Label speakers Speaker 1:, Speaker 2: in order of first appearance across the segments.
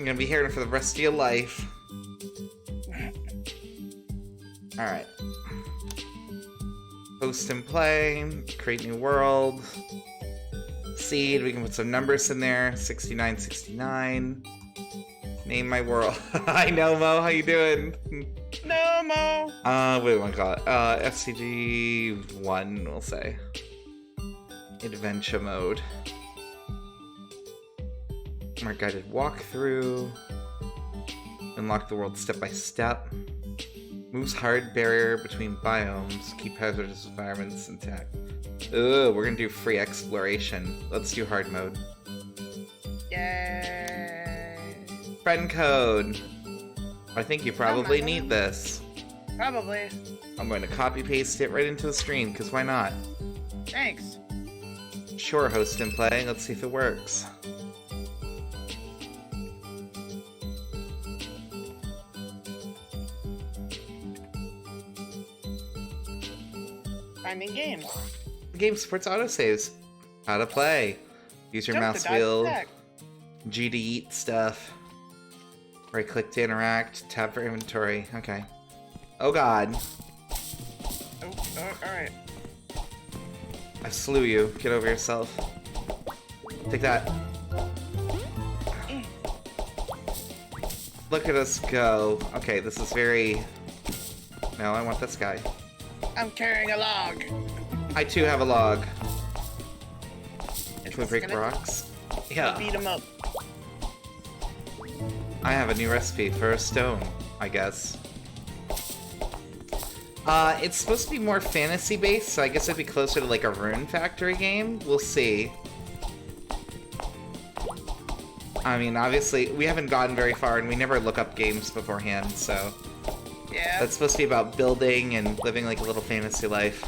Speaker 1: You're gonna be hearing it for the rest of your life. Alright. Post and play, create new world. Seed, we can put some numbers in there. 6969. Name my world. I know, Mo, how you doing?
Speaker 2: No, Mo!
Speaker 1: What do you want to call it? FCG 1, we'll say. Adventure mode. Our guided walkthrough. Unlock the world step by step. Moves hard barrier between biomes. Keep hazardous environments intact. Ooh, we're gonna do free exploration. Let's do hard mode.
Speaker 2: Yay!
Speaker 1: Friend code. I think you probably need this.
Speaker 2: Probably.
Speaker 1: I'm going to copy paste it right into the screen, because why not?
Speaker 2: Thanks.
Speaker 1: Sure, host and play. Let's see if it works.
Speaker 2: Finding game.
Speaker 1: The game supports autosaves. How to play. Use your mouse wheel. G to eat stuff. Right click to interact. Tab for inventory. Okay. Oh god.
Speaker 2: Oh, alright.
Speaker 1: I slew you. Get over yourself. Take that. Look at us go. Okay, this is very... No, I want this guy.
Speaker 2: I'm carrying a log.
Speaker 1: I too have a log. Can we break rocks? Yeah.
Speaker 2: Beat him up.
Speaker 1: I have a new recipe for a stone, I guess. It's supposed to be more fantasy-based, so I guess it'd be closer to like a Rune Factory game. We'll see. I mean, obviously, we haven't gotten very far, and we never look up games beforehand, so...
Speaker 2: Yeah.
Speaker 1: That's supposed to be about building and living like a little fantasy life.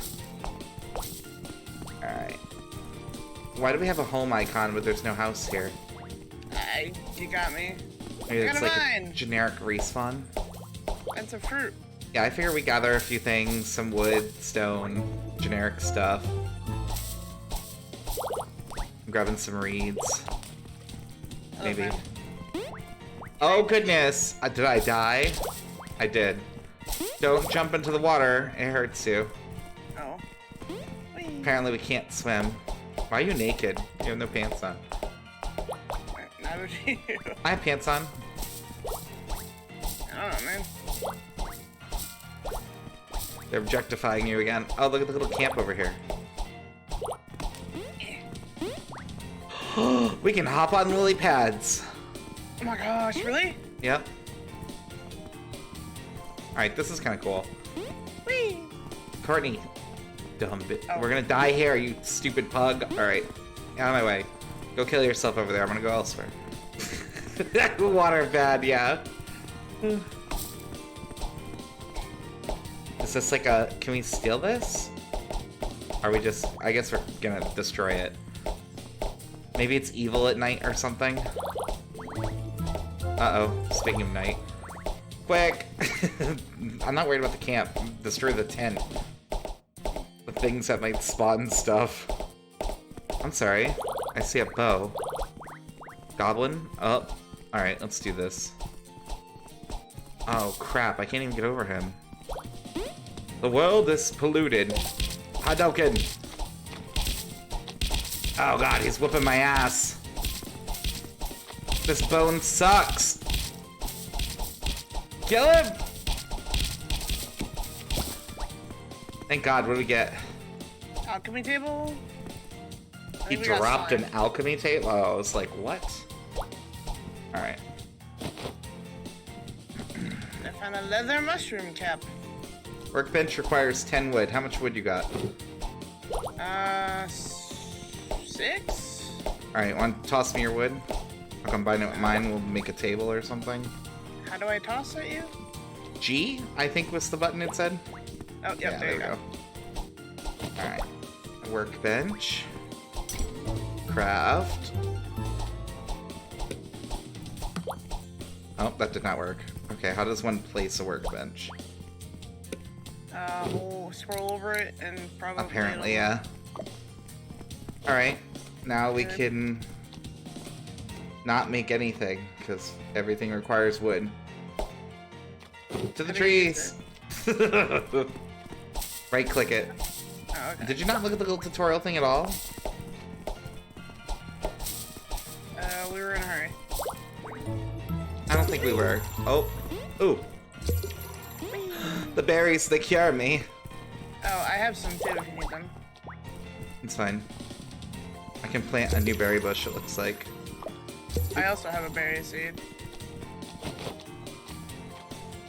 Speaker 1: Alright. Why do we have a home icon but there's no house here?
Speaker 2: You got me.
Speaker 1: Maybe it's like
Speaker 2: mine.
Speaker 1: a generic respawn?
Speaker 2: That's a fruit.
Speaker 1: Yeah, I figure we gather a few things, some wood, stone, generic stuff. I'm grabbing some reeds. Maybe. Oh goodness! Did I die? I did. Don't jump into the water, it hurts you.
Speaker 2: Oh. Whee.
Speaker 1: Apparently we can't swim. Why are you naked? You have no pants on.
Speaker 2: Neither do you.
Speaker 1: I have pants on.
Speaker 2: I don't know, man.
Speaker 1: They're objectifying you again. Oh, look at the little camp over here. We can hop on lily pads.
Speaker 2: Oh my gosh, really?
Speaker 1: Yep. Alright, this is kind of cool.
Speaker 2: Whee!
Speaker 1: Courtney. Dumb bit.
Speaker 2: Oh.
Speaker 1: We're gonna die here, you stupid pug. Alright. Out of my way. Go kill yourself over there. I'm gonna go elsewhere. Water bad, yeah. Is this like a... Can we steal this? Are we just... I guess we're gonna destroy it. Maybe it's evil at night or something? Uh-oh. Speaking of night. Quick! I'm not worried about the camp. Destroy the tent. The things that might spawn stuff. I'm sorry. I see a bow. Goblin? Oh. Alright, let's do this. Oh, crap. I can't even get over him. The world is polluted. Hadouken! Oh god, he's whooping my ass. This bone sucks. Kill him! Thank god, what do we get?
Speaker 2: Alchemy table?
Speaker 1: He dropped an alchemy table? Oh, I was like, what? Alright.
Speaker 2: I found a leather mushroom cap.
Speaker 1: Workbench requires 10 wood. How much wood you got?
Speaker 2: 6?
Speaker 1: Alright, want to toss me your wood? I'll combine it with mine, we'll make a table or something.
Speaker 2: How do I toss at you?
Speaker 1: G, I think was the button it said.
Speaker 2: Oh, yep,
Speaker 1: Yeah,
Speaker 2: there you go.
Speaker 1: Alright. Workbench. Craft. Oh, that did not work. Okay, how does one place a workbench?
Speaker 2: We'll scroll over it and probably...
Speaker 1: Apparently, yeah. Alright, now we can not make anything, because Everything requires wood. To the
Speaker 2: How do you
Speaker 1: trees!
Speaker 2: use
Speaker 1: Right click it.
Speaker 2: Oh, okay.
Speaker 1: Did you not look at the little tutorial thing at all?
Speaker 2: We were in a hurry.
Speaker 1: I don't think we were. Oh. Ooh. The berries, they cure me.
Speaker 2: Oh, I have some too if you need them.
Speaker 1: It's fine. I can plant a new berry bush, it looks like.
Speaker 2: I also have a berry seed.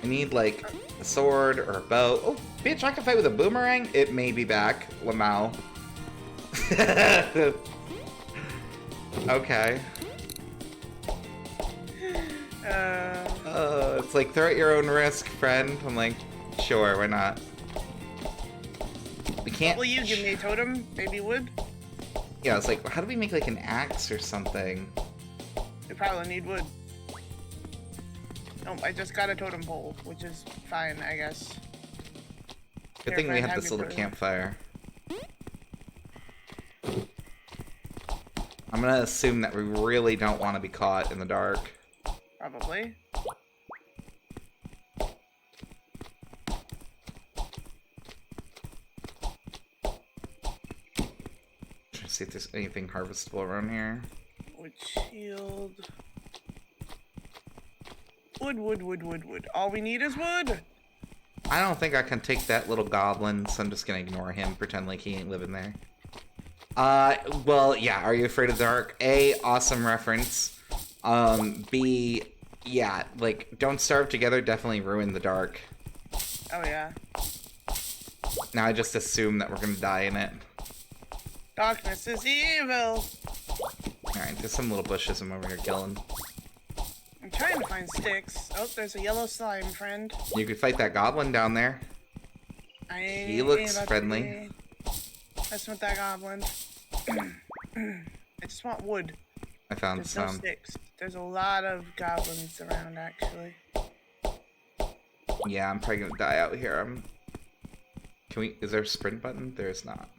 Speaker 1: I need, like, a sword or a bow. Oh, bitch, I can fight with a boomerang? It may be back. Lamau. Okay. It's like, throw at your own risk, friend. I'm like, sure, why not? We can't...
Speaker 2: Will you give me a totem? Maybe wood?
Speaker 1: Yeah, it's like, how do we make, like, an axe or something?
Speaker 2: We probably need wood. Nope, I just got a totem pole, which is fine, I guess.
Speaker 1: Good
Speaker 2: Here,
Speaker 1: thing we
Speaker 2: friend,
Speaker 1: have this
Speaker 2: your
Speaker 1: little
Speaker 2: totem.
Speaker 1: campfire. I'm gonna assume that we really don't want to be caught in the dark.
Speaker 2: Probably.
Speaker 1: Trying to see if there's anything harvestable around here.
Speaker 2: Wood shield. Wood. All we need is wood!
Speaker 1: I don't think I can take that little goblin, so I'm just gonna ignore him, pretend like he ain't living there. Well, yeah, are you afraid of the dark? A, awesome reference. B, yeah, like, don't starve together definitely ruin the dark.
Speaker 2: Oh yeah.
Speaker 1: Now I just assume that we're gonna die in it.
Speaker 2: Darkness is evil!
Speaker 1: Alright, there's some little bushes I'm over here killing.
Speaker 2: I'm trying to find sticks. Oh, there's a yellow slime, friend.
Speaker 1: You could fight that goblin down there. He looks friendly.
Speaker 2: That's not that goblin. I just want wood.
Speaker 1: I found
Speaker 2: There's no
Speaker 1: some.
Speaker 2: sticks. There's a lot of goblins around, actually.
Speaker 1: Yeah, I'm probably gonna die out here. Can we... Is there a sprint button? There is not.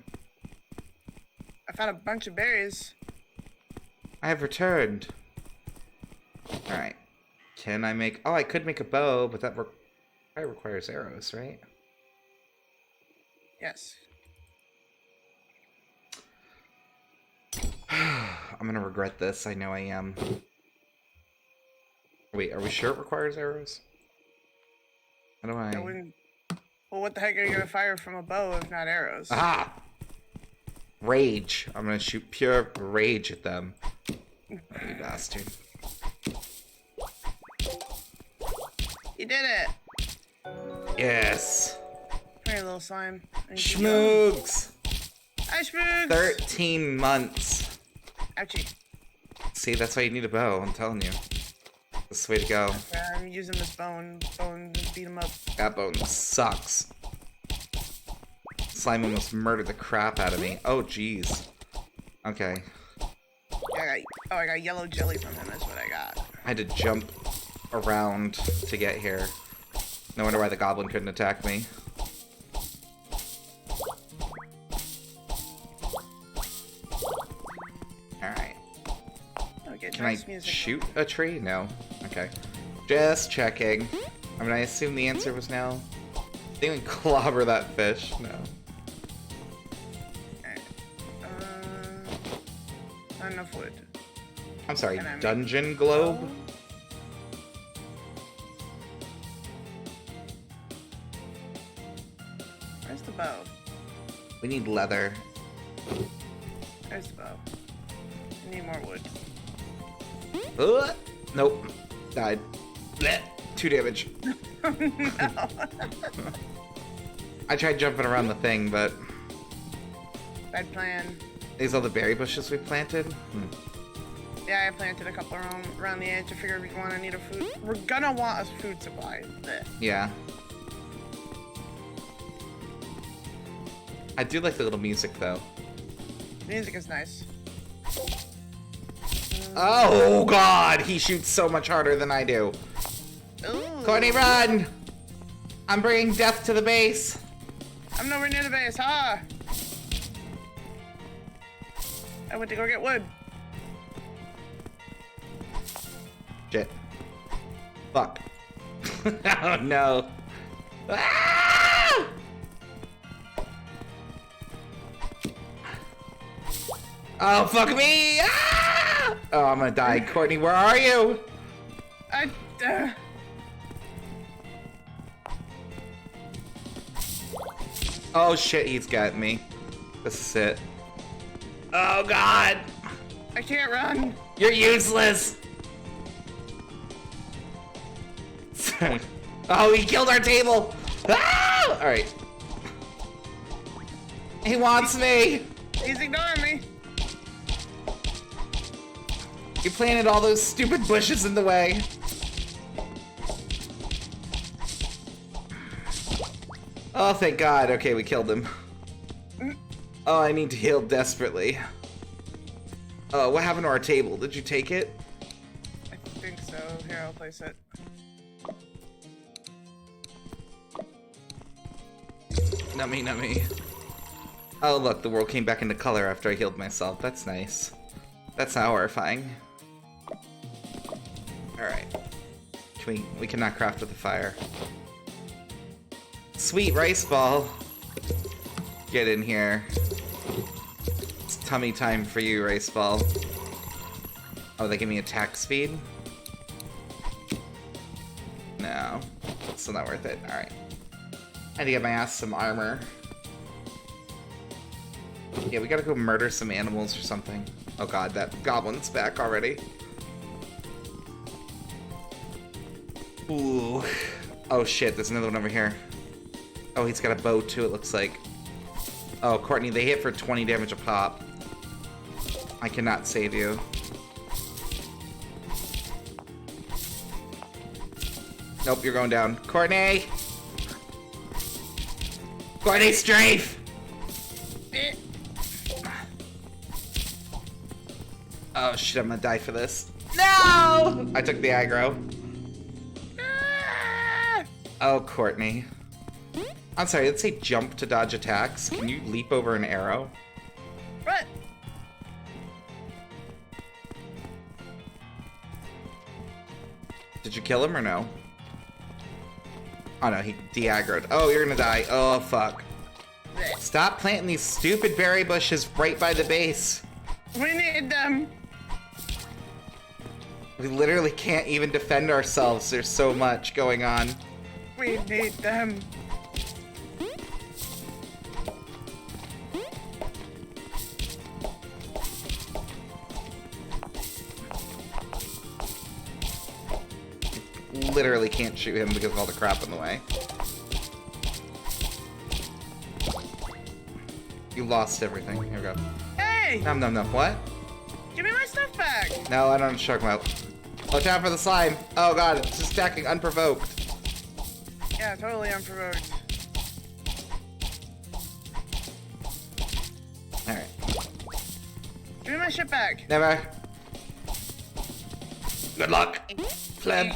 Speaker 2: I found a bunch of berries.
Speaker 1: I have returned. Alright. Can I make... Oh, I could make a bow, but that probably requires arrows, right?
Speaker 2: Yes.
Speaker 1: I'm gonna regret this. I know I am. Wait, are we sure it requires arrows? How do
Speaker 2: I
Speaker 1: I...
Speaker 2: wouldn't... Well, what the heck are you gonna fire from a bow if not arrows?
Speaker 1: Aha! Rage. I'm gonna shoot pure rage at them. You bastard.
Speaker 2: You did it!
Speaker 1: Yes!
Speaker 2: Come here, little slime.
Speaker 1: Schmoogs!
Speaker 2: Hi, Schmoogs!
Speaker 1: 13 months.
Speaker 2: Ouchie.
Speaker 1: See, that's why you need a bow, I'm telling you. That's the way to go.
Speaker 2: I'm using this bone to beat him up.
Speaker 1: That bone sucks. Slime almost murdered the crap out of me. Oh, jeez. Okay.
Speaker 2: Yeah, I got yellow jelly from him, that's what I got.
Speaker 1: I had to jump around to get here. No wonder why the goblin couldn't attack me. Alright.
Speaker 2: Okay,
Speaker 1: Can
Speaker 2: nice
Speaker 1: I
Speaker 2: music.
Speaker 1: shoot a tree? No. Okay. Just checking. I mean, I assume the answer was no. Didn't even clobber that fish. No.
Speaker 2: Alright. Not enough wood.
Speaker 1: I'm sorry,
Speaker 2: Can I make-
Speaker 1: dungeon globe?
Speaker 2: Where's the bow?
Speaker 1: We need leather.
Speaker 2: There's the bow. I need more wood.
Speaker 1: Nope. Died. Blech. 2 damage.
Speaker 2: No.
Speaker 1: I tried jumping around the thing, but...
Speaker 2: Bad plan.
Speaker 1: These all the berry bushes we planted?
Speaker 2: Yeah, I planted a couple around the edge. I figured we're gonna need a food. We're gonna want a food supply. Blech.
Speaker 1: Yeah. I do like the little music, though.
Speaker 2: Music is nice.
Speaker 1: Oh, God! He shoots so much harder than I do.
Speaker 2: Ooh.
Speaker 1: Courtney, run! I'm bringing death to the base.
Speaker 2: I'm nowhere near the base, huh? I went to go get wood.
Speaker 1: Shit. Fuck. Oh no. Ah! Oh, fuck me! Ah! Oh, I'm gonna die. Courtney, where are you? Oh shit, he's got me. This is it. Oh god!
Speaker 2: I can't run.
Speaker 1: You're useless! Oh, he killed our table! Ah! Alright. He wants me!
Speaker 2: He's ignoring me.
Speaker 1: You planted all those stupid bushes in the way. Oh, thank God. Okay, we killed him. Oh, I need to heal desperately. Oh, what happened to our table? Did you take it?
Speaker 2: I think so. Here, I'll place it.
Speaker 1: Not me, not me. Oh, look, the world came back into color after I healed myself. That's nice. That's not horrifying. Alright. We cannot craft with the fire. Sweet rice ball. Get in here. It's tummy time for you, rice ball. Oh, they give me attack speed? No. Still not worth it. Alright. I need to get my ass some armor. Yeah, we gotta go murder some animals or something. Oh god, that goblin's back already. Ooh. Oh shit, there's another one over here. Oh, he's got a bow too, it looks like. Oh, Courtney, they hit for 20 damage a pop. I cannot save you. Nope, you're going down. Courtney! Courtney, strafe! Oh shit, I'm gonna die for this. No! I took the aggro. Oh, Courtney. I'm sorry, let's say jump to dodge attacks. Can you leap over an arrow?
Speaker 2: What?
Speaker 1: Did you kill him or no? Oh no, he de-aggroed. Oh, you're gonna die. Oh, fuck. Stop planting these stupid berry bushes right by the base.
Speaker 2: We need them.
Speaker 1: We literally can't even defend ourselves. There's so much going on.
Speaker 2: We need them.
Speaker 1: Literally can't shoot him because of all the crap in the way. You lost everything. Here we go.
Speaker 2: Hey!
Speaker 1: Nom nom nom. What?
Speaker 2: Give me my stuff back.
Speaker 1: No, I don't know what you're talking about. Watch out for the slime. Oh god, it's just attacking unprovoked.
Speaker 2: Yeah, totally unprovoked.
Speaker 1: Alright.
Speaker 2: Give me my shit back.
Speaker 1: Never. Good luck, pleb.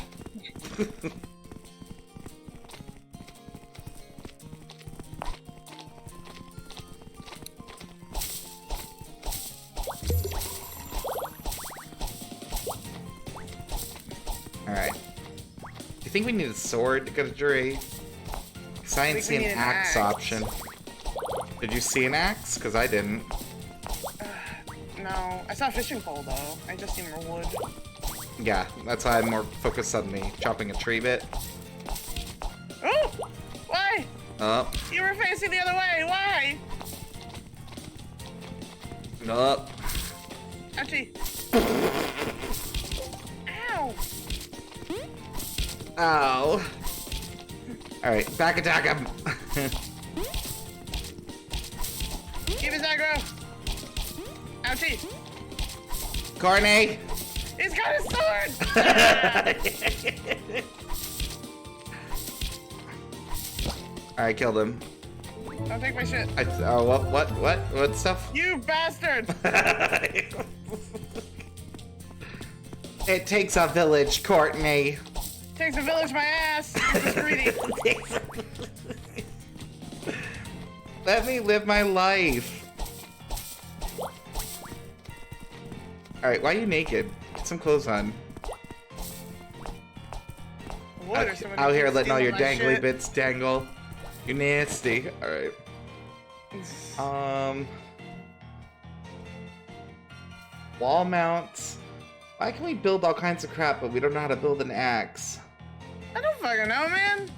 Speaker 1: Alright. Do you think we need a sword to get a jury? Because I didn't see an axe option. Did you see an axe? Because I didn't.
Speaker 2: No, I saw a fishing pole though. I just need more wood.
Speaker 1: Yeah, that's why I'm more focused on the chopping a tree bit.
Speaker 2: Oh! Why?
Speaker 1: Oh.
Speaker 2: You were facing the other way. Why?
Speaker 1: Oh.
Speaker 2: Ouchie. Ow!
Speaker 1: Ow. Alright, back attack him.
Speaker 2: Keep his aggro. Ouchie.
Speaker 1: Courtney.
Speaker 2: He's got his sword!
Speaker 1: I killed him.
Speaker 2: Don't take my shit.
Speaker 1: Oh, what stuff?
Speaker 2: You bastard!
Speaker 1: It takes a village, Courtney.
Speaker 2: Takes a village my ass. It's greedy.
Speaker 1: Let me live my life. Alright, why are you naked? Get some clothes on.
Speaker 2: wood or somebody
Speaker 1: Out here
Speaker 2: keeps
Speaker 1: letting all your
Speaker 2: stealing my
Speaker 1: dangly
Speaker 2: shit.
Speaker 1: bits dangle. You nasty. Alright. Wall mounts. Why can we build all kinds of crap, but we don't know how to build an axe?
Speaker 2: I don't fucking know, man.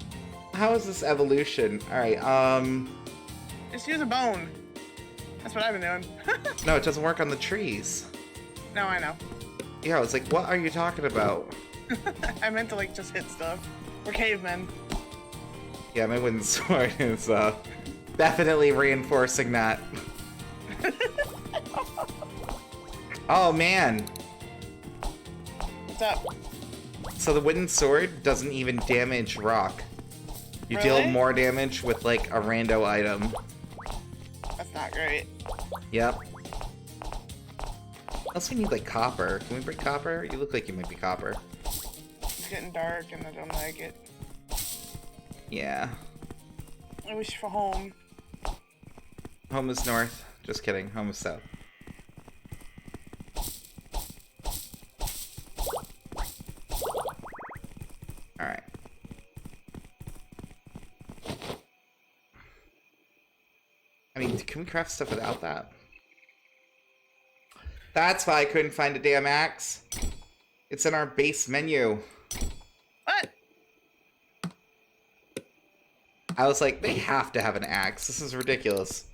Speaker 1: How is this evolution? Alright,
Speaker 2: Just use a bone. That's what I've been doing.
Speaker 1: no, it doesn't work on the trees.
Speaker 2: No, I know.
Speaker 1: Yeah, I was like, what are you talking about?
Speaker 2: I meant to like just hit stuff. We're cavemen.
Speaker 1: Yeah, my wooden sword is, definitely reinforcing that. Oh, man.
Speaker 2: What's up?
Speaker 1: So the wooden sword doesn't even damage rock. You deal
Speaker 2: Really?
Speaker 1: more damage with, like, a rando item.
Speaker 2: That's not great.
Speaker 1: Yep. Also, we need, like, copper. Can we break copper? You look like you might be copper.
Speaker 2: It's getting dark and I don't like it.
Speaker 1: Yeah.
Speaker 2: I wish for home.
Speaker 1: Home is north. Just kidding. Home is south. Alright. I mean, can we craft stuff without that? That's why I couldn't find a damn axe. It's in our base menu.
Speaker 2: What?
Speaker 1: I was like, they have to have an axe. This is ridiculous.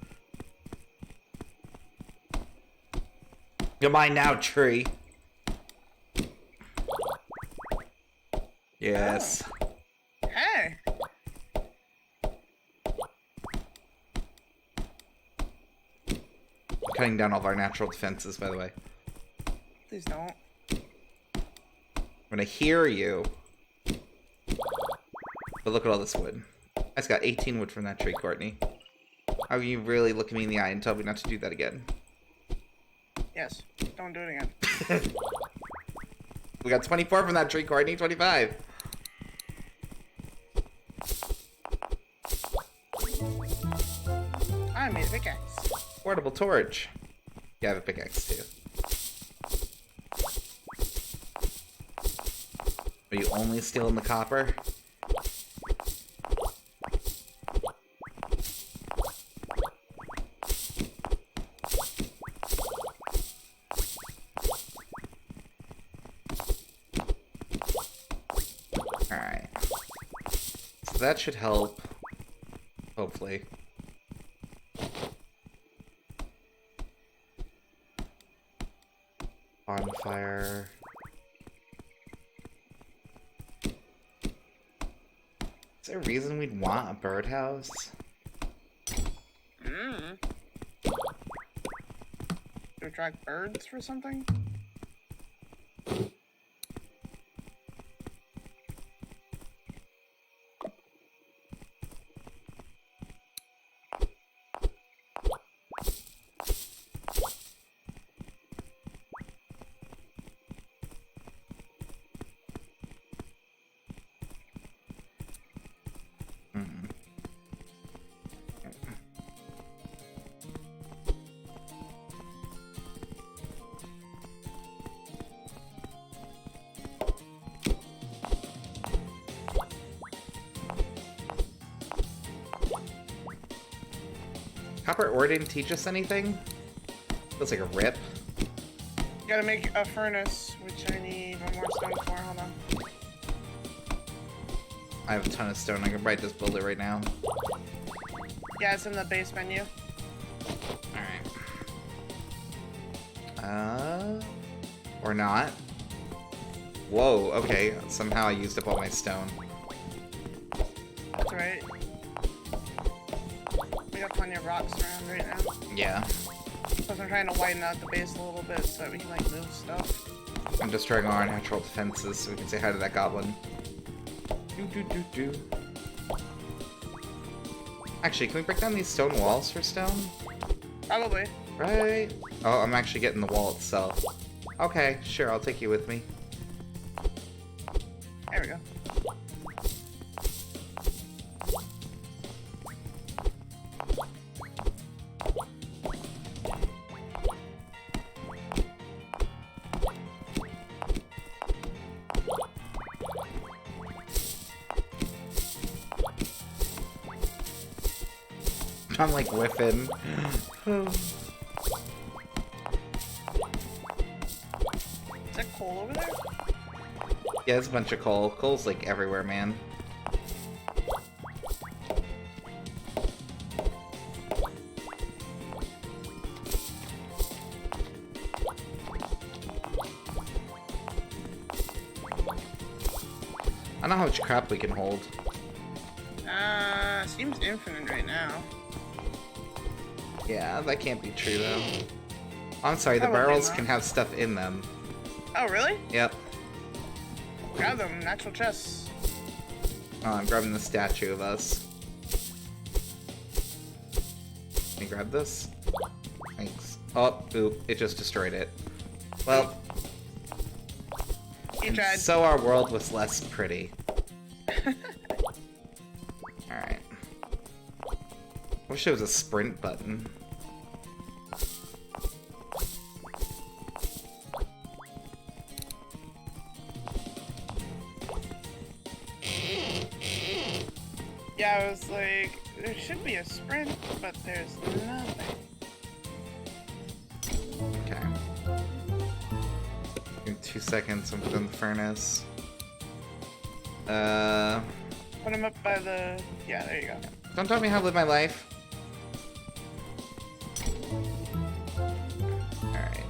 Speaker 1: You're mine now, tree. Yes.
Speaker 2: Hey.
Speaker 1: Cutting down all of our natural defenses, by the way.
Speaker 2: Please don't.
Speaker 1: I'm gonna hear you. But look at all this wood. I just got 18 wood from that tree, Courtney. How can you really look me in the eye and tell me not to do that again?
Speaker 2: Yes. Don't do it again.
Speaker 1: We got 24 from that tree, Courtney. 25.
Speaker 2: I made a pickaxe.
Speaker 1: Portable torch. Yeah, I have a pickaxe too. Are you only stealing the copper? Alright. So that should help. Hopefully. Bonfire. Is there a reason we'd want a birdhouse?
Speaker 2: Mm. To attract birds for something?
Speaker 1: Copper ore didn't teach us anything? Feels like a rip.
Speaker 2: Gotta make a furnace, which I need one more stone for. Hold on.
Speaker 1: I have a ton of stone. I can probably just build it right now.
Speaker 2: Yeah, it's in the base menu.
Speaker 1: Alright. Or not. Whoa, okay. Somehow I used up all my stone.
Speaker 2: That's right. We got plenty of rocks around right now.
Speaker 1: Yeah.
Speaker 2: Plus I'm trying to widen out the base a little bit so that we can like move stuff.
Speaker 1: I'm destroying all our natural defenses so we can say hi to that goblin. Do. Actually, can we break down these stone walls for stone?
Speaker 2: Probably.
Speaker 1: Right? Oh, I'm actually getting the wall itself. Okay, sure, I'll take you with me.
Speaker 2: There we go.
Speaker 1: I'm like whiffing.
Speaker 2: Is that coal over there?
Speaker 1: Yeah, there's a bunch of coal. Coal's like everywhere, man. I don't know how much crap we can hold.
Speaker 2: Seems infinite right now.
Speaker 1: Yeah, that can't be true though. I'm sorry, the
Speaker 2: Probably
Speaker 1: barrels
Speaker 2: not.
Speaker 1: can have stuff in them.
Speaker 2: Oh, really?
Speaker 1: Yep.
Speaker 2: Grab them, natural chests.
Speaker 1: Oh, I'm grabbing the statue of us. Can you grab this? Thanks. Oh, oop, it just destroyed it. Well,
Speaker 2: You tried.
Speaker 1: so our world was less pretty. Alright. Wish there was a sprint button.
Speaker 2: Yeah, I was like, there should be a sprint, but there's nothing.
Speaker 1: Okay. Give me 2 seconds, I'm putting the furnace.
Speaker 2: Put them up by the... Yeah, there you go.
Speaker 1: Don't tell me how to live my life. Alright.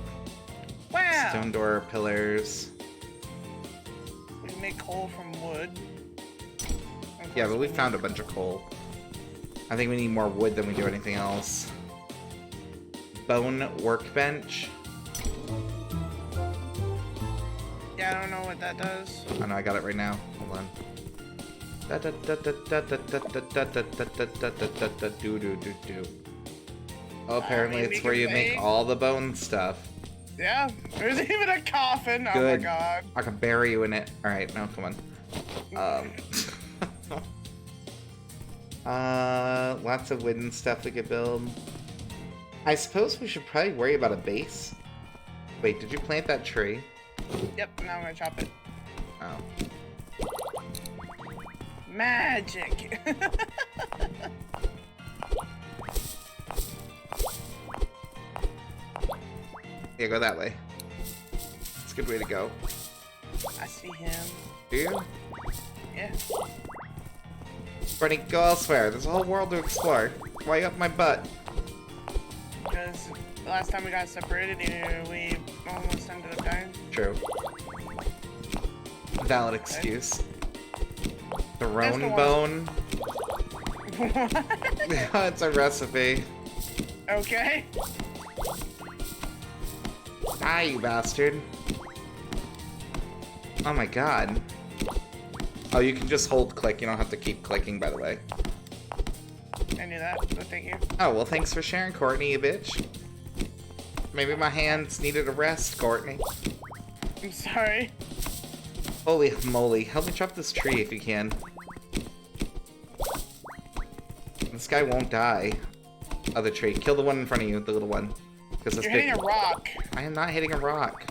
Speaker 2: Wow!
Speaker 1: Stone door pillars.
Speaker 2: We can make coal from wood.
Speaker 1: Yeah, but we found a bunch of coal. I think we need more wood than we do anything else. Bone workbench.
Speaker 2: Yeah, I don't know what that does.
Speaker 1: Oh no, I got it right now. Hold on. Oh, apparently
Speaker 2: mean, we
Speaker 1: it's where
Speaker 2: can
Speaker 1: you make
Speaker 2: make-
Speaker 1: all the bone stuff.
Speaker 2: Yeah, there's even a coffin. Oh my
Speaker 1: Good.
Speaker 2: god.
Speaker 1: I can bury you in it. Alright, no, come on. Lots of wooden stuff we could build. I suppose we should probably worry about a base. Wait, did you plant that tree?
Speaker 2: Yep, now I'm gonna chop it.
Speaker 1: Oh.
Speaker 2: Magic!
Speaker 1: Yeah, go that way. It's a good way to go.
Speaker 2: I see him.
Speaker 1: Do you?
Speaker 2: Yeah.
Speaker 1: Bernie, go elsewhere. There's a whole world to explore. Why you up my butt?
Speaker 2: Because the last time we got separated, we almost ended up dying.
Speaker 1: True. Valid excuse. Throne
Speaker 2: the
Speaker 1: bone?
Speaker 2: What?
Speaker 1: It's a recipe.
Speaker 2: Okay.
Speaker 1: Die, you bastard. Oh my god. Oh, you can just hold click. You don't have to keep clicking, by the way.
Speaker 2: I knew that, but thank you.
Speaker 1: Oh, well, thanks for sharing, Courtney, you bitch. Maybe my hands needed a rest, Courtney.
Speaker 2: I'm sorry.
Speaker 1: Holy moly. Help me chop this tree if you can. This guy won't die. Other tree. Kill the one in front of you, the little one. Because
Speaker 2: You're hitting a rock.
Speaker 1: I am not hitting a rock.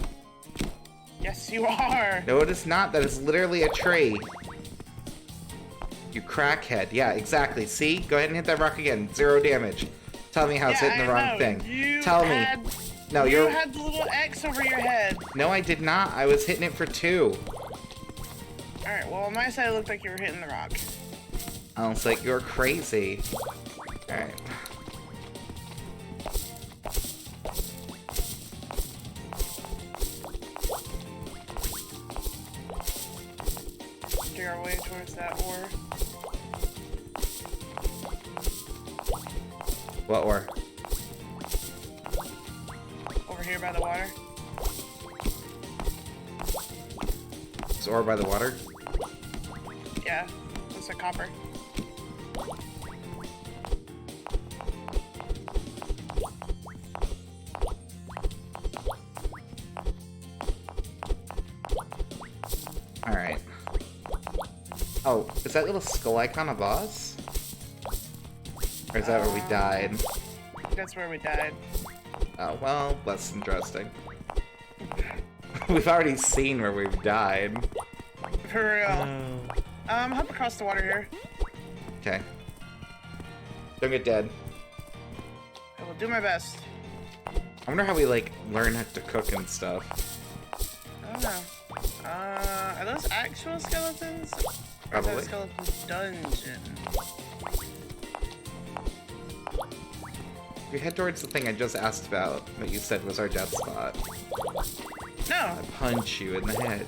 Speaker 2: Yes, you are.
Speaker 1: No, it is not. That is literally a tree. You crackhead. Yeah, exactly. See? Go ahead and hit that rock again. 0 damage. Tell me how it's hitting the wrong thing. Tell me. No,
Speaker 2: you had the little X over your head.
Speaker 1: No, I did not. I was hitting it for 2.
Speaker 2: Alright, well, on my side, it looked like you were hitting the rock.
Speaker 1: I was like, you're crazy. Alright.
Speaker 2: Steer our way towards that ore.
Speaker 1: What ore?
Speaker 2: Over here by the water.
Speaker 1: Is ore by the water?
Speaker 2: Yeah, it's a copper.
Speaker 1: Alright. Oh, is that little skull icon a boss? Or is that where we died?
Speaker 2: That's where we died.
Speaker 1: Oh, well, less interesting. We've already seen where we've died.
Speaker 2: For real. Hop across the water here.
Speaker 1: Okay. Don't get dead.
Speaker 2: will do my best.
Speaker 1: I wonder how we, like, learn how to cook and stuff.
Speaker 2: I don't know. Are those actual skeletons? Or is that
Speaker 1: Probably.
Speaker 2: a skeleton dungeon?
Speaker 1: We head towards the thing I just asked about, that you said was our death spot.
Speaker 2: No.
Speaker 1: I punch you in the head.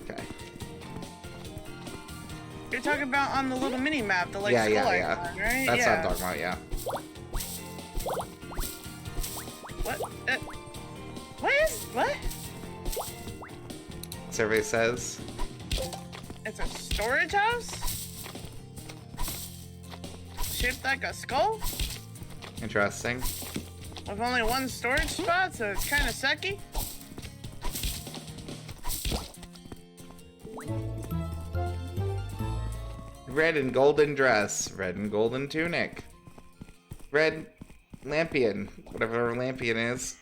Speaker 1: Okay.
Speaker 2: You're talking about on the little mini map, the like
Speaker 1: Yeah,
Speaker 2: skull
Speaker 1: yeah,
Speaker 2: icon,
Speaker 1: yeah.
Speaker 2: right?
Speaker 1: That's
Speaker 2: yeah.
Speaker 1: what I'm talking about, yeah.
Speaker 2: What? What?
Speaker 1: Survey says.
Speaker 2: It's a storage house? Shaped like a skull?
Speaker 1: Interesting.
Speaker 2: With only one storage spot, so it's kind of sucky?
Speaker 1: Red and golden dress. Red and golden tunic. Red lampion. Whatever a lampion is.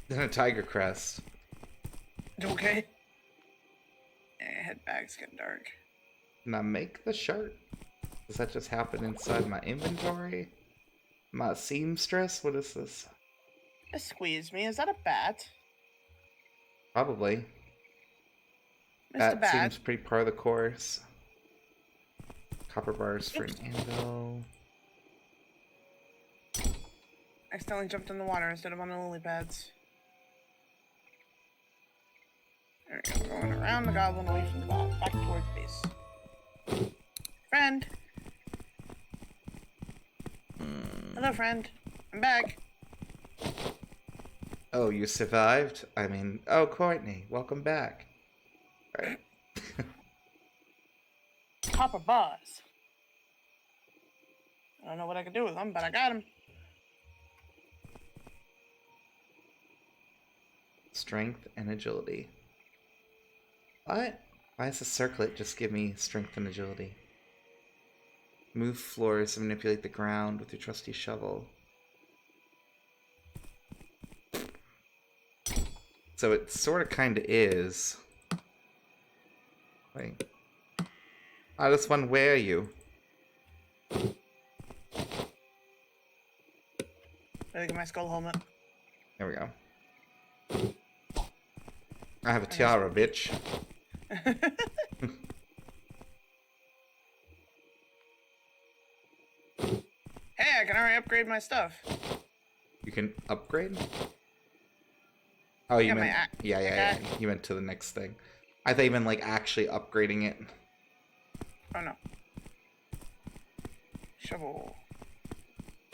Speaker 1: Then a tiger crest.
Speaker 2: Okay. Head bag's getting dark.
Speaker 1: Now make the shirt. Does that just happen inside my inventory? My seamstress? What is this?
Speaker 2: Squeeze me. Is that a bat?
Speaker 1: Probably.
Speaker 2: Mr.
Speaker 1: That
Speaker 2: Bat.
Speaker 1: seems pretty par of the course. Copper bars for an anvil.
Speaker 2: Accidentally jumped in the water instead of on the lily pads. There we go. Going around the goblin away from the bat. Back towards base. Friend. Hello, friend. I'm back.
Speaker 1: Oh, you survived? I mean, oh, Courtney, welcome back. Right.
Speaker 2: Copper bars. I don't know what I can do with them, but I got them.
Speaker 1: Strength and agility. What? Why does the circlet just give me strength and agility? Move floors and manipulate the ground with your trusty shovel. So it sort of kind of is. Wait. I just want to wear you.
Speaker 2: Gotta get my skull helmet.
Speaker 1: There we go. I have a tiara, bitch.
Speaker 2: Hey, I can already upgrade my stuff.
Speaker 1: You can upgrade? Oh, you
Speaker 2: Yeah,
Speaker 1: meant...
Speaker 2: my
Speaker 1: Yeah. You meant to the next thing. I thought you meant, like, actually upgrading it.
Speaker 2: Oh, no. Shovel.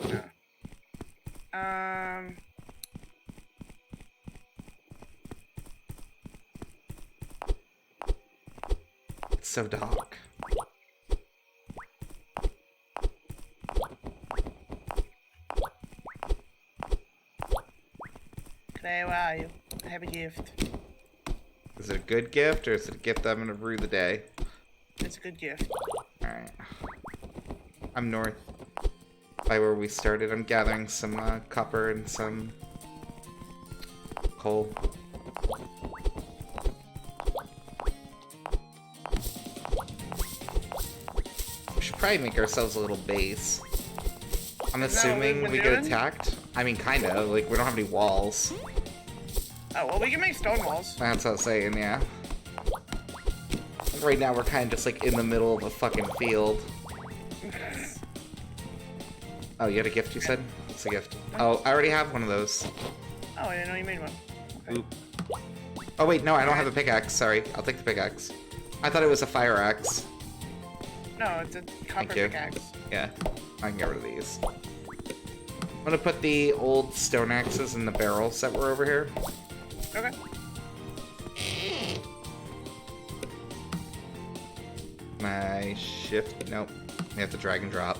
Speaker 2: No.
Speaker 1: It's so dark.
Speaker 2: Today, where are you? I have a gift.
Speaker 1: Is it a good gift, or is it a gift I'm gonna rue the day?
Speaker 2: It's a good gift.
Speaker 1: Alright. I'm north. By where we started. I'm gathering some copper and some coal. We should probably make ourselves a little base. I'm assuming we get attacked. I mean, kinda. Like, we don't have any walls.
Speaker 2: Oh, well, we can make stone walls.
Speaker 1: That's what I was saying, yeah. Right now, we're kind of just, like, in the middle of a fucking field. Oh, you had a gift, you said? What's the gift? Oh, I already have one of those.
Speaker 2: Oh, I didn't know you made one. Okay.
Speaker 1: Oop. Oh, wait, no, I don't have a pickaxe. Sorry. I'll take the pickaxe. I thought it was a fire axe.
Speaker 2: No, it's a copper
Speaker 1: you.
Speaker 2: pickaxe.
Speaker 1: Yeah, I can get rid of these. I'm gonna put the old stone axes in the barrels that were over here.
Speaker 2: Okay.
Speaker 1: My shift. Nope. We have to drag and drop.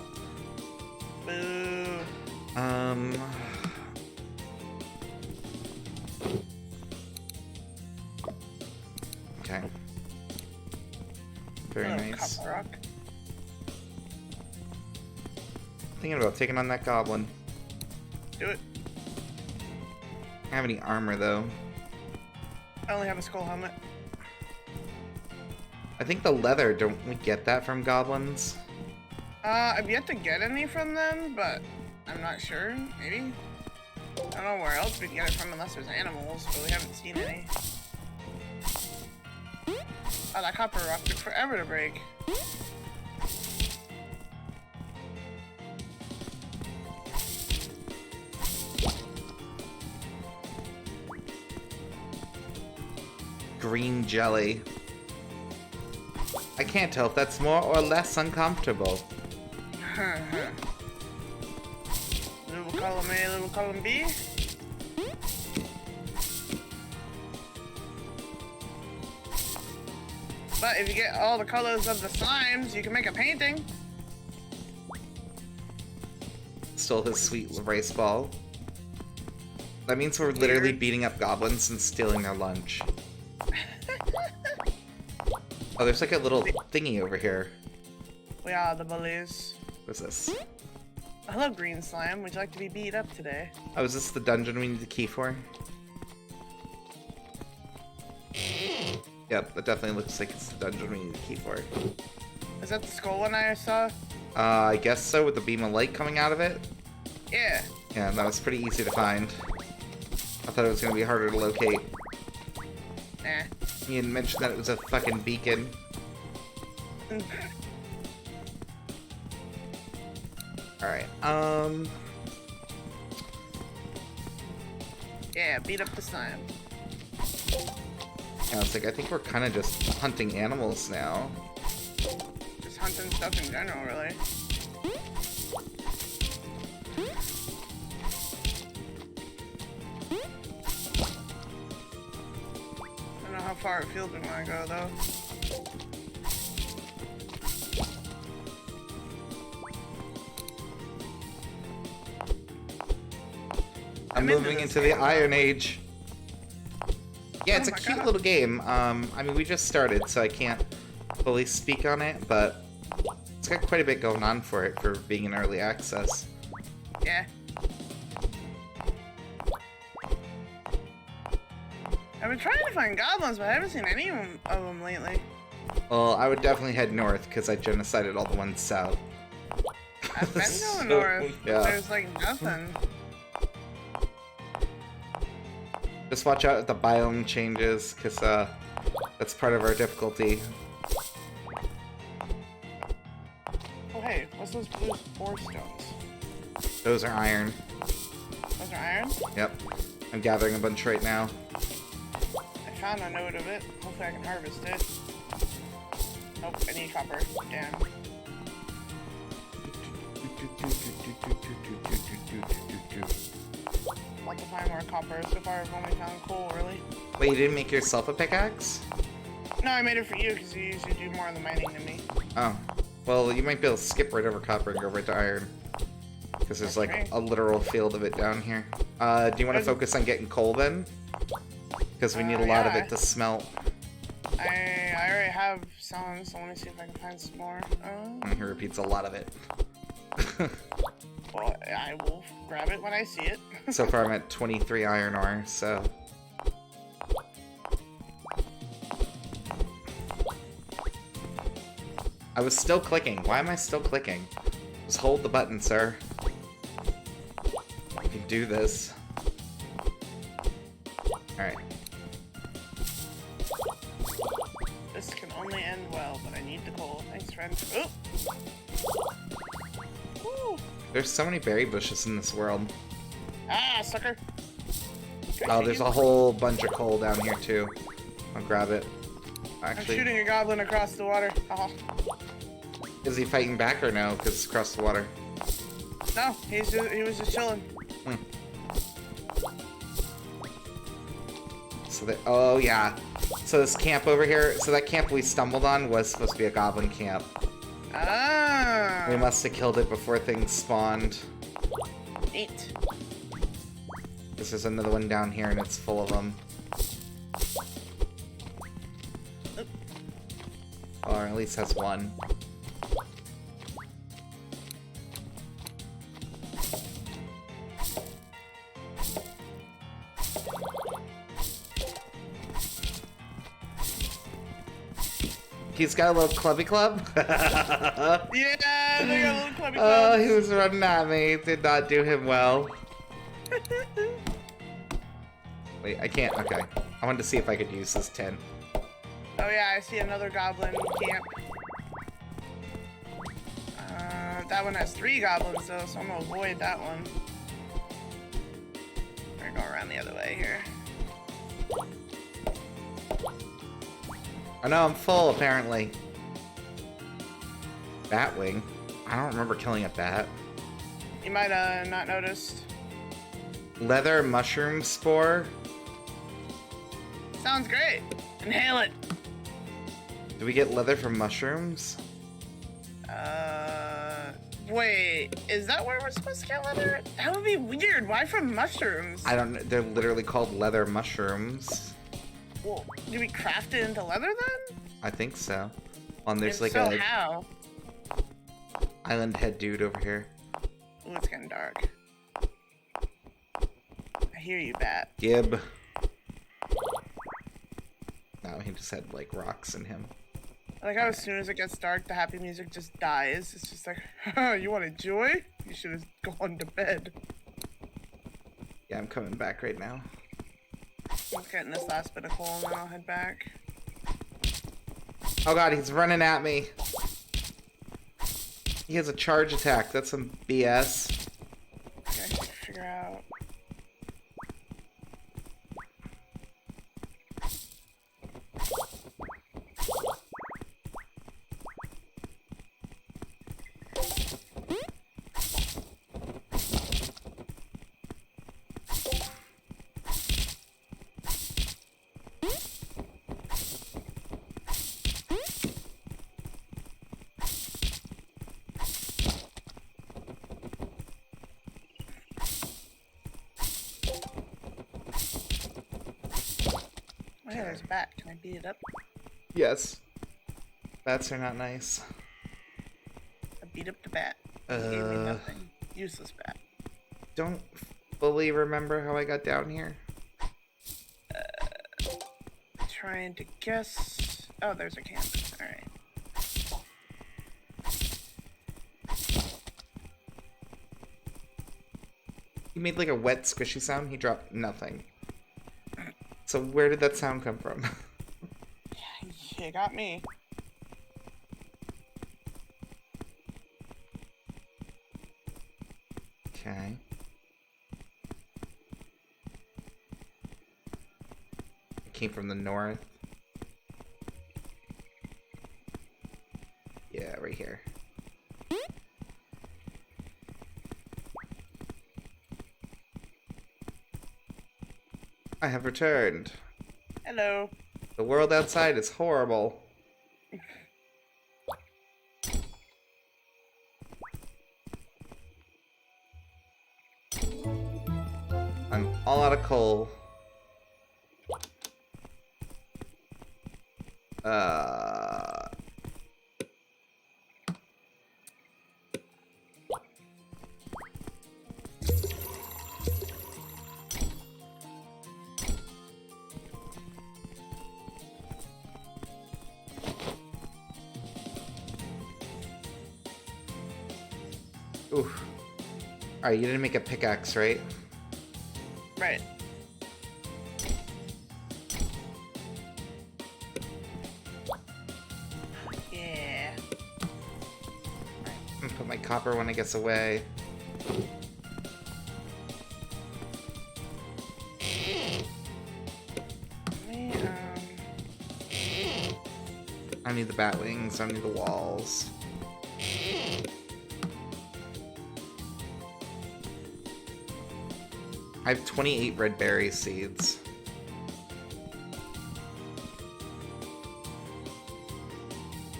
Speaker 2: Boo.
Speaker 1: Okay. Very
Speaker 2: Hello,
Speaker 1: nice.
Speaker 2: Copper rock.
Speaker 1: Thinking about taking on that goblin.
Speaker 2: Do it.
Speaker 1: I don't have any armor though.
Speaker 2: I only have a skull helmet.
Speaker 1: I think the leather, don't we get that from goblins?
Speaker 2: I've yet to get any from them, but I'm not sure. Maybe. I don't know where else we can get it from unless there's animals, but we haven't seen any. Oh, that copper rock took forever to break.
Speaker 1: Green jelly. I can't tell if that's more or less uncomfortable.
Speaker 2: Little column A, little column B. But if you get all the colors of the slimes, you can make a painting.
Speaker 1: Stole his sweet rice ball. That means we're literally beating up goblins and stealing their lunch. Oh, there's like a little thingy over here.
Speaker 2: We are the bullies.
Speaker 1: What's this?
Speaker 2: Hello, green slime. Would you like to be beat up today?
Speaker 1: Oh, is this the dungeon we need the key for? Yep, that definitely looks like it's the dungeon we need the key for.
Speaker 2: Is that the skull one I saw?
Speaker 1: I guess so, with the beam of light coming out of it.
Speaker 2: Yeah.
Speaker 1: Yeah, that was pretty easy to find. I thought it was going to be harder to locate.
Speaker 2: Eh.
Speaker 1: You didn't mention that it was a fucking beacon. Alright,
Speaker 2: Yeah, beat up the slime.
Speaker 1: yeah, it's like, I think we're kind of just hunting animals now.
Speaker 2: Just hunting stuff in general, really. I don't know how far afield we want to go, though.
Speaker 1: I'm moving into the Iron Age. Yeah, it's a cute little game. I mean, we just started, so I can't fully speak on it, but it's got quite a bit going on for it for being in early access.
Speaker 2: Yeah. I've been trying to find goblins, but I haven't seen any of them lately.
Speaker 1: Well, I would definitely head north, because I genocided all the ones south.
Speaker 2: I've been going north, but
Speaker 1: yeah.
Speaker 2: there's like nothing.
Speaker 1: Just watch out if the biome changes, because that's part of our difficulty.
Speaker 2: Oh hey, what's those blue ore stones?
Speaker 1: Those are iron.
Speaker 2: Those are iron?
Speaker 1: Yep. I'm gathering a bunch right now.
Speaker 2: I found a node of it. Hopefully I can harvest it. Nope, I need copper. Damn. I'd like to find more copper. So far I've only found coal, really.
Speaker 1: Wait, you didn't make yourself a pickaxe?
Speaker 2: No, I made it for you because you usually do more of the mining than me.
Speaker 1: Oh. Well, you might be able to skip right over copper and go right to iron. Because there's like a literal field of it down here. Do you want to focus on getting coal then? Because we need a lot of it to smelt.
Speaker 2: I already have some, so let me see if I can find some more.
Speaker 1: And he repeats a lot of it.
Speaker 2: Well, I will grab it when I see it.
Speaker 1: So far I'm at 23 iron ore, so... I was still clicking. Why am I still clicking? Just hold the button, sir. You can do this. Alright.
Speaker 2: This can only end well, but I need the coal. Thanks, friend. Oh! Woo!
Speaker 1: There's so many berry bushes in this world.
Speaker 2: Ah, sucker!
Speaker 1: Oh, there's a whole bunch of coal down here, too. I'll grab it. Actually,
Speaker 2: I'm shooting a goblin across the water. Oh.
Speaker 1: Is he fighting back or no? Because it's across the water.
Speaker 2: No, he was just chilling.
Speaker 1: So that, oh yeah. So this camp over here, so that camp we stumbled on was supposed to be a goblin camp.
Speaker 2: Ah.
Speaker 1: We must have killed it before things spawned.
Speaker 2: Neat.
Speaker 1: This is another one down here and it's full of them. Or at least has one. He's got a little clubby club.
Speaker 2: Yeah, they got a little clubby
Speaker 1: Oh,
Speaker 2: clubs.
Speaker 1: he was running at me. Did not do him well. Wait, I can't. Okay. I wanted to see if I could use this tin.
Speaker 2: Oh yeah, I see another goblin camp. That one has 3 goblins though, so I'm gonna avoid that one. We're gonna go around the other way here.
Speaker 1: Oh no, I'm full apparently. Batwing? I don't remember killing a bat.
Speaker 2: You might not noticed.
Speaker 1: Leather mushroom spore?
Speaker 2: Sounds great. Inhale it.
Speaker 1: Do we get leather from mushrooms?
Speaker 2: Wait, is that where we're supposed to get leather? That would be weird. Why from mushrooms?
Speaker 1: I don't know. They're literally called leather mushrooms.
Speaker 2: Well, do we craft it into leather then?
Speaker 1: I think so. There's
Speaker 2: If
Speaker 1: like
Speaker 2: so,
Speaker 1: a
Speaker 2: how?
Speaker 1: island head dude over here.
Speaker 2: Ooh, it's getting dark. I hear you, bat.
Speaker 1: Gib. No, he just had like rocks in him.
Speaker 2: I like how as soon as it gets dark, the happy music just dies. It's just like, you want to joy? You should have gone to bed.
Speaker 1: Yeah, I'm coming back right now.
Speaker 2: I'm getting this last bit of coal and then I'll head back.
Speaker 1: Oh god, he's running at me. He has a charge attack. That's some BS.
Speaker 2: Okay, I can figure out. Oh, yeah, there's a bat. Can I beat it up?
Speaker 1: Yes. Bats are not nice.
Speaker 2: I beat up the bat. It gave me nothing. Useless bat.
Speaker 1: Don't fully remember how I got down here.
Speaker 2: Trying to guess. Oh, there's a camp. Alright.
Speaker 1: He made like a wet squishy sound. He dropped nothing. So where did that sound come from?
Speaker 2: You got me.
Speaker 1: Okay. It came from the north. Yeah, right here. I have returned.
Speaker 2: Hello.
Speaker 1: The world outside is horrible. I'm all out of coal. Oof. Alright, you didn't make a pickaxe, right?
Speaker 2: Right. Yeah.
Speaker 1: I'm gonna put my copper when it gets away. I need the bat wings, I need the walls. I have 28 red berry seeds.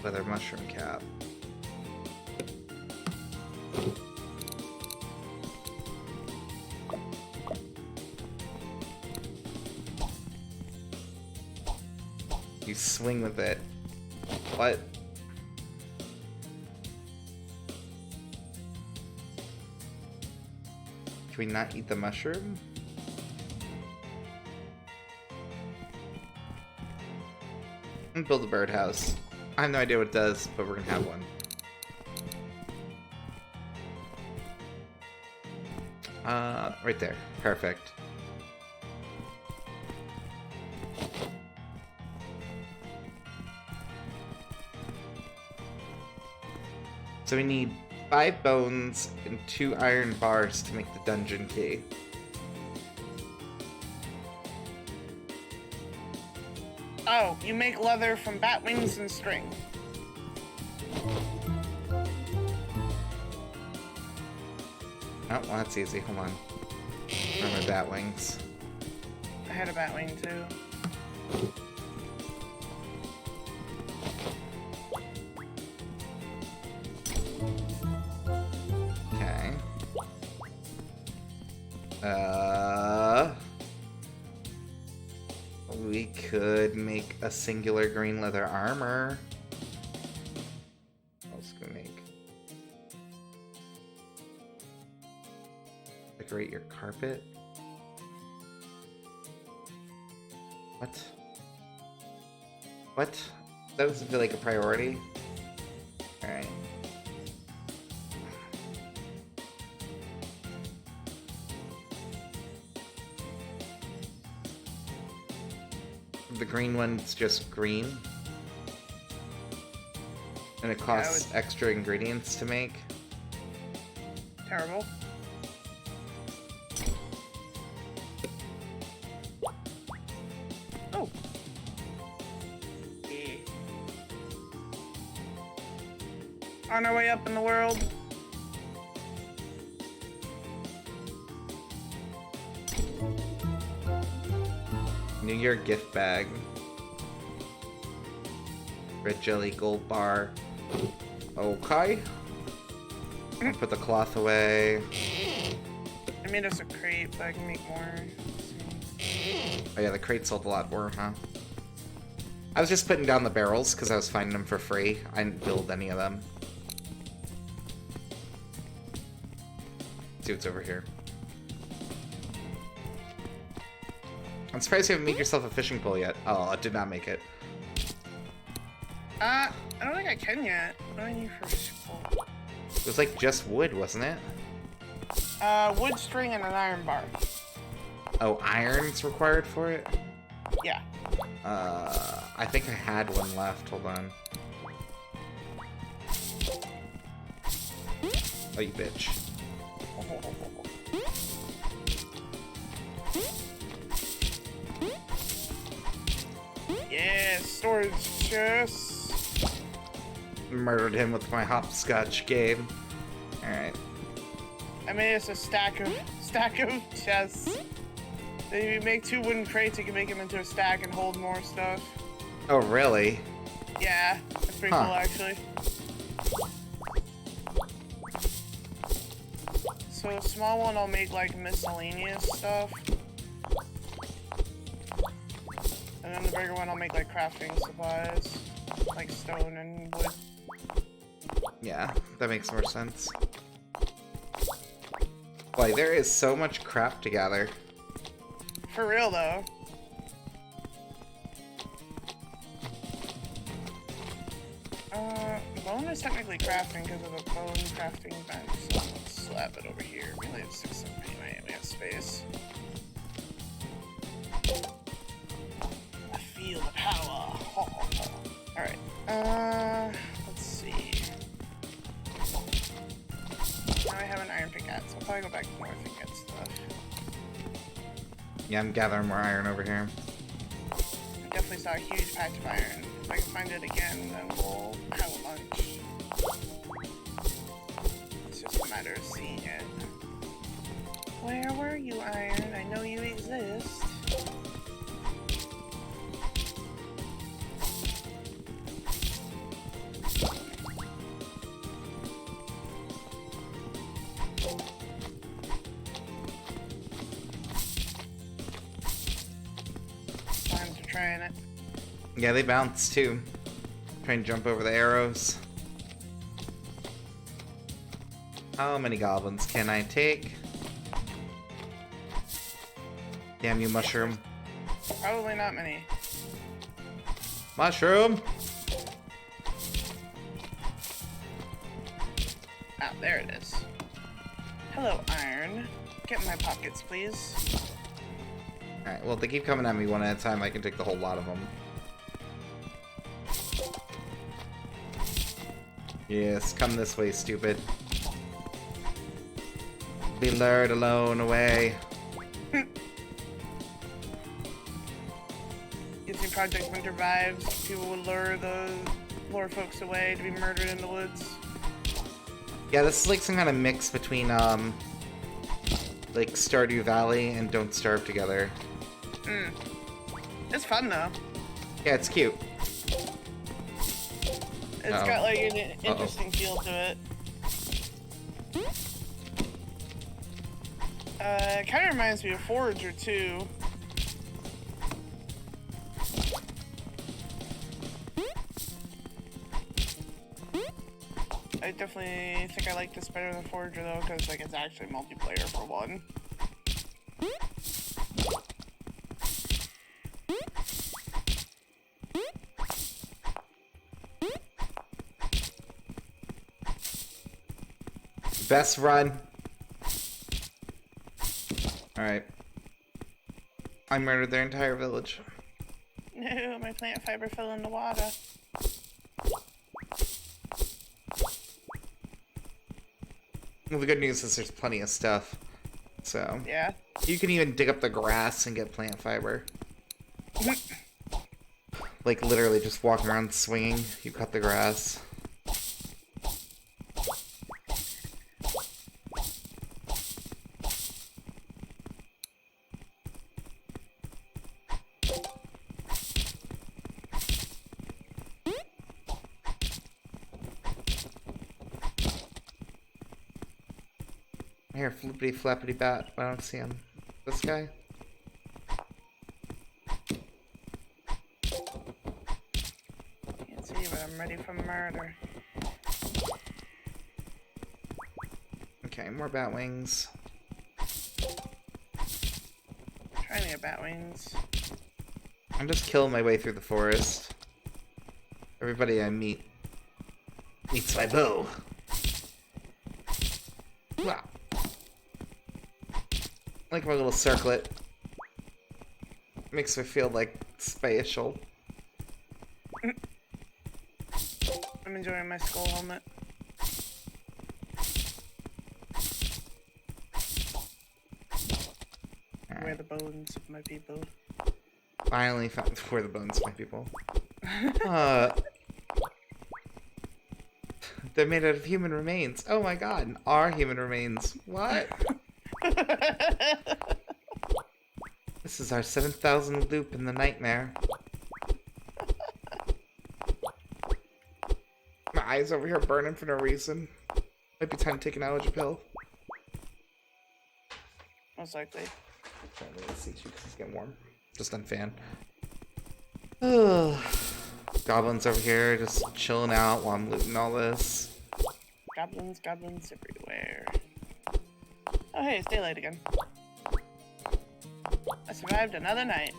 Speaker 1: Leather mushroom cap. You swing with it. What? Can we not eat the mushroom? And build a birdhouse. I have no idea what it does, but we're gonna have one. Right there. Perfect. So we need 5 bones and 2 iron bars to make the dungeon key.
Speaker 2: Oh, you make leather from bat wings and string.
Speaker 1: Oh, well, that's easy. Hold on. Where are my bat wings?
Speaker 2: I had a bat wing too.
Speaker 1: Okay. We could make a singular green leather armor. What else can we make? Decorate your carpet. What? What? That doesn't feel like a priority. Alright. The green one's just green. And it costs extra ingredients to make.
Speaker 2: Terrible. Oh. Yeah. On our way up in the world.
Speaker 1: New Year gift bag. Red jelly, gold bar. Okay. I'll put the cloth away.
Speaker 2: I made us a crate, but I can make more.
Speaker 1: Oh yeah, the crate sold a lot more, huh? I was just putting down the barrels because I was finding them for free. I didn't build any of them. Let's see what's over here. I'm surprised you haven't made yourself a fishing pole yet. Oh, I did not make it.
Speaker 2: I don't think I can yet. What do I need for a fishing pole?
Speaker 1: It was like just wood, wasn't it?
Speaker 2: Wood, string, and an iron bar.
Speaker 1: Oh, iron's required for it?
Speaker 2: Yeah.
Speaker 1: I think I had one left. Hold on. Oh, you bitch.
Speaker 2: Yeah, storage chest.
Speaker 1: Murdered him with my hopscotch game. Alright.
Speaker 2: I made us a stack of chests. Then you make 2 wooden crates, you can make them into a stack and hold more stuff.
Speaker 1: Oh, really?
Speaker 2: Yeah, that's pretty cool actually. So a small one I'll make like miscellaneous stuff. And then the bigger one I'll make like crafting supplies. Like stone and wood.
Speaker 1: Yeah, that makes more sense. Boy, there is so much crap to gather.
Speaker 2: For real though. Bone is technically crafting because of a bone crafting bench, so let's slap it over here. We only have 6 of them anyway, we have space. I feel the power. Alright, let's see. Now I have an iron pickaxe. I'll probably go back north and get stuff.
Speaker 1: Yeah, I'm gathering more iron over here.
Speaker 2: I definitely saw a huge patch of iron. If I can find it again, then we'll have a lunch. It's just a matter of seeing it. Where were you, iron? I know you exist. Time to trying it.
Speaker 1: Yeah, they bounce too. Try and jump over the arrows. How many goblins can I take? Damn you, mushroom.
Speaker 2: Probably not many.
Speaker 1: Mushroom!
Speaker 2: Ah, there it is. Hello, iron. Get in my pockets, please.
Speaker 1: Alright, well, if they keep coming at me one at a time, I can take the whole lot of them. Yes, come this way, stupid. Be lured alone away.
Speaker 2: Using Project Winter vibes, people would lure the lure folks away to be murdered in the woods.
Speaker 1: Yeah, this is like some kind of mix between, like Stardew Valley and Don't Starve Together.
Speaker 2: It's fun, though.
Speaker 1: Yeah, it's cute.
Speaker 2: It's got, like, an interesting feel to it. It kind of reminds me of Forager, too. I definitely think I like this better than Forager, though, because, like, it's actually multiplayer for one.
Speaker 1: Best run. Alright. I murdered their entire village.
Speaker 2: No, my plant fiber fell in the water.
Speaker 1: Well, the good news is there's plenty of stuff. So,
Speaker 2: Yeah.
Speaker 1: you can even dig up the grass and get plant fiber. Like, literally just walking around swinging, you cut the grass. Here, flippity flappity bat. I don't see him. This guy?
Speaker 2: Can't see you, but I'm ready for murder.
Speaker 1: Okay, more bat wings.
Speaker 2: Trying to get bat wings.
Speaker 1: I'm just killing my way through the forest. Everybody I meet meets my bow. Wow. Like my little circlet. Makes me feel like spatial.
Speaker 2: I'm enjoying my skull helmet. Where the bones of my people.
Speaker 1: Finally found where the bones of my people. They're made out of human remains. Oh my god, our human remains. What? This is our 7,000 loop in the nightmare. My eyes over here burning for no reason. Might be time to take an allergy pill.
Speaker 2: Most likely.
Speaker 1: Can't really see you because it's getting warm. Just unfan. Ugh. Goblins over here just chilling out while I'm looting all this.
Speaker 2: Goblins, goblins everywhere. Oh hey, it's daylight again. I survived another night.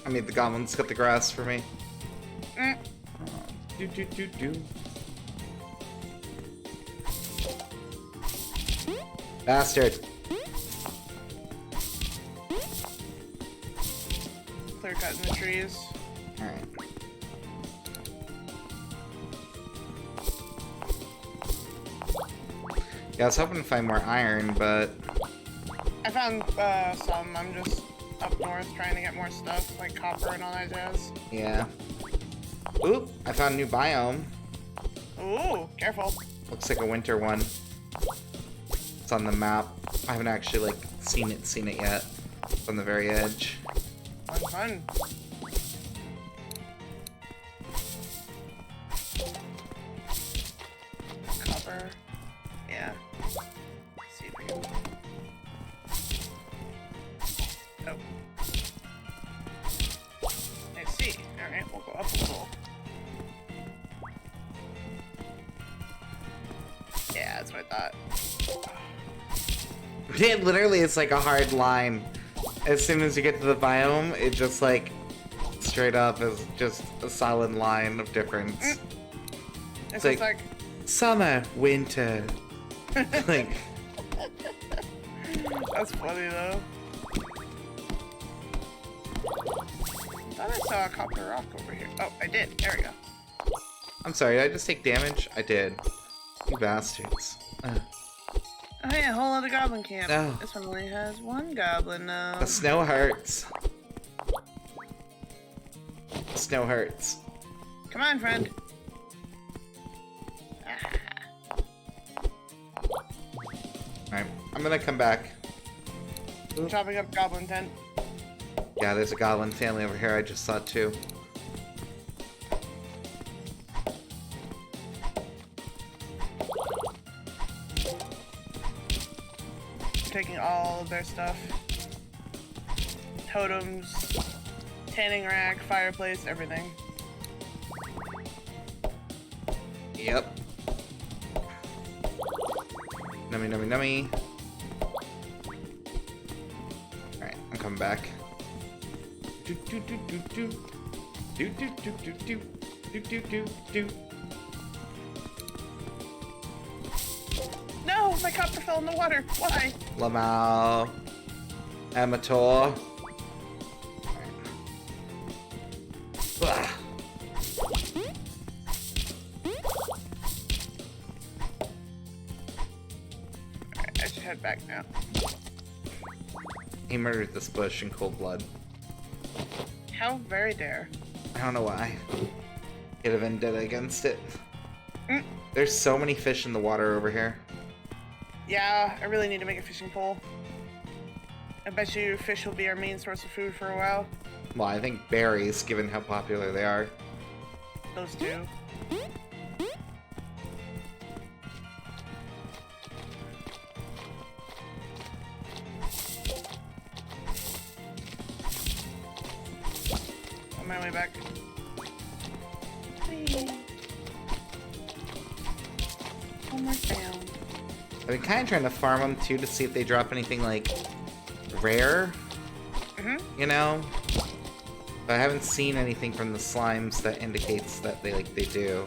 Speaker 1: I made the goblins cut the grass for me. Do do do do. Bastard.
Speaker 2: Clear cutting the trees.
Speaker 1: Alright. Yeah, I was hoping to find more iron, but...
Speaker 2: I found some. I'm just up north trying to get more stuff, like copper and all that jazz.
Speaker 1: Yeah. Oop! I found a new biome.
Speaker 2: Ooh, careful.
Speaker 1: Looks like a winter one. It's on the map. I haven't actually, like, seen it yet. It's on the very edge.
Speaker 2: Fun, fun. Copper. Yeah. Let's see if we can that's what I thought.
Speaker 1: It literally is like a hard line. As soon as you get to the biome, it just like straight up is just a solid line of difference.
Speaker 2: It's
Speaker 1: like,
Speaker 2: like
Speaker 1: summer, winter. Like,
Speaker 2: that's funny though. I thought I saw a copper rock over here. Oh, I did. There we go.
Speaker 1: I'm sorry, did I just take damage? I did. You bastards.
Speaker 2: Oh yeah, whole other goblin camp.
Speaker 1: No.
Speaker 2: This one only has one goblin now.
Speaker 1: The snow hurts. Snow hurts.
Speaker 2: Come on, friend.
Speaker 1: Alright, I'm gonna come back.
Speaker 2: Chopping up goblin tent.
Speaker 1: Yeah, there's a goblin family over here I just saw too.
Speaker 2: Taking all of their stuff. Totems, tanning rack, fireplace, everything.
Speaker 1: Yep. Nummy, nummy, nummy. Alright, I'm coming back. Do do do do do. Do do do do do. Do do do do.
Speaker 2: No, my copper fell in the water. Why?
Speaker 1: Lamau. Amateur. Ugh.
Speaker 2: Alright, I should head back now.
Speaker 1: He murdered this bush in cold blood.
Speaker 2: How very dare.
Speaker 1: I don't know why. Get a vendetta against it.
Speaker 2: Mm.
Speaker 1: There's so many fish in the water over here.
Speaker 2: Yeah, I really need to make a fishing pole. I bet you fish will be our main source of food for a while.
Speaker 1: Well, I think berries, given how popular they are.
Speaker 2: Those two. On my way back. Whee! Almost down.
Speaker 1: I've been kind of trying to farm them too to see if they drop anything like rare, you know? But I haven't seen anything from the slimes that indicates that they do.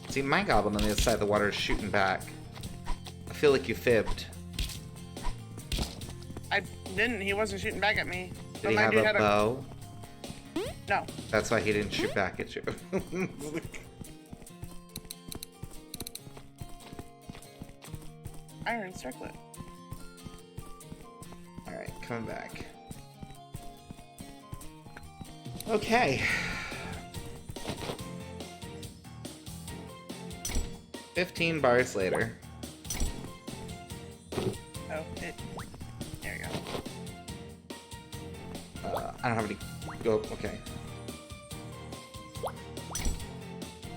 Speaker 1: See, my goblin on the other side of the water is shooting back. I feel like you fibbed.
Speaker 2: I didn't. He wasn't shooting back at me.
Speaker 1: Did he have a bow?
Speaker 2: No.
Speaker 1: That's why he didn't shoot back at you.
Speaker 2: Iron circlet.
Speaker 1: Alright, coming back. Okay. 15 bars later.
Speaker 2: Oh, it. There you go.
Speaker 1: I don't have any. Go. Okay.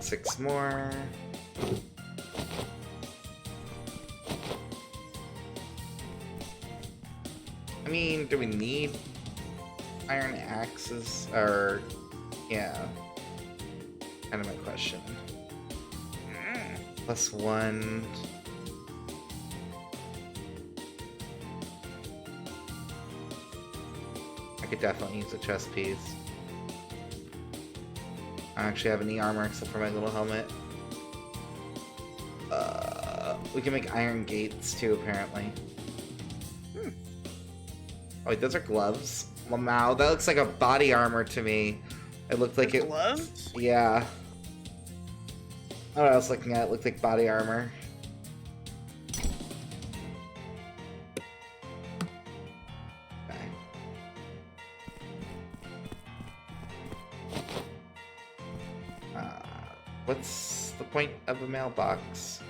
Speaker 1: 6 more. I mean, do we need iron axes? Or, yeah. Kind of my question. +1. I could definitely use a chest piece. I don't actually have any armor except for my little helmet. We can make iron gates too, apparently. Oh wait, those are gloves. Wow, that looks like a body armor to me. It looked like it.
Speaker 2: Gloves?
Speaker 1: Yeah. What I was looking at, it looked like body armor. Okay. What's the point of a mailbox?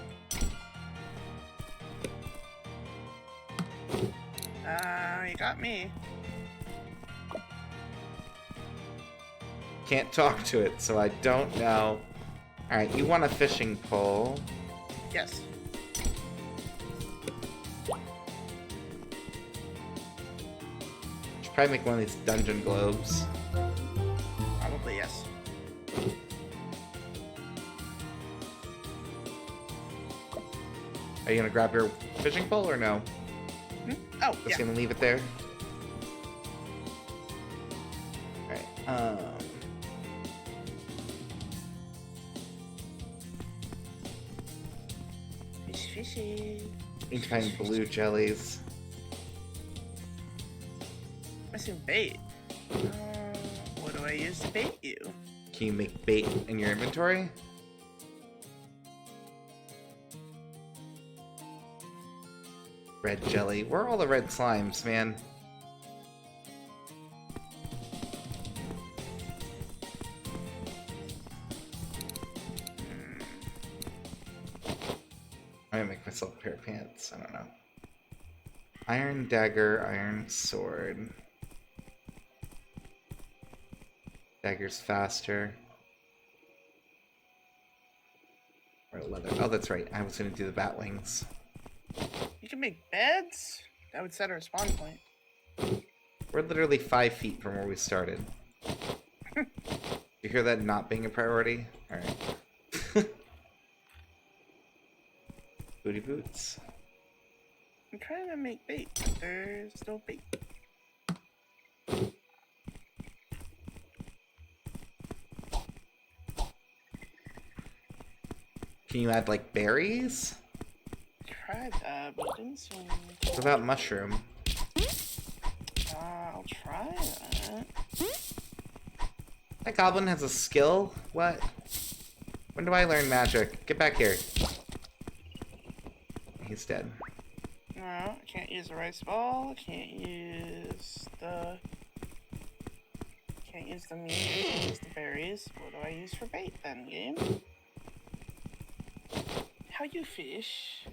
Speaker 2: You got me.
Speaker 1: Can't talk to it, so I don't know. Alright, you want a fishing pole.
Speaker 2: Yes.
Speaker 1: Should probably make one of these dungeon globes. Are you gonna grab your fishing pole or no?
Speaker 2: Hmm? Oh,
Speaker 1: Just
Speaker 2: yeah.
Speaker 1: gonna leave it there. Alright,
Speaker 2: Fish, fishy.
Speaker 1: need to find blue jellies.
Speaker 2: Missing bait. What do I use to bait you?
Speaker 1: Can you make bait in your inventory? Red jelly. Where are all the red slimes, man? I'm gonna make myself a pair of pants. I don't know. Iron dagger, iron sword. Dagger's faster. Or leather. Oh, that's right. I was gonna do the bat wings.
Speaker 2: You can make beds? That would set our spawn point.
Speaker 1: We're literally 5 feet from where we started. You hear that not being a priority? Alright. Booty boots.
Speaker 2: I'm trying to make bait, but there's no bait.
Speaker 1: Can you add, like, berries?
Speaker 2: Tried that, but it didn't seem...
Speaker 1: What about mushroom?
Speaker 2: I'll try that.
Speaker 1: That goblin has a skill? What? When do I learn magic? Get back here. He's dead.
Speaker 2: No, I can't use the rice ball. I can't use the... Can't use the meat. Can't use the berries. What do I use for bait then, game? How you fish?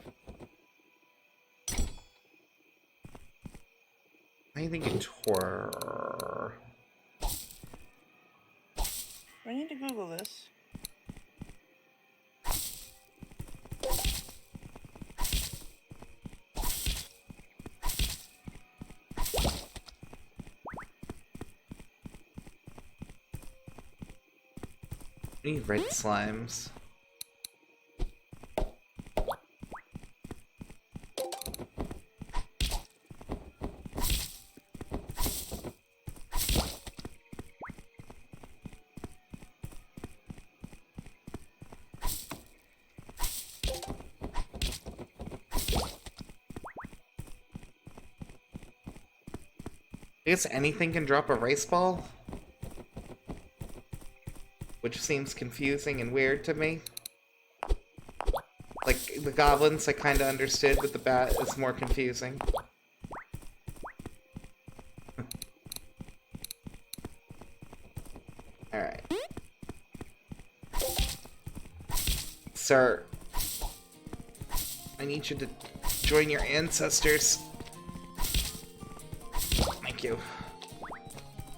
Speaker 1: How do you think you twirl?
Speaker 2: I need to Google this.
Speaker 1: I need red slimes. I guess anything can drop a rice ball? Which seems confusing and weird to me. Like, the goblins I kinda understood, but the bat is more confusing. Alright. Sir, I need you to join your ancestors. Thank you.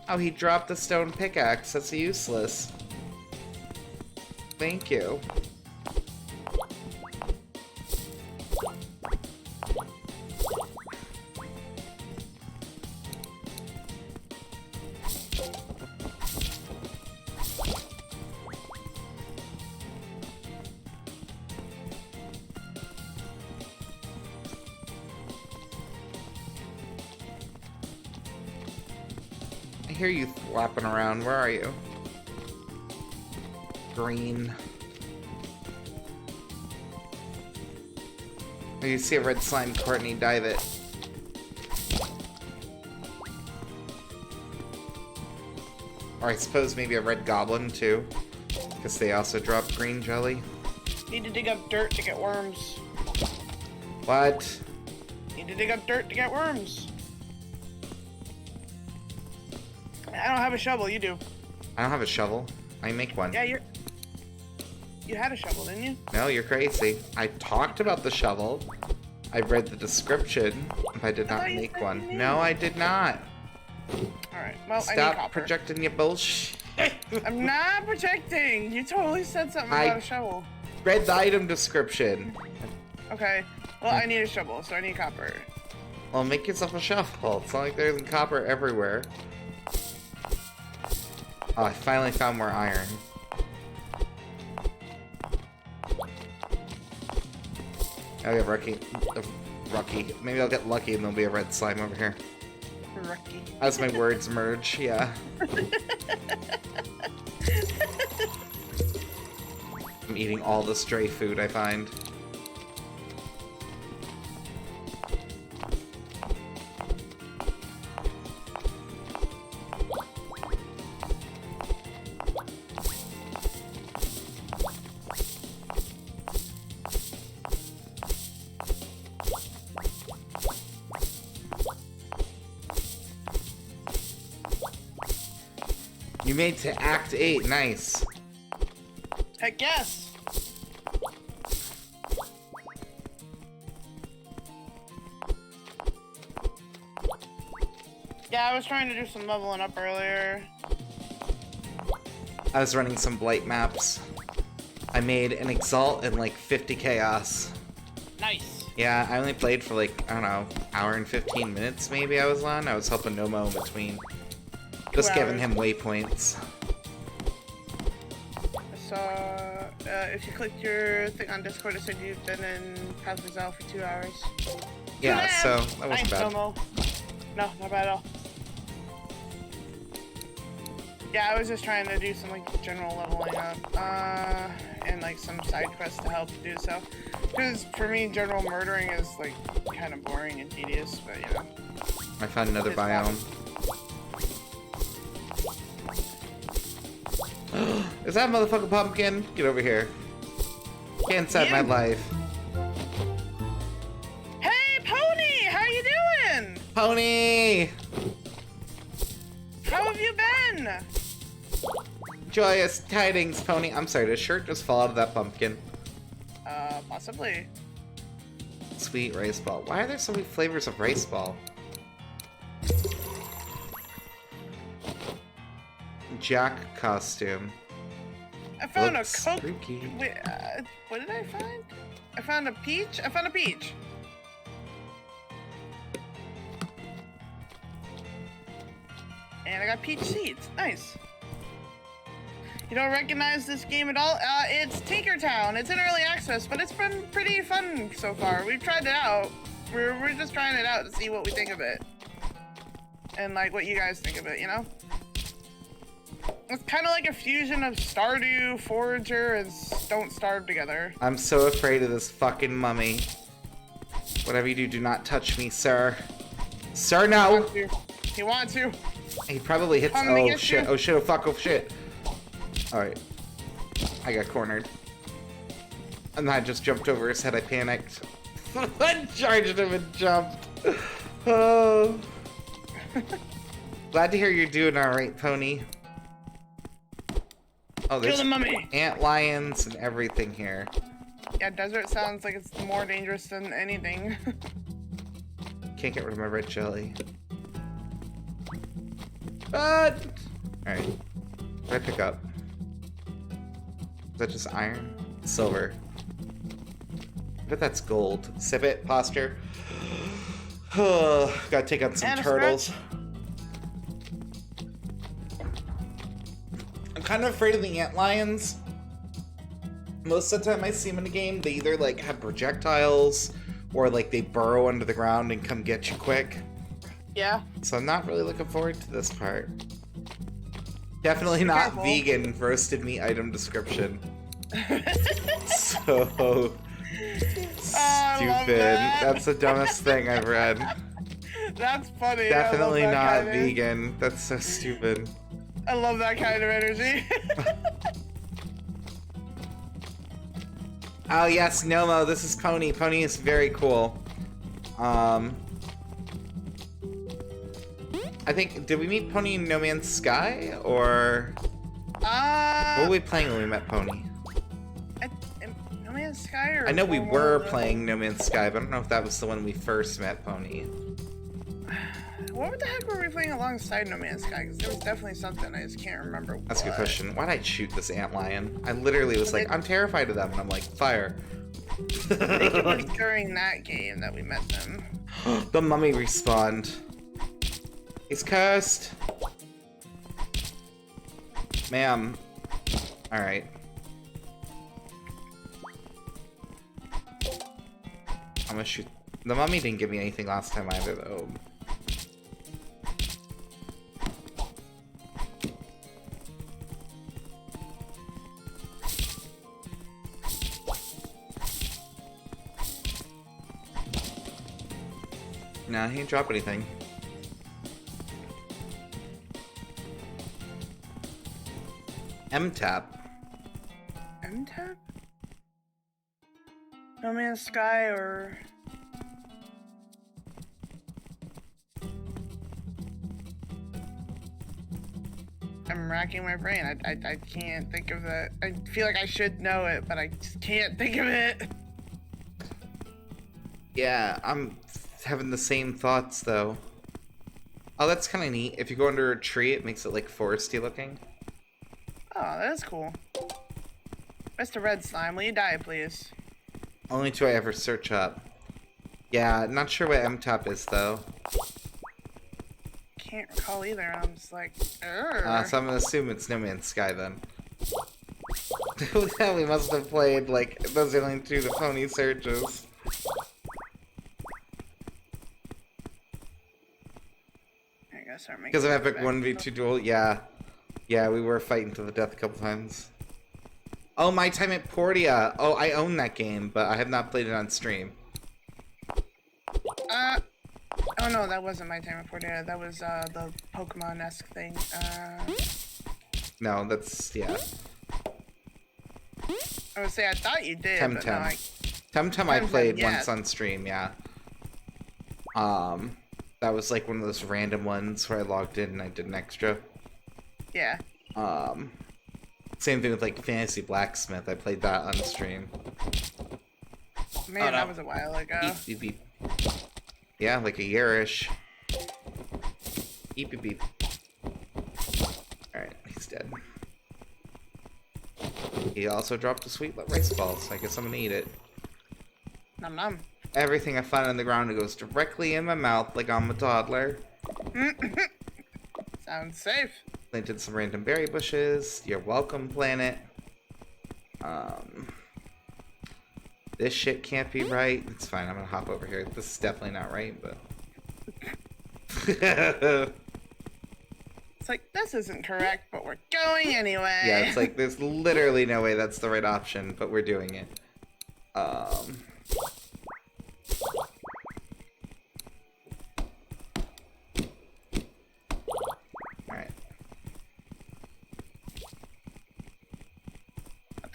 Speaker 1: Oh, he dropped the stone pickaxe. That's useless. Thank you. I hear you flapping around. Where are you? Green. Oh, you see a red slime, Courtney, dive it. Or I suppose maybe a red goblin, too. Because they also drop green jelly.
Speaker 2: Need to dig up dirt to get worms.
Speaker 1: What?
Speaker 2: Need to dig up dirt to get worms. I don't have a shovel, you do.
Speaker 1: I don't have a shovel. I make one.
Speaker 2: Yeah, you had a shovel, didn't you?
Speaker 1: No, you're crazy. I talked about the shovel. I read the description, but I did not
Speaker 2: thought you
Speaker 1: make
Speaker 2: said
Speaker 1: one.
Speaker 2: you did.
Speaker 1: No, I did not.
Speaker 2: Alright, well, I need
Speaker 1: Stop
Speaker 2: copper.
Speaker 1: projecting your bullshit.
Speaker 2: I'm not projecting! You totally said something about a shovel.
Speaker 1: Read the item description.
Speaker 2: Okay, well, I need a shovel, so I need copper.
Speaker 1: Well, make yourself a shovel. It's not like there's copper everywhere. Oh, I finally found more iron. I'll get Rucky. Maybe I'll get lucky and there'll be a red slime over here.
Speaker 2: Rucky.
Speaker 1: As my words merge, yeah. I'm eating all the stray food I find. You made to Act 8, nice.
Speaker 2: Heck yes! Yeah, I was trying to do some leveling up earlier.
Speaker 1: I was running some Blight maps. I made an Exalt and like 50 Chaos.
Speaker 2: Nice.
Speaker 1: Yeah, I only played for like, I don't know, hour and 15 minutes maybe I was on. I was helping Nomo in between. Just giving him waypoints.
Speaker 2: I saw, if you clicked your thing on Discord, it said you've been in Cosmizal for 2 hours.
Speaker 1: Yeah, so that wasn't bad.
Speaker 2: No, not bad at all. Yeah, I was just trying to do some like general leveling up, and like some side quests to help do so. Because for me, general murdering is like kind of boring and tedious, but you know.
Speaker 1: I found another biome. Is that motherfucking pumpkin? Get over here. Get inside my life.
Speaker 2: Hey, Pony! How you doing?
Speaker 1: Pony!
Speaker 2: How have you been?
Speaker 1: Joyous tidings, Pony. I'm sorry, did a shirt just fall out of that pumpkin?
Speaker 2: Possibly.
Speaker 1: Sweet rice ball. Why are there so many flavors of rice ball? Jack costume.
Speaker 2: I found a
Speaker 1: Looks
Speaker 2: Coke.
Speaker 1: spooky.
Speaker 2: Wait, what did I find? I found a peach. I found a peach. And I got peach seeds. Nice. You don't recognize this game at all? It's Tinkertown. It's in early access, but it's been pretty fun so far. We've tried it out. We're just trying it out to see what we think of it. And like what you guys think of it, you know? It's kind of like a fusion of Stardew, Forager, and Don't Starve together.
Speaker 1: I'm so afraid of this fucking mummy. Whatever you do, do not touch me, sir. Sir, no!
Speaker 2: He wants you.
Speaker 1: He probably hits. Oh shit, oh shit, oh fuck, oh shit. Alright. I got cornered. And then I just jumped over his head, I panicked. I charged him and jumped. Oh. Glad to hear you're doing alright, Pony. Oh, there's
Speaker 2: Kill the mummy.
Speaker 1: ant lions and everything here.
Speaker 2: Yeah, desert sounds like it's more dangerous than anything.
Speaker 1: Can't get rid of my red jelly. Alright. What did I pick up? Is that just iron? Silver. I bet that's gold. Sip it, posture. Gotta take out some turtles. I'm kind of afraid of the ant lions. Most of the time I see them in a game, they either like have projectiles or like they burrow under the ground and come get you quick.
Speaker 2: Yeah.
Speaker 1: So I'm not really looking forward to this part. Definitely not vegan roasted meat item description. So stupid. That's the dumbest thing I've read.
Speaker 2: That's funny.
Speaker 1: Definitely not vegan. That's so stupid.
Speaker 2: I love that kind of energy.
Speaker 1: Oh yes, Nomo, this is Pony. Pony is very cool. I think, did we meet Pony in No Man's Sky, or what were we playing when we met Pony?
Speaker 2: No Man's Sky, or
Speaker 1: I know we were playing No Man's Sky, but I don't know if that was the one we first met Pony.
Speaker 2: What the heck were we playing alongside No Man's Sky? Because there was definitely something, I just can't remember.
Speaker 1: That's a good question. Why'd I shoot this ant lion? I literally was like, I'm terrified of them, and I'm like, fire.
Speaker 2: I think it was during that game that we met them.
Speaker 1: The mummy respawned. He's cursed. Ma'am. Alright. I'm gonna shoot. The mummy didn't give me anything last time either, though. Nah, he didn't drop anything. M-Tap.
Speaker 2: M-Tap? No Man's Sky or... I'm racking my brain. I can't think of it. I feel like I should know it, but I just can't think of it.
Speaker 1: Yeah, I'm having the same thoughts, though. Oh, that's kind of neat. If you go under a tree, it makes it, like, foresty looking.
Speaker 2: Oh, that is cool. Mr. Red Slime, will you die, please?
Speaker 1: Only two I ever search up. Yeah, not sure what M-Top is, though.
Speaker 2: Can't recall either. I'm just like,
Speaker 1: So I'm gonna assume it's No Man's Sky, then. We must have played, like, those are only two the pony searches.
Speaker 2: I gotta start making.
Speaker 1: Because of Epic 1v2 Duel, yeah. Yeah, we were fighting to the death a couple times. Oh, My Time at Portia! Oh, I own that game, but I have not played it on stream.
Speaker 2: Oh no, that wasn't My Time at Portia. That was, the Pokemon-esque thing.
Speaker 1: No, that's, yeah.
Speaker 2: I would say I thought you did, but no,
Speaker 1: Temtem I played
Speaker 2: yes.
Speaker 1: once on stream, yeah. That was like one of those random ones where I logged in and I did an extra.
Speaker 2: Yeah.
Speaker 1: Same thing with like Fantasy Blacksmith. I played that on stream.
Speaker 2: Man,
Speaker 1: Oh, no.
Speaker 2: that was a while ago.
Speaker 1: Beep, beep, beep. Yeah, like a year-ish. Beep, beep, beep. Alright, he's dead. He also dropped a sweet rice ball, so I guess I'm gonna eat it.
Speaker 2: Nom nom.
Speaker 1: Everything I find on the ground goes directly in my mouth like I'm a toddler.
Speaker 2: Sounds safe.
Speaker 1: Planted some random berry bushes. You're welcome, planet. This shit can't be right. It's fine, I'm gonna hop over here. This is definitely not right, but...
Speaker 2: It's like, this isn't correct, but we're going anyway.
Speaker 1: Yeah, it's like, there's literally no way that's the right option, but we're doing it. Alright.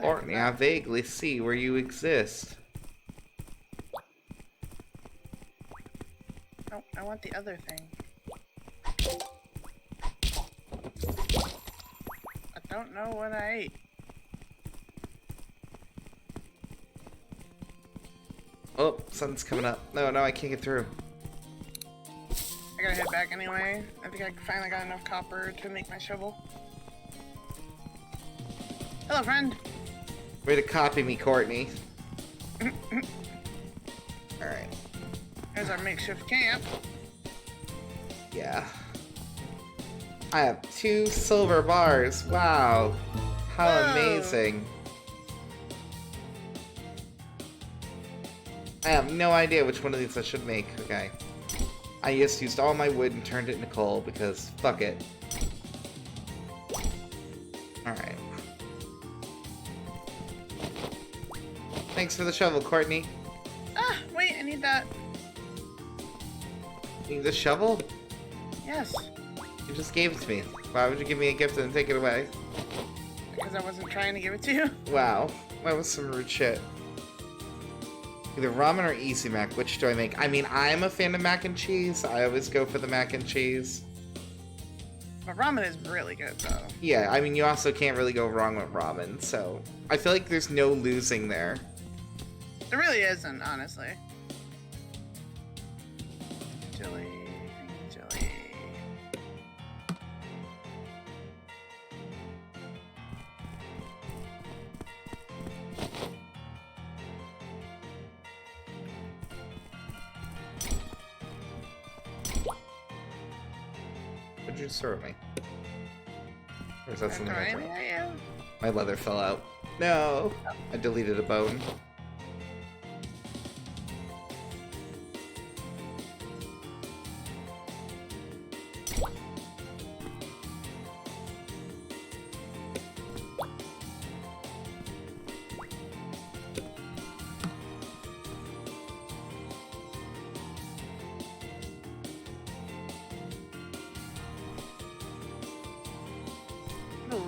Speaker 1: Courtney, I vaguely see where you exist.
Speaker 2: Oh, I want the other thing. I don't know what I ate.
Speaker 1: Oh, sun's coming up. No, I can't get through.
Speaker 2: I gotta head back anyway. I think I finally got enough copper to make my shovel. Hello, friend.
Speaker 1: Way to copy me, Courtney. Alright.
Speaker 2: There's our makeshift camp.
Speaker 1: Yeah. I have 2 silver bars. Wow. How
Speaker 2: Whoa.
Speaker 1: amazing. I have no idea which one of these I should make. Okay. I just used all my wood and turned it into coal because fuck it. Alright. Thanks for the shovel, Courtney.
Speaker 2: Ah, wait, I need that.
Speaker 1: You need the shovel?
Speaker 2: Yes,
Speaker 1: You just gave it to me. Why would you give me a gift and take it away?
Speaker 2: because I wasn't trying to give it to you.
Speaker 1: Wow. That was some rude shit. Either ramen or easy mac. Which do I make? I mean, I'm a fan of mac and cheese. I always go for the mac and cheese.
Speaker 2: But ramen is really good, though.
Speaker 1: Yeah, I mean, you also can't really go wrong with ramen, so... I feel like there's no losing there.
Speaker 2: There really isn't, honestly. Jelly, jelly.
Speaker 1: What'd you serve me? Or is that something I
Speaker 2: Alright,
Speaker 1: dropped?
Speaker 2: yeah.
Speaker 1: My leather fell out. No! I deleted a bone.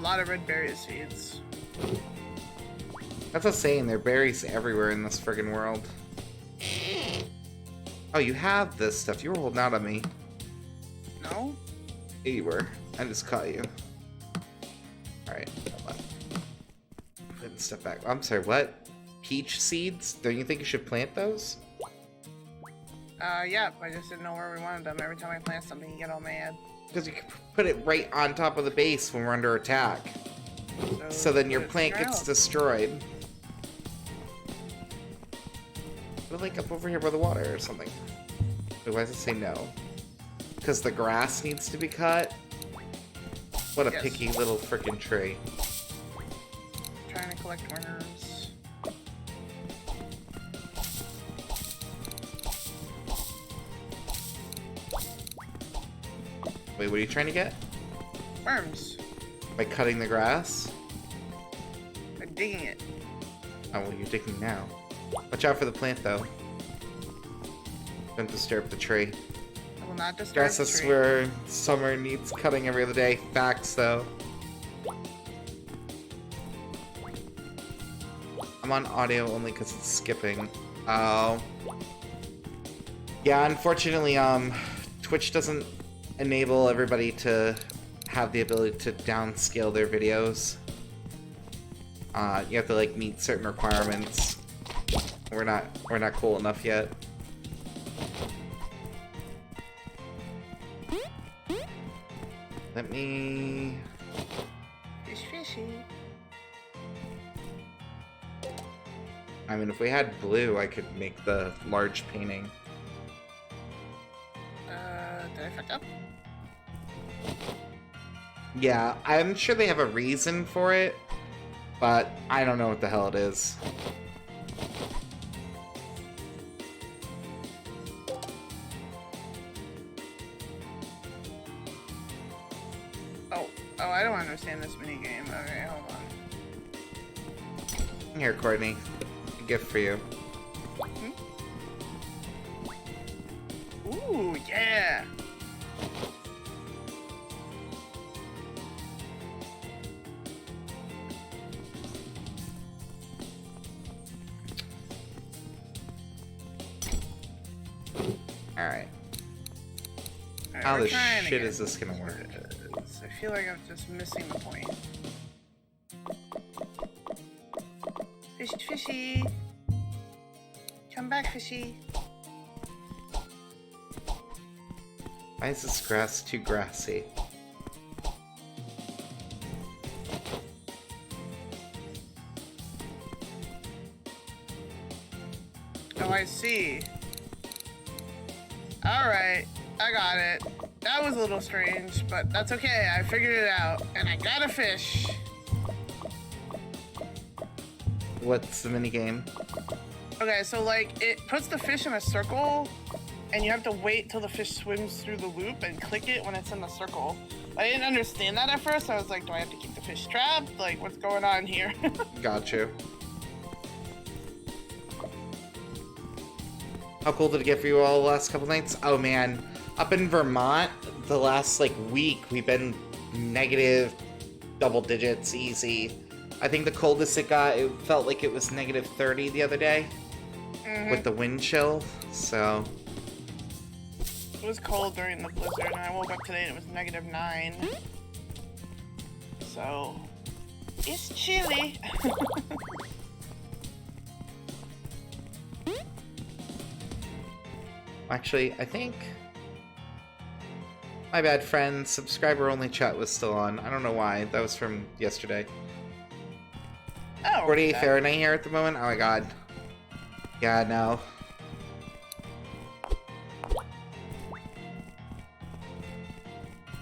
Speaker 2: lot of red berry seeds.
Speaker 1: That's a saying, there are berries everywhere in this friggin' world. Oh, you have this stuff. You were holding out on me.
Speaker 2: No?
Speaker 1: Yeah, you were. I just caught you. Alright, hold on. Putting stuff back. I'm sorry, what? Peach seeds? Don't you think you should plant those?
Speaker 2: Yeah, I just didn't know where we wanted them. Every time I plant something, you get all mad.
Speaker 1: Because you can put it right on top of the base when we're under attack. So then your plant gets destroyed. Put it like up over here by the water or something. Wait, why does it say no? Because the grass needs to be cut? What a picky little frickin' tree.
Speaker 2: Trying to collect worms.
Speaker 1: Wait, what are you trying to get?
Speaker 2: Worms.
Speaker 1: By cutting the grass?
Speaker 2: By digging it.
Speaker 1: Oh, well, you're digging now. Watch out for the plant, though. Don't disturb the tree.
Speaker 2: I will not disturb
Speaker 1: Grass
Speaker 2: the
Speaker 1: is
Speaker 2: tree.
Speaker 1: where summer needs cutting every other day. Facts, though. I'm on audio only because it's skipping. Oh. Yeah, unfortunately, Twitch doesn't enable everybody to have the ability to downscale their videos. You have to, like, meet certain requirements. We're not cool enough yet. Let me...
Speaker 2: Fish fishy.
Speaker 1: I mean, if we had blue, I could make the large painting.
Speaker 2: Did I fuck up?
Speaker 1: Yeah, I'm sure they have a reason for it, but I don't know what the hell it is.
Speaker 2: Oh, I don't understand this minigame. Okay, hold on.
Speaker 1: Here, Courtney. A gift for you.
Speaker 2: Ooh, yeah!
Speaker 1: Alright.
Speaker 2: Alright,
Speaker 1: How
Speaker 2: we're
Speaker 1: the
Speaker 2: trying
Speaker 1: shit
Speaker 2: again.
Speaker 1: is this gonna work?
Speaker 2: I feel like I'm just missing the point. Fish, fishy! Come back, fishy!
Speaker 1: Why is this grass too grassy?
Speaker 2: Oh, I see. Alright, I got it. That was a little strange, but that's okay. I figured it out, and I got a fish.
Speaker 1: What's the minigame?
Speaker 2: Okay, so like it puts the fish in a circle, and you have to wait till the fish swims through the loop and click it when it's in the circle. I didn't understand that at first. I was like, do I have to keep the fish trapped? Like, what's going on here?
Speaker 1: Got you. How cool did it get for you all the last couple nights? Oh man, up in Vermont, the last like week, we've been negative double digits, easy. I think the coldest it got, it felt like it was negative 30 the other day with the wind chill, so.
Speaker 2: It was cold during the blizzard, and I woke up today and it was negative 9. So, it's chilly.
Speaker 1: Actually, I think my bad, friend. Subscriber only chat was still on. I don't know why. That was from yesterday.
Speaker 2: Oh,
Speaker 1: 48
Speaker 2: okay.
Speaker 1: Fahrenheit here at the moment. Oh my god. Yeah, no.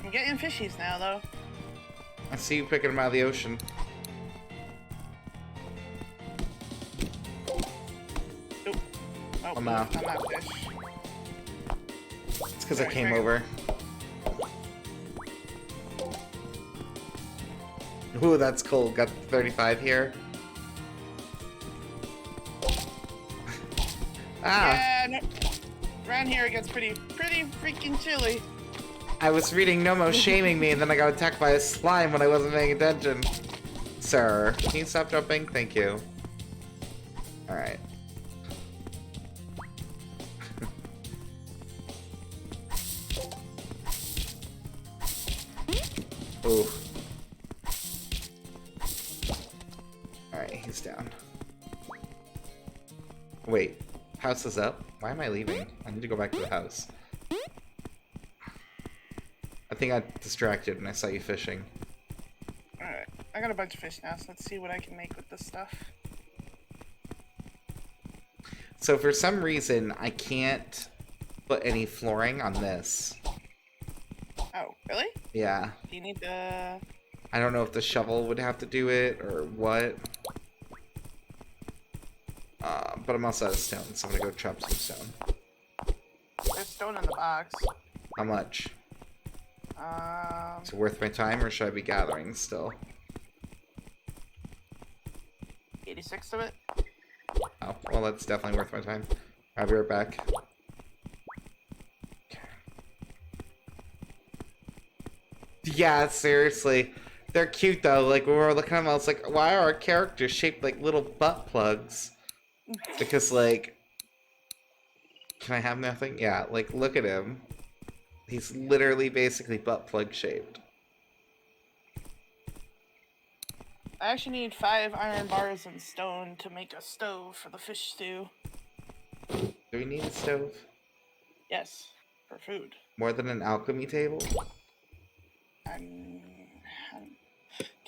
Speaker 2: I'm getting fishies now, though.
Speaker 1: I see you picking them out of the ocean.
Speaker 2: Oop. Oh,
Speaker 1: I'm out.
Speaker 2: I'm out fish.
Speaker 1: It's because I
Speaker 2: Alright,
Speaker 1: came
Speaker 2: very
Speaker 1: over. Ooh, that's cold. Got 35 here. Ah!
Speaker 2: Yeah, no, around here it gets pretty freaking chilly.
Speaker 1: I was reading Nomo shaming me, and then I got attacked by a slime when I wasn't paying attention. Sir, can you stop jumping? Thank you. Alright. Ooh. Alright, he's down. Wait, house is up? Why am I leaving? I need to go back to the house. I think I got distracted when I saw you fishing.
Speaker 2: Alright, I got a bunch of fish now, so let's see what I can make with this stuff.
Speaker 1: So for some reason, I can't put any flooring on this.
Speaker 2: Oh, really?
Speaker 1: Yeah.
Speaker 2: Do you need the...
Speaker 1: I don't know if the shovel would have to do it, or what. But I'm also out of stone, so I'm gonna go chop some stone.
Speaker 2: There's stone in the box.
Speaker 1: How much? Is it worth my time, or should I be gathering still?
Speaker 2: 86 of it.
Speaker 1: Oh, well, that's definitely worth my time. I'll be right back. Okay. Yeah, seriously. They're cute, though. Like, when we were looking at them, I was like, why are our characters shaped like little butt plugs? Because, like... Can I have nothing? Yeah, like, look at him. He's literally basically butt plug shaped.
Speaker 2: I actually need 5 iron bars and stone to make a stove for the fish stew.
Speaker 1: Do we need a stove?
Speaker 2: Yes, for food.
Speaker 1: More than an alchemy table?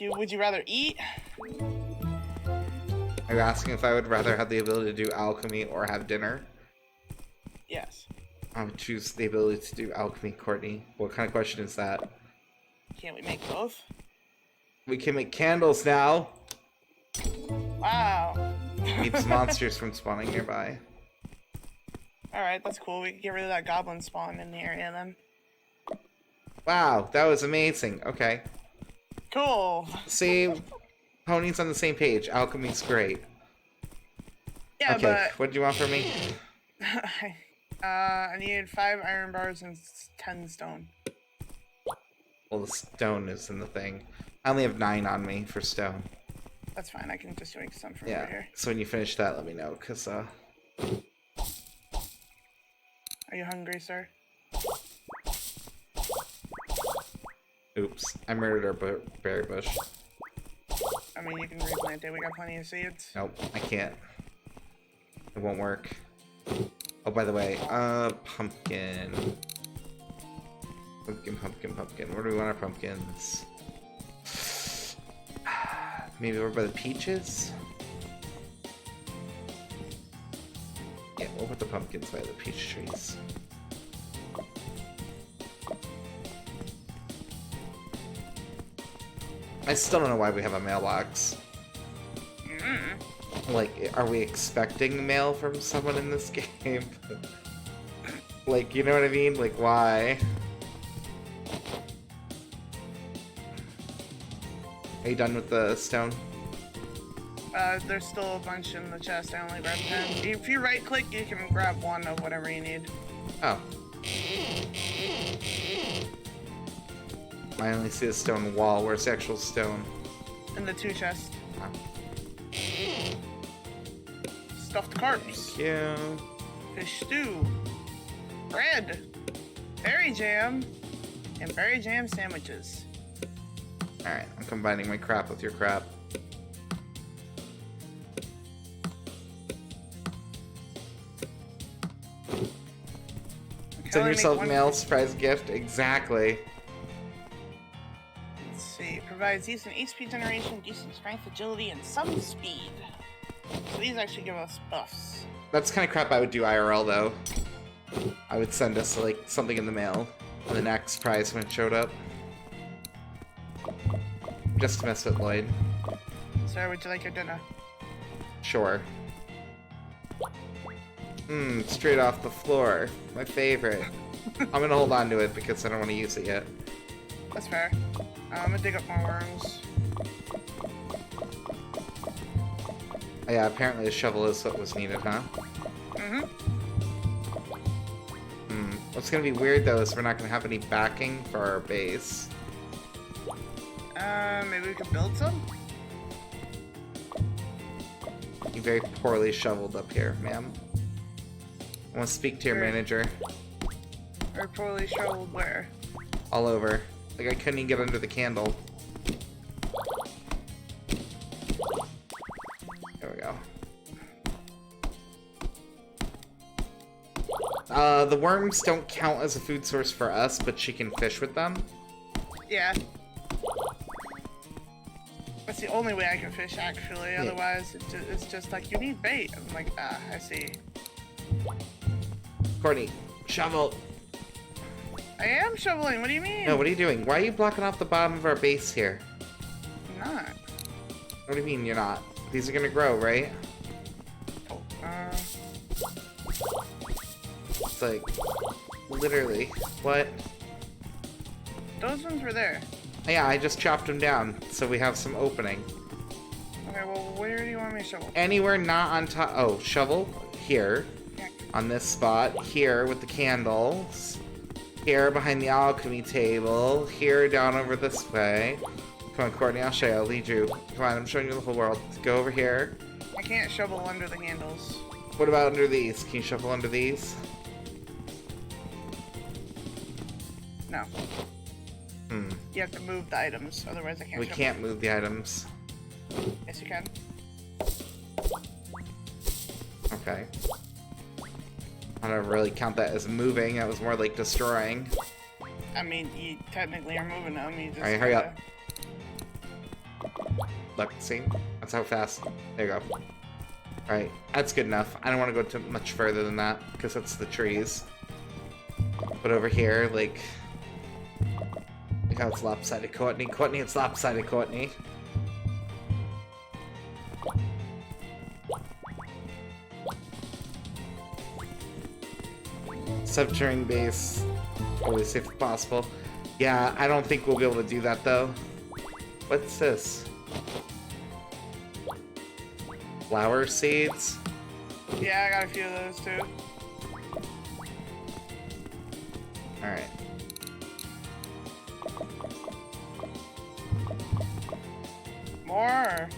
Speaker 2: Would you rather eat?
Speaker 1: Are you asking if I would rather have the ability to do alchemy or have dinner?
Speaker 2: Yes.
Speaker 1: I would choose the ability to do alchemy, Courtney. What kind of question is that?
Speaker 2: Can't we make both?
Speaker 1: We can make candles now!
Speaker 2: Wow.
Speaker 1: Keeps monsters from spawning nearby.
Speaker 2: Alright, that's cool. We can get rid of that goblin spawn in the area then.
Speaker 1: Wow, that was amazing. Okay.
Speaker 2: Cool.
Speaker 1: See, Pony's on the same page. Alchemy's great.
Speaker 2: Yeah,
Speaker 1: okay, what do you want from me?
Speaker 2: I needed 5 iron bars and 10 stone.
Speaker 1: Well, the stone is in the thing. I only have 9 on me for stone.
Speaker 2: That's fine, I can just make some from over here.
Speaker 1: So when you finish that, let me know, because,
Speaker 2: Are you hungry, sir?
Speaker 1: Oops, I murdered our berry bush.
Speaker 2: I mean, you can replant it. We got plenty of seeds.
Speaker 1: Nope, I can't. It won't work. Oh, by the way, pumpkin. Pumpkin. Where do we want our pumpkins? Maybe over by the peaches? Yeah, we'll put the pumpkins by the peach trees. I still don't know why we have a mailbox. Like, are we expecting mail from someone in this game? Like, you know what I mean? Like, why? Are you done with the stone?
Speaker 2: There's still a bunch in the chest. I only grabbed 10. If you right click, you can grab one of whatever you need.
Speaker 1: Oh. I only see a stone wall. Where's the actual stone?
Speaker 2: In the 2 chests.
Speaker 1: Oh.
Speaker 2: Stuffed carps.
Speaker 1: Thank you.
Speaker 2: Fish stew. Bread. Berry jam. And berry jam sandwiches.
Speaker 1: Alright, I'm combining my crap with your crap. Send yourself a mail surprise gift. Exactly.
Speaker 2: Let's see. Provides decent HP generation, decent strength, agility, and some speed. So these actually give us buffs.
Speaker 1: That's kind of crap I would do IRL though. I would send us like something in the mail and the next prize when it showed up. Just to mess with Lloyd.
Speaker 2: Sir, would you like your dinner?
Speaker 1: Sure. Straight off the floor. My favorite. I'm gonna hold on to it because I don't want to use it yet.
Speaker 2: That's fair. I'm gonna dig up more worms.
Speaker 1: Oh, yeah, apparently a shovel is what was needed, huh? What's gonna be weird though is we're not gonna have any backing for our base.
Speaker 2: Maybe we could build some?
Speaker 1: You very poorly shoveled up here, ma'am. I want to speak to your manager.
Speaker 2: Or poorly shoveled where?
Speaker 1: All over. Like I couldn't even get under the candle. There we go. The worms don't count as a food source for us, but she can fish with them.
Speaker 2: Yeah. That's the only way I can fish, actually.
Speaker 1: Yeah.
Speaker 2: Otherwise, it's just like, you need bait. I'm like, I see.
Speaker 1: Courtney, shovel.
Speaker 2: I am shoveling. What do you mean?
Speaker 1: No, what are you doing? Why are you blocking off the bottom of our base here?
Speaker 2: I'm not.
Speaker 1: What do you mean you're not? These are gonna grow, right?
Speaker 2: Oh,
Speaker 1: It's like, literally, what?
Speaker 2: those ones were there.
Speaker 1: Yeah, I just chopped them down, so we have some opening.
Speaker 2: Okay, well, where do you want me to shovel?
Speaker 1: Anywhere not on top. Oh, shovel here,
Speaker 2: Yeah.
Speaker 1: on this spot, here with the candles, here behind the alchemy table, here down over this way. Come on, Courtney, I'll show you. I'll lead you. Come on, I'm showing you the whole world. Go over here.
Speaker 2: I can't shovel under the handles.
Speaker 1: What about under these? Can you shovel under these?
Speaker 2: No.
Speaker 1: Hmm.
Speaker 2: You have to move the items, otherwise I can't
Speaker 1: We
Speaker 2: shovel.
Speaker 1: can't move the items.
Speaker 2: Yes, you can.
Speaker 1: Okay. I don't really count that as moving. That was more like destroying.
Speaker 2: I mean, you technically are moving them. You just
Speaker 1: Alright, hurry
Speaker 2: gotta-
Speaker 1: up. Look, see? That's how fast. There you go. Alright, that's good enough. I don't want to go too much further than that, because that's the trees. But over here, like... Look how it's lopsided, Courtney. Courtney, it's lopsided, Courtney. Subterranean base. Always safe if possible. Yeah, I don't think we'll be able to do that, though. What's this? Flower seeds?
Speaker 2: Yeah, I got a few of those too.
Speaker 1: Alright.
Speaker 2: More.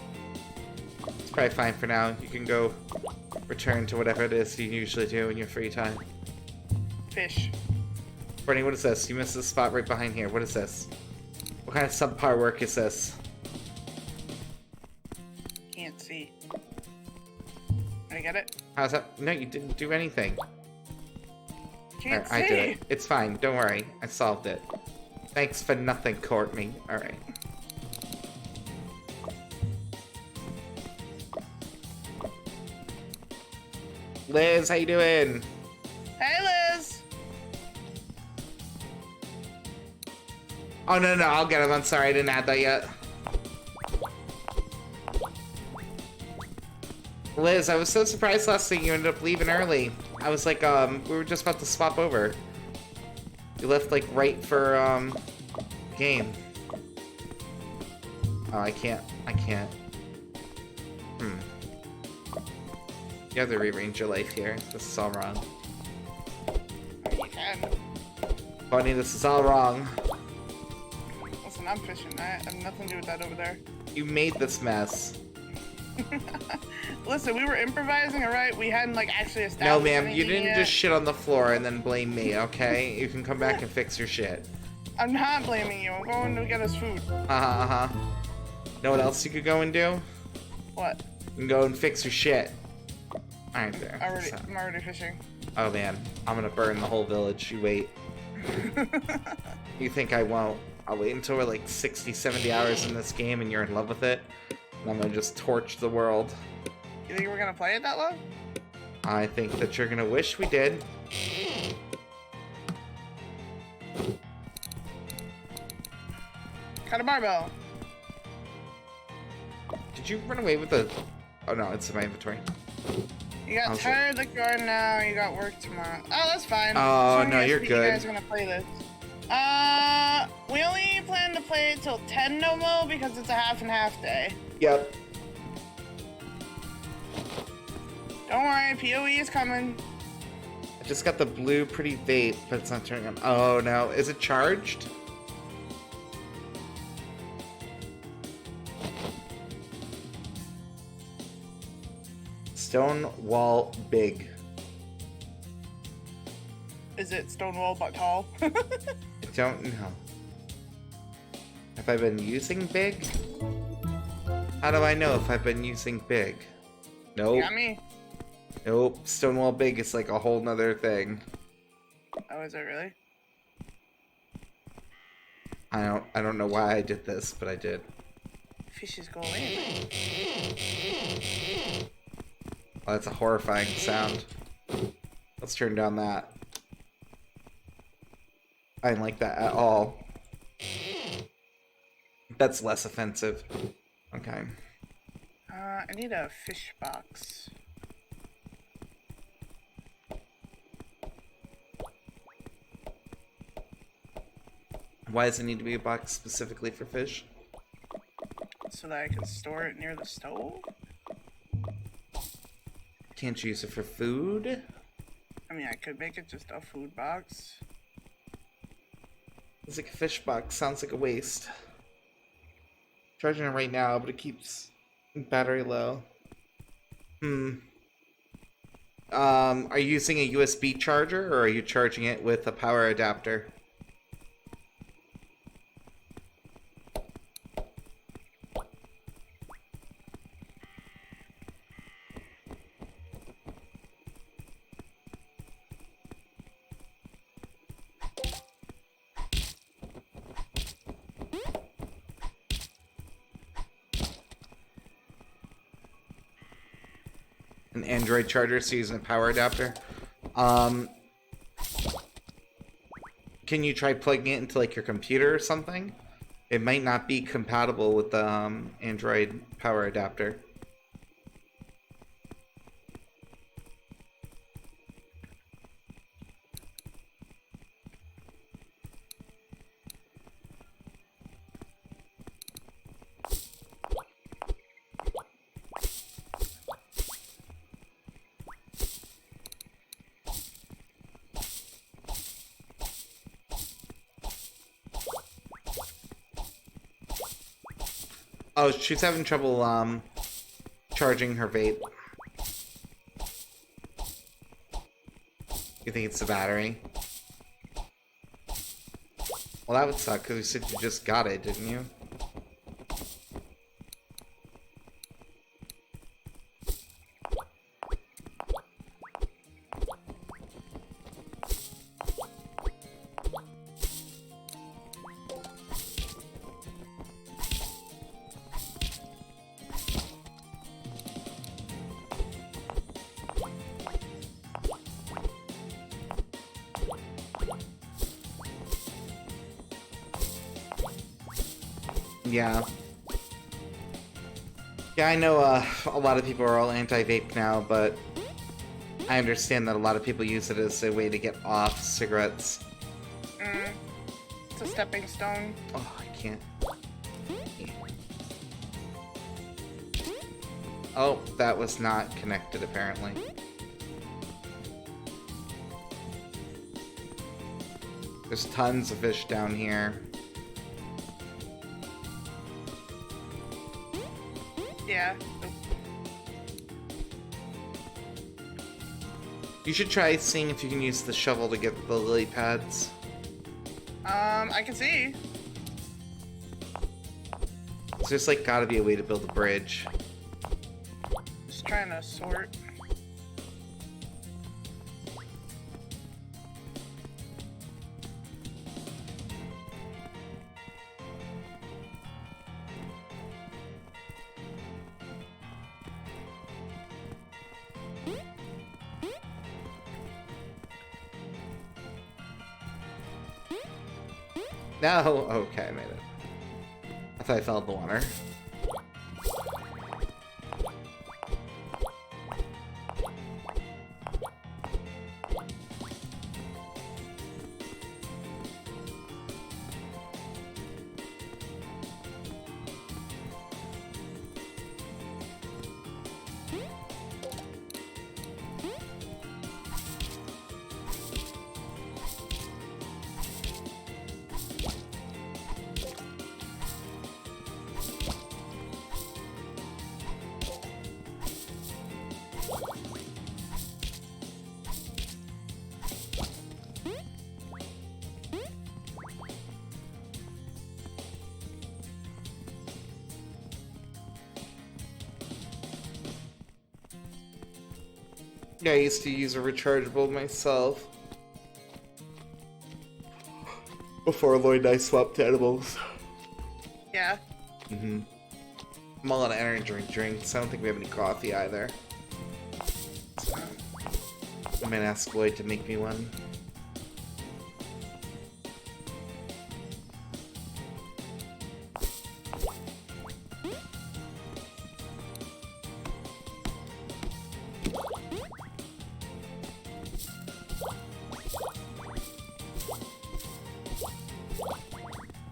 Speaker 1: It's probably fine for now. You can go return to whatever it is you usually do in your free time.
Speaker 2: Fish.
Speaker 1: Courtney, what is this? You missed this spot right behind here. What is this? What kind of subpar work is this?
Speaker 2: Can't see. I get it.
Speaker 1: How's that? No, you didn't do anything.
Speaker 2: Can't see.
Speaker 1: I did it. It's fine. Don't worry. I solved it. Thanks for nothing, Courtney. Alright. Liz, how you doing?
Speaker 2: Hey, Liz.
Speaker 1: Oh, no, I'll get him. I'm sorry, I didn't add that yet. Liz, I was so surprised last thing you ended up leaving early. I was like, we were just about to swap over. You left, like, right for, game. Oh, I can't. You have to rearrange your life here. This is all wrong.
Speaker 2: You can.
Speaker 1: Bunny, this is all wrong.
Speaker 2: Listen, I'm fishing. I have nothing to do with that over there.
Speaker 1: You made this mess.
Speaker 2: Listen, we were improvising, alright? We hadn't, like, actually established
Speaker 1: No, ma'am, you
Speaker 2: anything
Speaker 1: didn't
Speaker 2: yet.
Speaker 1: just shit on the floor and then blame me, okay? You can come back and fix your shit.
Speaker 2: I'm not blaming you. I'm going to get us food.
Speaker 1: Uh-huh. Know what else you could go and do?
Speaker 2: What?
Speaker 1: You can go and fix your shit. Alright, there.
Speaker 2: I'm already fishing.
Speaker 1: Oh, man. I'm gonna burn the whole village. You wait. You think I won't? I'll wait until we're like 60, 70 hours in this game and you're in love with it. And I'm gonna just torch the world.
Speaker 2: You think we're gonna play it that long?
Speaker 1: I think that you're gonna wish we did.
Speaker 2: Got a barbell.
Speaker 1: Did you run away with the... Oh, no, it's in my inventory.
Speaker 2: You got
Speaker 1: How's
Speaker 2: tired of the garden now. You got work tomorrow. Oh, that's fine.
Speaker 1: Oh,
Speaker 2: So
Speaker 1: no, you're
Speaker 2: You
Speaker 1: good.
Speaker 2: guys are gonna play this. We only plan to play it till 10 no mo because it's a half and half day.
Speaker 1: Yep.
Speaker 2: Don't worry, PoE is coming.
Speaker 1: I just got the blue pretty vape, but it's not turning on. Oh no, is it charged? Stone wall big.
Speaker 2: Is it Stonewall but tall?
Speaker 1: I don't know. Have I been using big? How do I know if I've been using big? Nope.
Speaker 2: Got me.
Speaker 1: Nope. Stonewall big is like a whole nother thing.
Speaker 2: Oh, is it really?
Speaker 1: I don't know why I did this, but I did.
Speaker 2: Fishes go away.
Speaker 1: Oh, that's a horrifying sound. Let's turn down that. I didn't like that at all. That's less offensive. Okay.
Speaker 2: I need a fish box.
Speaker 1: Why does it need to be a box specifically for fish?
Speaker 2: So that I can store it near the stove?
Speaker 1: Can't you use it for food?
Speaker 2: I mean, I could make it just a food box.
Speaker 1: It's like a fish box. Sounds like a waste. Charging it right now, but it keeps battery low. Are you using a USB charger, or are you charging it with a power adapter? An Android charger, so using a power adapter. Can you try plugging it into like your computer or something? It might not be compatible with the Android power adapter. Oh, she's having trouble, charging her vape. You think it's the battery? Well, that would suck, because you said you just got it, didn't you? Yeah. Yeah, I know a lot of people are all anti-vape now, but I understand that a lot of people use it as a way to get off cigarettes.
Speaker 2: It's a stepping stone.
Speaker 1: Oh, I can't. Oh, that was not connected, apparently. There's tons of fish down here.
Speaker 2: Yeah.
Speaker 1: You should try seeing if you can use the shovel to get the lily pads.
Speaker 2: I can see.
Speaker 1: There's like gotta be a way to build a bridge.
Speaker 2: Just trying to sort.
Speaker 1: No! Okay, I made it. I thought I fell in the water. Yeah, I used to use a rechargeable myself. Before Lloyd and I swapped animals.
Speaker 2: Yeah.
Speaker 1: Mm-hmm. I'm all out of energy drinks. I don't think we have any coffee either. So, I might ask Lloyd to make me one.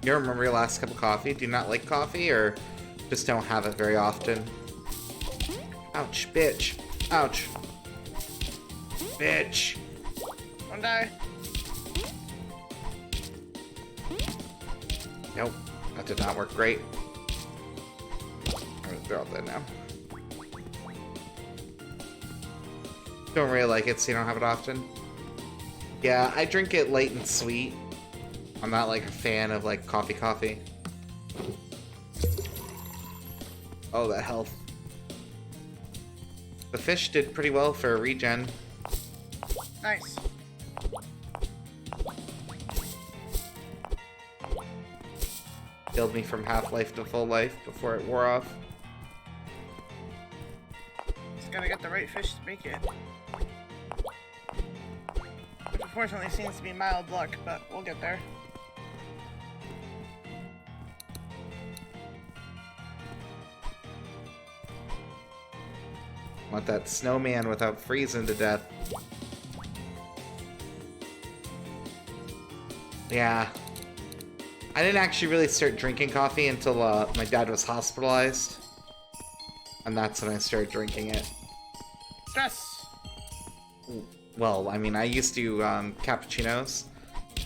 Speaker 1: You remember your last cup of coffee? Do you not like coffee, or just don't have it very often? Ouch, bitch. Ouch. Bitch.
Speaker 2: Don't die.
Speaker 1: Nope, that did not work great. I'm gonna throw it there now. Don't really like it, so you don't have it often? Yeah, I drink it light and sweet. I'm not like a fan of like coffee. Oh, that health. The fish did pretty well for a regen.
Speaker 2: Nice.
Speaker 1: Killed me from half-life to full life before it wore off.
Speaker 2: Just gotta get the right fish to make it. Which unfortunately seems to be mild luck, but we'll get there.
Speaker 1: Want that snowman without freezing to death. Yeah. I didn't actually really start drinking coffee until my dad was hospitalized. And that's when I started drinking it.
Speaker 2: Stress!
Speaker 1: Well, I mean, I used to cappuccinos,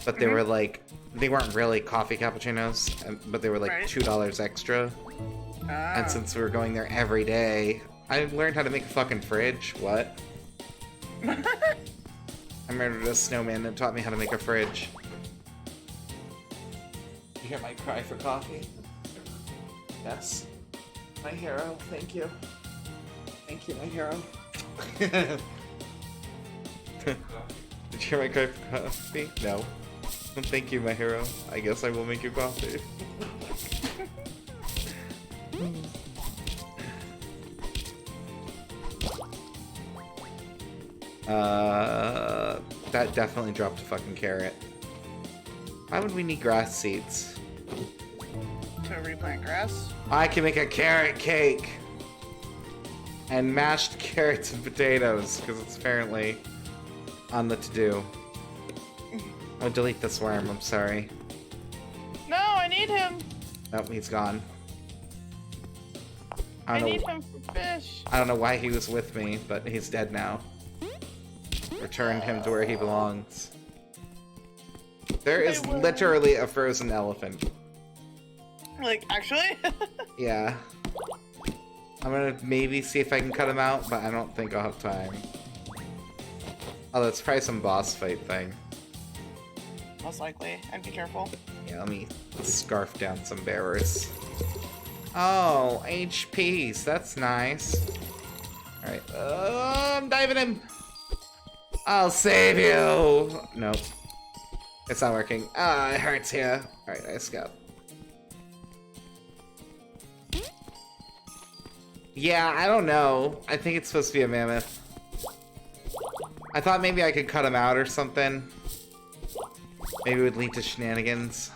Speaker 1: but they were like, they weren't really coffee cappuccinos, but they were like $2 extra. And since we were going there every day, I learned how to make a fucking fridge. What? I murdered a snowman and taught me how to make a fridge. You hear my cry for coffee? Yes. My hero, thank you. Thank you, my hero. Did you hear my cry for coffee? No. Thank you, my hero. I guess I will make you coffee. That definitely dropped a fucking carrot. Why would we need grass seeds?
Speaker 2: To replant grass?
Speaker 1: I can make a carrot cake! And mashed carrots and potatoes, because it's apparently on the to-do. I'll delete this worm, I'm sorry.
Speaker 2: No, I need him!
Speaker 1: Nope, he's gone.
Speaker 2: I need him for fish.
Speaker 1: I don't know why he was with me, but he's dead now. Returned him to where he belongs. There is literally a frozen elephant.
Speaker 2: Like, actually?
Speaker 1: Yeah. I'm gonna maybe see if I can cut him out, but I don't think I'll have time. Oh, that's probably some boss fight thing.
Speaker 2: Most likely. I'd be careful.
Speaker 1: Yeah, let me scarf down some bearers. Oh, HPs. That's nice. Alright. I'm diving him. I'll save you. Nope. It's not working. Ah, it hurts here. Alright, I escaped. Yeah, I don't know. I think it's supposed to be a mammoth. I thought maybe I could cut him out or something. Maybe it would lead to shenanigans.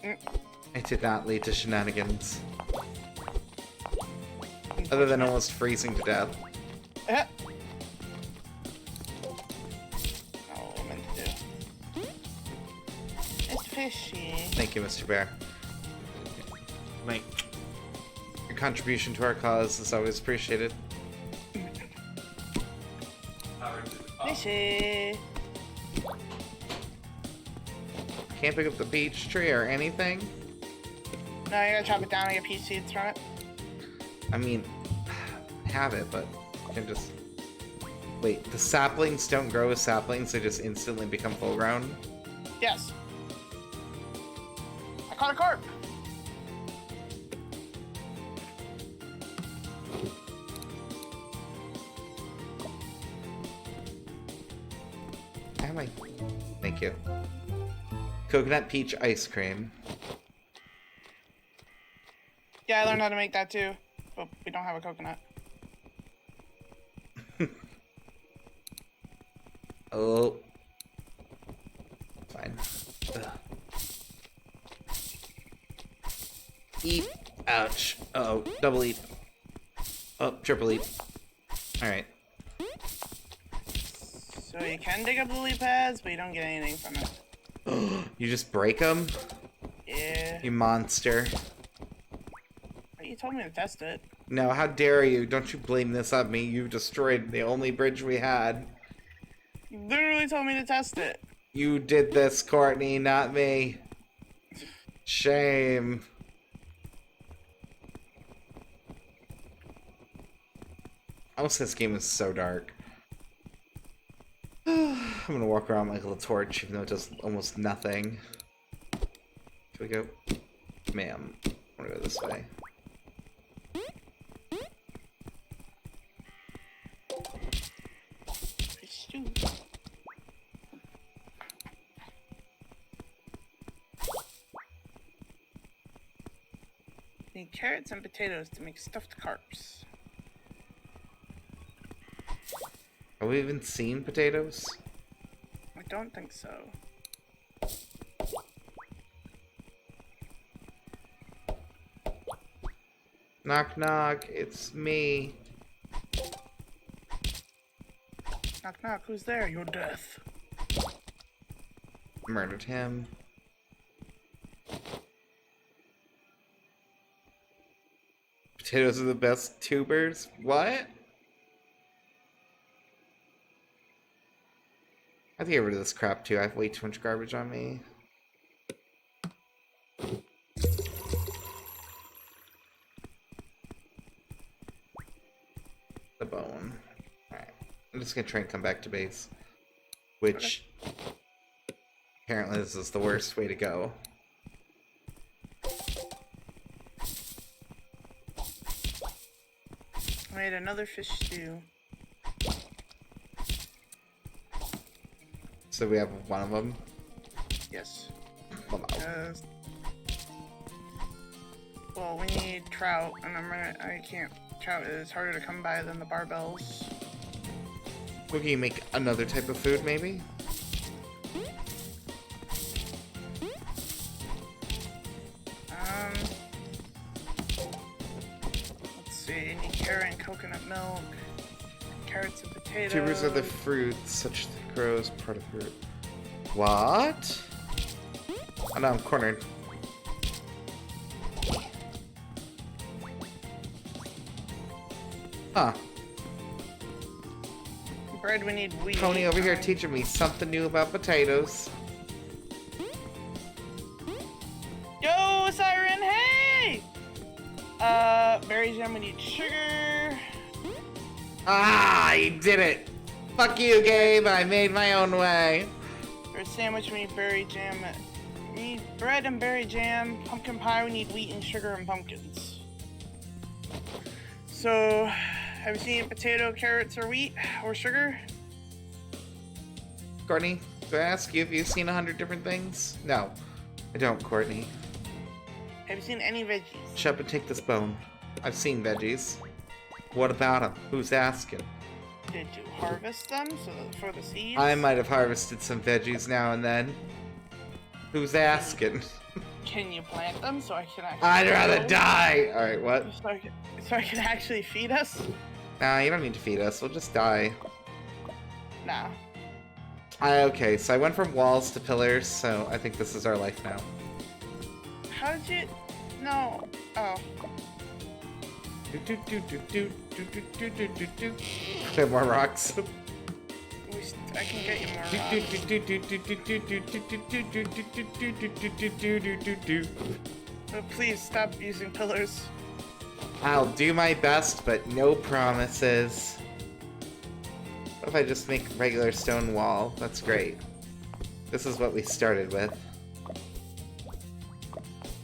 Speaker 1: It did not lead to shenanigans. Other than almost freezing to death.
Speaker 2: Oh, I meant to do. It's fishy.
Speaker 1: Thank you, Mr. Bear. Your contribution to our cause is always appreciated.
Speaker 2: Fishy.
Speaker 1: Can't pick up the peach tree or anything?
Speaker 2: No, you gotta chop it down and get peach seeds from it.
Speaker 1: I mean, have it, but you can just... Wait, the saplings don't grow as saplings, they just instantly become full grown?
Speaker 2: Yes. I caught a carp.
Speaker 1: am I? Thank you. Coconut peach ice cream.
Speaker 2: Yeah, I learned how to make that too, but we don't have a coconut.
Speaker 1: Oh. Fine. Ugh. Eep. Ouch. Oh, double eep. Oh, triple eep. Alright.
Speaker 2: So you can dig up lily pads, but you don't get anything from it.
Speaker 1: You just break them?
Speaker 2: Yeah.
Speaker 1: You monster.
Speaker 2: But you told me to test it.
Speaker 1: No, how dare you? Don't you blame this on me. You destroyed the only bridge we had.
Speaker 2: You literally told me to test it.
Speaker 1: You did this, Courtney, not me. Shame. Almost this game is so dark. I'm gonna walk around like a little torch, even though it does almost nothing. Should we go? Ma'am. I wanna go this way.
Speaker 2: Need carrots and potatoes to make stuffed carps.
Speaker 1: Have we even seen potatoes?
Speaker 2: I don't think so.
Speaker 1: Knock knock, it's me.
Speaker 2: Knock knock, who's there? Your death.
Speaker 1: Murdered him. Potatoes are the best tubers? What? I have to get rid of this crap too. I have way too much garbage on me. The bone. Alright. I'm just gonna try and come back to base. Which apparently this is the worst way to go.
Speaker 2: I made another fish stew.
Speaker 1: So we have one of them.
Speaker 2: Yes.
Speaker 1: Well, no.
Speaker 2: Well, we need trout, and I can't. Trout is harder to come by than the barbells.
Speaker 1: We can make another type of food, maybe?
Speaker 2: Let's see. Need carrot and coconut milk. Carrots and potatoes.
Speaker 1: Tubers are the fruits, such that grows part of fruit. What? Oh no, I'm cornered. Huh.
Speaker 2: Bread, we need wheat.
Speaker 1: Tony over here teaching me something new about potatoes.
Speaker 2: Yo, Siren, hey! Berry jam, we need sugar.
Speaker 1: Ah, I did it! Fuck you, Gabe, I made my own way.
Speaker 2: For a sandwich, we need berry jam. We need bread and berry jam. Pumpkin pie, we need wheat and sugar and pumpkins. So, have you seen potato, carrots, or wheat, or sugar?
Speaker 1: Courtney, do I ask you if you've seen 100 different things? No, I don't, Courtney.
Speaker 2: Have you seen any veggies?
Speaker 1: Shut up and take this bone. I've seen veggies. What about them? Who's asking?
Speaker 2: Did you harvest them for the seeds?
Speaker 1: I might have harvested some veggies now and then. Who's asking?
Speaker 2: Can you plant them so I can actually...
Speaker 1: I'd rather die! Alright, what?
Speaker 2: So I can actually feed us?
Speaker 1: Nah, you don't need to feed us. We'll just die.
Speaker 2: Nah.
Speaker 1: Okay, so I went from walls to pillars, so I think this is our life now.
Speaker 2: How did you... No. Oh.
Speaker 1: There are more rocks.
Speaker 2: I can get you more rocks. But please stop using pillars.
Speaker 1: I'll do my best, but no promises. What if I just make a regular stone wall? That's great. This is what we started with.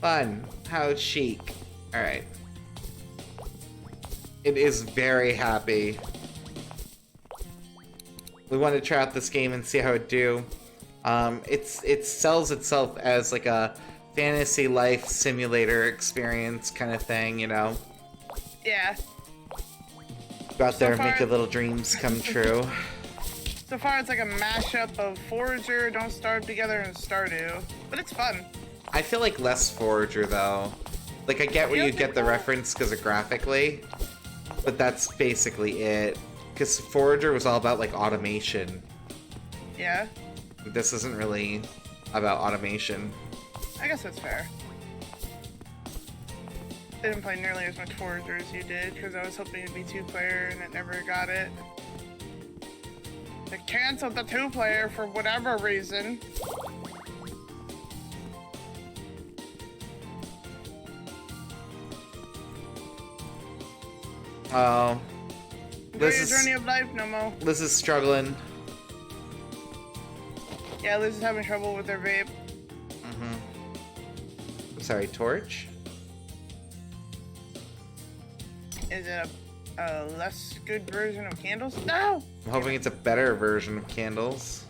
Speaker 1: Fun. How chic. Alright. It is very happy. We wanted to try out this game and see how it do. It sells itself as like a fantasy life simulator experience kind of thing, you know?
Speaker 2: Yeah.
Speaker 1: Go out there and
Speaker 2: far-
Speaker 1: make your little dreams come true.
Speaker 2: So far, it's like a mashup of Forager, Don't Starve Together, and Stardew. But it's fun.
Speaker 1: I feel like less Forager, though. Like, I get where you get the reference because of graphically, but that's basically it. Because Forager was all about, like, automation.
Speaker 2: Yeah.
Speaker 1: This isn't really about automation.
Speaker 2: I guess that's fair. Didn't play nearly as much Forager as you did, because I was hoping it'd be 2-player, and it never got it. They canceled the 2-player for whatever reason.
Speaker 1: Oh.
Speaker 2: Enjoy your journey of life, Nomo.
Speaker 1: Liz is struggling.
Speaker 2: Yeah, Liz is having trouble with her vape.
Speaker 1: I'm sorry, Torch?
Speaker 2: Is it a less good version of Candles? No!
Speaker 1: I'm hoping it's a better version of Candles.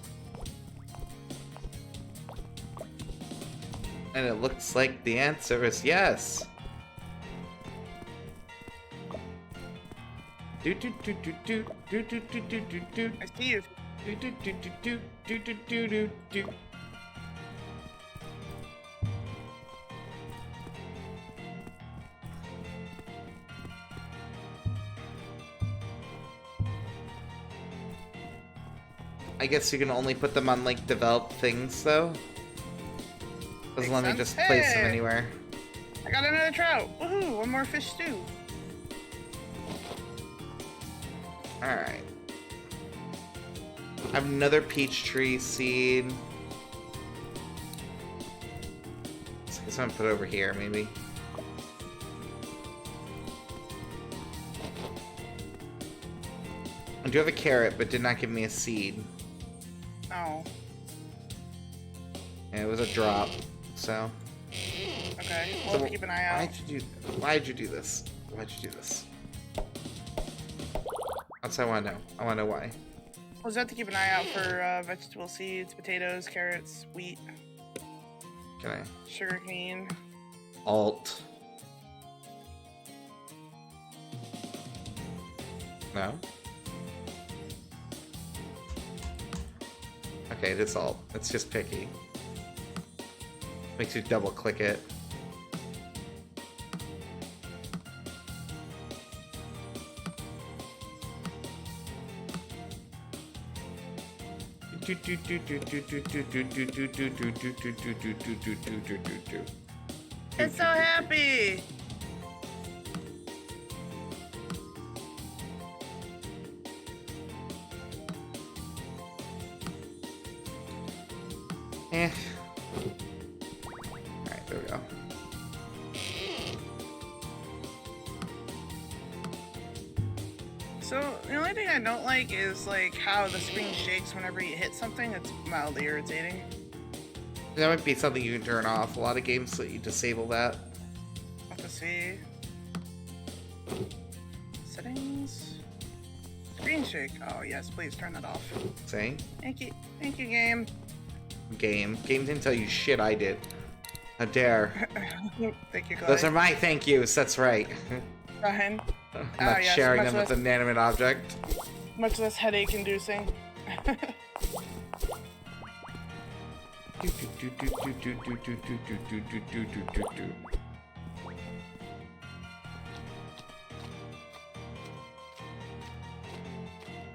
Speaker 1: And it looks like the answer is yes. Do do do do do do do do do do do.
Speaker 2: I see you.
Speaker 1: Do do do do do do do do do. I guess you can only put them on like developed things though. Doesn't let me just place them anywhere.
Speaker 2: I got another trout. Woohoo! One more fish stew.
Speaker 1: Alright. I have another peach tree seed. I guess I'm gonna put it over here, maybe. I do have a carrot, but did not give me a seed.
Speaker 2: Oh.
Speaker 1: And it was a drop, so.
Speaker 2: Okay, we'll keep an eye out.
Speaker 1: Why'd you do this? Why'd you do this? That's what I want to know. I want to know why.
Speaker 2: We'll just have to keep an eye out for vegetable seeds, potatoes, carrots, wheat.
Speaker 1: Can I?
Speaker 2: Sugarcane.
Speaker 1: Alt. No? Okay, it is alt. It's just picky. Makes you double click it.
Speaker 2: It's so happy!
Speaker 1: Eh. Alright, there we go.
Speaker 2: So, the only thing I don't like is, like, how the screen shakes whenever you hit something. It's mildly irritating.
Speaker 1: That might be something you can turn off. A lot of games let you disable that.
Speaker 2: I'll have to see. Settings. Screen shake. Oh, yes, please turn that off.
Speaker 1: Say?
Speaker 2: Thank you. Thank you, game.
Speaker 1: Game didn't tell you shit, I did. How dare.
Speaker 2: Thank you, Clyde.
Speaker 1: Those are my thank yous, that's right.
Speaker 2: Fine.
Speaker 1: I'm not
Speaker 2: yes,
Speaker 1: sharing
Speaker 2: much
Speaker 1: them with an inanimate object.
Speaker 2: Much less headache-inducing.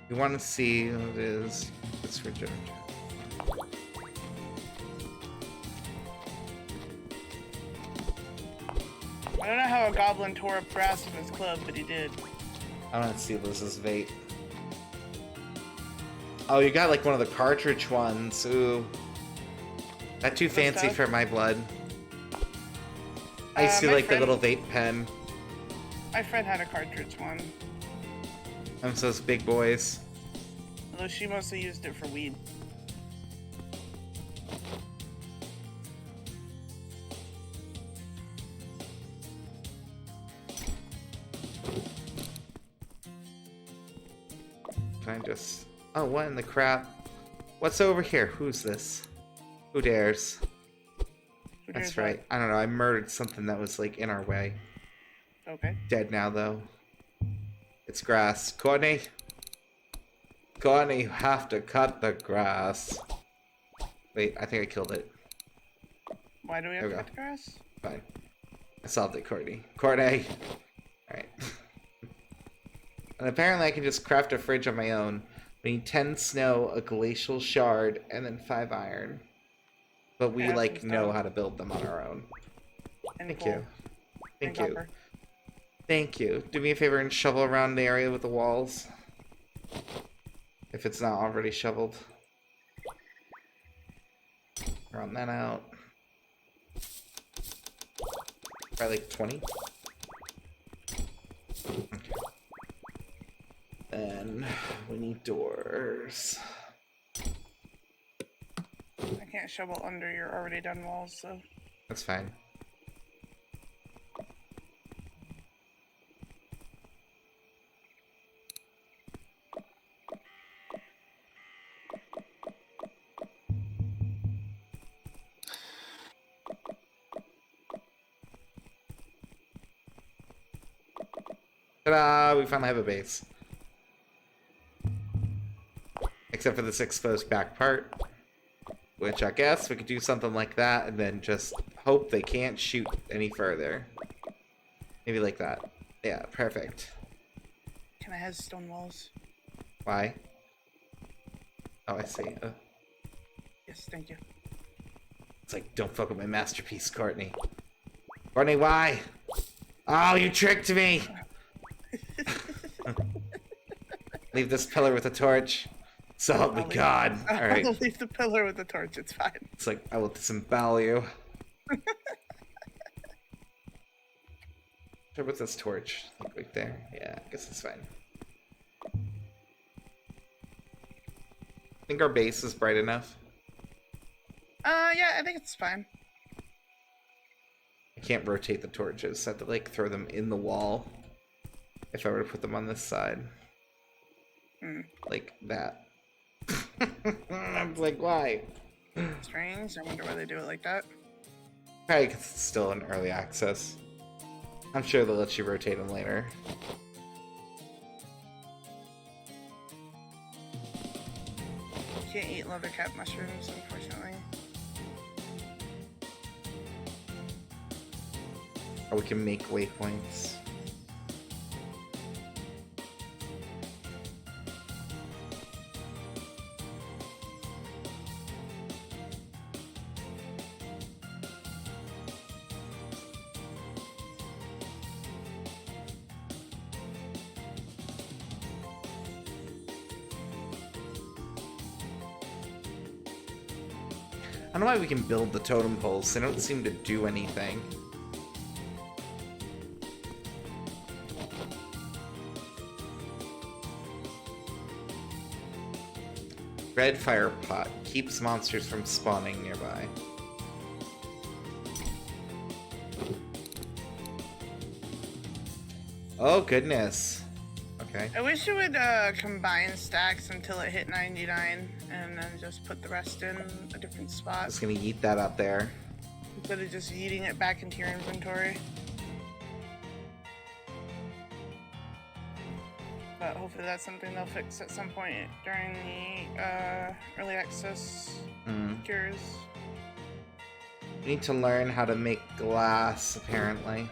Speaker 1: You want to see what it is? It's for Georgia.
Speaker 2: I don't know how a goblin tore up grass in his club, but he did.
Speaker 1: I want to see Liz's vape. Oh, you got like one of the cartridge ones. Ooh. That too fancy for my blood. I used to like the little vape pen.
Speaker 2: My friend had a cartridge one.
Speaker 1: I'm those big boys.
Speaker 2: Although she mostly used it for weed.
Speaker 1: Can I just... Oh, what in the crap? What's over here? Who's this? Who dares?
Speaker 2: Who
Speaker 1: That's
Speaker 2: dares
Speaker 1: right.
Speaker 2: what?
Speaker 1: I don't know. I murdered something that was, like, in our way.
Speaker 2: Okay.
Speaker 1: Dead now, though. It's grass. Courtney? Courtney, you have to cut the grass. Wait, I think I killed it.
Speaker 2: Why do we have
Speaker 1: There
Speaker 2: to
Speaker 1: we
Speaker 2: cut the grass?
Speaker 1: Fine. I solved it, Courtney. Courtney! Alright. And apparently I can just craft a fridge on my own. We need 10 snow, a glacial shard, and then 5 iron. But we,
Speaker 2: I have
Speaker 1: like,
Speaker 2: some
Speaker 1: know
Speaker 2: stone.
Speaker 1: how to build them on our own.
Speaker 2: And
Speaker 1: Thank
Speaker 2: coal
Speaker 1: you. Thank
Speaker 2: and
Speaker 1: you.
Speaker 2: copper.
Speaker 1: Thank you. Do me a favor and shovel around the area with the walls. If it's not already shoveled. Round that out. Probably like 20. Okay. Then we need doors.
Speaker 2: I can't shovel under your already done walls, so.
Speaker 1: That's fine. Ta-da! We finally have a base. Except for this exposed back part. Which I guess we could do something like that and then just hope they can't shoot any further. Maybe like that. Yeah, perfect.
Speaker 2: Can I have stone walls?
Speaker 1: Why? Oh, I see.
Speaker 2: Yes, thank you.
Speaker 1: It's like, don't fuck with my masterpiece, Courtney. Courtney, why? Oh, you tricked me! Leave this pillar with a torch. So help me God. Alright.
Speaker 2: I'll leave the pillar with the torch, it's fine.
Speaker 1: It's like, I will disembowel you. Sure, what's this torch? Like right there? Yeah, I guess it's fine. Think our base is bright enough?
Speaker 2: Yeah, I think it's fine.
Speaker 1: I can't rotate the torches, so I have to like throw them in the wall if I were to put them on this side. Like that. I'm like, why?
Speaker 2: Strange. I wonder why they do it like that.
Speaker 1: Probably 'cause it's still in early access. I'm sure they'll let you rotate them later.
Speaker 2: Can't eat leathercap mushrooms, unfortunately.
Speaker 1: Or we can make waypoints. I don't know why we can build the totem poles. They don't seem to do anything. Red fire pot keeps monsters from spawning nearby. Oh goodness. Okay.
Speaker 2: I wish it would combine stacks until it hit 99 and then just put the rest in a different spot
Speaker 1: Just gonna yeet that up there.
Speaker 2: instead of just yeeting it back into your inventory. But hopefully that's something they'll fix at some point during the early access cures.
Speaker 1: We need to learn how to make glass, apparently.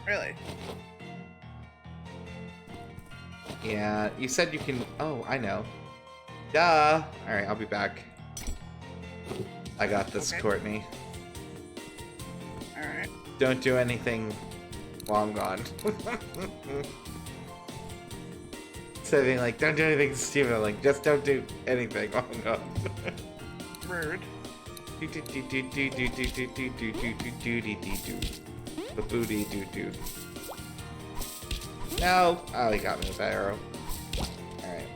Speaker 2: Really?
Speaker 1: Yeah, you said you can... Oh, I know. Duh! Alright, I'll be back. I got this,
Speaker 2: Okay.
Speaker 1: Courtney.
Speaker 2: Alright.
Speaker 1: Don't do anything while I'm gone. Instead of being like, don't do anything stupid, I'm like, just don't do anything while I'm gone.
Speaker 2: Rude.
Speaker 1: Booty doo doo. No! Oh, he got me with that arrow. Alright.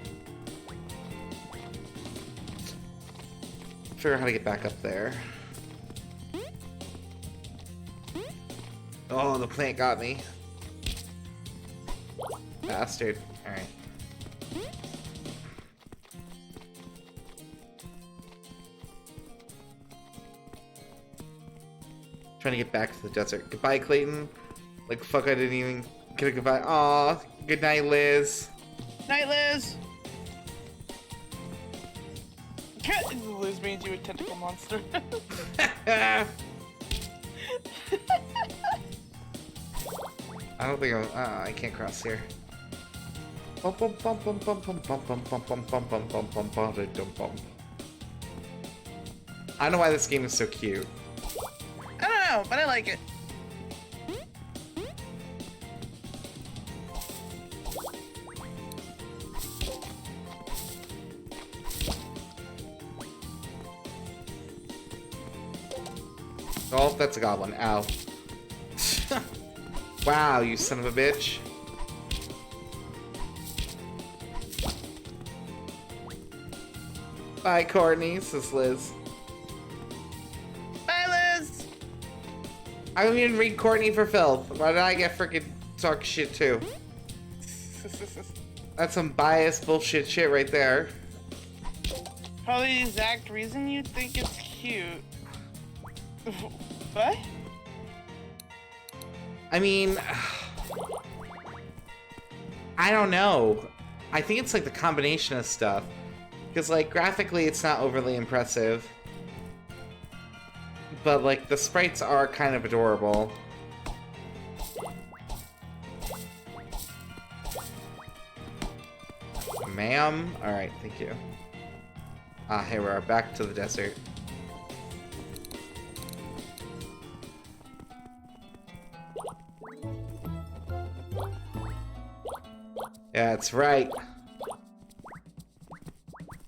Speaker 1: Figure out how to get back up there. Oh, the plant got me. Bastard. Alright. Trying to get back to the desert. Goodbye, Clayton. Like, fuck, I didn't even get a goodbye. Aw, good night, Liz.
Speaker 2: Night, Liz. Liz means you a tentacle monster.
Speaker 1: I don't think I can't cross here. I don't know why this game is so cute.
Speaker 2: I don't know, but I like it.
Speaker 1: Oh, that's a goblin. Ow. Wow, you son of a bitch. Bye, Courtney, says Liz.
Speaker 2: Bye, Liz.
Speaker 1: I don't even read Courtney for filth. Why did I get freaking talk shit too? That's some biased bullshit shit right there.
Speaker 2: Probably the exact reason you think it's cute. What?
Speaker 1: I mean, I don't know. I think it's like the combination of stuff. Because like graphically it's not overly impressive. But like the sprites are kind of adorable. Ma'am? Alright, thank you. Ah, here we are, back to the desert. Yeah, that's right.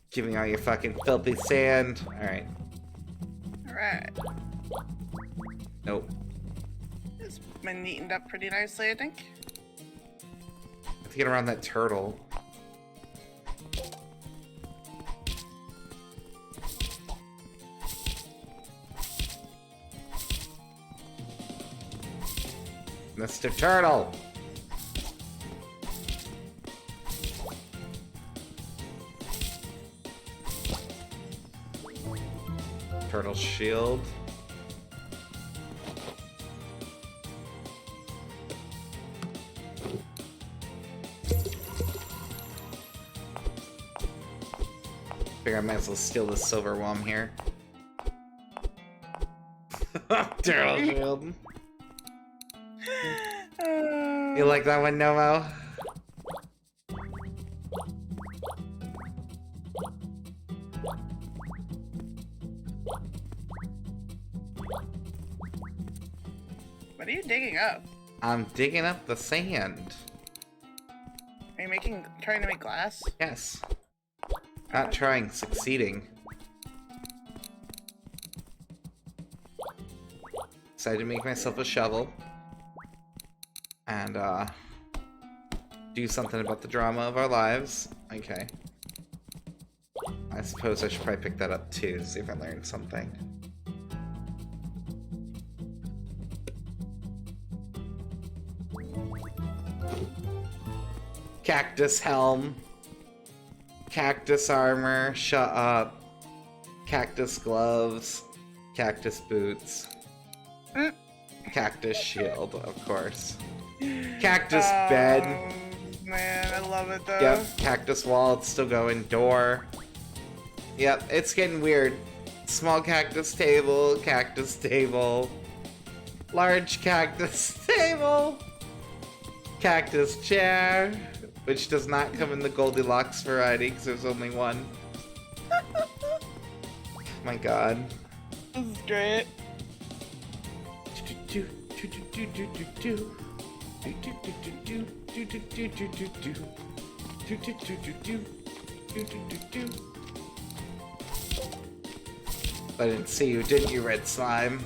Speaker 1: Give me all your fucking filthy sand. Alright.
Speaker 2: Alright.
Speaker 1: Nope.
Speaker 2: It's been neatened up pretty nicely, I think.
Speaker 1: I have to get around that turtle. Mr. Turtle! Turtle shield. Figure I might as well steal the silver while I'm here. Turtle shield. You like that one, Nomo?
Speaker 2: What are you digging up?
Speaker 1: I'm digging up the sand.
Speaker 2: Are you trying to make glass?
Speaker 1: Yes. Not trying, succeeding. Decided to make myself a shovel. And, do something about the drama of our lives. Okay. I suppose I should probably pick that up too, to see if I learned something. Cactus helm. Cactus armor. Shut up. Cactus gloves. Cactus boots. Cactus shield, of course. Cactus bed.
Speaker 2: Man, I love it though.
Speaker 1: Yep, cactus wall, it's still going. Door. Yep, it's getting weird. Small cactus table, large cactus table, cactus chair, which does not come in the Goldilocks variety because there's only one. My god.
Speaker 2: This is great.
Speaker 1: I didn't see you, didn't you, red slime?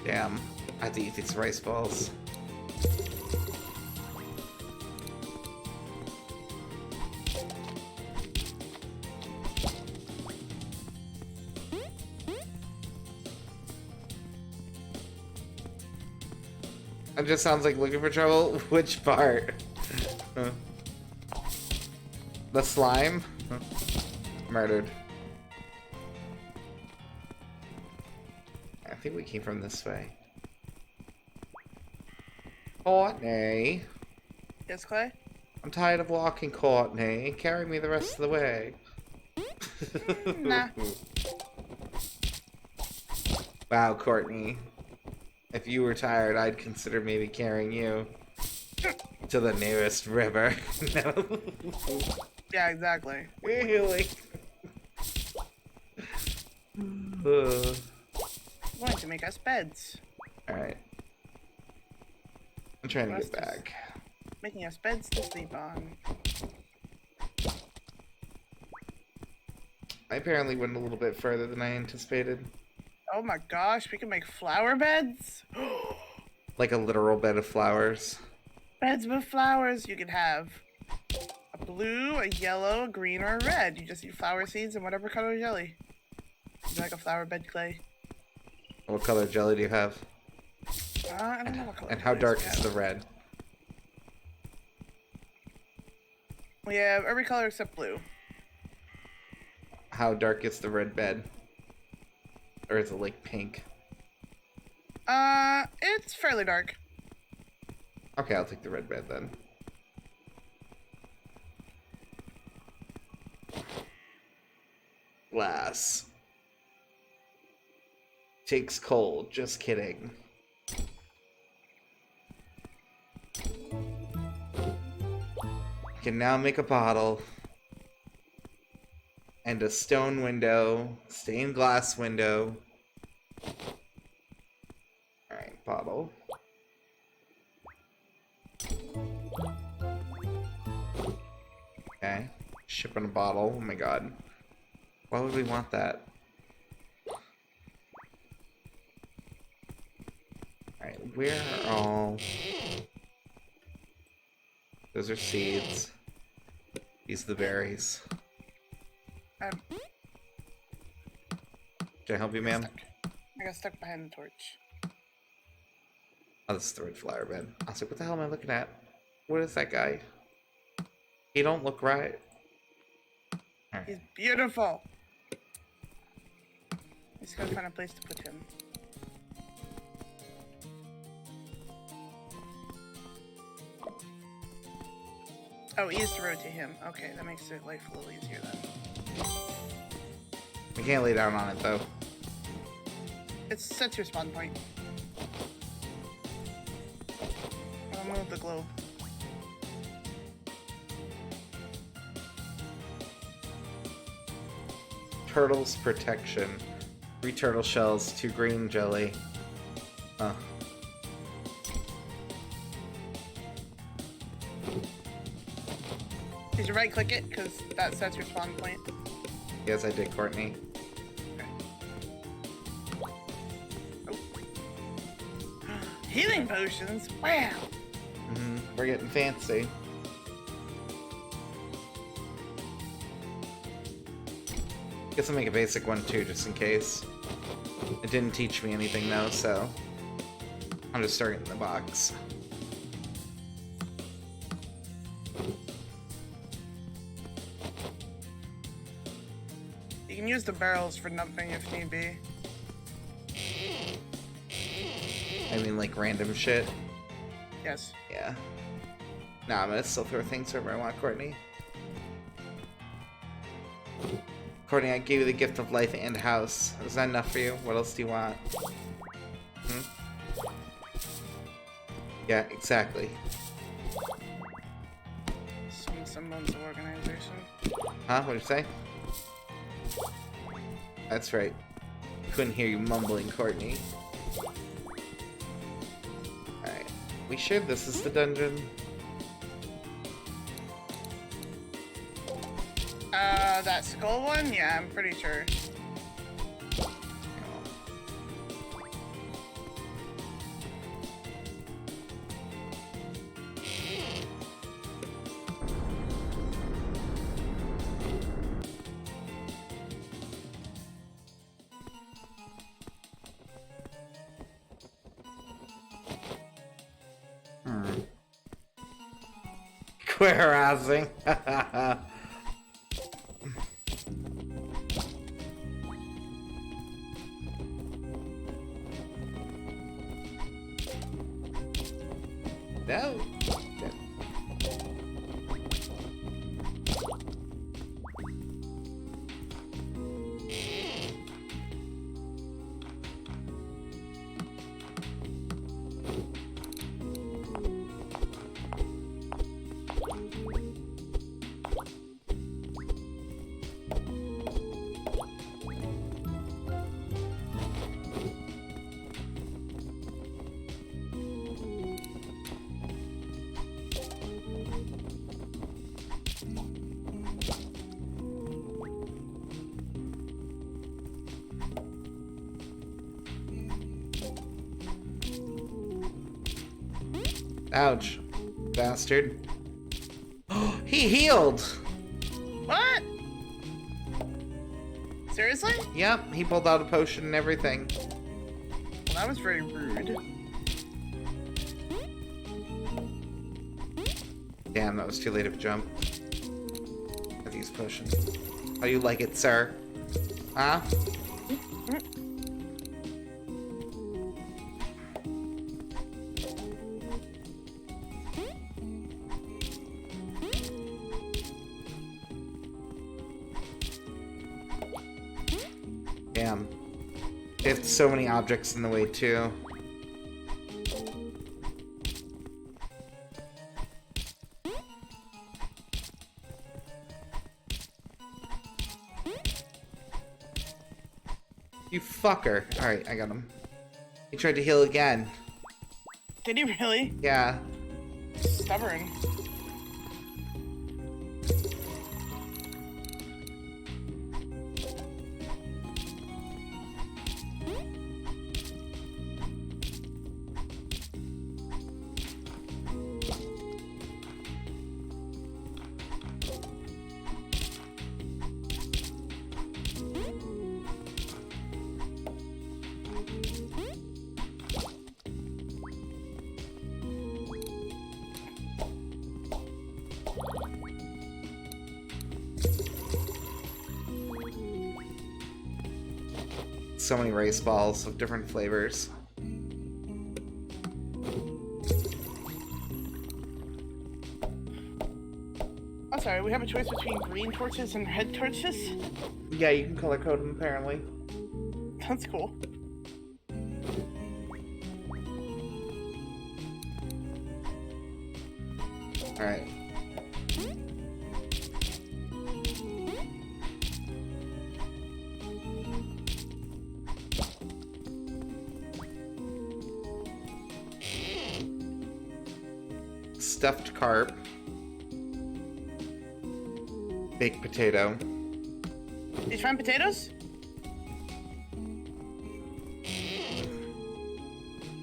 Speaker 1: Damn, I have to eat these rice balls. It just sounds like looking for trouble. Which part? The slime? Murdered. think we came from this way. Courtney.
Speaker 2: Yes, Clay?
Speaker 1: I'm tired of walking, Courtney. Carry me the rest of the way.
Speaker 2: Nah.
Speaker 1: Wow, Courtney. If you were tired, I'd consider maybe carrying you to the nearest river. No.
Speaker 2: Yeah, exactly.
Speaker 1: Really?
Speaker 2: Going to make us beds.
Speaker 1: Alright. I'm trying to
Speaker 2: Let's
Speaker 1: get back.
Speaker 2: Making us beds to sleep on.
Speaker 1: I apparently went a little bit further than I anticipated.
Speaker 2: Oh my gosh, we can make flower beds?
Speaker 1: Like a literal bed of flowers.
Speaker 2: Beds with flowers. You could have a blue, a yellow, a green, or a red. You just need flower seeds and whatever color jelly. Would you like a flower bed, Clay?
Speaker 1: What color jelly do you have?
Speaker 2: I don't know what color.
Speaker 1: And how dark is the red?
Speaker 2: We have every color except blue.
Speaker 1: How dark is the red bed? Or is it like pink?
Speaker 2: It's fairly dark.
Speaker 1: Okay, I'll take the red bed then. Glass. Takes cold, just kidding. Can now make a bottle. And a stone window. Stained glass window. Alright, bottle. Okay. Shipping a bottle. Oh my god. Why would we want that? Alright, where are all... Those are seeds. These are the berries. Can I help you, ma'am?
Speaker 2: I got stuck behind the torch.
Speaker 1: Oh, this is the red flower bed. I was like, what the hell am I looking at? What is that guy? He don't look right. All right.
Speaker 2: He's beautiful. Just gotta find a place to put him. Oh, E is to rotate him. Okay, that makes it life a little easier then.
Speaker 1: We can't lay down on it though.
Speaker 2: It sets your spawn point. I'll move the globe.
Speaker 1: Turtles protection. 3 turtle shells, 2 green jelly. Huh.
Speaker 2: Did you right click it? Because that sets your spawn point.
Speaker 1: Yes, I did, Courtney.
Speaker 2: Healing potions? Wow!
Speaker 1: We're getting fancy. Guess I'll make a basic one too, just in case. It didn't teach me anything though, so I'm just starting in the box.
Speaker 2: You can use the barrels for dumping if need be.
Speaker 1: I mean, like random shit.
Speaker 2: Yes.
Speaker 1: Yeah. Nah, I'm gonna still throw things wherever I want, Courtney. Courtney, I gave you the gift of life and house. Is that enough for you? What else do you want? Yeah, exactly.
Speaker 2: Some semblance of organization.
Speaker 1: Huh? What'd you say? That's right. Couldn't hear you mumbling, Courtney. Alright. We sure this is the dungeon?
Speaker 2: That skull one? Yeah, I'm pretty sure.
Speaker 1: Quit harassing. No. Ouch. Bastard. He healed!
Speaker 2: What? Seriously?
Speaker 1: Yep, he pulled out a potion and everything.
Speaker 2: Well, that was very rude.
Speaker 1: Damn, that was too late of a jump. I've used potions. How you like it, sir? Huh? Damn. It's so many objects in the way, too. You fucker. Alright, I got him. He tried to heal again.
Speaker 2: Did he really?
Speaker 1: Yeah.
Speaker 2: Stubborn.
Speaker 1: So many rice balls of different flavors.
Speaker 2: I'm sorry, we have a choice between green torches and red torches?
Speaker 1: Yeah, you can color code them apparently.
Speaker 2: That's cool.
Speaker 1: Alright. Stuffed carp. Baked potato.
Speaker 2: Did you find potatoes?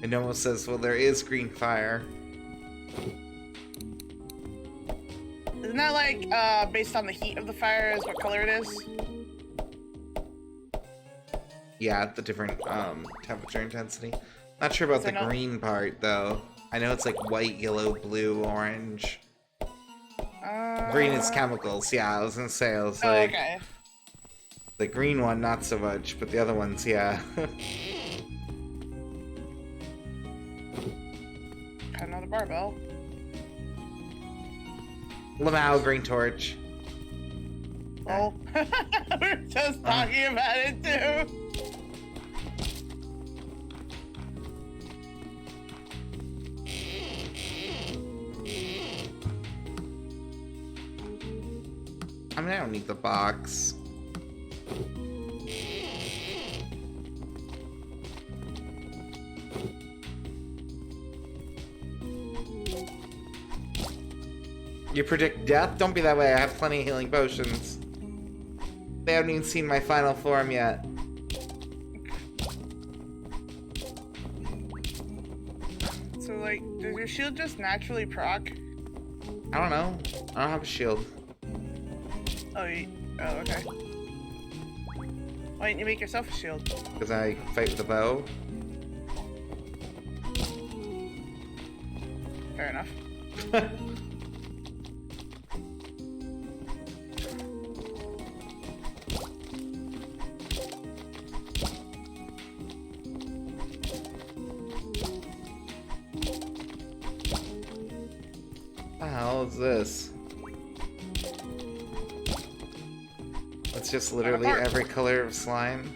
Speaker 1: It almost says, well, there is green fire.
Speaker 2: Isn't that like, based on the heat of the fire is what color it is?
Speaker 1: Yeah, the different, temperature intensity. Not sure about the green part, though. I know it's like white, yellow, blue, orange. Green is chemicals, yeah, I was gonna say, I was like...
Speaker 2: okay.
Speaker 1: The green one, not so much, but the other ones, yeah.
Speaker 2: Got another barbell.
Speaker 1: Lamau, green torch.
Speaker 2: Oh. We were just talking about it, too.
Speaker 1: I mean, I don't need the box. You predict death? Don't be that way, I have plenty of healing potions. They haven't even seen my final form yet.
Speaker 2: So, like, does your shield just naturally proc?
Speaker 1: I don't know. I don't have a shield.
Speaker 2: Oh, okay. Why didn't you make yourself a shield?
Speaker 1: Because I fight with a bow.
Speaker 2: Fair enough.
Speaker 1: What the hell is this? It's just literally every color of slime.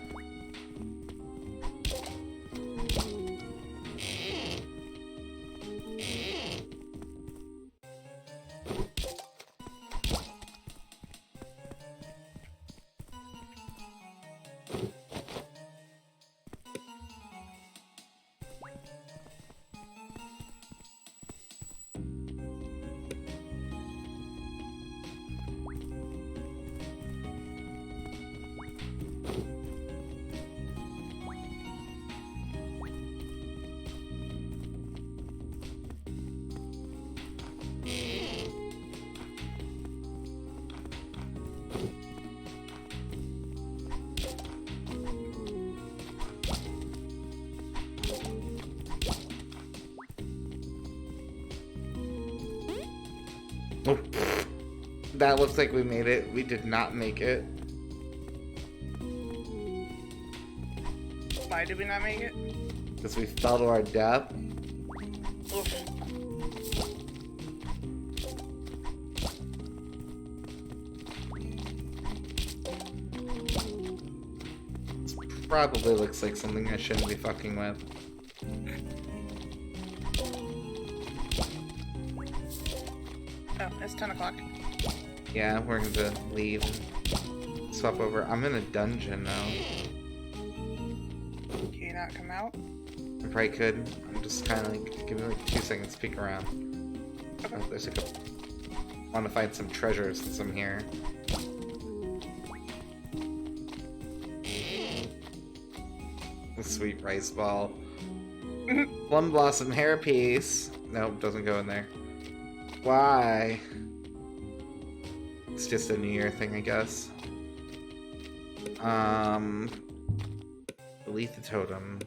Speaker 1: Oh, that looks like we made it. We did not make it.
Speaker 2: Why did we not make it?
Speaker 1: Because we fell to our death.
Speaker 2: Oof.
Speaker 1: This probably looks like something I shouldn't be fucking with.
Speaker 2: Oh, it's 10 o'clock.
Speaker 1: Yeah, we're going to leave and swap over. I'm in a dungeon now.
Speaker 2: Can you not come out?
Speaker 1: I probably could. I'm just kind of like, give me like 2 seconds to peek around.
Speaker 2: Okay.
Speaker 1: Oh, there's like a... I want to find some treasures since I'm here. A sweet rice ball. Plum blossom hairpiece. Nope, doesn't go in there. Why? It's just a New Year thing, I guess. Delete the totem.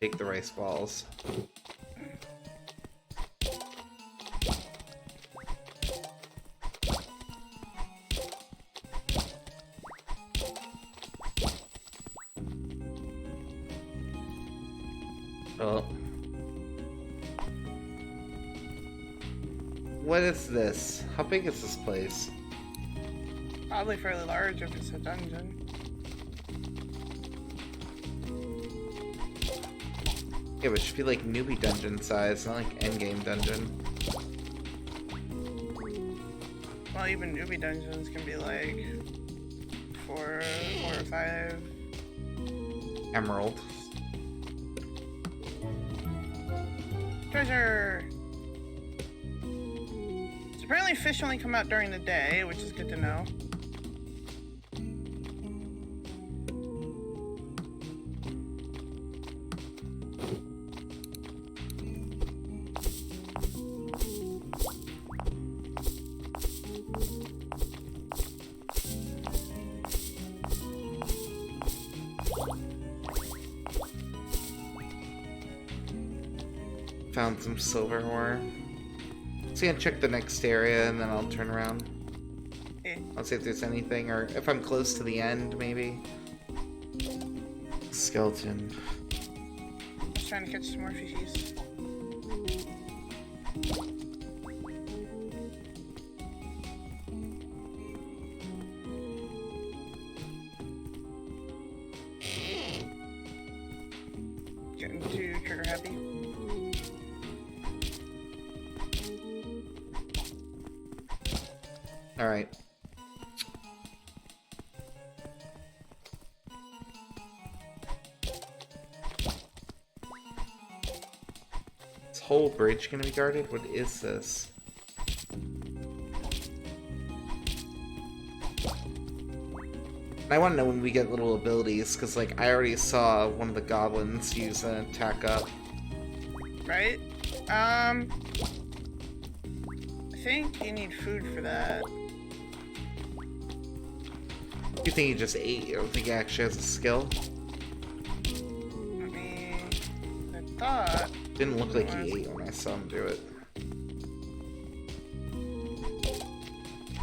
Speaker 1: Take the rice balls. Oh. What is this? How big is this place?
Speaker 2: Probably fairly large if it's a dungeon.
Speaker 1: Yeah, but it should be like newbie dungeon size, not like endgame dungeon.
Speaker 2: Well, even newbie dungeons can be like 4 or 5.
Speaker 1: Emerald.
Speaker 2: Treasure! So apparently fish only come out during the day, which is good to know.
Speaker 1: Found some silver ore. So yeah, check the next area and then I'll turn around.
Speaker 2: Okay.
Speaker 1: I'll see if there's anything, or if I'm close to the end, maybe. Skeleton.
Speaker 2: I was trying to catch some more fishies. Getting too trigger happy.
Speaker 1: Alright. This whole bridge gonna be guarded? What is this? I want to know when we get little abilities, because like I already saw one of the goblins use an attack up.
Speaker 2: Right? I think you need food for that.
Speaker 1: You think he just ate? You don't think he actually has a skill?
Speaker 2: I mean, I thought...
Speaker 1: Didn't look like he ate when I saw him do it.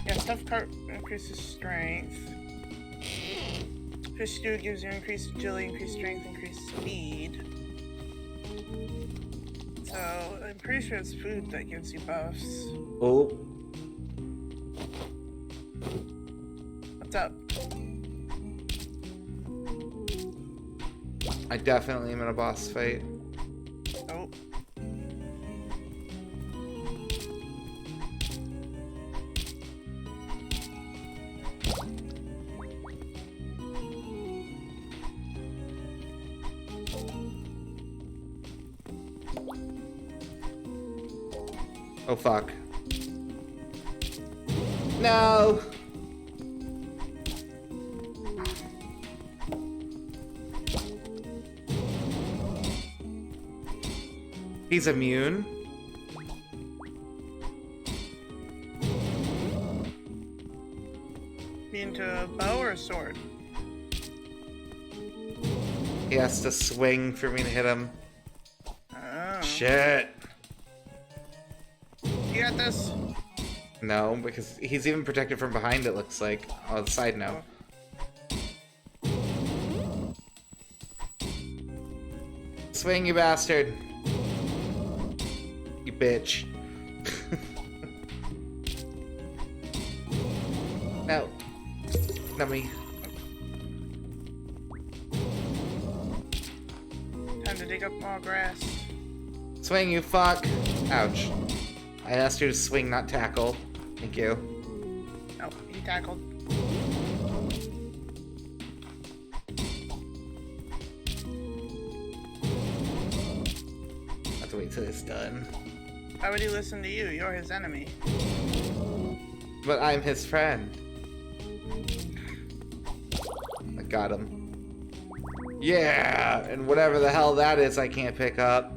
Speaker 2: Yeah, stuffed carp increases strength. Fish stew gives you increased agility, increased strength, increased speed. So, I'm pretty sure it's food that gives you buffs.
Speaker 1: Oh.
Speaker 2: What's up?
Speaker 1: I definitely am in a boss fight.
Speaker 2: Oh.
Speaker 1: Oh, fuck. No! He's immune?
Speaker 2: Into a bow or a sword?
Speaker 1: He has to swing for me to hit him.
Speaker 2: Oh.
Speaker 1: Shit.
Speaker 2: You got this?
Speaker 1: No, because he's even protected from behind, it looks like. Oh, side note. Swing, you bastard. You bitch. No. Not me.
Speaker 2: Time to dig up more grass.
Speaker 1: Swing, you fuck. Ouch. I asked you to swing, not tackle. Thank you.
Speaker 2: Oh, he tackled.
Speaker 1: I have to wait till it's done.
Speaker 2: Why would he listen to you? You're his enemy.
Speaker 1: But I'm his friend. I got him. Yeah! And whatever the hell that is, I can't pick up.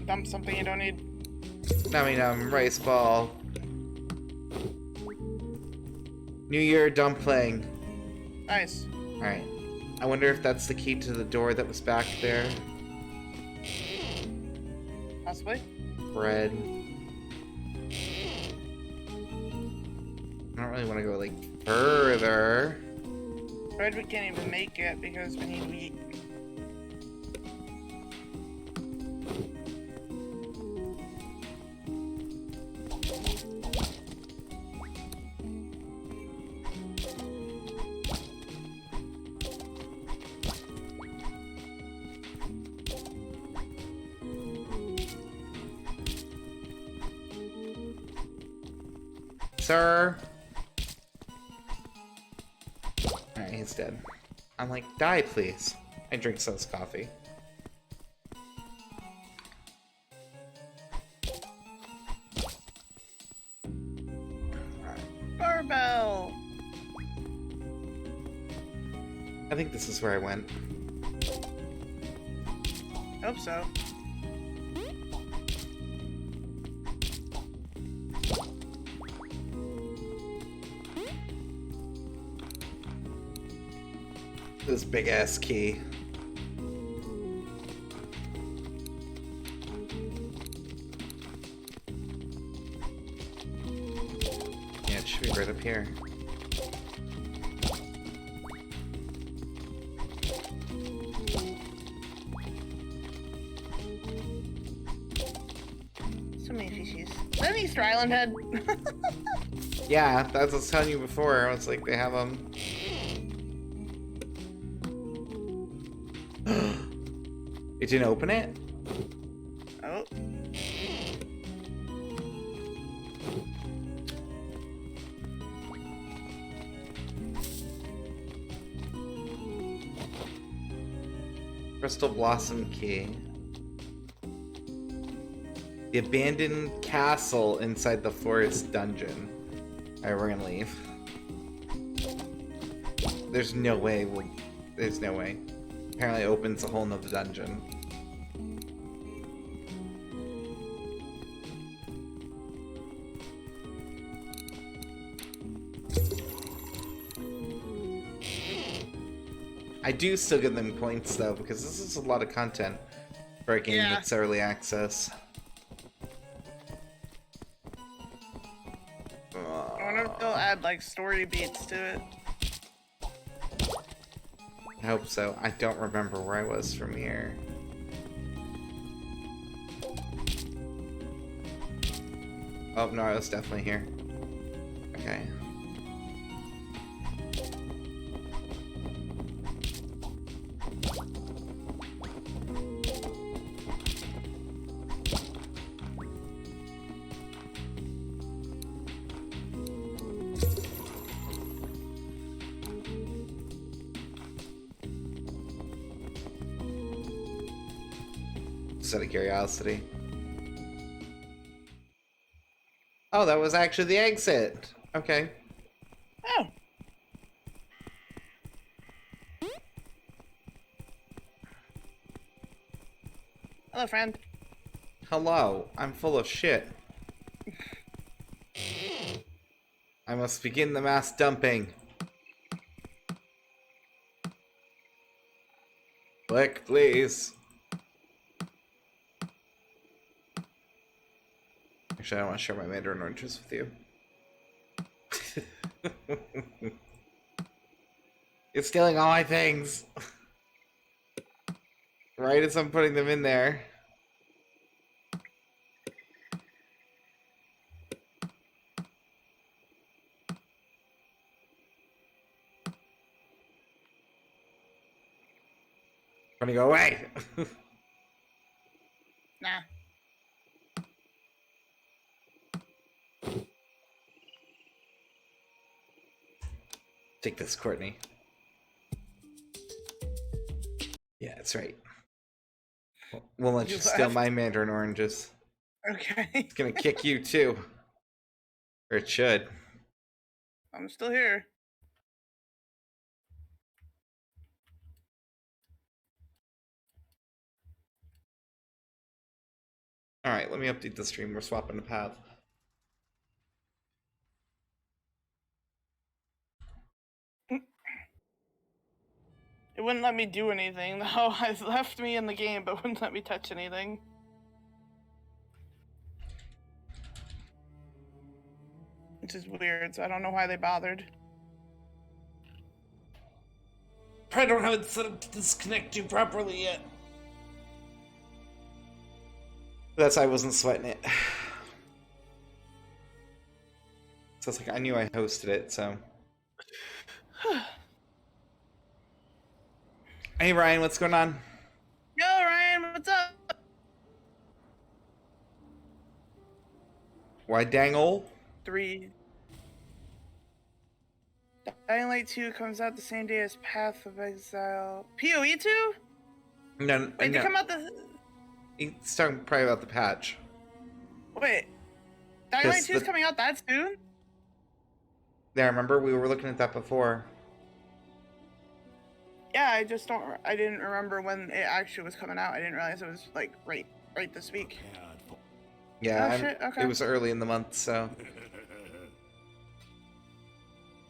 Speaker 2: Dump something you don't need.
Speaker 1: Nummy num, rice ball. New Year dumpling.
Speaker 2: Nice.
Speaker 1: Alright. I wonder if that's the key to the door that was back there.
Speaker 2: Possibly.
Speaker 1: Bread. I don't really want to go, like, further.
Speaker 2: Bread we can't even make yet because we need wheat.
Speaker 1: Sir. Alright, he's dead. I'm like, die, please. I drink Sun's coffee.
Speaker 2: Barbell!
Speaker 1: I think this is where I went.
Speaker 2: Hope so.
Speaker 1: This big ass key. Yeah, it should be right up here.
Speaker 2: So many fishes. Is that an Easter Island head?
Speaker 1: Yeah, that's what I was telling you before. I was like, they have them. It didn't open it?
Speaker 2: Oh.
Speaker 1: Crystal Blossom Key. The abandoned castle inside the forest dungeon. Alright, we're gonna leave. There's no way there's no way. Apparently it opens a whole nother dungeon. I do still give them points though, because this is a lot of content for a game that's early access.
Speaker 2: I wonder if they'll add like story beats to it.
Speaker 1: I hope so. I don't remember where I was from here. Oh, no, I was definitely here. Okay. Just out of curiosity. Oh, that was actually the exit. Okay.
Speaker 2: Oh. Hello, friend.
Speaker 1: Hello, I'm full of shit. I must begin the mass dumping. Click, please. Actually, I don't want to share my mandarin oranges with you. It's stealing all my things. Right as I'm putting them in there. I'm gonna go away.
Speaker 2: Nah.
Speaker 1: Take this, Courtney. Yeah, that's right. Won't let you steal
Speaker 2: left.
Speaker 1: my mandarin oranges.
Speaker 2: Okay.
Speaker 1: It's gonna kick you too. Or it should.
Speaker 2: I'm still here.
Speaker 1: Alright, let me update the stream. We're swapping the path.
Speaker 2: It wouldn't let me do anything, though. It left me in the game, but wouldn't let me touch anything. Which is weird, so I don't know why they bothered.
Speaker 1: I don't have it set up to disconnect you properly yet. That's why I wasn't sweating it. So it's like I knew I hosted it, so. Hey Ryan, what's going on?
Speaker 2: Yo, Ryan, what's up?
Speaker 1: Why dangle?
Speaker 2: 3. Dying Light 2 comes out the same day as Path of Exile. PoE 2?
Speaker 1: No,
Speaker 2: Wait,
Speaker 1: no.
Speaker 2: they come out the...
Speaker 1: He's talking probably about the patch.
Speaker 2: Wait. Dying Light 2 is coming out that soon?
Speaker 1: Yeah, remember? We were looking at that before.
Speaker 2: Yeah, I just don't... I didn't remember when it actually was coming out. I didn't realize it was, like, right this week.
Speaker 1: Yeah,
Speaker 2: Oh, shit, okay.
Speaker 1: It was early in the month, so...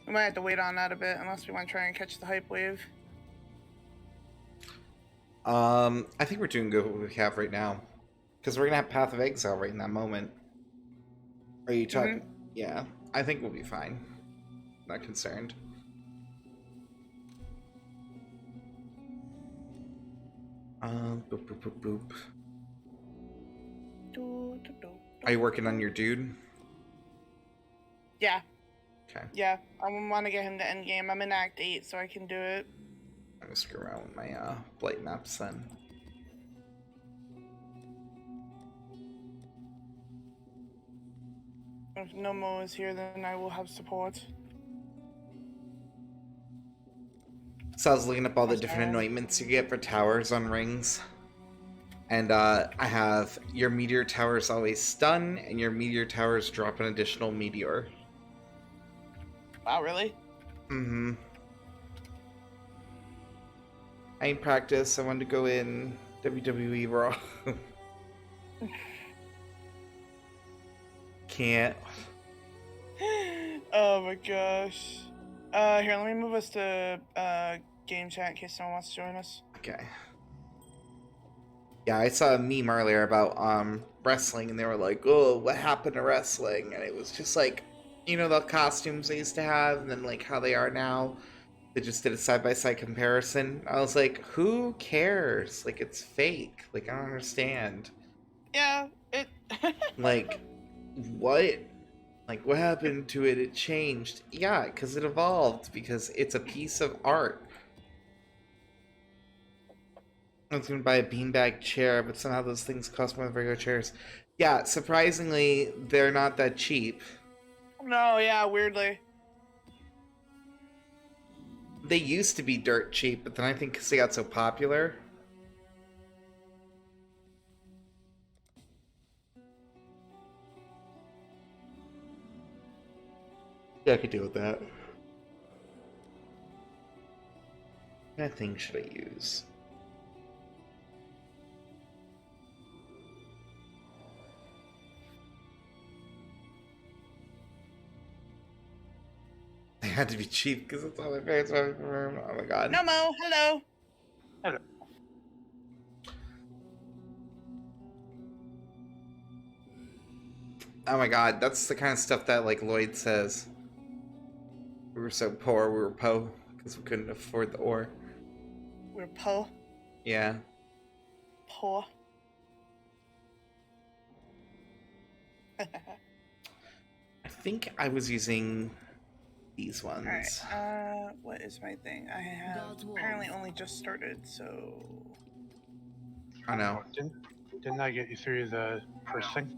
Speaker 2: We might have to wait on that a bit, unless we want to try and catch the hype wave.
Speaker 1: I think we're doing good what we have right now. Because we're gonna have Path of Exile right in that moment. Are you talking? Yeah, I think we'll be fine. Not concerned. Boop, boop, boop, boop. Are you working on your dude?
Speaker 2: Yeah.
Speaker 1: Okay.
Speaker 2: Yeah, I want to get him to endgame. I'm in Act 8, so I can do it.
Speaker 1: I'm gonna screw around with my blight maps then.
Speaker 2: If Nomo is here, then I will have support.
Speaker 1: So I was looking up all the different anointments you get for towers on rings. And I have your meteor towers always stun, and your meteor towers drop an additional meteor.
Speaker 2: Wow, really?
Speaker 1: Mm-hmm. I ain't practice. I wanted to go in WWE Raw. Can't.
Speaker 2: Oh my gosh. Here, let me move us to game chat in case someone wants to join us.
Speaker 1: Okay. Yeah, I saw a meme earlier about wrestling, and they were like, "Oh, what happened to wrestling?" And it was just like, you know, the costumes they used to have, and then like how they are now. They just did a side-by-side comparison. I was like, who cares? Like, it's fake. Like, I don't understand.
Speaker 2: Yeah, it...
Speaker 1: Like, what? Like, what happened to it? It changed. Yeah, because it evolved, because it's a piece of art. I was going to buy a beanbag chair, but somehow those things cost more than regular chairs. Yeah, surprisingly, they're not that cheap.
Speaker 2: No, yeah, weirdly.
Speaker 1: They used to be dirt cheap, but then I think because they got so popular. Yeah, I could deal with that. What kind of thing should I use? They had to be cheap because it's all my parents' room. Oh my god.
Speaker 2: Nomo, hello.
Speaker 3: Hello.
Speaker 1: Oh my god, that's the kind of stuff that, like, Lloyd says. We were so poor, we were po, because we couldn't afford the ore.
Speaker 2: We're po.
Speaker 1: Yeah.
Speaker 2: Po.
Speaker 1: I think I was using these ones.
Speaker 2: Alright, what is my thing? I have apparently only just started, so...
Speaker 1: I know.
Speaker 3: Didn't I get you through the first thing?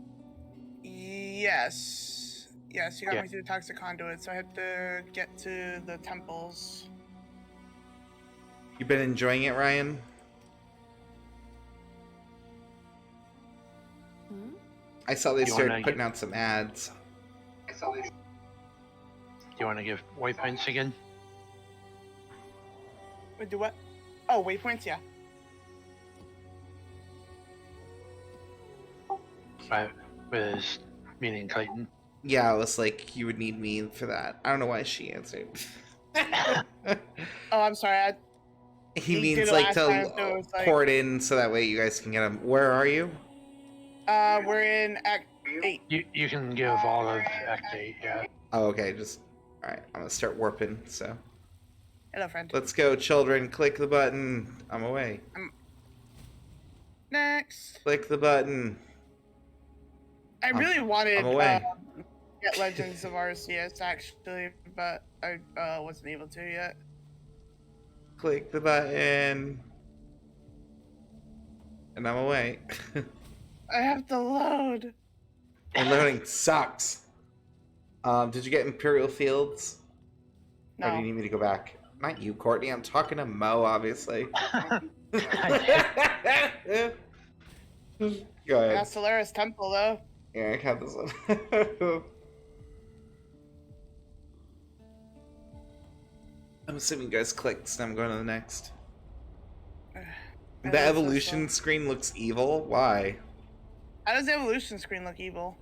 Speaker 2: Yes. Yes, you got
Speaker 3: Yeah.
Speaker 2: me through the toxic conduit, so I had to get to the temples.
Speaker 1: You been enjoying it, Ryan? I saw they
Speaker 3: You
Speaker 1: started
Speaker 3: wanna
Speaker 1: putting
Speaker 3: get-
Speaker 1: out some ads.
Speaker 3: Do you want to give waypoints again?
Speaker 2: Wait, do what? Oh, waypoints, yeah.
Speaker 3: I was meaning Clayton.
Speaker 1: Yeah, I was like, you would need me for that. I don't know why she answered.
Speaker 2: Oh, I'm sorry.
Speaker 1: He
Speaker 2: He did
Speaker 1: means
Speaker 2: it
Speaker 1: like
Speaker 2: last
Speaker 1: to
Speaker 2: time, so it's like-
Speaker 1: pour it in so that way you guys can get them. Where are you?
Speaker 2: We're in Act 8.
Speaker 3: You can give all of Act 8, yeah.
Speaker 1: Oh, okay. Just all right. I'm gonna start warping. So
Speaker 2: Hello, friend.
Speaker 1: let's go, children. Click the button. I'm away.
Speaker 2: Next.
Speaker 1: Click the button.
Speaker 2: I really wanted
Speaker 1: I'm away.
Speaker 2: get Legends of Arceus actually, but I wasn't able to yet.
Speaker 1: Click the button. And I'm away.
Speaker 2: I have to load.
Speaker 1: And loading sucks. Did you get Imperial Fields? Or do you
Speaker 2: No.
Speaker 1: need me to go back? Not you, Courtney. I'm talking to Mo, obviously. Go ahead.
Speaker 2: Got Solaris Temple though.
Speaker 1: Yeah, I have this one. I'm assuming you guys clicked, so I'm going to the next. The evolution screen looks evil. Why?
Speaker 2: How does the evolution screen look evil?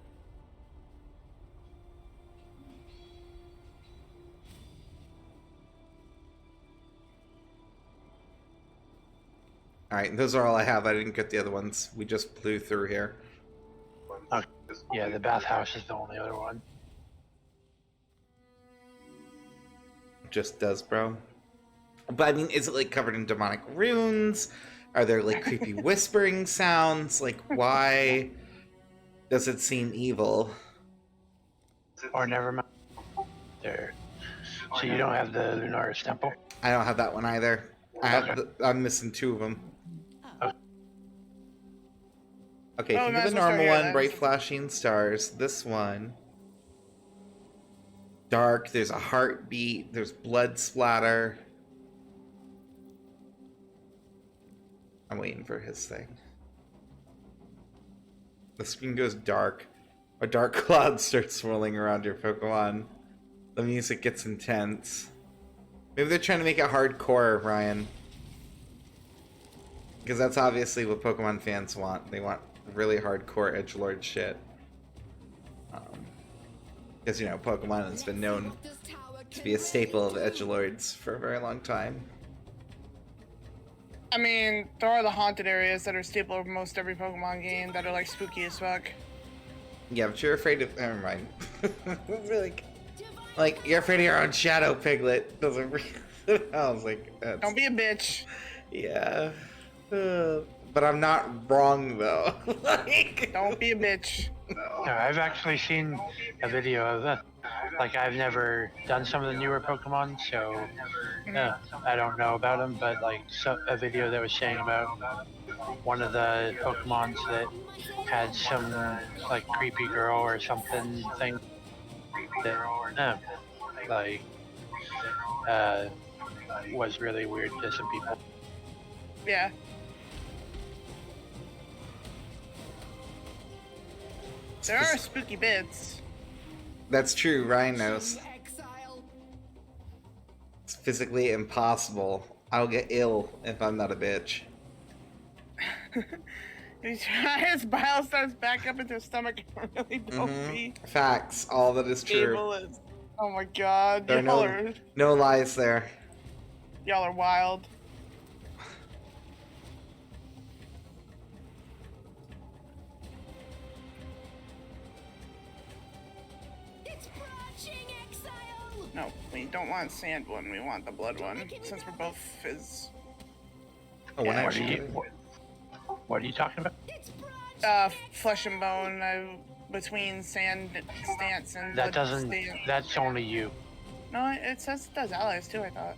Speaker 1: Alright, those are all I have. I didn't get the other ones. We just blew through here.
Speaker 3: Yeah, the bathhouse is the only other one.
Speaker 1: Just does, bro. But I mean, is it like covered in demonic runes? Are there like creepy whispering sounds? Like, why does it seem evil?
Speaker 3: Or never mind. There. So you don't have the Lunaris Temple?
Speaker 1: I don't have that one either. I'm missing two of them. Okay,
Speaker 2: Oh,
Speaker 1: think
Speaker 2: might
Speaker 1: of
Speaker 2: as
Speaker 1: the
Speaker 2: well start
Speaker 1: normal
Speaker 2: here,
Speaker 1: one,
Speaker 2: then.
Speaker 1: bright flashing stars. This one. Dark, there's a heartbeat, there's blood splatter. I'm waiting for his thing. The screen goes dark. A dark cloud starts swirling around your Pokemon. The music gets intense. Maybe they're trying to make it hardcore, Ryan. Because that's obviously what Pokemon fans want. They want really hardcore edgelord shit. Because, you know, Pokemon has been known to be a staple of edgelords for a very long time.
Speaker 2: I mean, there are the haunted areas that are staple of most every Pokemon game that are like spooky as fuck.
Speaker 1: Yeah, but you're afraid of... Never mind. like, you're afraid of your own shadow, Piglet. Doesn't... I was like, that's...
Speaker 2: Don't be a bitch.
Speaker 1: Yeah. But I'm not wrong though. Like,
Speaker 2: Don't be a bitch.
Speaker 3: No, I've actually seen a video of that. Like, I've never done some of the newer Pokemon, so I don't know about them. But like, a video that was saying about one of the Pokemons that had some like creepy girl or something thing that like was really weird to some people.
Speaker 2: Yeah. There are spooky bits.
Speaker 1: That's true, Ryan knows. It's physically impossible. I'll get ill if I'm not a bitch.
Speaker 2: His bile starts back up into his stomach and really don't be
Speaker 1: Facts, all that is true.
Speaker 2: able as... Oh my god,
Speaker 1: There are no lies there.
Speaker 2: y'all are wild. No, we don't want sand one, we want the blood one, since we're both fizz.
Speaker 1: Oh, when
Speaker 2: Yeah,
Speaker 3: What are you talking about?
Speaker 2: Flesh and bone, between sand stance and
Speaker 3: That
Speaker 2: blood
Speaker 3: doesn't.
Speaker 2: stance.
Speaker 3: That's only you.
Speaker 2: No, it says it does allies too, I thought.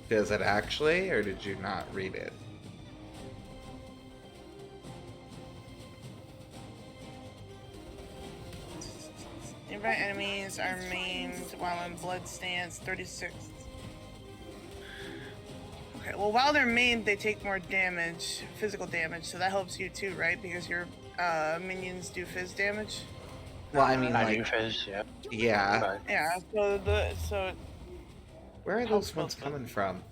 Speaker 1: Does it actually, or did you not read it?
Speaker 2: Nearby enemies are maimed while in blood stance, 36. Okay, well, while they're maimed, they take more damage, physical damage, so that helps you too, right? Because your minions do fizz damage.
Speaker 1: Well, I mean,
Speaker 3: I
Speaker 1: like,
Speaker 3: do fizz, yeah.
Speaker 1: yeah.
Speaker 3: But
Speaker 2: Yeah, so
Speaker 1: Where are those ones coming from?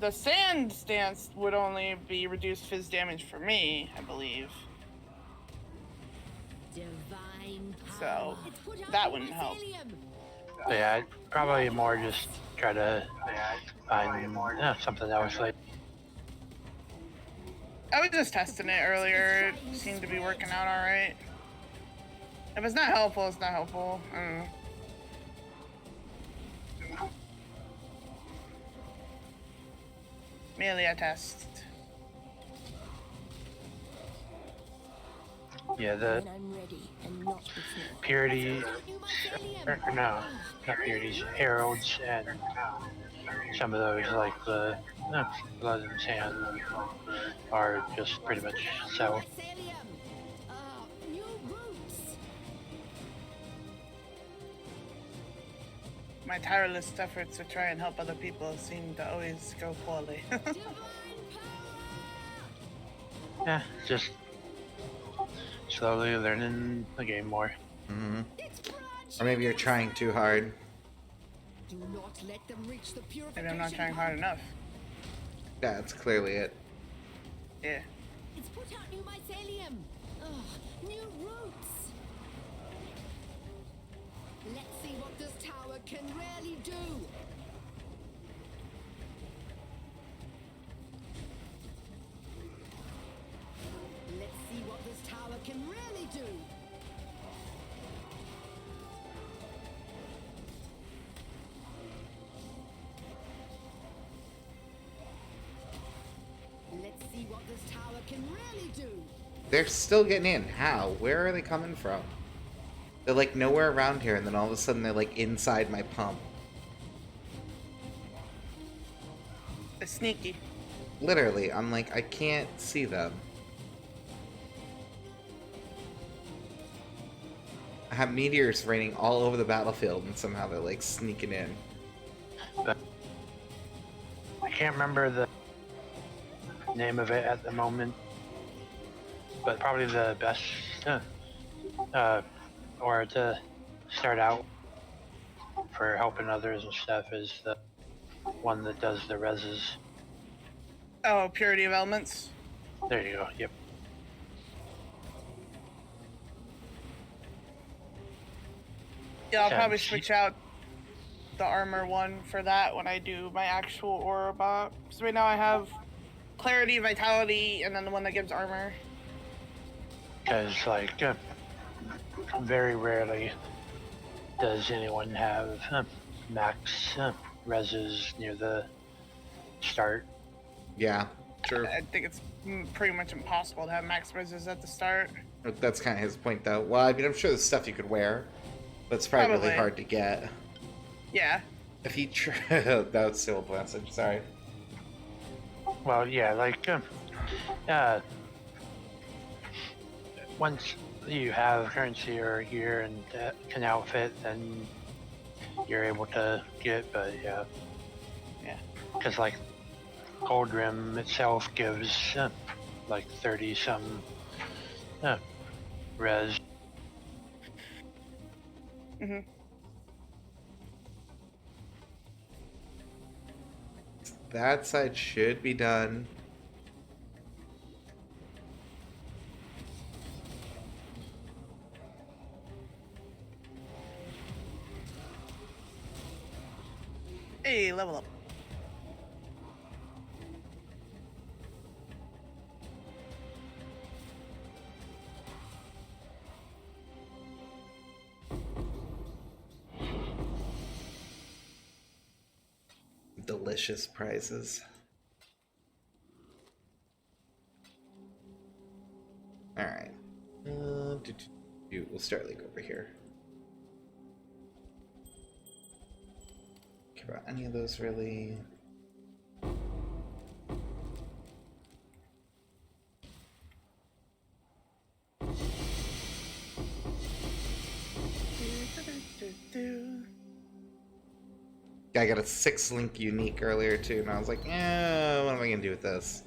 Speaker 2: the sand stance would only be reduced fizz damage for me, I believe. So that wouldn't help.
Speaker 3: yeah, I'd probably more just try to find something else. Like,
Speaker 2: I was just testing it earlier. It seemed to be working out all right. If it's not helpful, it's not helpful. I don't know. Merely a test.
Speaker 3: yeah, the purity, or no, not purities, heralds, and some of those like the blood and sand are just pretty much so.
Speaker 2: My tireless efforts to try and help other people seem to always go poorly.
Speaker 3: Yeah, just slowly learning the game more.
Speaker 1: Or maybe you're trying too hard.
Speaker 2: Maybe I'm not trying hard enough.
Speaker 1: That's clearly it.
Speaker 2: Yeah.
Speaker 4: It's put out new mycelium. New roots. Let's see what this tower can really do. Let's see what this tower can really do. Let's see what this tower can really do.
Speaker 1: They're still getting in. How? Where are they coming from? They're like nowhere around here, and then all of a sudden they're like inside my pump.
Speaker 2: It's sneaky.
Speaker 1: Literally, I'm like, I can't see them. I have meteors raining all over the battlefield, and somehow they're like sneaking in.
Speaker 3: But I can't remember the name of it at the moment, but probably the best or to start out for helping others and stuff is the one that does the reses.
Speaker 2: Oh, purity of elements.
Speaker 3: There you go. Yep.
Speaker 2: Yeah, I'll
Speaker 3: Yeah,
Speaker 2: probably
Speaker 3: she-
Speaker 2: switch out the armor one for that when I do my actual aura box. So right now I have clarity, vitality, and then the one that gives armor.
Speaker 3: Because like very rarely does anyone have max reses near the start.
Speaker 1: Yeah. True.
Speaker 2: I think it's pretty much impossible to have max rises at the start.
Speaker 1: That's kind of his point, though. Well, I mean, I'm sure there's stuff you could wear, but it's probably really hard to get.
Speaker 2: Yeah.
Speaker 1: If he that was still a blessing. Sorry.
Speaker 3: Well, yeah, like, once you have currency or gear and can outfit, then you're able to get, but yeah.
Speaker 2: Yeah.
Speaker 3: Because, like, Gold Rim itself gives, like, 30-some res.
Speaker 2: Mm-hmm.
Speaker 1: That side should be done.
Speaker 2: Hey, level up.
Speaker 1: Delicious prizes. Alright. We'll start like over here. Care about any of those really? I got a 6-link unique earlier too, and I was like, what am I gonna do with this?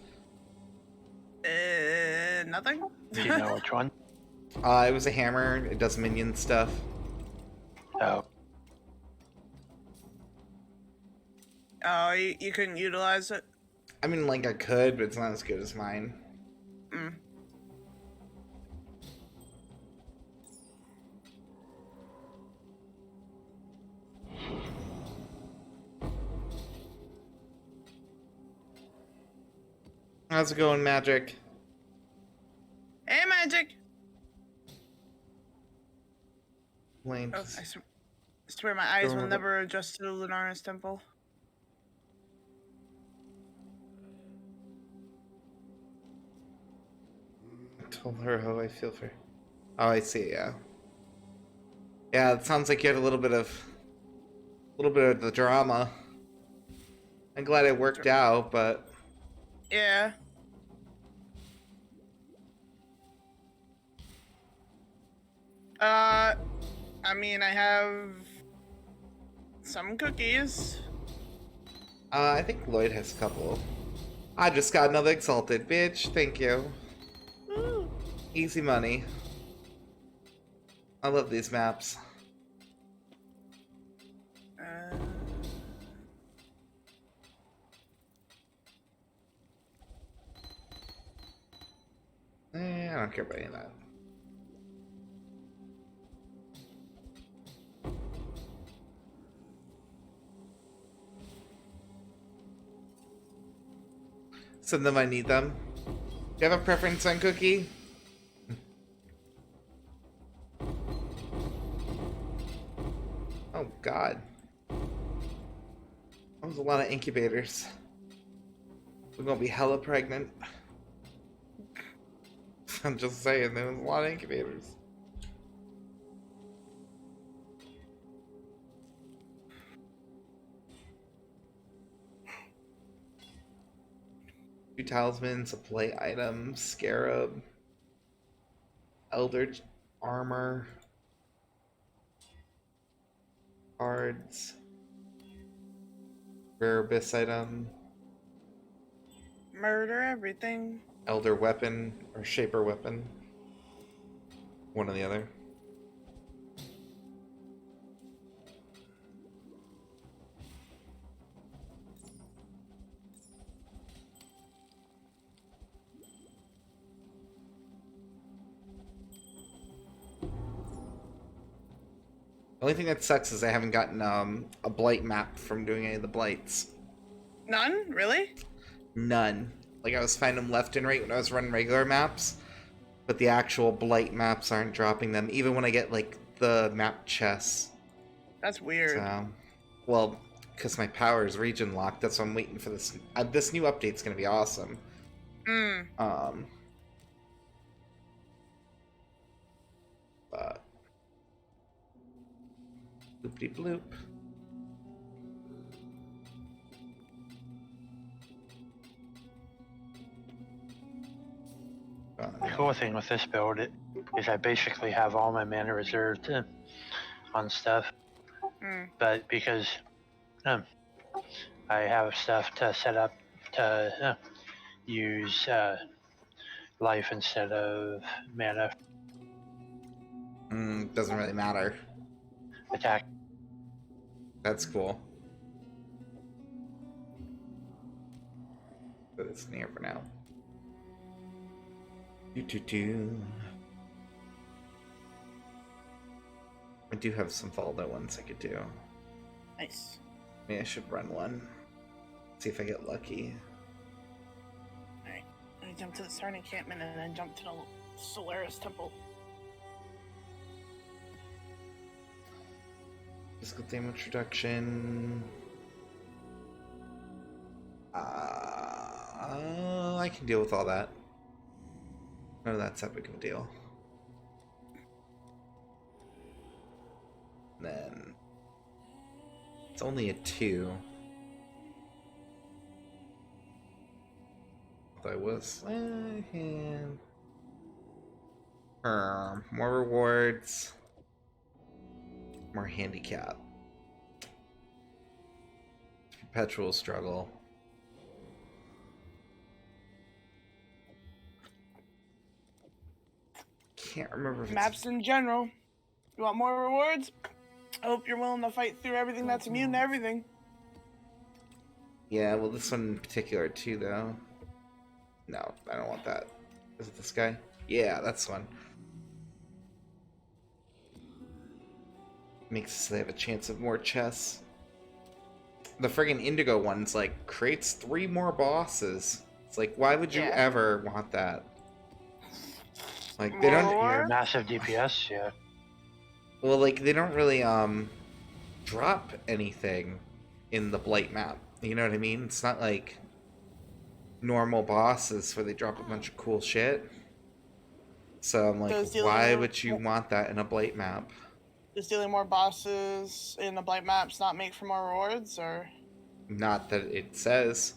Speaker 2: Nothing?
Speaker 3: Do you know which one?
Speaker 1: It was a hammer. It does minion stuff.
Speaker 3: Oh.
Speaker 2: Oh, you couldn't utilize it?
Speaker 1: I mean, like, I could, but it's not as good as mine.
Speaker 2: Mm.
Speaker 1: How's it going, Magic?
Speaker 2: Hey, Magic!
Speaker 1: Lane.
Speaker 2: Oh, I swear my eyes will never adjust to the Lunaris Temple.
Speaker 1: I told her how I feel for her. Oh, I see, yeah. Yeah, it sounds like you had a little bit of the drama. I'm glad it worked out, but
Speaker 2: Yeah. I mean, I have some cookies.
Speaker 1: I think Lloyd has a couple. I just got another exalted, bitch. Thank you.
Speaker 2: Woo.
Speaker 1: Easy money. I love these maps. I don't care about any of that. Send them, I need them. Do you have a preference on cookie? Oh god. That was a lot of incubators. We're gonna be hella pregnant. I'm just saying, there was a lot of incubators. Two talismans, a play item, scarab, elder armor, cards, rare abyss item,
Speaker 2: Murder everything.
Speaker 1: elder weapon, or shaper weapon. One or the other. The only thing that sucks is I haven't gotten a blight map from doing any of the blights.
Speaker 2: None? Really?
Speaker 1: None. Like, I was finding them left and right when I was running regular maps, but the actual blight maps aren't dropping them, even when I get, like, the map chests.
Speaker 2: That's weird.
Speaker 1: So, well, because my power is region locked, that's why I'm waiting for this. This new update's going to be awesome. But bloopity bloop.
Speaker 3: The cool thing with this build is I basically have all my mana reserved on stuff. But because I have stuff to set up to use life instead of mana
Speaker 1: Doesn't really matter.
Speaker 3: attack.
Speaker 1: That's cool. But it's near for now. I do have some Faldo ones I could do.
Speaker 2: Nice.
Speaker 1: Maybe I should run one. See if I get lucky.
Speaker 2: Alright. I jump to the Starn encampment and then jump to the Solaris temple.
Speaker 1: Physical damage reduction. I can deal with all that. No, that's that big of a deal. Then it's only a 2. I was more rewards, more handicap. Perpetual struggle. Can't remember if it's...
Speaker 2: Maps in general. You want more rewards? I hope you're willing to fight through everything that's immune to everything.
Speaker 1: Yeah, well, this one in particular too, though. No, I don't want that. Is it this guy? Yeah, that's one. Makes it so they have a chance of more chests. The friggin' Indigo one's like, creates 3 more bosses. It's like, why would you ever want that? Like, they don't...
Speaker 3: Your massive DPS, yeah.
Speaker 1: Well, like, they don't really, drop anything in the Blight map. You know what I mean? It's not like normal bosses where they drop a bunch of cool shit. So I'm like, why would you want that in a Blight map?
Speaker 2: Does dealing more bosses in the Blight maps not make for more rewards, or?
Speaker 1: Not that it says.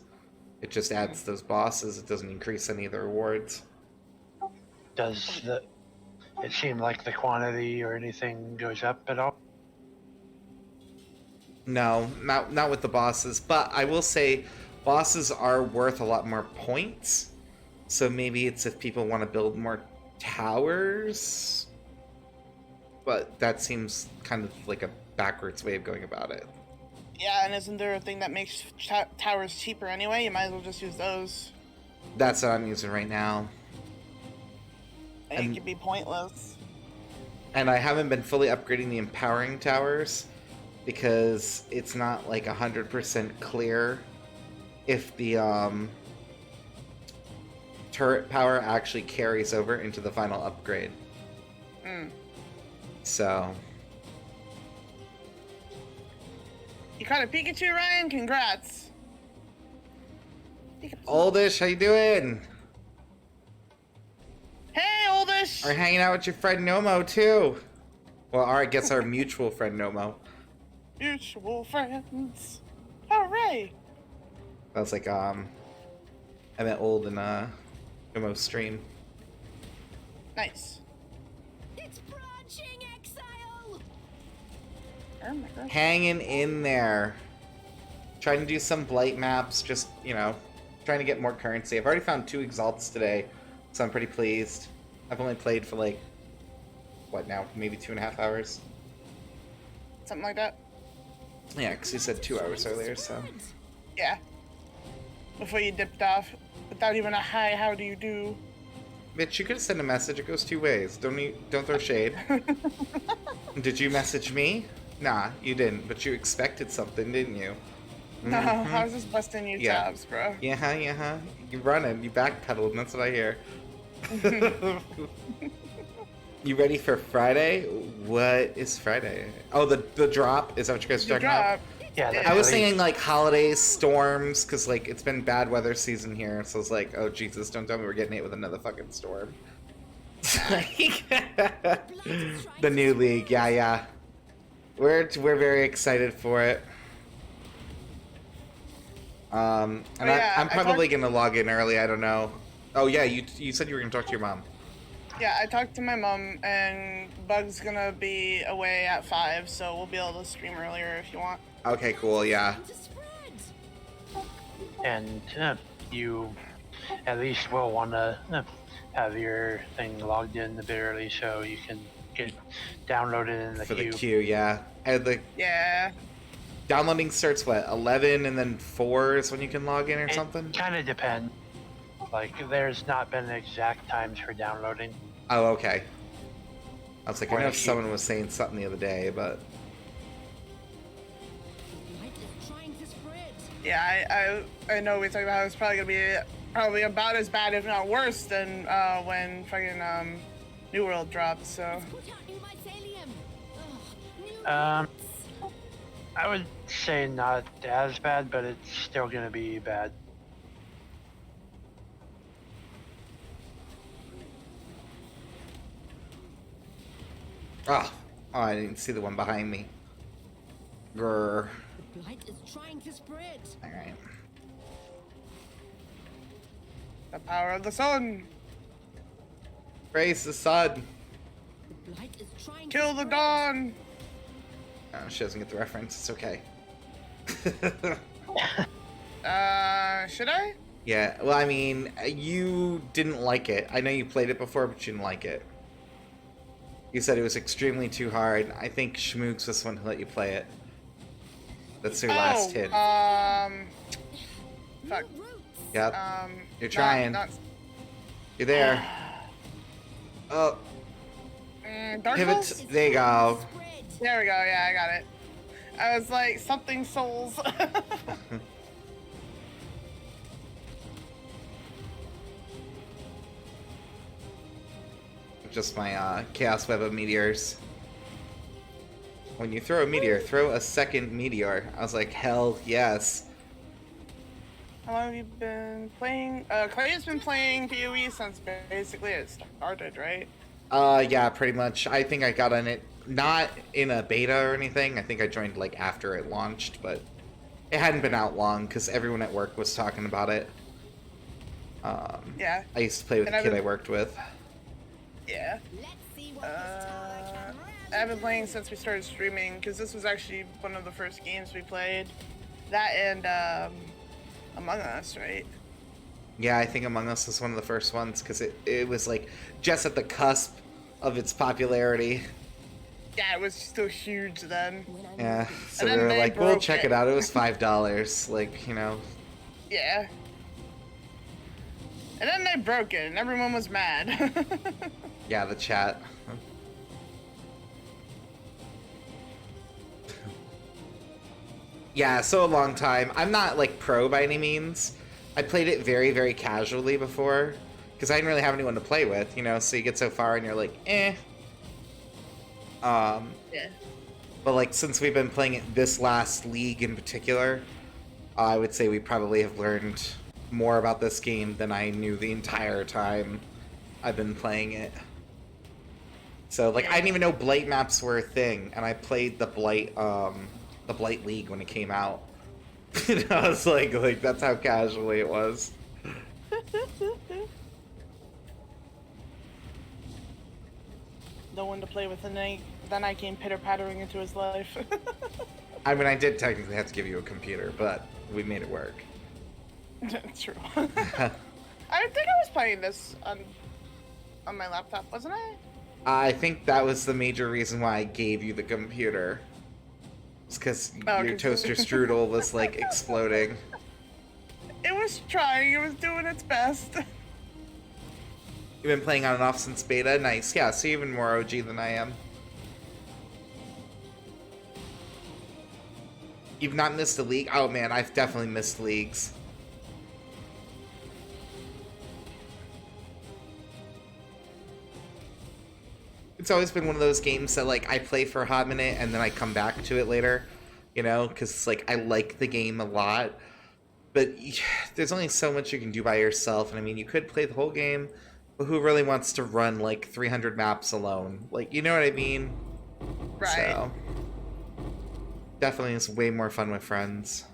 Speaker 1: It just adds those bosses. It doesn't increase any of the rewards.
Speaker 3: Does it seem like the quantity or anything goes up at all?
Speaker 1: No, not with the bosses. But I will say, bosses are worth a lot more points. So maybe it's if people want to build more towers. But that seems kind of like a backwards way of going about it.
Speaker 2: Yeah, and isn't there a thing that makes towers cheaper anyway? You might as well just use those.
Speaker 1: That's what I'm using right now.
Speaker 2: And it could be pointless.
Speaker 1: And I haven't been fully upgrading the empowering towers because it's not like 100% clear if the turret power actually carries over into the final upgrade. So
Speaker 2: you caught a Pikachu, Ryan? Congrats.
Speaker 1: Oldish, how you doing?
Speaker 2: Hey, Oldish!
Speaker 1: We're hanging out with your friend Nomo too. Well, I guess our mutual friend Nomo.
Speaker 2: Mutual friends. Hooray!
Speaker 1: That was like I met old in Nomo's stream.
Speaker 2: Nice.
Speaker 4: It's branching exile.
Speaker 2: Oh my gosh.
Speaker 1: Hanging in there. Trying to do some Blight maps, just, you know, trying to get more currency. I've already found 2 Exalts today, so I'm pretty pleased. I've only played for like, what now, maybe 2.5 hours?
Speaker 2: Something like that?
Speaker 1: Yeah, because you said 2 hours earlier, so...
Speaker 2: Yeah. Before you dipped off, without even a hi, how do you do?
Speaker 1: Bitch, you could send a message. It goes 2 ways. Don't throw shade. Did you message me? Nah, you didn't. But you expected something, didn't you?
Speaker 2: No, I was just busting your chops, bro.
Speaker 1: Yeah. You running. You backpedaled, and that's what I hear. You ready for Friday? What is Friday? Oh, the drop? Is that what you guys are talking about?
Speaker 3: Yeah, that's
Speaker 1: I was
Speaker 3: really-
Speaker 1: thinking like holidays, storms, because like it's been bad weather season here, so it's like, oh Jesus, don't tell me we're getting hit with another fucking storm. The new league, yeah. We're very excited for it. And
Speaker 2: yeah,
Speaker 1: I'm
Speaker 2: I
Speaker 1: probably
Speaker 2: talked-
Speaker 1: gonna log in early. I don't know. Oh yeah, you said you were gonna talk to your mom.
Speaker 2: Yeah, I talked to my mom, and Bug's gonna be away at 5, so we'll be able to stream earlier if you want.
Speaker 1: Okay, cool. Yeah.
Speaker 4: To spread.
Speaker 3: And you at least will want to have your thing logged in a bit early so you can get downloaded in the
Speaker 1: For the
Speaker 3: queue.
Speaker 1: queue, yeah. And the
Speaker 2: Yeah.
Speaker 1: downloading starts what 11, and then 4 is when you can log in or something.
Speaker 3: Kind of depends. Like, there's not been exact times for downloading.
Speaker 1: Oh, okay. I was like, I
Speaker 3: Or
Speaker 1: know
Speaker 3: if you-
Speaker 1: someone was saying something the other day, but
Speaker 4: Light is trying to spread.
Speaker 2: Yeah, I know we talked about how it's probably gonna be probably about as bad, if not worse, than when fucking New World dropped. So
Speaker 4: Put out new mycelium. Ugh, new
Speaker 3: I would say not as bad, but it's still gonna be bad.
Speaker 1: oh, I didn't see the one behind me. Grr.
Speaker 4: The blight is trying to spread.
Speaker 1: All right.
Speaker 2: the power of the sun,
Speaker 1: Praise the sun.
Speaker 4: The blight is trying
Speaker 2: kill
Speaker 4: to
Speaker 2: the
Speaker 4: spread.
Speaker 2: dawn.
Speaker 1: Oh, she doesn't get the reference. It's okay.
Speaker 2: Should I?
Speaker 1: Yeah, well, I mean, you didn't like it. I know you played it before, but you didn't like it. You said it was extremely too hard. I think Schmooks was the one who let you play it. That's your last hit.
Speaker 2: Fuck.
Speaker 4: New roots.
Speaker 1: Yep, you're trying. You're there. Oh,
Speaker 2: Dark
Speaker 1: pivot.
Speaker 2: Souls?
Speaker 1: There you go.
Speaker 4: Spread.
Speaker 2: There we go. Yeah, I got it. I was like something souls.
Speaker 1: Just my Chaos Web of Meteors. When you throw a meteor, throw a second meteor. I was like, hell yes.
Speaker 2: How long have you been playing? Clay's been playing PoE since basically it started, right?
Speaker 1: Yeah, pretty much. I think I got on it, not in a beta or anything. I think I joined like after it launched, but it hadn't been out long because everyone at work was talking about it.
Speaker 2: Yeah.
Speaker 1: I used to play with
Speaker 2: And
Speaker 1: a
Speaker 2: I've
Speaker 1: kid
Speaker 2: been-
Speaker 1: I worked with.
Speaker 4: Let's see what this tower can
Speaker 2: I've been playing since we started streaming because this was actually one of the first games we played. That and Among Us, right?
Speaker 1: Yeah, I think Among Us was one of the first ones because it was like just at the cusp of its popularity.
Speaker 2: Yeah, it was still huge then.
Speaker 1: Yeah, so
Speaker 2: And
Speaker 1: we
Speaker 2: then
Speaker 1: were
Speaker 2: they
Speaker 1: like, we'll
Speaker 2: broke
Speaker 1: check
Speaker 2: it.
Speaker 1: it out. It was $5, like, you know.
Speaker 2: Yeah. And then they broke it, and everyone was mad.
Speaker 1: Yeah, the chat. Yeah, so a long time. I'm not like pro by any means. I played it very, very casually before because I didn't really have anyone to play with, you know. So you get so far and you're like, eh.
Speaker 2: Yeah.
Speaker 1: But like since we've been playing it this last league in particular, I would say we probably have learned more about this game than I knew the entire time I've been playing it. So like I didn't even know blight maps were a thing, and I played the blight League when it came out. And I was like that's how casually it was.
Speaker 2: No one to play with, and then I came pitter-pattering into his life.
Speaker 1: I mean, I did technically have to give you a computer, but we made it work.
Speaker 2: True. I think I was playing this on my laptop, wasn't I?
Speaker 1: I think that was the major reason why I gave you the computer. It's because
Speaker 2: Oh,
Speaker 1: your
Speaker 2: 'cause-
Speaker 1: toaster strudel was like exploding.
Speaker 2: It was trying. It was doing its best.
Speaker 1: You've been playing on and off since beta? Nice. Yeah, so you're even more OG than I am. You've not missed a league? Oh man, I've definitely missed leagues. It's always been one of those games that like I play for a hot minute and then I come back to it later. you know, because like I like the game a lot, but there's only so much you can do by yourself. And I mean, you could play the whole game, but who really wants to run like 300 maps alone? Like, you know what I mean?
Speaker 2: Right.
Speaker 1: So definitely is way more fun with friends.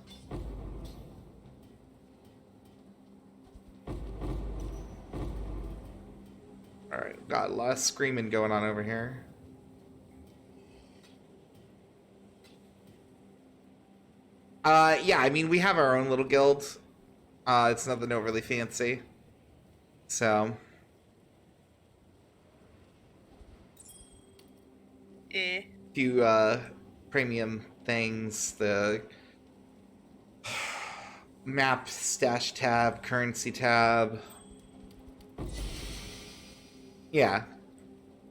Speaker 1: Alright, got a lot of screaming going on over here. Yeah, I mean, we have our own little guild. It's nothing overly fancy. So,
Speaker 2: Eh.
Speaker 1: few, premium things, the map stash tab, currency tab. Yeah.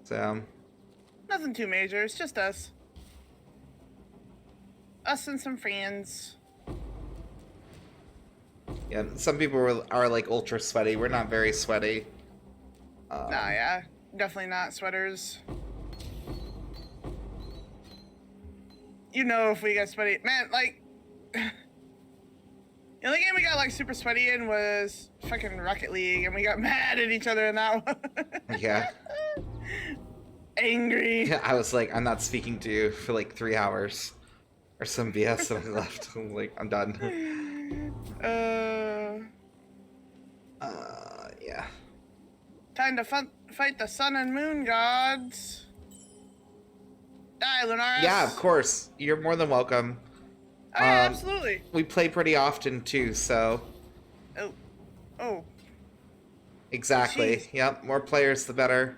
Speaker 1: So,
Speaker 2: Nothing too major. It's just us. Us and some friends.
Speaker 1: yeah, some people are like ultra sweaty. We're not very sweaty.
Speaker 2: Nah, yeah. Definitely not sweaters. You know if we get sweaty. Man, like... The only game we got like super sweaty in was fucking Rocket League, and we got mad at each other in that one.
Speaker 1: Yeah.
Speaker 2: Angry.
Speaker 1: I was like, I'm not speaking to you for like 3 hours. Or some BS and I left. I'm like, I'm done. Yeah.
Speaker 2: Time to fight the sun and moon gods. Die, Lunaris.
Speaker 1: Yeah, of course. You're more than welcome.
Speaker 2: Oh, yeah, absolutely.
Speaker 1: We play pretty often too, so.
Speaker 2: Oh.
Speaker 1: Exactly.
Speaker 2: Jeez.
Speaker 1: Yep, more players the better.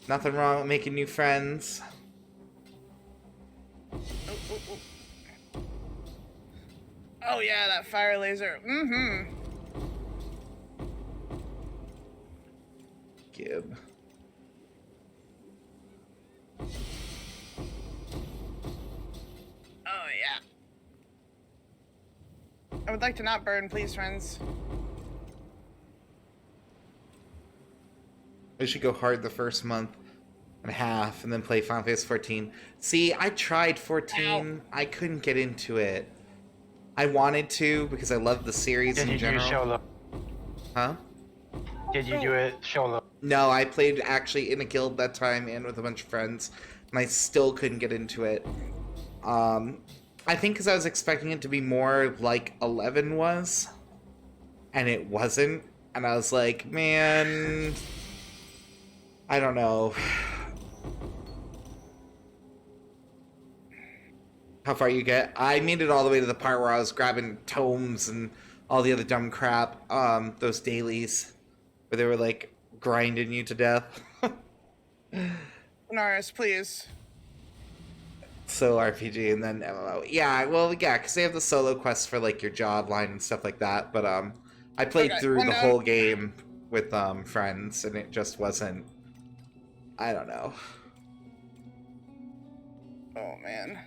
Speaker 1: Nothing wrong with making new friends.
Speaker 2: Oh, yeah, that fire laser. Mm-hmm.
Speaker 1: Gib.
Speaker 2: Oh, yeah. I would like to not burn, please, friends.
Speaker 1: We should go hard the first month and a half and then play Final Fantasy 14. See, I tried 14.
Speaker 2: Ow.
Speaker 1: I couldn't get into it. I wanted to because I love the series
Speaker 3: Did
Speaker 1: in
Speaker 3: you
Speaker 1: general.
Speaker 3: do solo?
Speaker 1: Huh?
Speaker 3: Did you do it solo?
Speaker 1: No, I played actually in a guild that time and with a bunch of friends, and I still couldn't get into it. I think because I was expecting it to be more like 11 was, and it wasn't. And I was like, man, I don't know. How far you get? I made it all the way to the part where I was grabbing tomes and all the other dumb crap, those dailies, where they were like grinding you to death.
Speaker 2: Lunaris, please.
Speaker 1: So RPG and then MMO. Yeah, well, yeah, because they have the solo quests for like your job line and stuff like that. But I played
Speaker 2: Okay,
Speaker 1: through
Speaker 2: well,
Speaker 1: the
Speaker 2: no.
Speaker 1: whole game with friends, and it just wasn't. I don't know.
Speaker 2: Oh, man.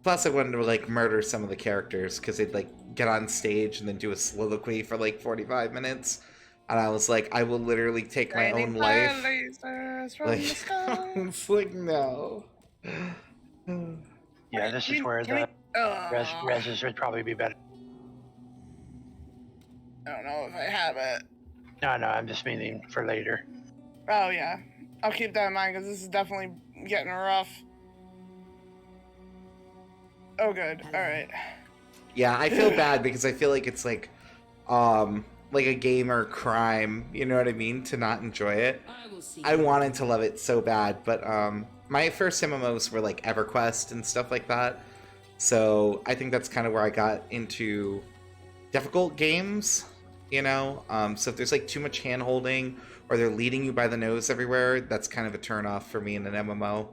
Speaker 1: Plus, I wanted to like murder some of the characters because they'd like get on stage and then do a soliloquy for like 45 minutes, and I was like, I will literally take my
Speaker 2: Raining
Speaker 1: own
Speaker 2: fire
Speaker 1: life.
Speaker 2: lasers from
Speaker 1: Like,
Speaker 2: the sky.
Speaker 1: it's like no.
Speaker 3: Yeah, this is where the reses would probably be better.
Speaker 2: I don't know if I have it.
Speaker 3: No, I'm just meaning for later.
Speaker 2: Oh, yeah. I'll keep that in mind because this is definitely getting rough. Oh, good. All right.
Speaker 1: Yeah, I feel bad because I feel like it's like a gamer crime, you know what I mean, to not enjoy it. I wanted to love it so bad, but my first MMOs were like EverQuest and stuff like that. So I think that's kind of where I got into difficult games, you know? So if there's like too much hand-holding or they're leading you by the nose everywhere, that's kind of a turn-off for me in an MMO.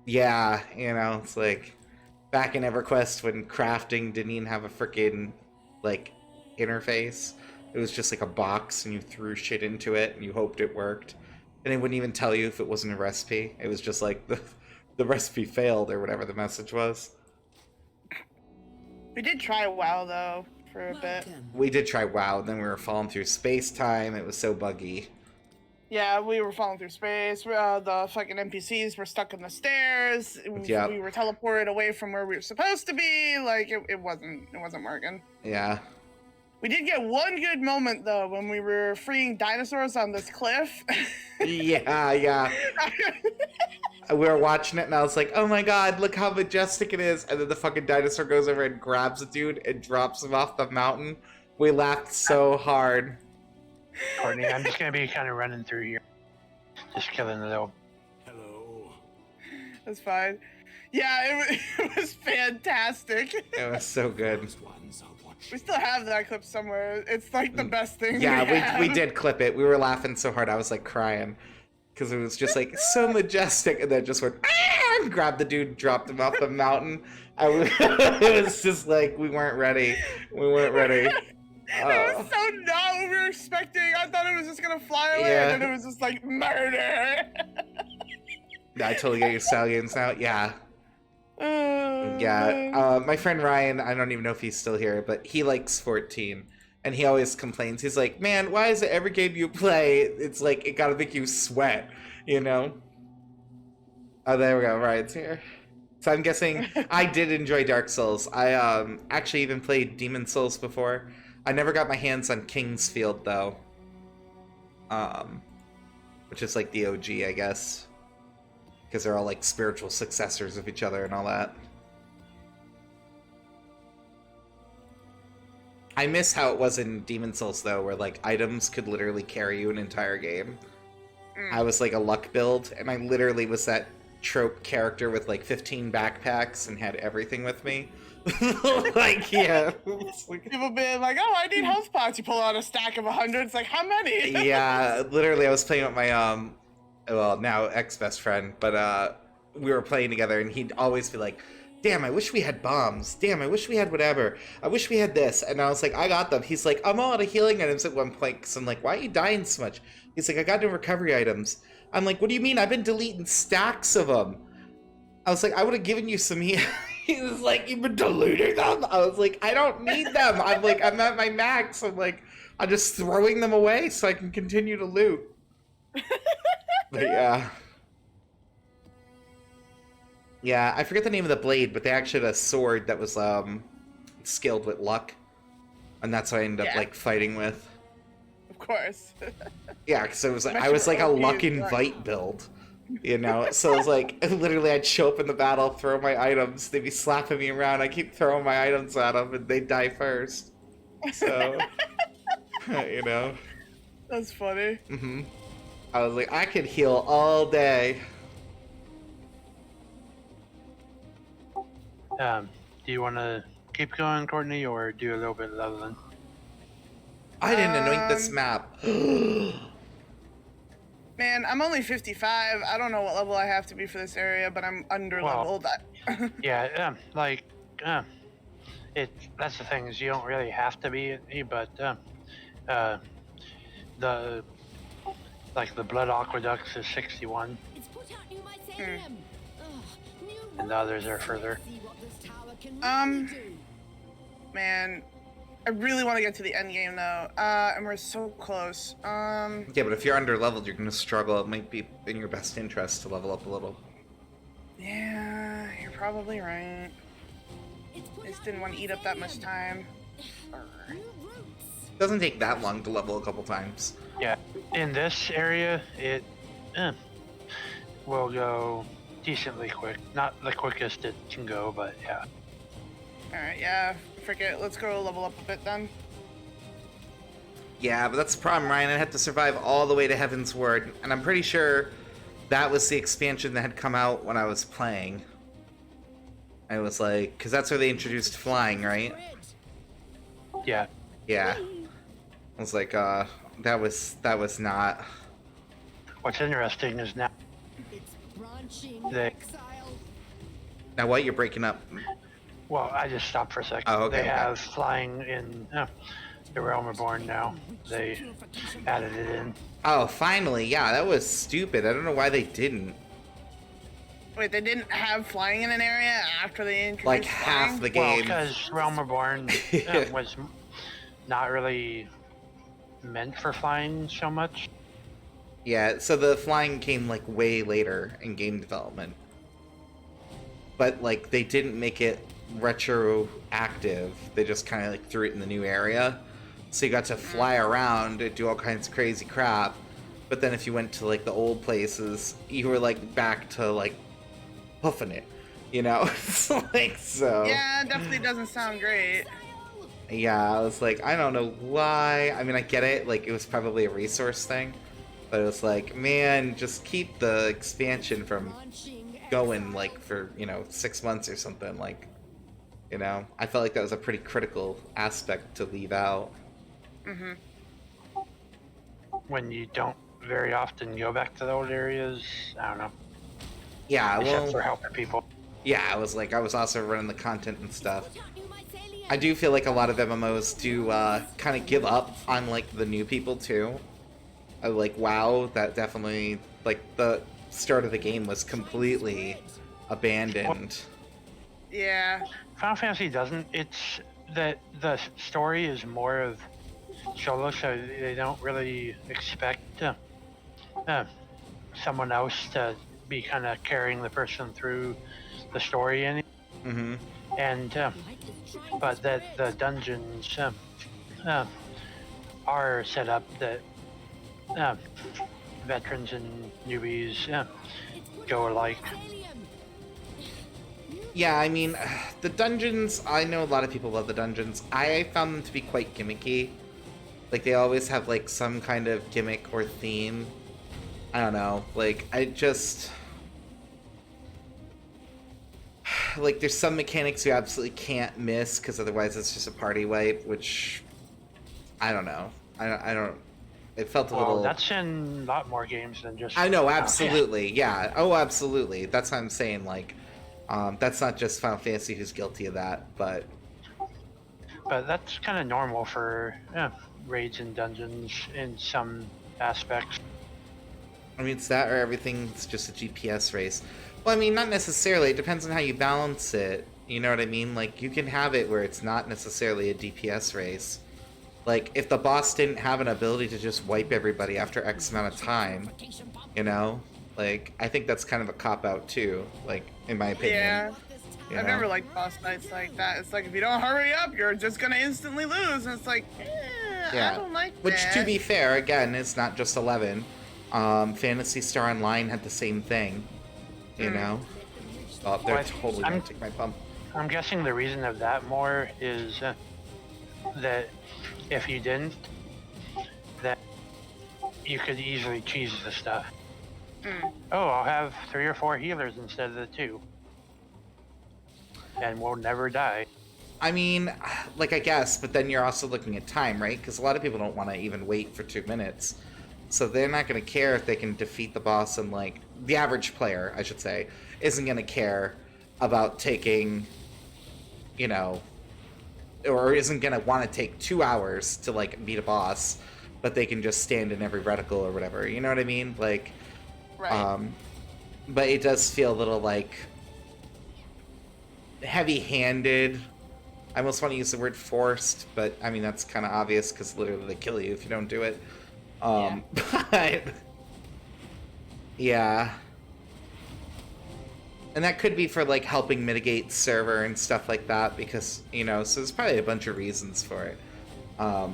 Speaker 1: Yeah, you know, it's like back in EverQuest when crafting didn't even have a freaking like interface. It was just like a box and you threw shit into it and you hoped it worked. And it wouldn't even tell you if it wasn't a recipe. It was just like the recipe failed or whatever the message was.
Speaker 2: We did try WoW, though, for a bit.
Speaker 1: We did try WoW, then we were falling through space-time. It was so buggy.
Speaker 2: Yeah, we were falling through space. The fucking NPCs were stuck in the stairs.
Speaker 1: Yeah.
Speaker 2: We were teleported away from where we were supposed to be. Like it wasn't working.
Speaker 1: Yeah.
Speaker 2: We did get one good moment though when we were freeing dinosaurs on this cliff.
Speaker 1: Yeah. We were watching it and I was like, oh my god, look how majestic it is. And then the fucking dinosaur goes over and grabs a dude and drops him off the mountain. We laughed so hard.
Speaker 3: Courtney, I'm just gonna be kind of running through here, just killing the little.
Speaker 5: Hello.
Speaker 2: That's fine. Yeah, it was fantastic.
Speaker 1: It was so good.
Speaker 5: Those ones are watching.
Speaker 2: We still have that clip somewhere. It's like the best thing.
Speaker 1: Yeah, we did clip it. We were laughing so hard I was like crying. Because it was just like so majestic, and then just went, ah! Grabbed the dude, dropped him off the mountain. It was just like, we weren't ready. We weren't ready.
Speaker 2: It was so not what we were expecting. I thought it was just gonna fly away,
Speaker 1: Yeah.
Speaker 2: and then it was just like murder.
Speaker 1: Yeah, I totally get your stallions now. Yeah.
Speaker 2: Man.
Speaker 1: Yeah. My friend Ryan, I don't even know if he's still here, but he likes 14. And he always complains. He's like, man, why is it every game you play, it's like, it gotta make you sweat, you know? Oh, there we go. Ryan's here. So I'm guessing I did enjoy Dark Souls. I actually even played Demon Souls before. I never got my hands on King's Field, though. Which is like the OG, I guess. Because they're all like spiritual successors of each other and all that. I miss how it was in Demon Souls, though, where like items could literally carry you an entire game. I was like a luck build, and I literally was that trope character with like 15 backpacks and had everything with me. Like, yeah.
Speaker 2: People being like, oh, I need health pots. You pull out a stack of 100. It's like, how many?
Speaker 1: Yeah, literally, I was playing with my well, now ex-best friend, but we were playing together, and he'd always be like, damn, I wish we had bombs. Damn, I wish we had whatever. I wish we had this. And I was like, I got them. He's like, I'm all out of healing items at one point. Because I'm like, why are you dying so much? He's like, I got no recovery items. I'm like, what do you mean? I've been deleting stacks of them. I was like, I would have given you some heal. He was like, you've been deleting them? I was like, I don't need them. I'm like, I'm at my max. I'm like, I'm just throwing them away so I can continue to loot. But yeah. Yeah, I forget the name of the blade, but they actually had a sword that was skilled with luck. And that's what I ended up like fighting with.
Speaker 2: Of course.
Speaker 1: Yeah, because it was like, I was like a luck invite build. You know? So it was like, literally I'd show up in the battle, throw my items, they'd be slapping me around, I keep throwing my items at them, and they'd die first. So, you know?
Speaker 2: That's funny.
Speaker 1: Mm-hmm. I was like, I could heal all day.
Speaker 3: Do you want to keep going, Courtney, or do a little bit of leveling?
Speaker 1: I didn't anoint this map.
Speaker 2: Man, I'm only 55. I don't know what level I have to be for this area, but I'm under leveled.
Speaker 3: Yeah, that's the thing, is you don't really have to be, but the blood aqueducts is 61.
Speaker 4: It's put out new mycelium.
Speaker 3: And the others are further.
Speaker 2: Man, I really want to get to the end game though, and we're so close.
Speaker 1: Yeah, but if you're under leveled, you're gonna struggle. It might be in your best interest to level up a little.
Speaker 2: Yeah, you're probably right. I just didn't want to eat up that much time.
Speaker 1: It doesn't take that long to level a couple times.
Speaker 3: Yeah, in this area, it will go decently quick. Not the quickest it can go, but yeah.
Speaker 2: Alright, yeah, forget it. Let's go level up a bit then.
Speaker 1: Yeah, but that's the problem, Ryan. I had to survive all the way to Heaven's Word, and I'm pretty sure that was the expansion that had come out when I was playing. I was like, because that's where they introduced flying, right?
Speaker 3: Yeah.
Speaker 1: Yeah. I was like, that was not.
Speaker 3: What's interesting is now they.
Speaker 1: Now what? You're breaking up.
Speaker 3: Well, I just stopped for a second.
Speaker 1: Oh, okay,
Speaker 3: they
Speaker 1: okay.
Speaker 3: have flying in the Realm Reborn now. They added it in.
Speaker 1: Oh, finally. Yeah, that was stupid. I don't know why they didn't.
Speaker 2: Wait, they didn't have flying in an area after they introduced
Speaker 1: Like
Speaker 2: flying?
Speaker 1: half the
Speaker 3: Well,
Speaker 1: game.
Speaker 3: because Realm Reborn was not really meant for flying so much.
Speaker 1: Yeah, so the flying came like way later in game development. But like they didn't make it retroactive. They just kind of like threw it in the new area. So you got to fly around and do all kinds of crazy crap. But then if you went to like the old places, you were like back to like hoofing it, you know? It's like so.
Speaker 2: Yeah, it definitely doesn't sound great.
Speaker 1: Yeah, I was like, I don't know why. I mean, I get it. Like, it was probably a resource thing. But it was like, man, just keep the expansion from going, like, for, 6 months or something. Like, I felt like that was a pretty critical aspect to leave out.
Speaker 2: Mm-hmm.
Speaker 3: When you don't very often go back to the old areas, I don't know.
Speaker 1: Yeah,
Speaker 3: Except
Speaker 1: well,
Speaker 3: for helping people.
Speaker 1: yeah, I was also running the content and stuff. I do feel like a lot of MMOs do kind of give up on, like, the new people, too. Like, WoW, that definitely, like, the start of the game was completely abandoned.
Speaker 2: Yeah.
Speaker 3: Final Fantasy doesn't. It's that the story is more of solo, so they don't really expect someone else to be kind of carrying the person through the story.
Speaker 1: Mm-hmm.
Speaker 3: And but that the dungeons are set up that veterans and newbies go alike.
Speaker 1: Yeah, I mean, the dungeons, I know a lot of people love the dungeons. I found them to be quite gimmicky. Like, they always have, like, some kind of gimmick or theme. I don't know. Like, I just... Like, there's some mechanics you absolutely can't miss, because otherwise it's just a party wipe, which... I don't know. I don't... It felt a little...
Speaker 3: That's in a lot more games than just...
Speaker 1: I know, absolutely. Yeah. Oh, absolutely. That's what I'm saying, like... that's not just Final Fantasy who's guilty of that, but...
Speaker 3: But that's kind of normal for raids and dungeons in some aspects.
Speaker 1: I mean, it's that or everything's just a GPS race. Well, I mean, not necessarily. It depends on how you balance it. You know what I mean? Like, you can have it where it's not necessarily a DPS race. Like, if the boss didn't have an ability to just wipe everybody after X amount of time, you know? Like, I think that's kind of a cop-out, too, like, in my opinion.
Speaker 2: Yeah.
Speaker 1: You
Speaker 2: I've
Speaker 1: know?
Speaker 2: never liked boss fights like that. It's like, if you don't hurry up, you're just gonna instantly lose. And it's like,
Speaker 1: Yeah.
Speaker 2: I don't like
Speaker 1: Which,
Speaker 2: that.
Speaker 1: to be fair, again, is not just 11. Phantasy Star Online had the same thing, you know? Oh, they're
Speaker 3: Well,
Speaker 1: totally gonna take my pump.
Speaker 3: I'm guessing the reason of that more is that if you didn't, that you could easily cheese the stuff. Oh, I'll have 3 or 4 healers instead of the 2. And we'll never die.
Speaker 1: I mean, like, I guess, but then you're also looking at time, right? Because a lot of people don't want to even wait for 2 minutes. So they're not going to care if they can defeat the boss in, like... The average player, I should say, isn't going to care about taking, you know... Or isn't going to want to take 2 hours to, like, beat a boss, but they can just stand in every reticle or whatever. You know what I mean? Like...
Speaker 2: Right.
Speaker 1: But it does feel a little, like... heavy-handed. I almost want to use the word forced, but I mean that's kind of obvious because literally they kill you if you don't do it. But yeah, and that could be for like helping mitigate server and stuff like that because so there's probably a bunch of reasons for it. But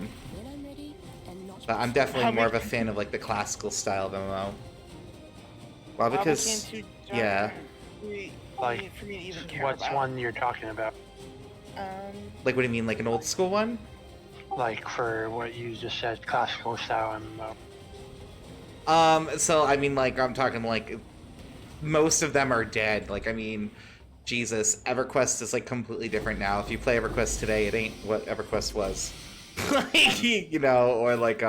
Speaker 1: I'm definitely more of a fan of like the classical style of MMO. Well, because yeah.
Speaker 3: Like,
Speaker 2: for me to even care
Speaker 3: what's
Speaker 2: about.
Speaker 3: one you're talking about?
Speaker 1: Like, what do you mean, like an old school one?
Speaker 3: Like, for what you just said, classical style MMO.
Speaker 1: So, I mean, like, I'm talking, like, most of them are dead. Like, I mean, Jesus, EverQuest is, like, completely different now. If you play EverQuest today, it ain't what EverQuest was. Like, or, like,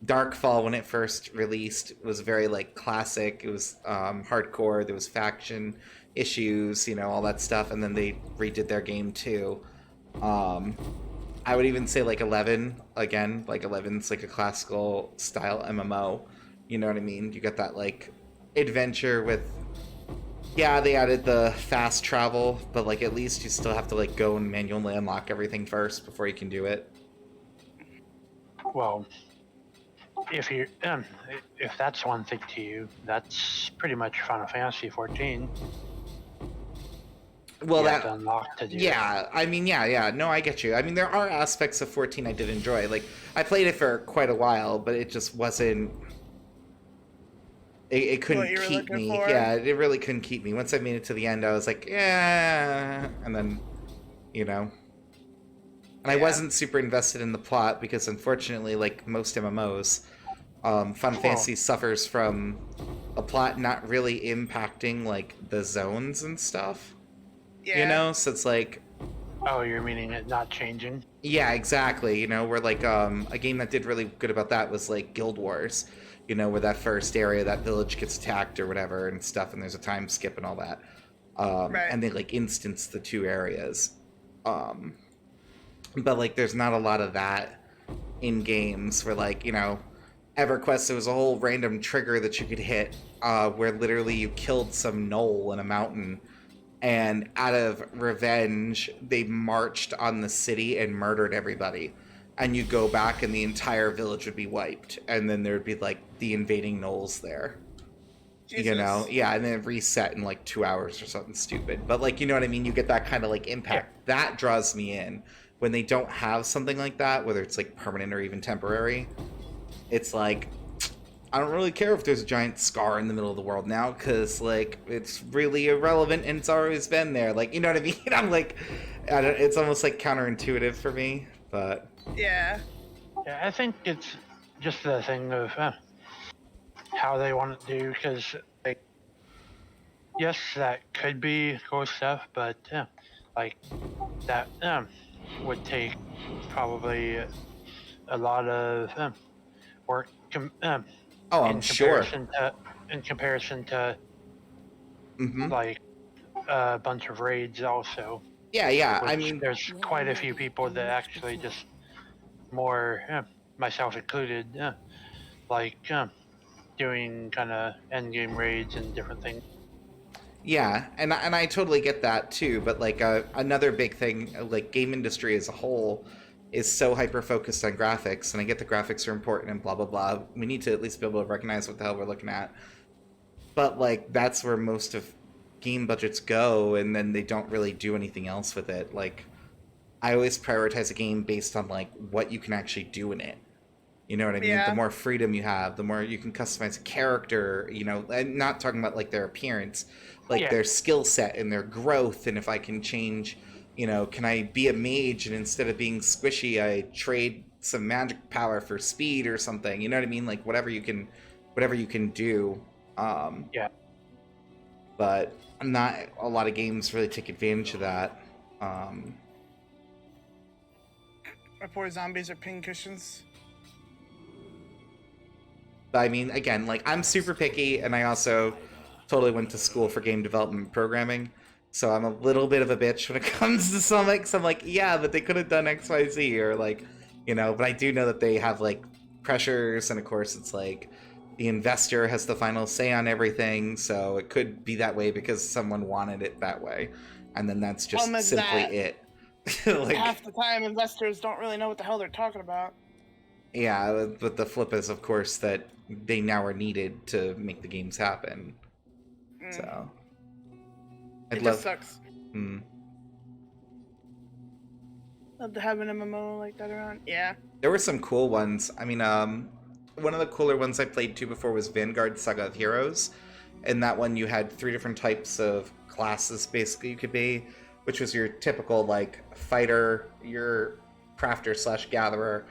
Speaker 1: Darkfall, when it first released, was very, like, classic. It was, hardcore. There was faction issues, all that stuff, and then they redid their game too. I would even say like 11 again, like 11's like a classical style MMO. You know what I mean? You got that like adventure with they added the fast travel, but like at least you still have to like go and manually unlock everything first before you can do it.
Speaker 3: Well, if that's one thing to you, that's pretty much Final Fantasy 14.
Speaker 1: Well,
Speaker 3: You have
Speaker 1: that
Speaker 3: to unlock to do it.
Speaker 1: yeah, I mean, yeah, no, I get you. I mean, there are aspects of 14 I did enjoy. Like, I played it for quite a while, but it just wasn't. It couldn't
Speaker 2: you were
Speaker 1: keep
Speaker 2: looking
Speaker 1: me.
Speaker 2: for?
Speaker 1: Yeah, it really couldn't keep me. Once I made it to the end, I was like, yeah, and then, you know. And I
Speaker 2: Yeah.
Speaker 1: wasn't super invested in the plot because, unfortunately, like most MMOs, Final Fantasy suffers from a plot not really impacting like the zones and stuff.
Speaker 2: Yeah.
Speaker 1: You know, so it's like,
Speaker 3: Oh, you're meaning it not changing?
Speaker 1: yeah, exactly. You know, where like a game that did really good about that was like Guild Wars. You know, where that first area, that village gets attacked or whatever and stuff, and there's a time skip and all that.
Speaker 2: Right.
Speaker 1: And they like instance the two areas. But like, there's not a lot of that in games where like, you know, EverQuest, there was a whole random trigger that you could hit where literally you killed some gnoll in a mountain, and out of revenge, they marched on the city and murdered everybody. And you go back and the entire village would be wiped, and then there would be like the invading gnolls there.
Speaker 2: Jesus.
Speaker 1: You know, yeah, and then reset in like 2 hours or something stupid. But like, you know what I mean? You get that kind of like impact. Yeah. That draws me in. When they don't have something like that, whether it's like permanent or even temporary, it's like, I don't really care if there's a giant scar in the middle of the world now, because like it's really irrelevant and it's always been there. Like, you know what I mean? I'm like, it's almost like counterintuitive for me, but
Speaker 2: Yeah.
Speaker 3: Yeah, I think it's just the thing of how they want to do, because like, yes, that could be cool stuff, but like that would take probably a lot of work.
Speaker 1: oh, I'm sure.
Speaker 3: In comparison to
Speaker 1: Mm-hmm.
Speaker 3: like a bunch of raids, also.
Speaker 1: Yeah, yeah.
Speaker 3: Which
Speaker 1: I mean,
Speaker 3: there's quite a few people that actually just more, myself included, like doing kind of end game raids and different things.
Speaker 1: yeah, and I totally get that too. But like another big thing, like game industry as a whole, is so hyper focused on graphics, and I get the graphics are important and blah blah blah. We need to at least be able to recognize what the hell we're looking at. But like that's where most of game budgets go, and then they don't really do anything else with it. Like, I always prioritize a game based on like what you can actually do in it. You know what I mean?
Speaker 2: Yeah.
Speaker 1: The more freedom you have, the more you can customize a character, you know, and not talking about like their appearance, like their skill set and their growth. And if I can change, you know, can I be a mage and instead of being squishy, I trade some magic power for speed or something? You know what I mean? Like whatever you can do.
Speaker 3: Yeah.
Speaker 1: But not a lot of games really take advantage of that.
Speaker 2: My poor zombies are pincushions.
Speaker 1: But I mean, again, like I'm super picky, and I also totally went to school for game development programming, so I'm a little bit of a bitch when it comes to some like, so I'm like, yeah, but they could have done X, Y, Z, or like, you know. But I do know that they have like pressures, and of course, it's like the investor has the final say on everything, so it could be that way because someone wanted it that way, and then that's just simply it.
Speaker 2: Like, half the time, investors don't really know what the hell they're talking about.
Speaker 1: Yeah, but the flip is, of course, that they now are needed to make the games happen. So
Speaker 2: It just sucks.
Speaker 1: Mm.
Speaker 2: Love to have an MMO like that around. Yeah.
Speaker 1: There were some cool ones. I mean, one of the cooler ones I played too before was Vanguard Saga of Heroes. In that one, you had 3 different types of classes, basically, you could be, which was your typical, like, fighter, your crafter / gatherer.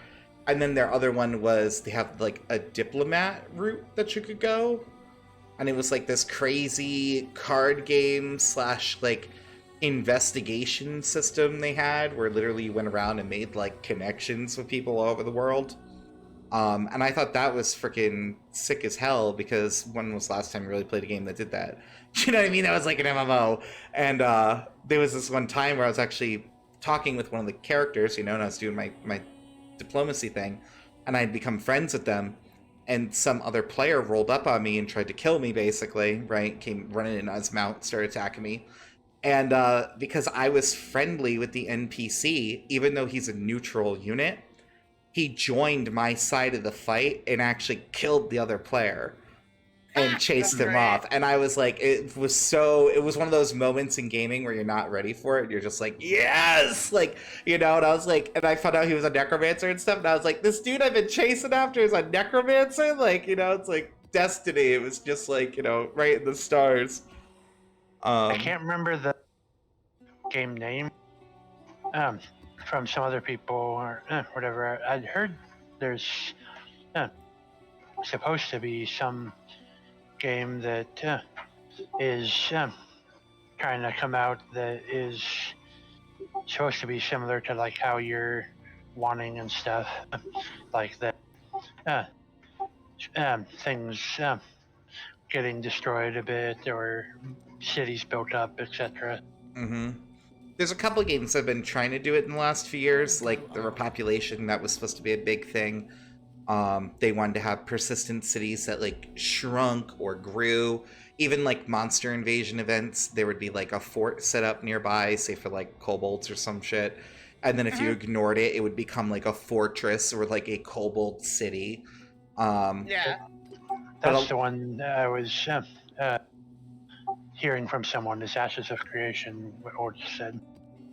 Speaker 1: And then their other one was they have like a diplomat route that you could go. And it was like this crazy card game / like investigation system they had where literally you went around and made like connections with people all over the world. And I thought that was freaking sick as hell, because when was the last time you really played a game that did that? You know what I mean? That was like an MMO. And there was this one time where I was actually talking with one of the characters, you know, and I was doing my diplomacy thing, and I'd become friends with them, and some other player rolled up on me and tried to kill me, basically, right? Came running in on his mount, started attacking me. And because I was friendly with the NPC, even though he's a neutral unit, he joined my side of the fight and actually killed the other player and chased him off. And I was like, it was one of those moments in gaming where you're not ready for it. You're just like, yes! Like, you know, and I was like, and I found out he was a necromancer and stuff, and I was like, this dude I've been chasing after is a necromancer? Like, you know, it's like destiny. It was just like, you know, right in the stars.
Speaker 3: I can't remember the game name from some other people or whatever. I'd heard there's supposed to be some game that is trying to come out that is supposed to be similar to like how you're wanting and stuff, like that. Things getting destroyed a bit or cities built up, etc.
Speaker 1: Mm-hmm. There's a couple games that have been trying to do it in the last few years, like the repopulation, that was supposed to be a big thing. They wanted to have persistent cities that like shrunk or grew. Even like monster invasion events, there would be like a fort set up nearby, say for like kobolds or some shit. And then if you ignored it, it would become like a fortress or like a kobold city.
Speaker 2: Yeah.
Speaker 3: That's the one I was hearing from someone, is Ashes of Creation, what Ord said.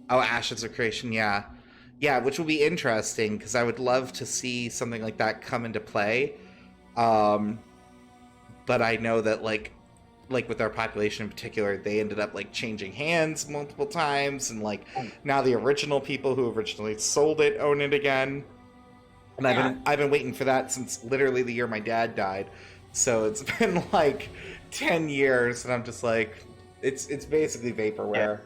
Speaker 1: Oh, Ashes of Creation, yeah. Yeah, which will be interesting, because I would love to see something like that come into play. But I know that, like with our population in particular, they ended up, like, changing hands multiple times, and, like, now the original people who originally sold it own it again. And I've been waiting for that since literally the year my dad died. So it's been, like, 10 years, and I'm just like, it's basically vaporware.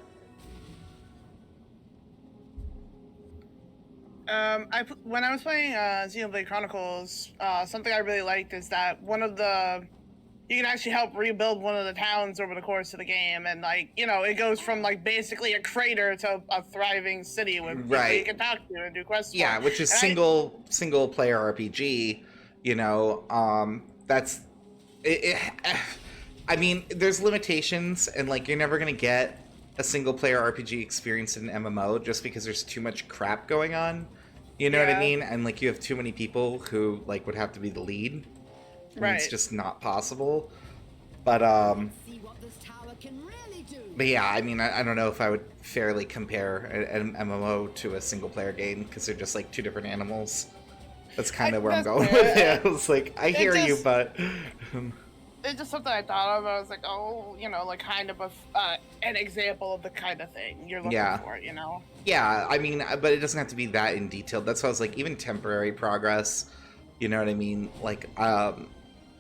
Speaker 2: When I was playing Xenoblade Chronicles, something I really liked is that you can actually help rebuild one of the towns over the course of the game, and like, you know, it goes from like basically a crater to a thriving city with people you can talk to and do quests.
Speaker 1: Yeah,
Speaker 2: for.
Speaker 1: which is single player RPG. You know, that's it. I mean, there's limitations, and like you're never gonna get a single player RPG experience in an MMO just because there's too much crap going on. You know what I mean? And like you have too many people who like would have to be the lead. And it's just not possible. But but yeah, I mean, I don't know if I would fairly compare an MMO to a single player game, because they're just like two different animals. That's kind of where I'm going with it. I was like, I hear you, but
Speaker 2: it's just something I thought of. I was like, oh, you know, like kind of an example of the kind of thing you're looking for, you know?
Speaker 1: Yeah, I mean, but it doesn't have to be that in detail. That's why I was like, even temporary progress, you know what I mean? Like,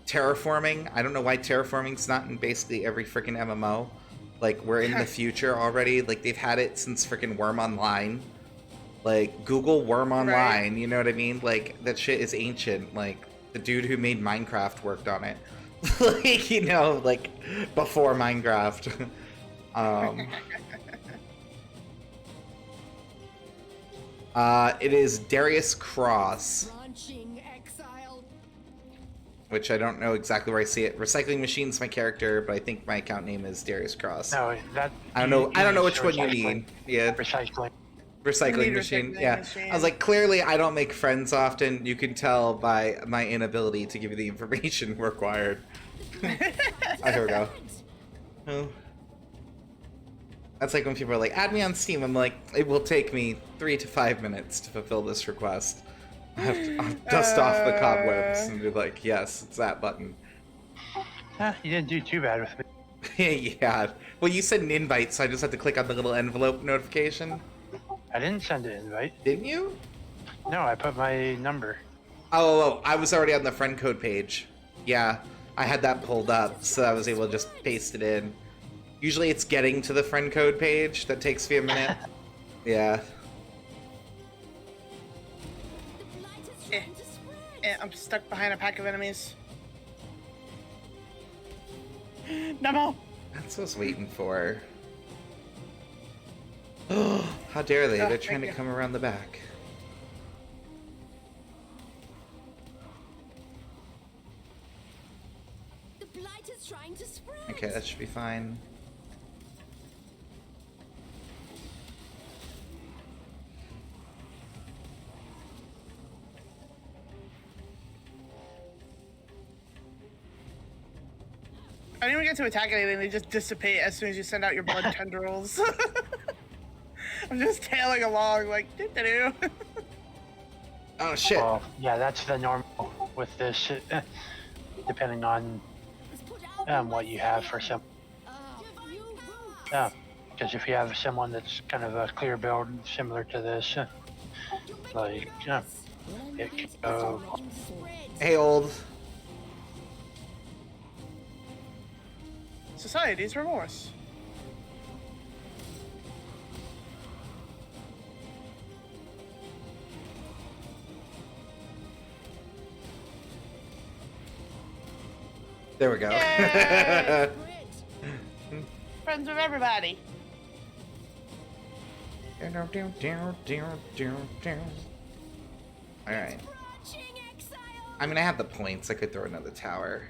Speaker 1: terraforming. I don't know why terraforming's not in basically every freaking MMO. Like, we're in the future already. Like, they've had it since freaking Worm Online. Like, Google Worm Online, you know what I mean? Like, that shit is ancient. Like, the dude who made Minecraft worked on it. Like, you know, like, before Minecraft. It is Darius Cross. Which I don't know exactly where I see it. Recycling Machine's my character, but I think my account name is Darius Cross.
Speaker 3: No,
Speaker 1: I don't know which one you need. Yeah. Recycling Machine. Yeah. I was like, clearly I don't make friends often. You can tell by my inability to give you the information required. Oh, here we go. Oh. That's like when people are like, add me on Steam. I'm like, it will take me 3 to 5 minutes to fulfill this request. I'll dust off the cobwebs and be like, yes, it's that button.
Speaker 3: You didn't do too bad with me.
Speaker 1: Yeah. Well, you said an invite, so I just had to click on the little envelope notification.
Speaker 3: I didn't send an invite.
Speaker 1: Didn't you?
Speaker 3: No, I put my number.
Speaker 1: Oh, I was already on the friend code page. Yeah, I had that pulled up, so I was able to just paste it in. Usually it's getting to the friend code page that takes me a minute. Yeah.
Speaker 2: I'm stuck behind a pack of enemies. Nemo!
Speaker 1: That's what I was waiting for. Oh, how dare they? They're trying to come around the back.
Speaker 4: The blight is trying to spread.
Speaker 1: Okay, that should be fine.
Speaker 2: I don't even get to attack anything, they just dissipate as soon as you send out your blood tendrils. I'm just tailing along like doo-doo-doo.
Speaker 1: Oh shit.
Speaker 3: Well, yeah, that's the normal with this, depending on what you have for some. Because if you have someone that's kind of a clear build similar to this, like, it can go.
Speaker 1: Hey, old.
Speaker 2: Society's remorse.
Speaker 1: There we go.
Speaker 2: Yay! Friends with everybody.
Speaker 1: Alright. I mean, I have the points. I could throw another tower.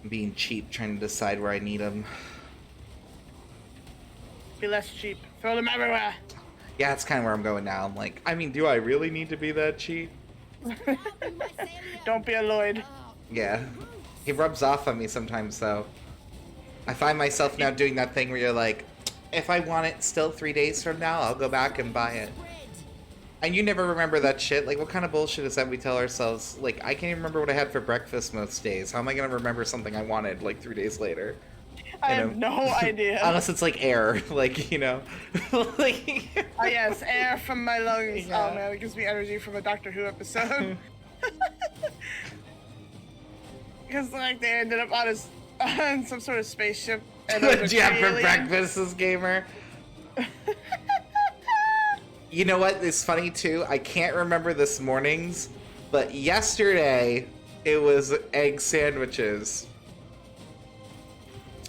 Speaker 1: I'm being cheap, trying to decide where I need them.
Speaker 2: Be less cheap. Throw them everywhere.
Speaker 1: Yeah, that's kind of where I'm going now. I'm like, I mean, do I really need to be that cheap?
Speaker 2: Don't be a Lloyd.
Speaker 1: Yeah. He rubs off on me sometimes, though. I find myself now doing that thing where you're like, if I want it still 3 days from now, I'll go back and buy it. And you never remember that shit. Like, what kind of bullshit is that we tell ourselves? Like, I can't even remember what I had for breakfast most days. How am I going to remember something I wanted, like, 3 days later?
Speaker 2: I have no idea.
Speaker 1: Unless it's, like, air. Like, you know. Like...
Speaker 2: Oh, yes, air from my lungs.
Speaker 1: Yeah.
Speaker 2: Oh, man, it gives me energy from a Doctor Who episode. Because, like, they ended up on some sort of spaceship. And
Speaker 1: What did you have for breakfast, this gamer? You know what? It's funny, too. I can't remember this morning's, but yesterday, it was egg sandwiches.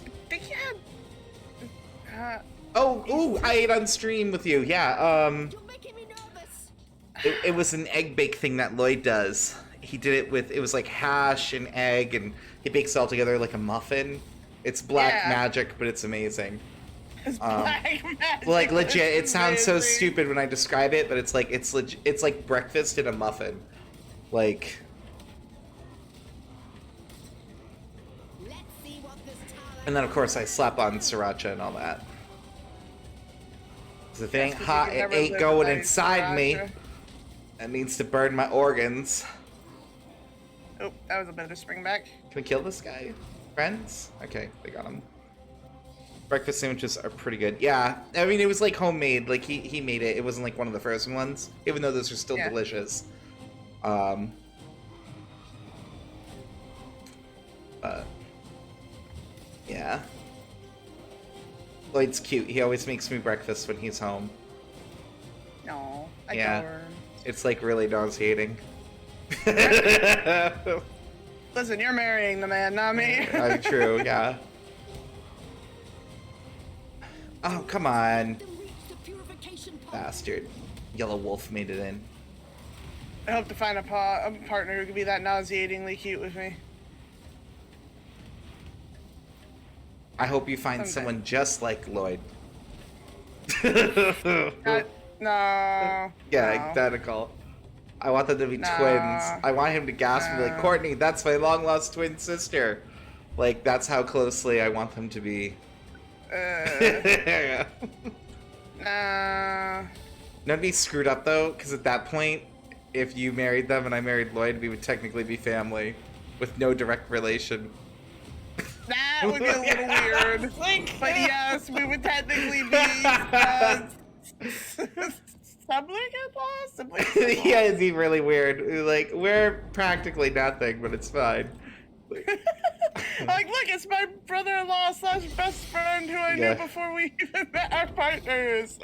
Speaker 2: I think you had...
Speaker 1: Ooh, I ate on stream with you. Yeah,
Speaker 4: You're making me nervous.
Speaker 1: it was an egg bake thing that Lloyd does. He did it with, it was like hash and egg, and he bakes it all together like a muffin. It's black magic, but it's amazing.
Speaker 2: It's black magic.
Speaker 1: Like legit, it sounds so
Speaker 2: Amazing.
Speaker 1: stupid when I describe it, but it's like it's like breakfast in a muffin. Like,
Speaker 4: Let's see what this talent
Speaker 1: and then of course I slap on sriracha and all that. 'Cause if it ain't
Speaker 2: That's 'cause
Speaker 1: hot,
Speaker 2: you
Speaker 1: it
Speaker 2: can never
Speaker 1: ain't
Speaker 2: live
Speaker 1: going
Speaker 2: without
Speaker 1: inside me.
Speaker 2: sriracha.
Speaker 1: That needs to burn my organs.
Speaker 2: Oh, that was a bit of a spring back.
Speaker 1: Can we kill this guy? Friends? Okay, they got him. Breakfast sandwiches are pretty good. Yeah, I mean, it was like homemade. Like, he made it. It wasn't like one of the frozen ones, even though those are still delicious. But, yeah. Lloyd's cute. He always makes me breakfast when he's home.
Speaker 2: No, I
Speaker 1: Yeah.
Speaker 2: don't.
Speaker 1: It's like really nauseating.
Speaker 2: Listen, you're marrying the man, not me.
Speaker 1: True, yeah. Oh, come on.
Speaker 4: to reach the purification point.
Speaker 1: Bastard. Yellow Wolf made it in.
Speaker 2: I hope to find a partner who could be that nauseatingly cute with me.
Speaker 1: I hope you find
Speaker 2: Someday.
Speaker 1: someone just like Lloyd.
Speaker 2: No.
Speaker 1: Yeah,
Speaker 2: no.
Speaker 1: identical. I want them to be
Speaker 2: Nah.
Speaker 1: twins. I want him to gasp and be like,
Speaker 2: Nah.
Speaker 1: Courtney, that's my long lost twin sister. Like, that's how closely I want them to be.
Speaker 2: Nah.
Speaker 1: That'd be screwed up though, because at that point, if you married them and I married Lloyd, we would technically be family with no direct relation.
Speaker 2: That would be a little weird. But yes, we would technically be sibling-in-law?
Speaker 1: Yeah, it'd be really weird. Like, we're practically nothing, but it's fine.
Speaker 2: Like, look, it's my brother-in-law slash best friend who I
Speaker 1: Yeah.
Speaker 2: knew before we even met our partners.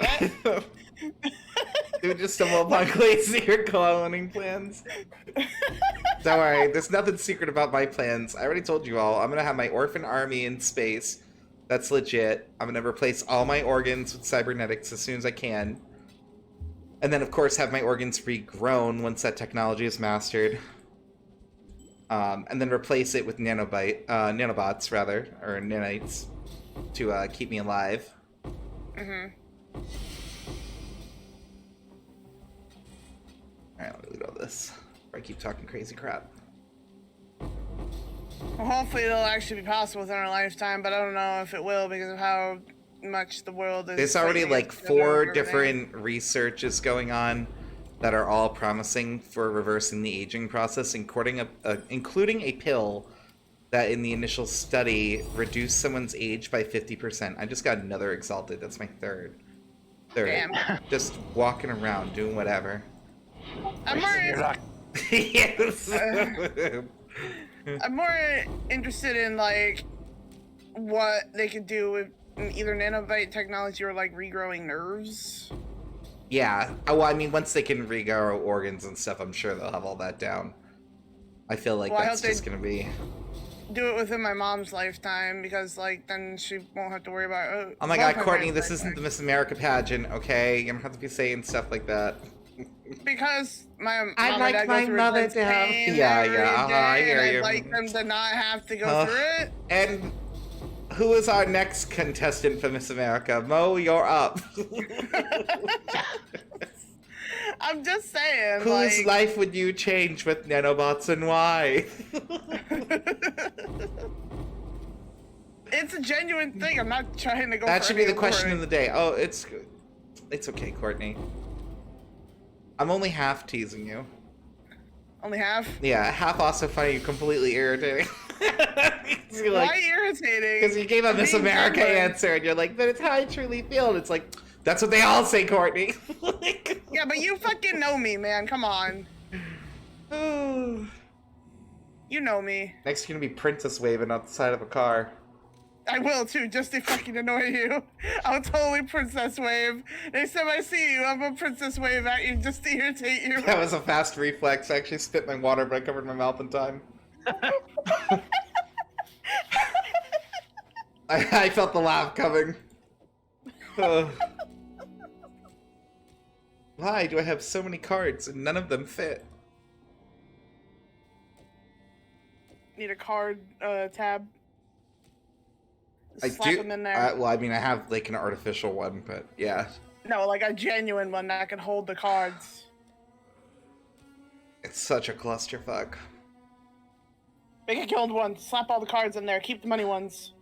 Speaker 1: It would just stumble upon Clay's secret cloning plans. Don't worry, there's nothing secret about my plans. I already told you all. I'm gonna have my orphan army in space. That's legit. I'm gonna replace all my organs with cybernetics as soon as I can. And then, of course, have my organs regrown once that technology is mastered. And then replace it with nanobots, rather, or nanites, to keep me alive.
Speaker 2: Mm-hmm.
Speaker 1: Alright, let me loot all this. I keep talking crazy crap.
Speaker 2: Well, hopefully it'll actually be possible within our lifetime, but I don't know if it will because of how much the world is.
Speaker 1: There's already
Speaker 2: fighting
Speaker 1: like
Speaker 2: against each other
Speaker 1: 4
Speaker 2: over everything.
Speaker 1: different researches going on that are all promising for reversing the aging process, including a pill that in the initial study reduced someone's age by 50%. I just got another Exalted. That's my third.
Speaker 2: Damn.
Speaker 1: Just walking around doing whatever.
Speaker 2: I'm
Speaker 3: You're
Speaker 2: more,
Speaker 3: not
Speaker 1: Yes.
Speaker 2: I'm more interested in like what they could do with either nanobite technology or like regrowing nerves.
Speaker 1: Yeah. Well, I mean, once they can regrow organs and stuff, I'm sure they'll have all that down. I feel like
Speaker 2: Well, I
Speaker 1: that's
Speaker 2: hope
Speaker 1: just gonna be.
Speaker 2: Do it within my mom's lifetime because like then she won't have to worry about.
Speaker 1: Oh my
Speaker 2: both
Speaker 1: God, Courtney,
Speaker 2: parents'
Speaker 1: this isn't the
Speaker 2: lifetime.
Speaker 1: Miss America pageant, okay? You don't have to be saying stuff like that.
Speaker 2: Because my mom
Speaker 1: I'd
Speaker 2: and
Speaker 1: like
Speaker 2: dad
Speaker 1: my
Speaker 2: go through
Speaker 1: mother
Speaker 2: intense
Speaker 1: to have-
Speaker 2: pain
Speaker 1: Yeah,
Speaker 2: every
Speaker 1: yeah, I
Speaker 2: day,
Speaker 1: hear
Speaker 2: and
Speaker 1: you.
Speaker 2: I'd like them to not have to go
Speaker 1: Ugh.
Speaker 2: through it.
Speaker 1: And who is our next contestant for Miss America? Mo, you're up.
Speaker 2: I'm just saying,
Speaker 1: Whose
Speaker 2: like,
Speaker 1: life would you change with nanobots and why?
Speaker 2: it's a genuine thing. I'm not trying to go.
Speaker 1: That
Speaker 2: for
Speaker 1: should be
Speaker 2: any
Speaker 1: the question of
Speaker 2: award.
Speaker 1: the day. Oh, it's okay, Courtney. I'm only half teasing you.
Speaker 2: Only half.
Speaker 1: Yeah, half also finding you completely irritating.
Speaker 2: Why irritating?
Speaker 1: Because you gave a
Speaker 2: I'm
Speaker 1: Miss
Speaker 2: being
Speaker 1: America
Speaker 2: genuine.
Speaker 1: answer, and you're like, but it's how I truly feel. And it's like, that's what they all say, Courtney.
Speaker 2: Yeah, but you fucking know me, man. Come on. You know me.
Speaker 1: Next, you're gonna be princess waving out the side of a car.
Speaker 2: I will too, just to fucking annoy you. I'll totally princess wave. Next time I see you, I'm gonna princess wave at you just to irritate you.
Speaker 1: That was a fast reflex. I actually spit my water, but I covered my mouth in time. I felt the laugh coming. Why do I have so many cards and none of them fit?
Speaker 2: Need a card tab.
Speaker 1: I
Speaker 2: Slap
Speaker 1: do.
Speaker 2: them in there.
Speaker 1: Well, I mean, I have like an artificial one, but yeah,
Speaker 2: No, like a genuine one that can hold the cards.
Speaker 1: it's such a clusterfuck.
Speaker 2: Make a guild one. Slap all the cards in there. Keep the money ones.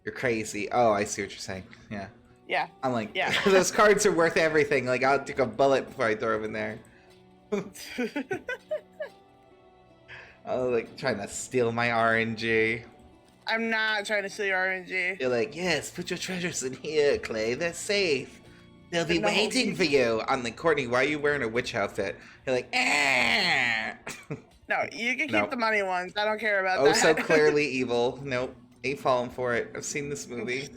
Speaker 1: You're crazy. Oh, I see what you're saying. Yeah,
Speaker 2: Yeah.
Speaker 1: I'm like,
Speaker 2: Yeah.
Speaker 1: those cards are worth everything. Like, I'll take a bullet before I throw them in there. I'm like trying to steal my RNG.
Speaker 2: I'm not trying to steal your RNG.
Speaker 1: You're like, yes, put your treasures in here, Clay. They're safe. They'll be
Speaker 2: No.
Speaker 1: waiting for you. I'm like, Courtney, why are you wearing a witch outfit? You're like, ah.
Speaker 2: No, you can keep
Speaker 1: No.
Speaker 2: the money ones. I don't care about
Speaker 1: Oh,
Speaker 2: that.
Speaker 1: so clearly evil. Nope. Ain't falling for it. I've seen this movie.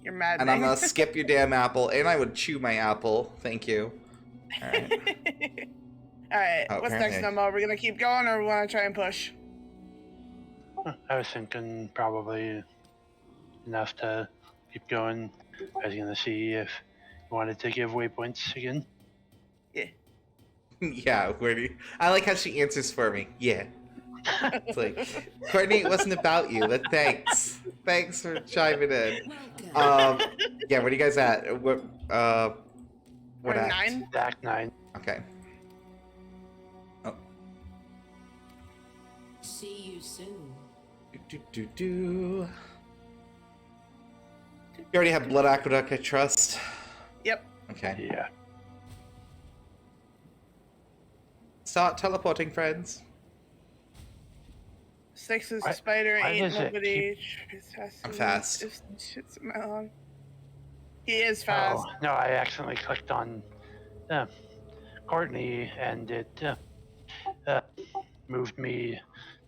Speaker 2: You're mad.
Speaker 1: And I'm gonna skip your damn apple, and I would chew my apple. Thank you. Alright.
Speaker 2: Alright,
Speaker 1: Oh,
Speaker 2: what's next,
Speaker 1: apparently.
Speaker 2: Nomo? We're gonna keep going or we wanna try and push?
Speaker 3: I was thinking probably enough to keep going. I was gonna see if you wanted to give waypoints again.
Speaker 2: Yeah.
Speaker 1: Yeah, where do you... I like how she answers for me. Yeah. It's like, Courtney, it wasn't about you, but thanks. Thanks for chiming in.
Speaker 4: Welcome.
Speaker 1: Yeah, where are you guys at? What
Speaker 2: We're
Speaker 1: act?
Speaker 2: 9?
Speaker 3: Act 9.
Speaker 1: Okay. Oh.
Speaker 4: See you soon.
Speaker 1: You already have Blood Aqueduct, I trust.
Speaker 2: Yep.
Speaker 1: Okay.
Speaker 3: Yeah.
Speaker 1: Start teleporting, friends.
Speaker 2: 6 is
Speaker 3: Why-
Speaker 2: a spider,
Speaker 3: why
Speaker 2: 8
Speaker 3: does it
Speaker 2: nobody.
Speaker 1: I'm fast.
Speaker 2: Shit's melon. He is fast.
Speaker 3: Oh, no, I accidentally clicked on Courtney and it moved me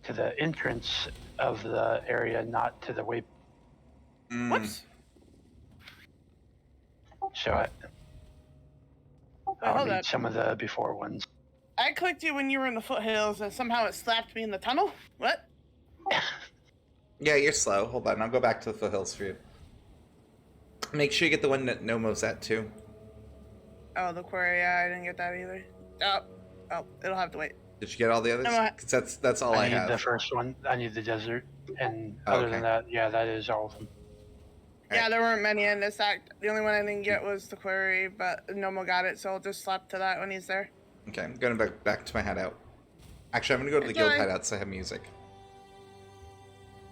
Speaker 3: to the entrance of the area, not to the way.
Speaker 1: Mm.
Speaker 2: Whoops.
Speaker 3: So
Speaker 2: Oh,
Speaker 3: I'll
Speaker 2: hold
Speaker 3: need
Speaker 2: up.
Speaker 3: some of the before ones.
Speaker 2: I clicked you when you were in the foothills and somehow it slapped me in the tunnel? What?
Speaker 1: Yeah, you're slow. Hold on, I'll go back to the foothills for you. Make sure you get the one that Nomo's at, too.
Speaker 2: Oh, the quarry, yeah, I didn't get that either. Oh, it'll have to wait.
Speaker 1: Did you get all the others?
Speaker 2: No, I-
Speaker 1: 'Cause that's all I
Speaker 3: need
Speaker 1: have.
Speaker 3: the first one. I need the desert, and
Speaker 1: Oh,
Speaker 3: other
Speaker 1: okay.
Speaker 3: than that, yeah, that is all of them.
Speaker 2: Yeah,
Speaker 1: Alright.
Speaker 2: there weren't many in this act. The only one I didn't get was the quarry, but Nomo got it, so I'll just slap to that when he's there.
Speaker 1: Okay, I'm going back to my hideout. Actually, I'm gonna go to the
Speaker 2: It's
Speaker 1: guild
Speaker 2: alright.
Speaker 1: hideout so I have music.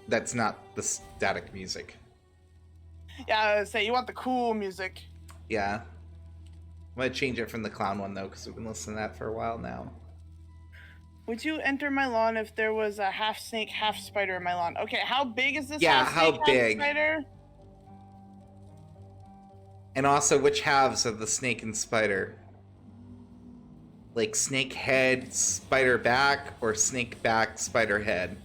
Speaker 1: That's not the static music.
Speaker 2: Yeah, I was say you want the cool music.
Speaker 1: Yeah. I'm gonna change it from the clown one though, because we've been listening to that for a while now.
Speaker 2: Would you enter my lawn if there was a half snake, half spider in my lawn? Okay, how big is this
Speaker 1: Yeah,
Speaker 2: half
Speaker 1: how
Speaker 2: snake,
Speaker 1: big?
Speaker 2: half spider?
Speaker 1: And also, which halves of the snake and spider? Like snake head, spider back, or snake back, spider head?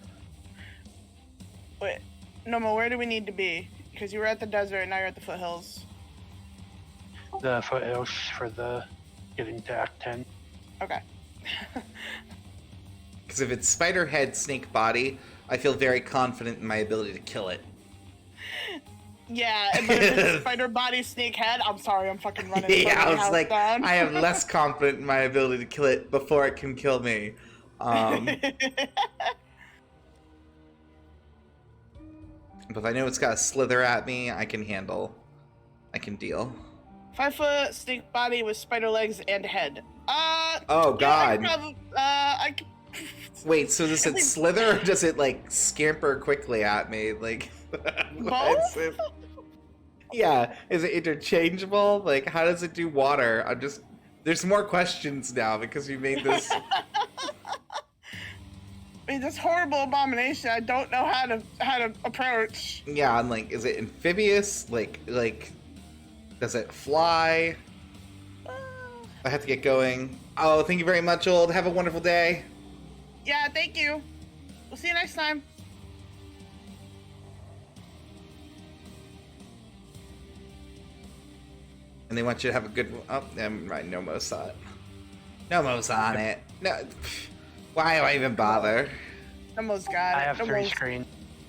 Speaker 2: Wait, Noma, where do we need to be? Because you were at the desert and now you're at the foothills.
Speaker 3: The foothills for the getting to Act 10.
Speaker 2: Okay.
Speaker 1: Because if it's spider head, snake body, I feel very confident in my ability to kill it.
Speaker 2: Yeah, but if it's spider body, snake head, I'm sorry, I'm fucking running.
Speaker 1: Yeah, I was
Speaker 2: house
Speaker 1: like,
Speaker 2: down.
Speaker 1: I am less confident in my ability to kill it before it can kill me. But if I know it's got to slither at me, I can handle. I can deal.
Speaker 2: 5 foot snake body with spider legs and head.
Speaker 1: Oh, God.
Speaker 2: I could
Speaker 1: Wait, so does it slither or does it, like, scamper quickly at me? Like,
Speaker 2: both?
Speaker 1: Yeah, is it interchangeable? Like, how does it do water? I'm just... There's more questions now because you made this...
Speaker 2: I mean, this horrible abomination. I don't know how to approach.
Speaker 1: Yeah, I'm like, is it amphibious? Like, does it fly? I have to get going. Oh, thank you very much, Old. Have a wonderful day.
Speaker 2: Yeah, thank you. We'll see you next time.
Speaker 1: And they want you to have a good... Oh, right, Nomo saw it. Nomo's on it. No, why do I even bother?
Speaker 2: Nomo's got it.
Speaker 3: I have 3
Speaker 2: Nomo's-
Speaker 3: screens.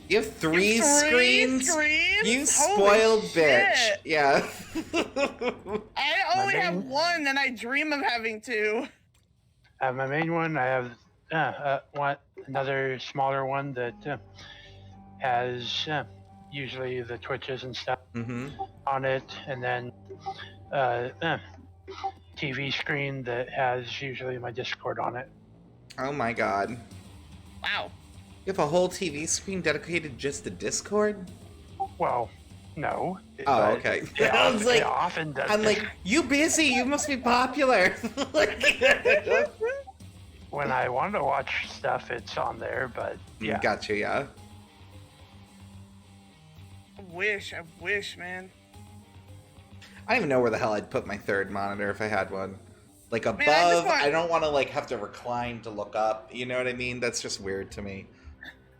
Speaker 1: You have three
Speaker 2: You have
Speaker 1: screens?
Speaker 2: screens?
Speaker 1: You
Speaker 2: Holy
Speaker 1: spoiled bitch.
Speaker 2: shit.
Speaker 1: Yeah.
Speaker 2: I only have
Speaker 3: main-
Speaker 2: one, and I dream of having 2.
Speaker 3: I have my main one. I have another smaller one that has usually the Twitches and stuff
Speaker 1: Mm-hmm.
Speaker 3: on it, and then TV screen that has usually my Discord on it.
Speaker 1: Oh my god.
Speaker 2: Wow.
Speaker 1: You have a whole TV screen dedicated just to Discord?
Speaker 3: Well, no.
Speaker 1: Oh,
Speaker 3: but
Speaker 1: okay.
Speaker 3: It
Speaker 1: I was
Speaker 3: often,
Speaker 1: like,
Speaker 3: it often does.
Speaker 1: I'm like, you busy? You must be popular.
Speaker 3: When I want to watch stuff, it's on there, but yeah.
Speaker 1: Gotcha, yeah.
Speaker 2: I wish, man.
Speaker 1: I don't even know where the hell I'd put my third monitor if I had one. Like above,
Speaker 2: I just want-
Speaker 1: I don't want to like have to recline to look up. You know what I mean? That's just weird to me.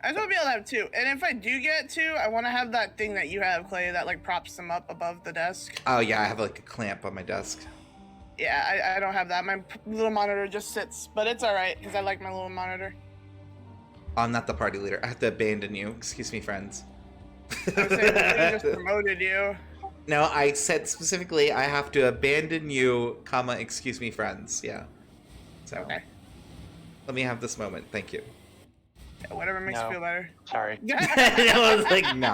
Speaker 2: I just want to be able to have 2. And if I do get 2, I want to have that thing that you have, Clay, that like props them up above the desk.
Speaker 1: Oh yeah, I have like a clamp on my desk.
Speaker 2: Yeah, I don't have that. My little monitor just sits, but it's all right because I like my little monitor.
Speaker 1: I'm not the party leader. I have to abandon you. Excuse me, friends.
Speaker 2: I was saying, I just promoted you.
Speaker 1: No, I said specifically I have to abandon you, comma, excuse me, friends. Yeah. So,
Speaker 2: Okay.
Speaker 1: let me have this moment. Thank you.
Speaker 2: Yeah, whatever makes
Speaker 3: No.
Speaker 2: you feel better.
Speaker 3: Sorry.
Speaker 1: I was like, no.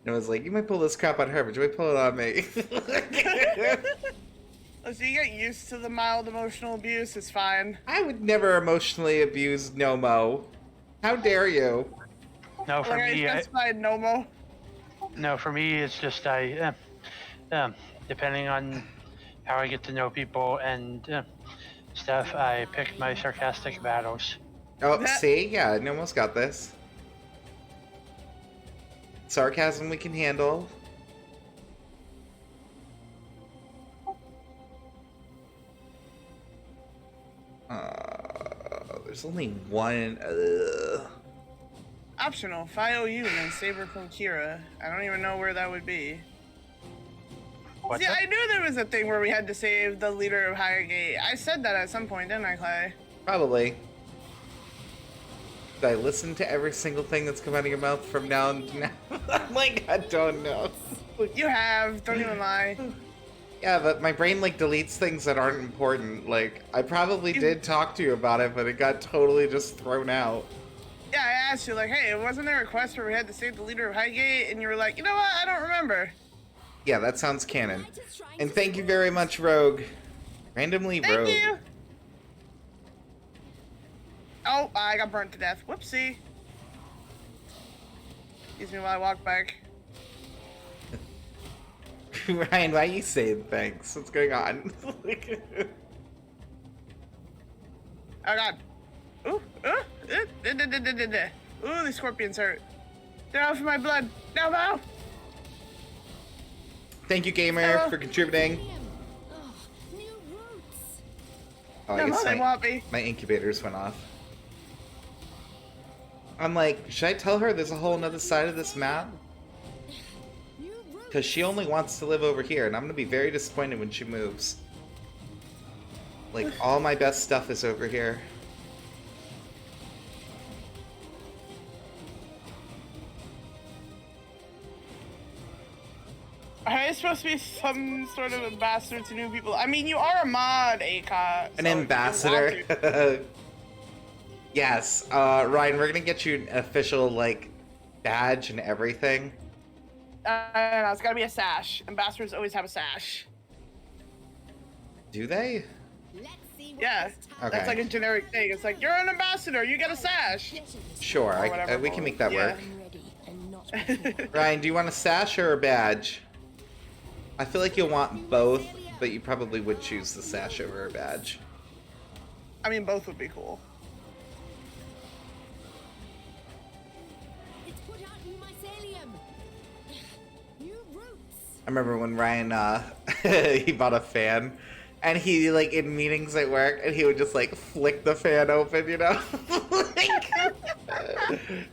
Speaker 1: I was like, you might pull this crap on her, but you might pull it on me.
Speaker 2: So you get used to the mild emotional abuse, it's fine.
Speaker 1: I would never emotionally abuse Nomo. How dare you?
Speaker 3: No, for
Speaker 2: Like
Speaker 3: me,
Speaker 2: I specified Nomo.
Speaker 3: no, for me, it's just depending on how I get to know people and stuff, I pick my sarcastic battles.
Speaker 1: Oh,
Speaker 2: That-
Speaker 1: see? Yeah, Nomo's got this. Sarcasm we can handle. There's only one.
Speaker 2: Optional, FIOU and then Saber from Kira. I don't even know where that would be.
Speaker 3: What's
Speaker 2: See,
Speaker 3: up?
Speaker 2: I knew there was a thing where we had to save the leader of Highgate. I said that at some point, didn't I, Clay?
Speaker 1: Probably. Did I listen to every single thing that's come out of your mouth from now to now? I'm like, I don't know.
Speaker 2: You have, don't even lie.
Speaker 1: Yeah, but my brain like deletes things that aren't important. Like, I probably did talk to you about it, but it got totally just thrown out.
Speaker 2: Yeah, I asked you, like, hey, wasn't there a quest where we had to save the leader of Highgate? And you were like, you know what, I don't remember.
Speaker 1: Yeah, that sounds canon. And thank you very much, Rogue. Randomly
Speaker 2: Thank
Speaker 1: rogue.
Speaker 2: you. Oh, I got burnt to death. Whoopsie. Excuse me while I walk back.
Speaker 1: Ryan, why are you saying thanks? What's going on?
Speaker 2: Oh god. Ooh, these scorpions hurt. They're out for my blood. No.
Speaker 1: Thank you, gamer,
Speaker 2: Hello.
Speaker 1: for contributing.
Speaker 4: Oh, new roots.
Speaker 1: Oh, I
Speaker 2: No,
Speaker 1: guess
Speaker 2: they want me.
Speaker 1: my incubators went off. I'm like, should I tell her there's a whole nother side of this map?
Speaker 4: New roots.
Speaker 1: Because she only wants to live over here, and I'm gonna be very disappointed when she moves. Like, all my best stuff is over here.
Speaker 2: Are you supposed to be some sort of ambassador to new people? I mean, you are a mod, Akot.
Speaker 1: An ambassador. Yes, Ryan, we're gonna get you an official, like, badge and everything.
Speaker 2: No, it's gotta be a sash. Ambassadors always have a sash.
Speaker 1: Do they?
Speaker 4: Let's see what
Speaker 2: Yeah,
Speaker 4: this time
Speaker 1: Okay.
Speaker 2: that's like a generic thing. It's like, you're an ambassador, you get a sash.
Speaker 1: Sure,
Speaker 2: Or whatever.
Speaker 1: we can make that
Speaker 2: Yeah.
Speaker 1: work.
Speaker 4: I'm ready and not before.
Speaker 1: Ryan, do you want a sash or a badge? I feel like you'll want both, but you probably would choose the sash over a badge.
Speaker 2: I mean, both would be cool.
Speaker 4: It's put out new mycelium. New roots.
Speaker 1: I remember when Ryan, he bought a fan, and he, like, in meetings at work, and he would just, like, flick the fan open, you know?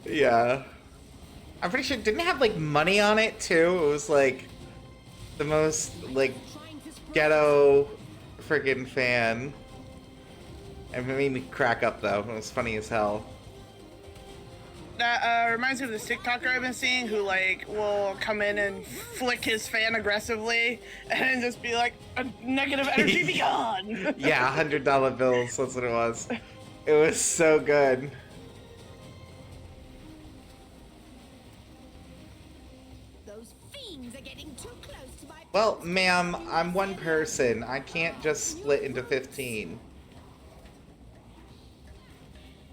Speaker 1: Yeah. I'm pretty sure it didn't have, like, money on it, too. It was, like, the most, like,
Speaker 4: Trying to spread.
Speaker 1: ghetto friggin' fan. It made me crack up, though. It was funny as hell.
Speaker 2: That reminds me of this TikToker I've been seeing who, like, will come in and flick his fan aggressively and just be like, negative energy be gone.
Speaker 1: Yeah, $100 bills, that's what it was. It was so good.
Speaker 4: Those fiends are getting too close to my.
Speaker 1: Well, ma'am, I'm one person. I can't just split into 15.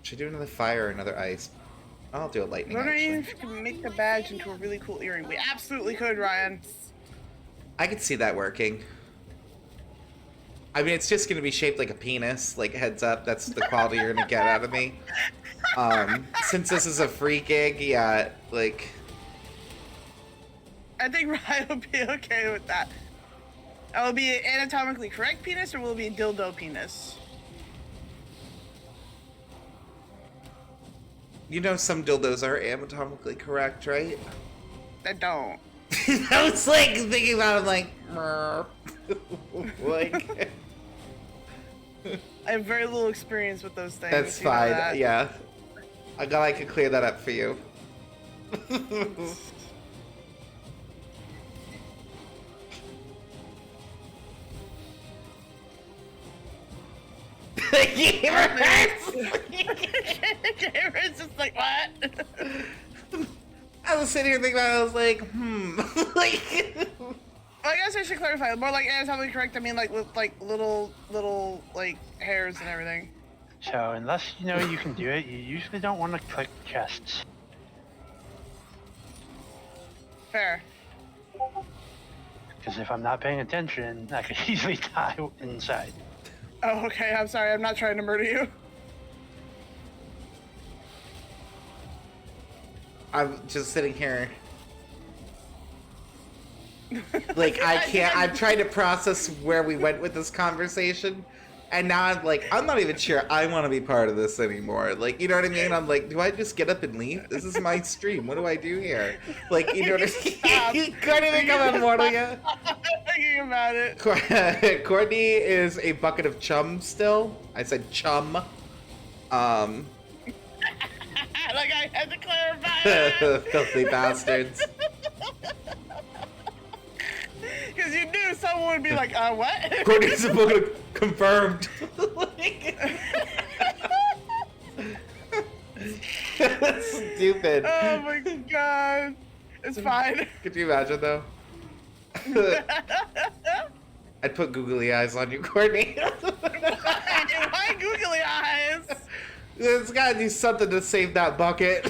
Speaker 1: Should I do another fire or another ice? I'll do a lightning,
Speaker 2: Wondering
Speaker 1: actually.
Speaker 2: if you can make the badge into a really cool earring. We absolutely could, Ryan.
Speaker 1: I could see that working. I mean, it's just going to be shaped like a penis. Like, heads up, that's the quality you're going to get out of me. Since this is a free gig, yeah, like...
Speaker 2: I think Ryan will be okay with that. Will it be an anatomically correct penis or will it be a dildo penis?
Speaker 1: You know some dildos are anatomically correct, right?
Speaker 2: I don't.
Speaker 1: I was, like, thinking about it, like... "Mer." Like...
Speaker 2: I have very little experience with those things.
Speaker 1: That's
Speaker 2: you know
Speaker 1: fine,
Speaker 2: that.
Speaker 1: yeah. I thought I could clear that up for you.
Speaker 2: It's just like, what?
Speaker 1: I was sitting here thinking about it, I was like, like...
Speaker 2: Well, I guess I should clarify. More like anatomically correct, I mean like with like little like hairs and everything.
Speaker 3: So unless you know you can do it, you usually don't want to click chests.
Speaker 2: Fair.
Speaker 3: Because if I'm not paying attention, I could easily die inside.
Speaker 2: Oh, okay. I'm sorry. I'm not trying to murder you.
Speaker 1: I'm just sitting here. Like, I can't, I'm trying to process where we went with this conversation. And now I'm like, I'm not even sure I want to be part of this anymore. Like, you know what I mean? I'm like, do I just get up and leave? This is my stream. What do I do here? Like, you know what I mean? Courtney didn't come on mortal yet.
Speaker 2: I'm thinking about it.
Speaker 1: Courtney is a bucket of chum still. I said chum.
Speaker 2: Like I had to clarify that.
Speaker 1: Filthy bastards.
Speaker 2: Because you knew someone would be like, what?
Speaker 1: Courtney's a bucket of confirmed. Like, that's stupid.
Speaker 2: Oh my god. It's fine.
Speaker 1: Could you imagine though? I I'd put googly eyes on you, Courtney.
Speaker 2: Why googly eyes?
Speaker 1: It's gotta do something to save that bucket.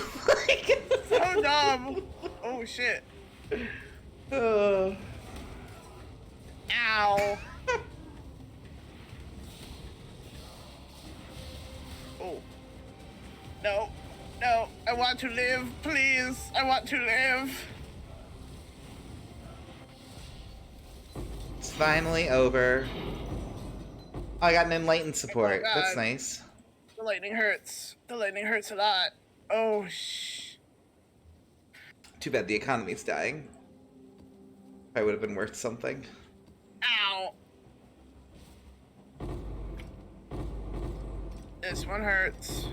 Speaker 2: So dumb. Oh shit.
Speaker 1: Uh,
Speaker 2: Ow. Oh. No. No. I want to live, please. I want to live.
Speaker 1: it's finally over. Oh, I got an enlightened support.
Speaker 2: God.
Speaker 1: That's nice.
Speaker 2: The lightning hurts. The lightning hurts a lot. Oh, shh.
Speaker 1: Too bad the economy's dying. Probably would have been worth something.
Speaker 2: Ow. This one hurts.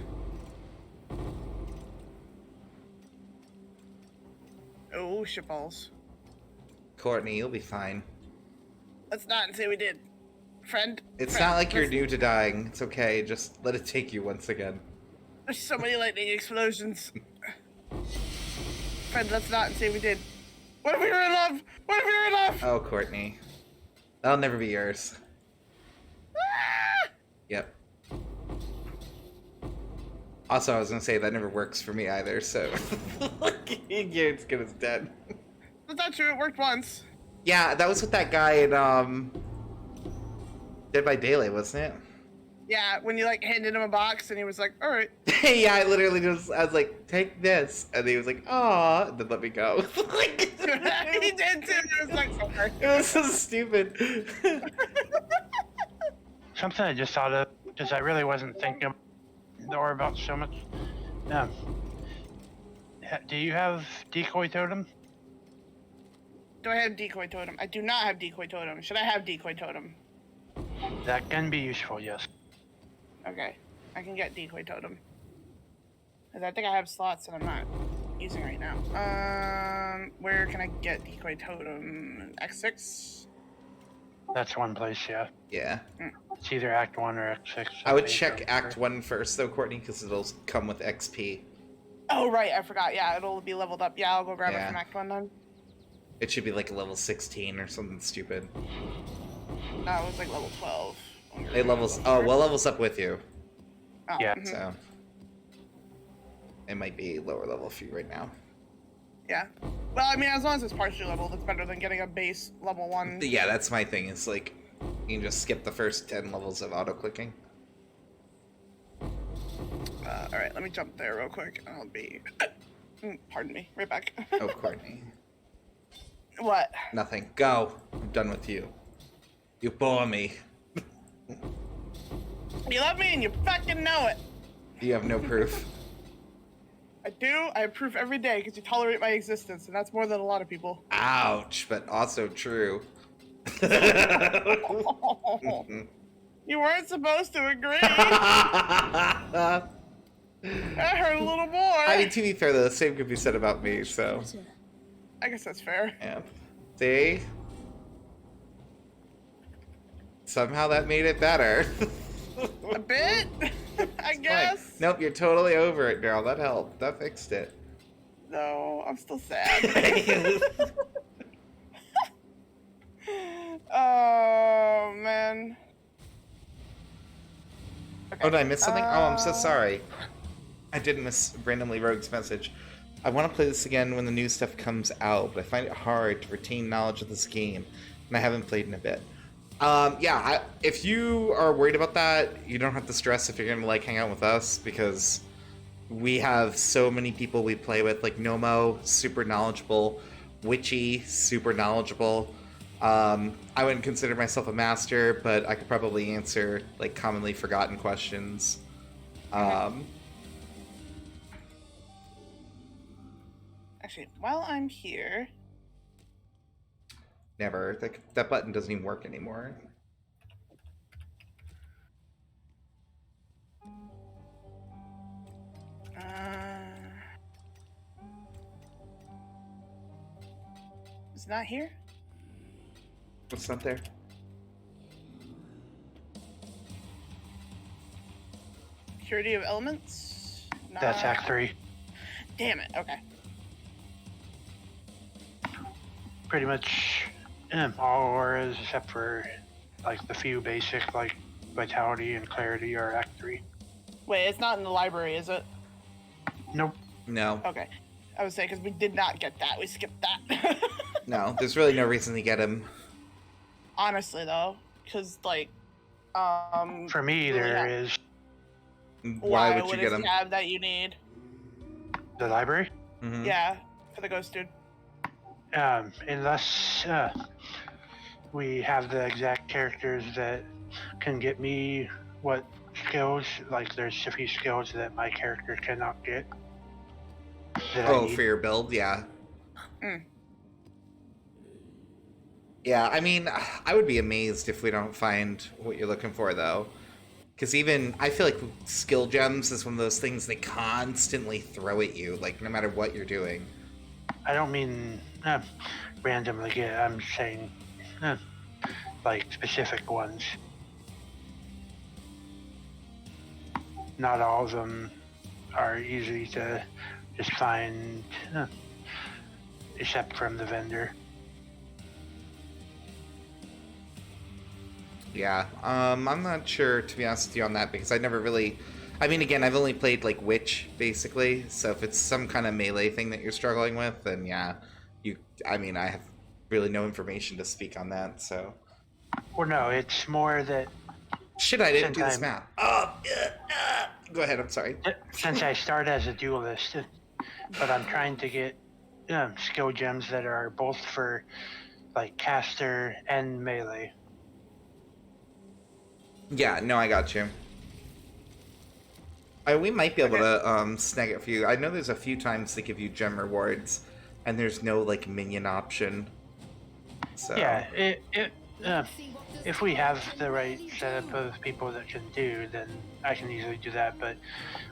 Speaker 2: Oh, shitballs.
Speaker 1: Courtney, you'll be fine.
Speaker 2: Let's not say we did. Friend?
Speaker 1: It's
Speaker 2: Friend,
Speaker 1: not like you're
Speaker 2: let's-
Speaker 1: new to dying. It's okay. Just let it take you once again.
Speaker 2: There's so many lightning explosions. Friend, let's not say we did. What if we were in love? What if we were in love?
Speaker 1: Oh, Courtney. That'll never be yours.
Speaker 2: Ah!
Speaker 1: Yep. Also, I was gonna say that never works for me either, so... You're as good as dead.
Speaker 2: That's not true. It worked once.
Speaker 1: Yeah, that was with that guy in, Dead by Daylight, wasn't it?
Speaker 2: Yeah, when you like handed him a box and he was like, all right.
Speaker 1: Yeah, I literally just, I was like, take this. And he was like, aw, and then let me go.
Speaker 2: He did too. It was like, okay.
Speaker 1: It was so stupid.
Speaker 3: Something I just thought of, because I really wasn't thinking or about so much. Do you have decoy totem?
Speaker 2: Do I have decoy totem? I do not have decoy totem. Should I have decoy totem?
Speaker 3: That can be useful, yes.
Speaker 2: Okay, I can get decoy totem. 'Cause I think I have slots that I'm not using right now. Where can I get decoy totem? X6?
Speaker 3: That's one place, yeah.
Speaker 1: Yeah.
Speaker 3: It's either Act 1 or Act 6.
Speaker 1: I would check Act 1 first, though, Courtney, because it'll come with XP.
Speaker 2: Oh, right, I forgot. Yeah, it'll be leveled up. Yeah, I'll go grab it
Speaker 1: Yeah.
Speaker 2: from Act 1 then.
Speaker 1: It should be like a level 16 or something stupid.
Speaker 2: No, it was like level 12.
Speaker 1: It levels... Oh, well, levels up with you,
Speaker 2: Oh,
Speaker 3: Yeah.
Speaker 2: mhm.
Speaker 1: so... It might be lower level for you right now.
Speaker 2: Yeah. Well, I mean, as long as it's partially leveled, it's better than getting a base level 1.
Speaker 1: Yeah, that's my thing. It's like, you can just skip the first 10 levels of auto-clicking.
Speaker 2: Alright, let me jump there real quick. I'll be... Pardon me. Right back.
Speaker 1: Oh, Courtney.
Speaker 2: What?
Speaker 1: Nothing. Go. I'm done with you. You bore me.
Speaker 2: You love me and you fucking know it.
Speaker 1: You have no proof.
Speaker 2: I do. I have proof every day because you tolerate my existence, and that's more than a lot of people.
Speaker 1: Ouch, but also true.
Speaker 2: You weren't supposed to agree. I heard a little boy.
Speaker 1: I mean, to be fair, though, the same could be said about me, so...
Speaker 2: I guess that's fair.
Speaker 1: Yeah. See? Somehow that made it better.
Speaker 2: A bit, I guess.
Speaker 1: Fine. Nope, you're totally over it now. That helped. That fixed it.
Speaker 2: No, I'm still sad. Oh, man. Okay.
Speaker 1: Oh, did I miss something? Oh, I'm so sorry. I did miss Randomly Rogue's message. I want to play this again when the new stuff comes out, but I find it hard to retain knowledge of this game, and I haven't played in a bit. If you are worried about that, you don't have to stress if you're going to, like, hang out with us, because we have so many people we play with, like Nomo, super knowledgeable, Witchy, super knowledgeable. I wouldn't consider myself a master, but I could probably answer, like, commonly forgotten questions.
Speaker 2: Actually, while I'm here,
Speaker 1: Never. That button doesn't even work anymore.
Speaker 2: it's not here.
Speaker 1: What's not there?
Speaker 2: Purity of elements.
Speaker 3: That's
Speaker 2: Nah.
Speaker 3: Act 3.
Speaker 2: Damn it. Okay.
Speaker 3: Pretty much all auras except for like the few basic like vitality and clarity are Act 3.
Speaker 2: Wait, it's not in the library, is it?
Speaker 3: Nope.
Speaker 1: No.
Speaker 2: Okay. I would say because we did not get that. We skipped that.
Speaker 1: No, there's really no reason to get him.
Speaker 2: Honestly, though, because like,
Speaker 3: For me,
Speaker 2: really
Speaker 3: there is
Speaker 1: Why would you
Speaker 2: what
Speaker 1: get
Speaker 2: does
Speaker 1: him?
Speaker 2: he have that you need?
Speaker 3: the library.
Speaker 1: Mhm.
Speaker 2: Yeah, for the ghost dude.
Speaker 3: Unless we have the exact characters that can get me what skills, like there's a few skills that my character cannot get. That I
Speaker 1: Oh,
Speaker 3: need.
Speaker 1: for your build, yeah.
Speaker 2: Mm.
Speaker 1: Yeah, I mean, I would be amazed if we don't find what you're looking for, though. Because even, I feel like skill gems is one of those things they constantly throw at you, like, no matter what you're doing.
Speaker 3: I don't mean randomly get. I'm saying like specific ones. Not all of them are easy to just find, except from the vendor.
Speaker 1: Yeah, I'm not sure, to be honest with you, on that, because I never really... I mean, again, I've only played, like, Witch, basically, so if it's some kind of melee thing that you're struggling with, then yeah, I mean, I have really no information to speak on that, so...
Speaker 3: Well, no, it's more that
Speaker 1: Shit, I didn't do this
Speaker 3: Sometime-
Speaker 1: map. Oh, go ahead, I'm sorry.
Speaker 3: since I start as a duelist, but I'm trying to get skill gems that are both for like caster and melee.
Speaker 1: Yeah, no, I got you. We might be able to snag it for you. I know there's a few times they give you gem rewards, and there's no like minion option. So
Speaker 3: Yeah, if we have the right setup of people that can do, then I can easily do that. But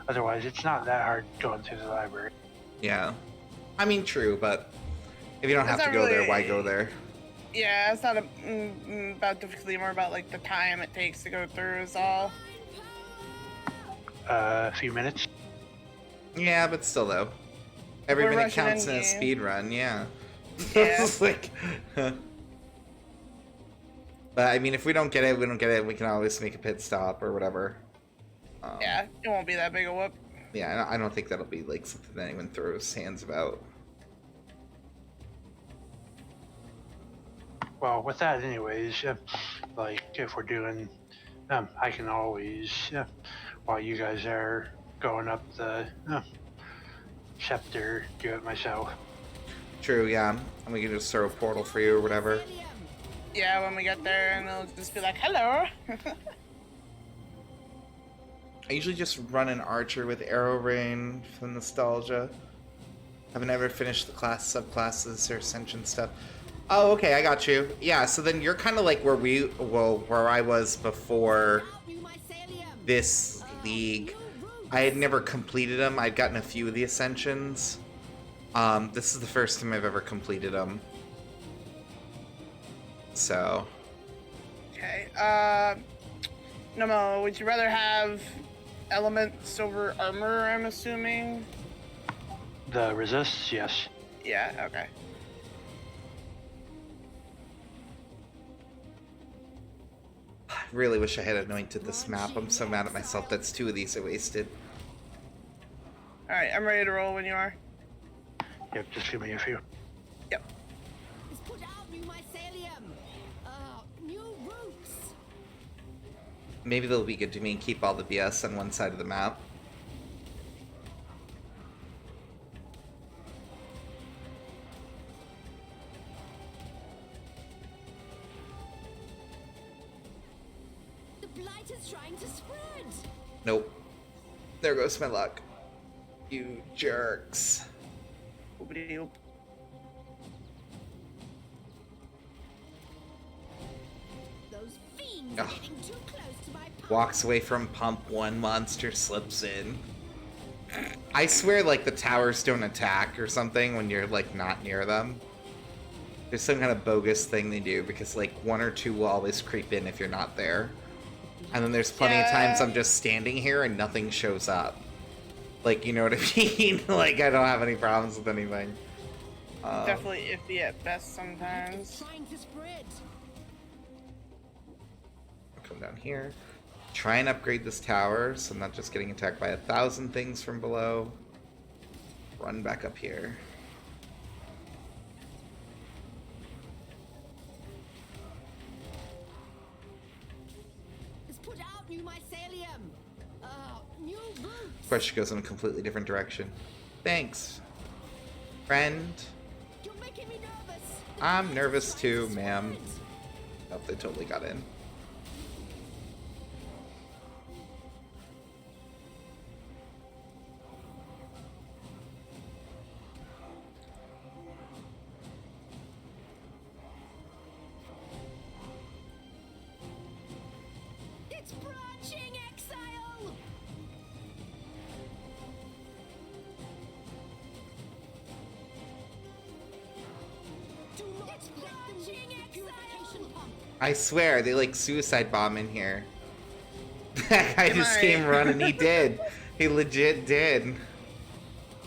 Speaker 3: otherwise, it's not that hard going through the library.
Speaker 1: yeah, I mean true, but if you don't have
Speaker 2: It's
Speaker 1: to
Speaker 2: not
Speaker 1: go there,
Speaker 2: really-
Speaker 1: why go there?
Speaker 2: Yeah, it's not about difficulty, more about like the time it takes to go through is all.
Speaker 3: A few minutes.
Speaker 1: Yeah, but still though, every
Speaker 2: We're
Speaker 1: minute
Speaker 2: rushing
Speaker 1: counts in a
Speaker 2: in,
Speaker 1: speed run. Yeah.
Speaker 2: Yeah.
Speaker 1: It's like, but I mean, if we don't get it, we don't get it. We can always make a pit stop or whatever.
Speaker 2: Yeah, it won't be that big a whoop.
Speaker 1: Yeah, I don't think that'll be like something that anyone throws hands about.
Speaker 3: Well, with that, anyways, like if we're doing, I can always, while you guys are going up the chapter, do it myself.
Speaker 1: True, yeah. And we can just throw a portal for you or whatever.
Speaker 2: Yeah, when we get there, and they'll just be like, "Hello."
Speaker 1: I usually just run an archer with arrow rain for nostalgia. Haven't ever finished the class, subclasses, or ascension stuff. Oh, okay, I got you. Yeah, so then you're kind of like where I was before this league. I had never completed them. I'd gotten a few of the ascensions. This is the first time I've ever completed them. So,
Speaker 2: Okay. Nomo, would you rather have element silver armor? I'm assuming.
Speaker 3: The resists, yes.
Speaker 2: Yeah. Okay.
Speaker 1: I really wish I had anointed this map. I'm so mad at myself. That's 2 of these I wasted.
Speaker 2: All right, I'm ready to roll when you are.
Speaker 3: Yep, just give me a few.
Speaker 2: Yep.
Speaker 4: Let's put out new mycelium. New roots.
Speaker 1: Maybe they'll be good to me and keep all the BS on one side of the map.
Speaker 4: The blight is trying to spread.
Speaker 1: Nope. There goes my luck. You jerks.
Speaker 2: Oopity-oop.
Speaker 4: Those fiends
Speaker 1: Ugh.
Speaker 4: are getting too close to my pump.
Speaker 1: Walks away from pump one, monster slips in. I swear, like, the towers don't attack or something when you're, like, not near them. There's some kind of bogus thing they do, because, like, 1 or 2 will always creep in if you're not there. And then there's plenty of times
Speaker 2: Yeah.
Speaker 1: I'm just standing here and nothing shows up. Like, you know what I mean? Like, I don't have any problems with anything.
Speaker 2: Definitely iffy at best
Speaker 4: It's
Speaker 2: sometimes.
Speaker 4: trying to spread.
Speaker 1: down here. Try and upgrade this tower so I'm not just getting attacked by 1,000 things from below. Run back up here.
Speaker 4: Let's put out new mycelium. New boots.
Speaker 1: Of course, she goes in a completely different direction. Thanks, friend.
Speaker 4: You're making me nervous.
Speaker 1: I'm nervous too, ma'am. Oh, they totally got in.
Speaker 4: It's branching exile. Do not let them purification pump.
Speaker 1: I swear, they like suicide bomb in here. That guy just came running. He did. He legit did.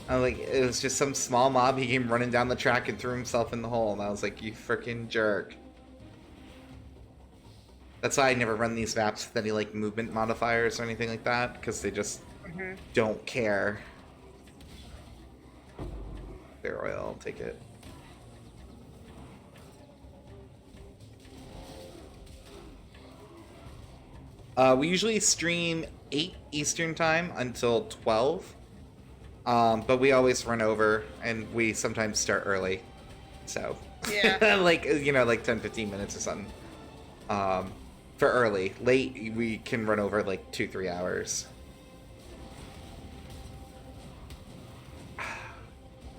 Speaker 1: I like, it was just some small mob. He came running down the track and threw himself in the hole. And I was like, you freaking jerk. That's why I never run these maps with any like movement modifiers or anything like that, because they just don't care. There, oil, I'll take it. We usually stream 8 Eastern time until 12. But we always run over, and we sometimes start early. So,
Speaker 2: Yeah.
Speaker 1: like, you know, like 10-15 minutes or something. For early. Late, we can run over like 2-3 hours.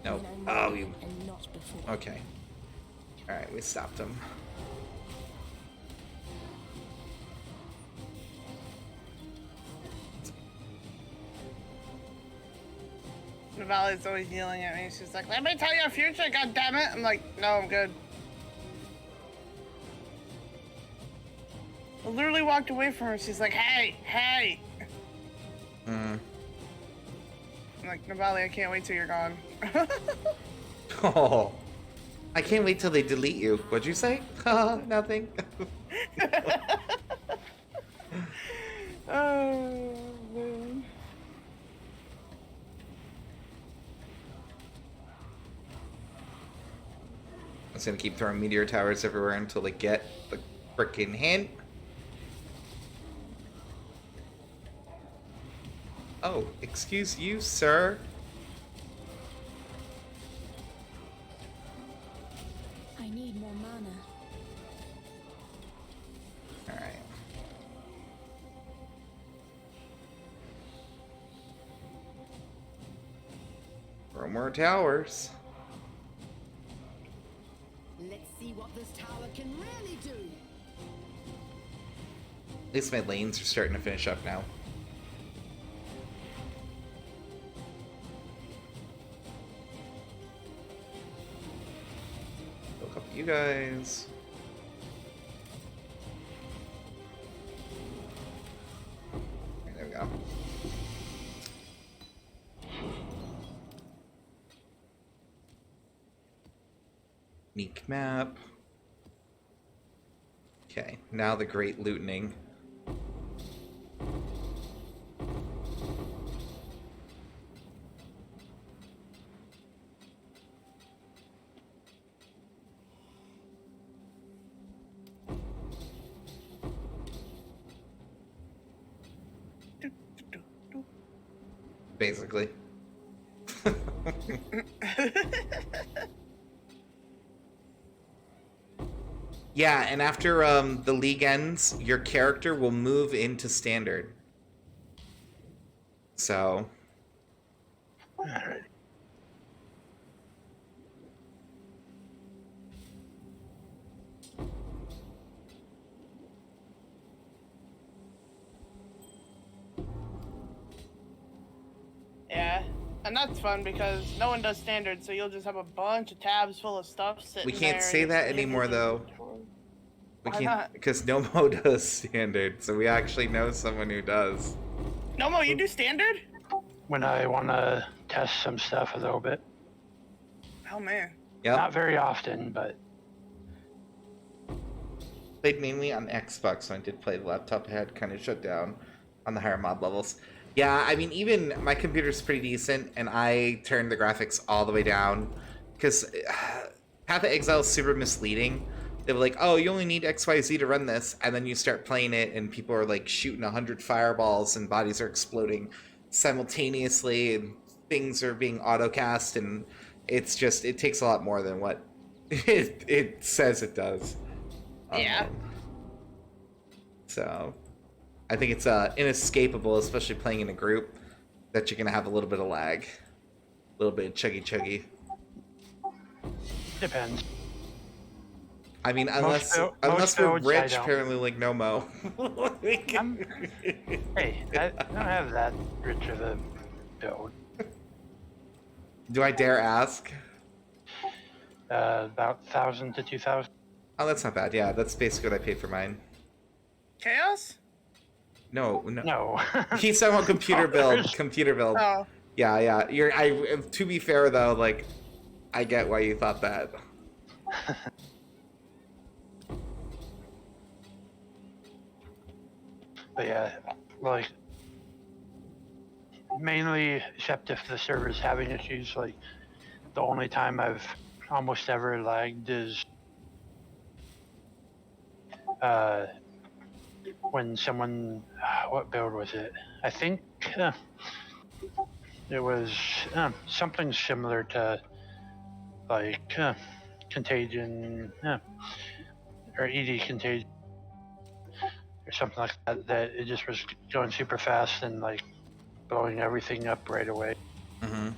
Speaker 1: No. Oh, you...
Speaker 4: And not before.
Speaker 1: Okay. Alright, we stopped him.
Speaker 2: Navali's always yelling at me. She's like, let me tell you a future, goddammit. I'm like, no, I'm good. I literally walked away from her. She's like, hey, hey.
Speaker 1: Mm.
Speaker 2: I'm like, Navali, I can't wait till you're gone.
Speaker 1: Oh. I can't wait till they delete you. What'd you say? Nothing.
Speaker 2: Oh, man.
Speaker 1: I'm just gonna keep throwing meteor towers everywhere until they get the frickin' hint. Oh, excuse you, sir.
Speaker 4: I need more mana.
Speaker 1: Alright. Throw more towers.
Speaker 4: Let's see what this tower can really do.
Speaker 1: At least my lanes are starting to finish up now. Look up you guys. Okay, there we go. Meek map. Okay, now the great lootening. Basically. Yeah, and after the league ends, your character will move into standard. So.
Speaker 3: Alright.
Speaker 2: Yeah. And that's fun because no one does standard, so you'll just have a bunch of tabs full of stuff sitting
Speaker 1: We
Speaker 2: there.
Speaker 1: can't say that anymore, though. We
Speaker 2: Why
Speaker 1: can't,
Speaker 2: not?
Speaker 1: because Nomo does standard, so we actually know someone who does.
Speaker 2: Nomo, you do standard?
Speaker 3: When I want to test some stuff a little bit.
Speaker 2: Oh, man.
Speaker 1: Yep.
Speaker 3: Not very often, but
Speaker 1: played mainly on Xbox when I did play. The laptop had kind of shut down on the higher mod levels. Yeah, I mean, even my computer's pretty decent, and I turned the graphics all the way down because Path of Exile is super misleading. They were like, oh, you only need XYZ to run this, and then you start playing it, and people are like shooting 100 fireballs, and bodies are exploding simultaneously, and things are being autocast, and it's just, it takes a lot more than what it says it does.
Speaker 2: Yeah.
Speaker 1: So, I think it's inescapable, especially playing in a group, that you're gonna have a little bit of lag, a little bit of chuggy.
Speaker 3: Depends.
Speaker 1: I mean, unless
Speaker 3: most
Speaker 1: we're
Speaker 3: builds, I
Speaker 1: rich,
Speaker 3: don't.
Speaker 1: apparently, like no mo.
Speaker 3: Hey, I don't have that rich of a build.
Speaker 1: Do I dare ask?
Speaker 3: About 1,000 to 2,000.
Speaker 1: Oh, that's not bad. Yeah, that's basically what I paid for mine.
Speaker 2: Chaos?
Speaker 1: No.
Speaker 3: No.
Speaker 1: He's talking about computer build. Computer build.
Speaker 2: Oh.
Speaker 1: Yeah. To be fair though, like, I get why you thought that.
Speaker 3: But yeah, like, mainly, except if the server's having issues, like, the only time I've almost ever lagged is when someone, what build was it? I think it was something similar to, like, Contagion, or ED Contagion, or something like that, that it just was going super fast and, like, blowing everything up right away.
Speaker 1: Mm-hmm.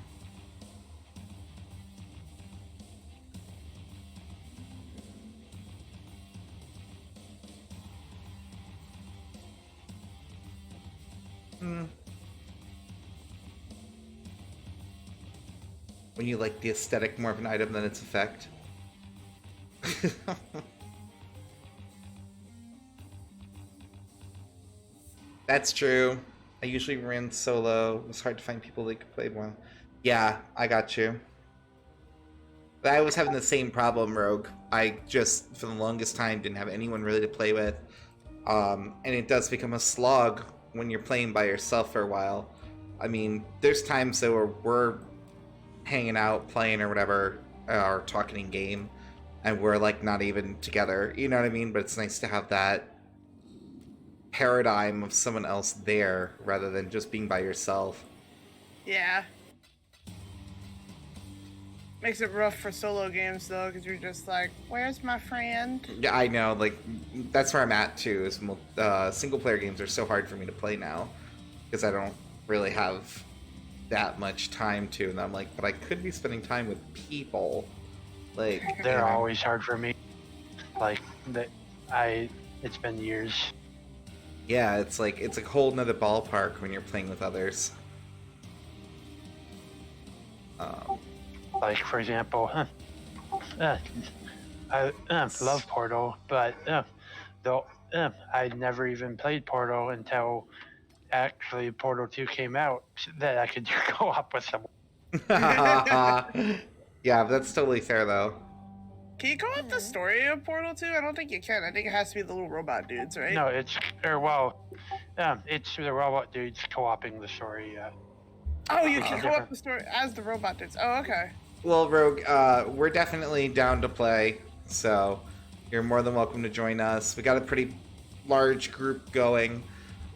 Speaker 1: When you like the aesthetic more of an item than its effect. That's true. I usually ran solo. It was hard to find people that could play well. Yeah, I got you. But I was having the same problem, Rogue. I just, for the longest time, didn't have anyone really to play with. And it does become a slog when you're playing by yourself for a while. I mean, there's times though where we're hanging out, playing or whatever, or talking in game, and we're like not even together. You know what I mean? But it's nice to have that paradigm of someone else there rather than just being by yourself.
Speaker 2: Yeah. Makes it rough for solo games though, because you're just like, where's my friend?
Speaker 1: Yeah, I know. Like, that's where I'm at too. Is single player games are so hard for me to play now because I don't really have that much time to, and I'm like, but I could be spending time with people. Like,
Speaker 3: They're
Speaker 1: you know.
Speaker 3: always hard for me. Like, it's been years.
Speaker 1: Yeah, it's like a whole nother ballpark when you're playing with others.
Speaker 3: Like, for example, I love Portal, but I never even played Portal until actually Portal 2 came out that I could do co-op with someone.
Speaker 1: Yeah, that's totally fair though.
Speaker 2: Can you go up the story of Portal 2? I don't think you can. I think it has to be the little robot dudes, right?
Speaker 3: No, it's the robot dudes co-oping the story.
Speaker 2: Oh, you can go up the story as the robot dudes. Oh, okay.
Speaker 1: Well, Rogue, we're definitely down to play, so you're more than welcome to join us. We got a pretty large group going,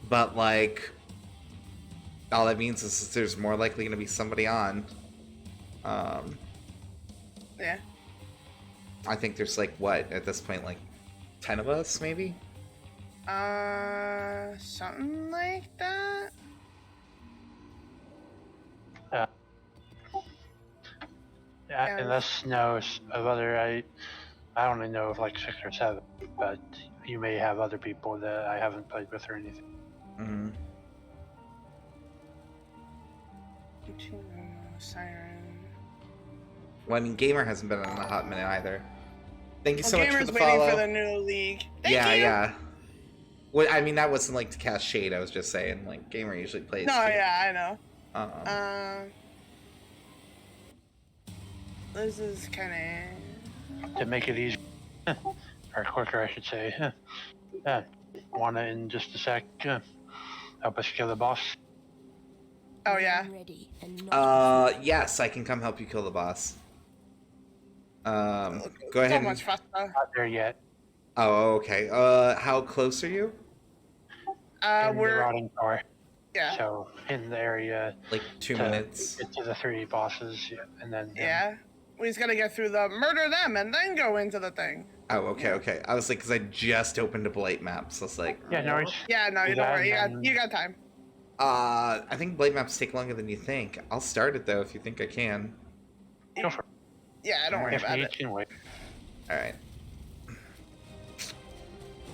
Speaker 1: but like, all that means is there's more likely going to be somebody on.
Speaker 2: Yeah.
Speaker 1: I think there's like, what, at this point, like 10 of us, maybe?
Speaker 2: Something like that?
Speaker 3: Yeah, unless knows of other, I only know of like 6 or 7, but you may have other people that I haven't played with or anything.
Speaker 1: Mm-hmm.
Speaker 2: Siren.
Speaker 1: Well, I mean, Gamer hasn't been on a hot minute either. Thank you so much for
Speaker 2: Gamer's
Speaker 1: the
Speaker 2: waiting
Speaker 1: follow.
Speaker 2: for the new league. Thank you.
Speaker 1: Yeah. Well, I mean, that wasn't like to cast shade. I was just saying, like, Gamer usually plays.
Speaker 2: No,
Speaker 1: too.
Speaker 2: yeah, I know. This is kind of...
Speaker 3: To make it easy, or quicker, I should say. Wanna in just a sec help us kill the boss?
Speaker 2: Oh yeah.
Speaker 4: Ready and not
Speaker 1: Yes, I can come help you kill the boss. Go
Speaker 2: So
Speaker 1: ahead
Speaker 2: much
Speaker 1: and...
Speaker 2: faster.
Speaker 3: Not there yet.
Speaker 1: Oh, okay. How close are you?
Speaker 3: In the
Speaker 2: We're
Speaker 3: rotting core.
Speaker 2: yeah.
Speaker 3: So in the area
Speaker 1: Like 2
Speaker 3: to
Speaker 1: minutes.
Speaker 3: get to the 3 bosses, and then
Speaker 2: Yeah. We just gotta get through the murder them and then go into the thing.
Speaker 1: Oh, okay, okay. I was like, because I just opened a Blight map, so I was like...
Speaker 3: Yeah, no worries.
Speaker 2: Yeah, no, you
Speaker 3: Do
Speaker 2: don't
Speaker 3: that,
Speaker 2: worry.
Speaker 3: and then-
Speaker 2: You got time.
Speaker 1: I think Blight maps take longer than you think. I'll start it, though, if you think I can.
Speaker 3: Go for it.
Speaker 2: Yeah, don't worry
Speaker 3: If
Speaker 2: about
Speaker 3: need,
Speaker 2: it.
Speaker 3: can wait.
Speaker 1: Alright.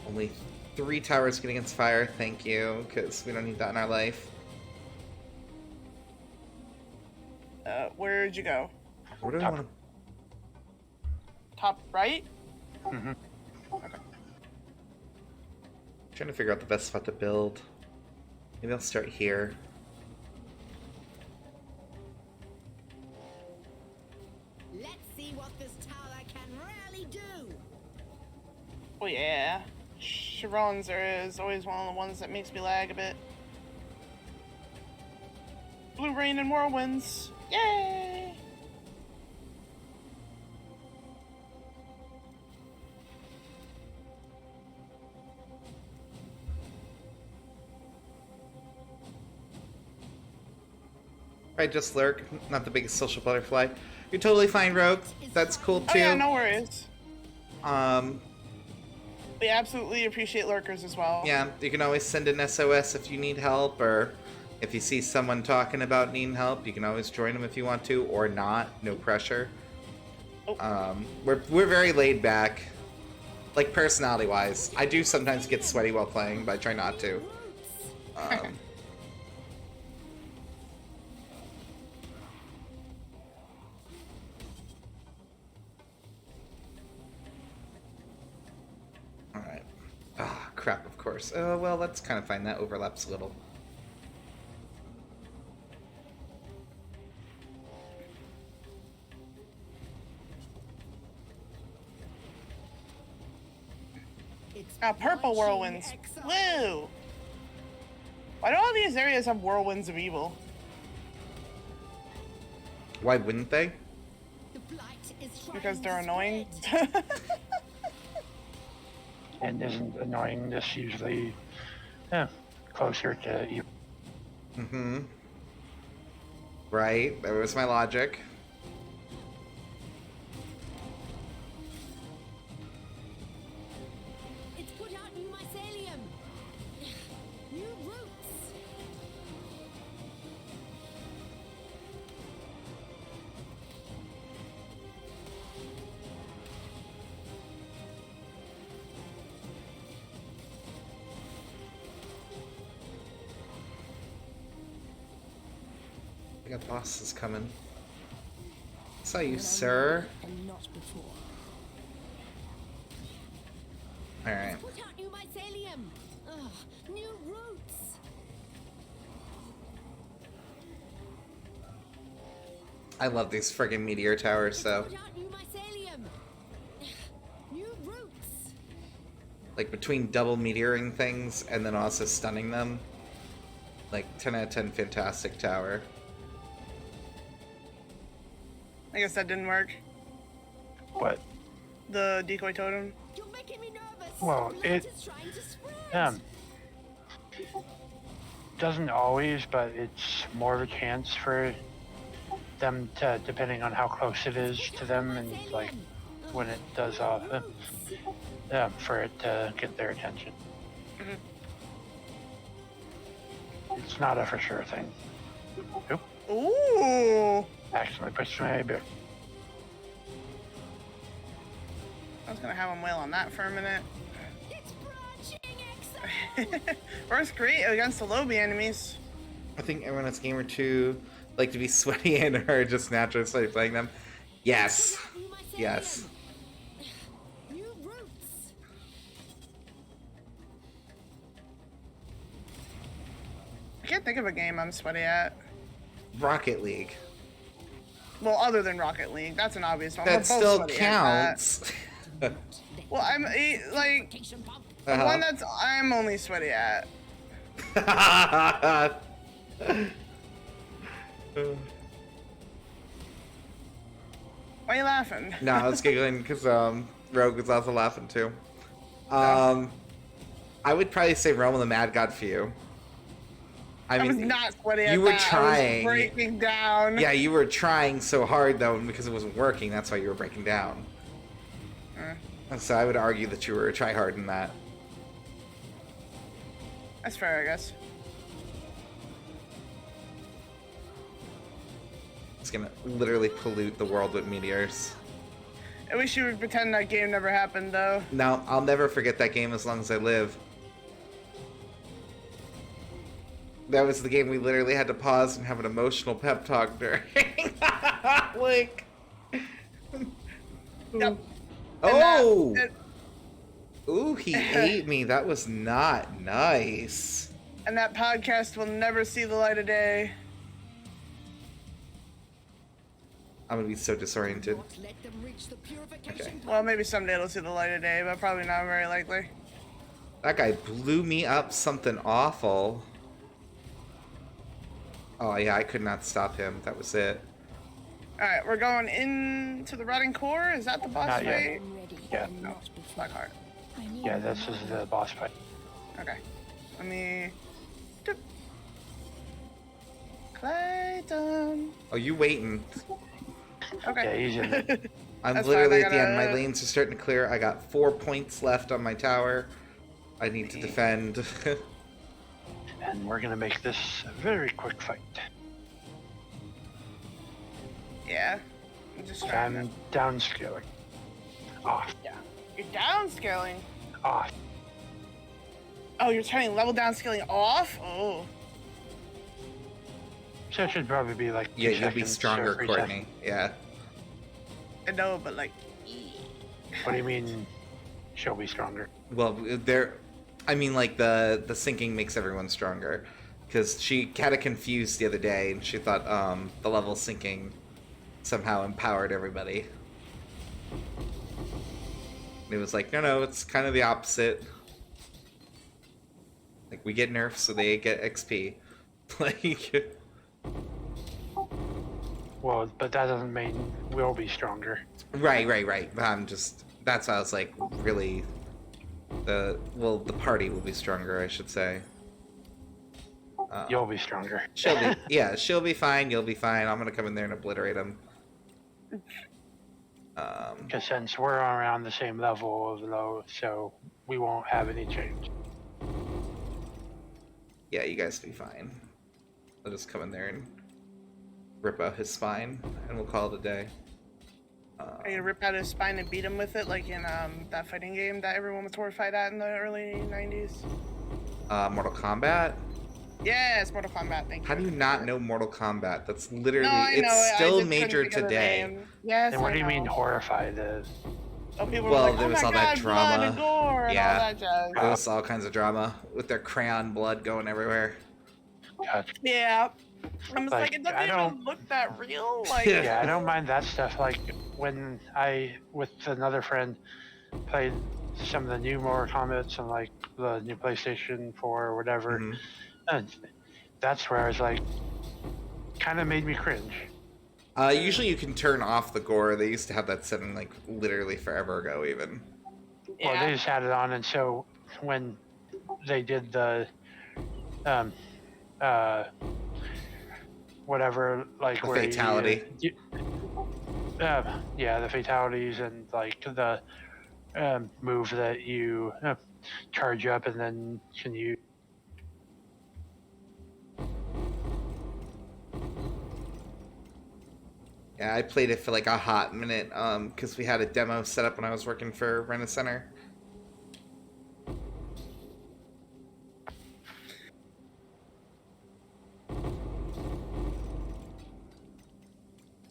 Speaker 1: Only 3 towers get against fire, thank you, because we don't need that in our life.
Speaker 2: Where'd you go?
Speaker 1: Where do we
Speaker 3: Top.
Speaker 1: want to...
Speaker 2: Top right?
Speaker 3: Mm-hmm.
Speaker 1: Trying to figure out the best spot to build. Maybe I'll start here.
Speaker 4: Let's see what this tower can really do.
Speaker 2: Oh yeah. Chiron's is always one of the ones that makes me lag a bit. Blue Rain and Whirlwinds. Yay!
Speaker 1: Right, just lurk. Not the biggest social butterfly. You're totally fine, Rogue. That's cool, too.
Speaker 2: Oh yeah, no worries.
Speaker 1: Um,
Speaker 2: We absolutely appreciate lurkers as well.
Speaker 1: yeah, you can always send an SOS if you need help, or if you see someone talking about needing help, you can always join them if you want to, or not. No pressure.
Speaker 2: Oh.
Speaker 1: We're very laid back, like personality-wise. I do sometimes get sweaty while playing, but I try not to. Alright. Ah, crap, of course. Well, that's kind of fine. That overlaps a little.
Speaker 4: It's
Speaker 2: Purple
Speaker 4: watching
Speaker 2: whirlwinds.
Speaker 4: exile.
Speaker 2: Woo! Why do all these areas have whirlwinds of evil?
Speaker 1: Why wouldn't they?
Speaker 4: The blight is trying
Speaker 2: Because
Speaker 4: to
Speaker 2: they're annoying?
Speaker 4: spread.
Speaker 3: And isn't annoying this usually closer to evil?
Speaker 1: Mm-hmm. Right, that was my logic.
Speaker 4: It's put out new mycelium. New roots.
Speaker 1: I got bosses coming. Saw you, sir.
Speaker 4: And not before.
Speaker 1: Alright.
Speaker 4: Put out new mycelium. Ugh, new roots.
Speaker 1: I love these friggin' meteor towers, though.
Speaker 4: Put out new mycelium. New roots.
Speaker 1: Like, between double meteoring things and then also stunning them. Like, 10 out of 10 fantastic tower.
Speaker 2: I guess that didn't work.
Speaker 3: What?
Speaker 2: The decoy totem.
Speaker 4: You're making me nervous.
Speaker 3: Well,
Speaker 4: Blight
Speaker 3: it-
Speaker 4: is trying to spread.
Speaker 3: Doesn't always, but it's more of a chance for them to, depending on how close it is to them, and like when it does for it to get their attention. It's not a for sure thing. Oop,
Speaker 2: Ooh!
Speaker 3: accidentally pushed my bit.
Speaker 2: I was gonna have him wail on that for a minute.
Speaker 4: It's branching exile.
Speaker 2: Works great against the lobby enemies.
Speaker 1: I think everyone that's gamer 2 like to be sweaty and are just naturally sweaty playing them. Yes.
Speaker 4: Put out new mycelium.
Speaker 1: Yes.
Speaker 4: New roots.
Speaker 2: I can't think of a game I'm sweaty at.
Speaker 1: Rocket League.
Speaker 2: Well, other than Rocket League. That's an obvious one.
Speaker 1: That
Speaker 2: We're both
Speaker 1: still
Speaker 2: sweaty at that.
Speaker 1: counts.
Speaker 4: Let
Speaker 2: Well, like
Speaker 4: Vacation pump.
Speaker 2: the one that's I'm only sweaty at. Why are you laughing?
Speaker 1: No, I was giggling because Rogue was also laughing too. I would probably say Roman the Mad God for you.
Speaker 2: I was not sweaty at
Speaker 1: you were
Speaker 2: that.
Speaker 1: trying.
Speaker 2: I was breaking down.
Speaker 1: Yeah, you were trying so hard though, and because it wasn't working, that's why you were breaking down. And so I would argue that you were a tryhard in that.
Speaker 2: That's fair, I guess.
Speaker 1: It's gonna literally pollute the world with meteors.
Speaker 2: I wish you would pretend that game never happened, though.
Speaker 1: No, I'll never forget that game as long as I live. That was the game we literally had to pause and have an emotional pep talk during. Like...
Speaker 2: Yep.
Speaker 1: Oh! Ooh, he ate me. That was not nice.
Speaker 2: And that podcast will never see the light of day.
Speaker 1: I'm gonna be so disoriented.
Speaker 4: Not let them reach the purification
Speaker 1: Okay.
Speaker 4: pump.
Speaker 2: Well, maybe someday it'll see the light of day, but probably not very likely.
Speaker 1: That guy blew me up something awful. Oh yeah, I could not stop him. That was it.
Speaker 2: Alright, we're going into the rotting core. Is that the boss
Speaker 3: Not yet.
Speaker 2: fight?
Speaker 4: I'm ready.
Speaker 3: Yeah.
Speaker 4: and
Speaker 2: No,
Speaker 4: not before.
Speaker 2: Black Heart.
Speaker 4: I need
Speaker 3: Yeah, this
Speaker 4: more.
Speaker 3: is the boss fight.
Speaker 2: Okay. Let me... Doop. Clayton.
Speaker 1: Oh, you waiting.
Speaker 2: Okay.
Speaker 3: Yeah, he's in it.
Speaker 1: I'm
Speaker 2: That's
Speaker 1: literally
Speaker 2: fine,
Speaker 1: at the end. My
Speaker 2: gotta-
Speaker 1: lanes are starting to clear. I got 4 points left on my tower. I need to defend.
Speaker 3: And we're gonna make this a very quick fight.
Speaker 2: Yeah. I'm just trying
Speaker 3: I'm
Speaker 2: to...
Speaker 3: downscaling. Off.
Speaker 2: Yeah. You're downscaling.
Speaker 3: Off.
Speaker 2: Oh, you're turning level downscaling off? Oh.
Speaker 3: So it should probably be like 2
Speaker 1: Yeah, you'll be
Speaker 3: seconds
Speaker 1: stronger,
Speaker 3: or 3
Speaker 1: Courtney.
Speaker 3: seconds.
Speaker 1: Yeah.
Speaker 2: I know, but like...
Speaker 3: What do you mean she'll be stronger?
Speaker 1: Well, there. I mean, like the syncing makes everyone stronger, because she had it confused the other day, and she thought the level syncing somehow empowered everybody. And it was like, no, it's kind of the opposite. Like, we get nerfs, so they get XP. Like,
Speaker 3: Well, but that doesn't mean we'll be stronger.
Speaker 1: right. But I'm just, that's why I was like, really, the party will be stronger, I should say.
Speaker 3: You'll be stronger.
Speaker 1: She'll be, yeah, she'll be fine. You'll be fine. I'm gonna come in there and obliterate them.
Speaker 3: Because since we're around the same level of low, so we won't have any change.
Speaker 1: Yeah, you guys will be fine. I'll just come in there and rip out his spine, and we'll call it a day.
Speaker 2: Are you gonna rip out his spine and beat him with it, like in that fighting game that everyone was horrified at in the early 90s?
Speaker 1: Mortal Kombat?
Speaker 2: Yes, Mortal Kombat, thank you.
Speaker 1: How do you not know Mortal Kombat? That's literally,
Speaker 2: No, I know
Speaker 1: it's
Speaker 2: it. I
Speaker 1: still
Speaker 2: just couldn't
Speaker 1: major
Speaker 2: think of the
Speaker 1: today.
Speaker 2: name. Yes,
Speaker 3: And what
Speaker 2: I
Speaker 3: do you mean
Speaker 2: know.
Speaker 3: horrified is?
Speaker 2: Oh, people
Speaker 1: Well,
Speaker 2: were like,
Speaker 1: there
Speaker 2: oh
Speaker 1: was
Speaker 2: my
Speaker 1: all
Speaker 2: God,
Speaker 1: that
Speaker 2: blood
Speaker 1: drama.
Speaker 2: and gore and
Speaker 1: Yeah.
Speaker 2: all that jazz.
Speaker 1: There was all kinds of drama with their crayon blood going everywhere.
Speaker 3: God.
Speaker 2: Yeah. I'm just like,
Speaker 3: Like,
Speaker 2: it doesn't
Speaker 3: I
Speaker 2: even
Speaker 3: don't-
Speaker 2: look that real. Like,
Speaker 3: Yeah, I don't mind that stuff. Like when I, with another friend, played some of the new Mortal Kombat and like the new PlayStation 4 or whatever,
Speaker 1: Mhm.
Speaker 3: and that's where I was like, kind of made me cringe.
Speaker 1: Usually you can turn off the gore. They used to have that setting like literally forever ago even.
Speaker 3: Well,
Speaker 2: yeah.
Speaker 3: they just had it on, and so when they did the, whatever, like
Speaker 1: The
Speaker 3: where
Speaker 1: fatality.
Speaker 3: Yeah, the fatalities and like the move that you charge up and then can you.
Speaker 1: Yeah, I played it for like a hot minute, because we had a demo set up when I was working for Rent-A-Center.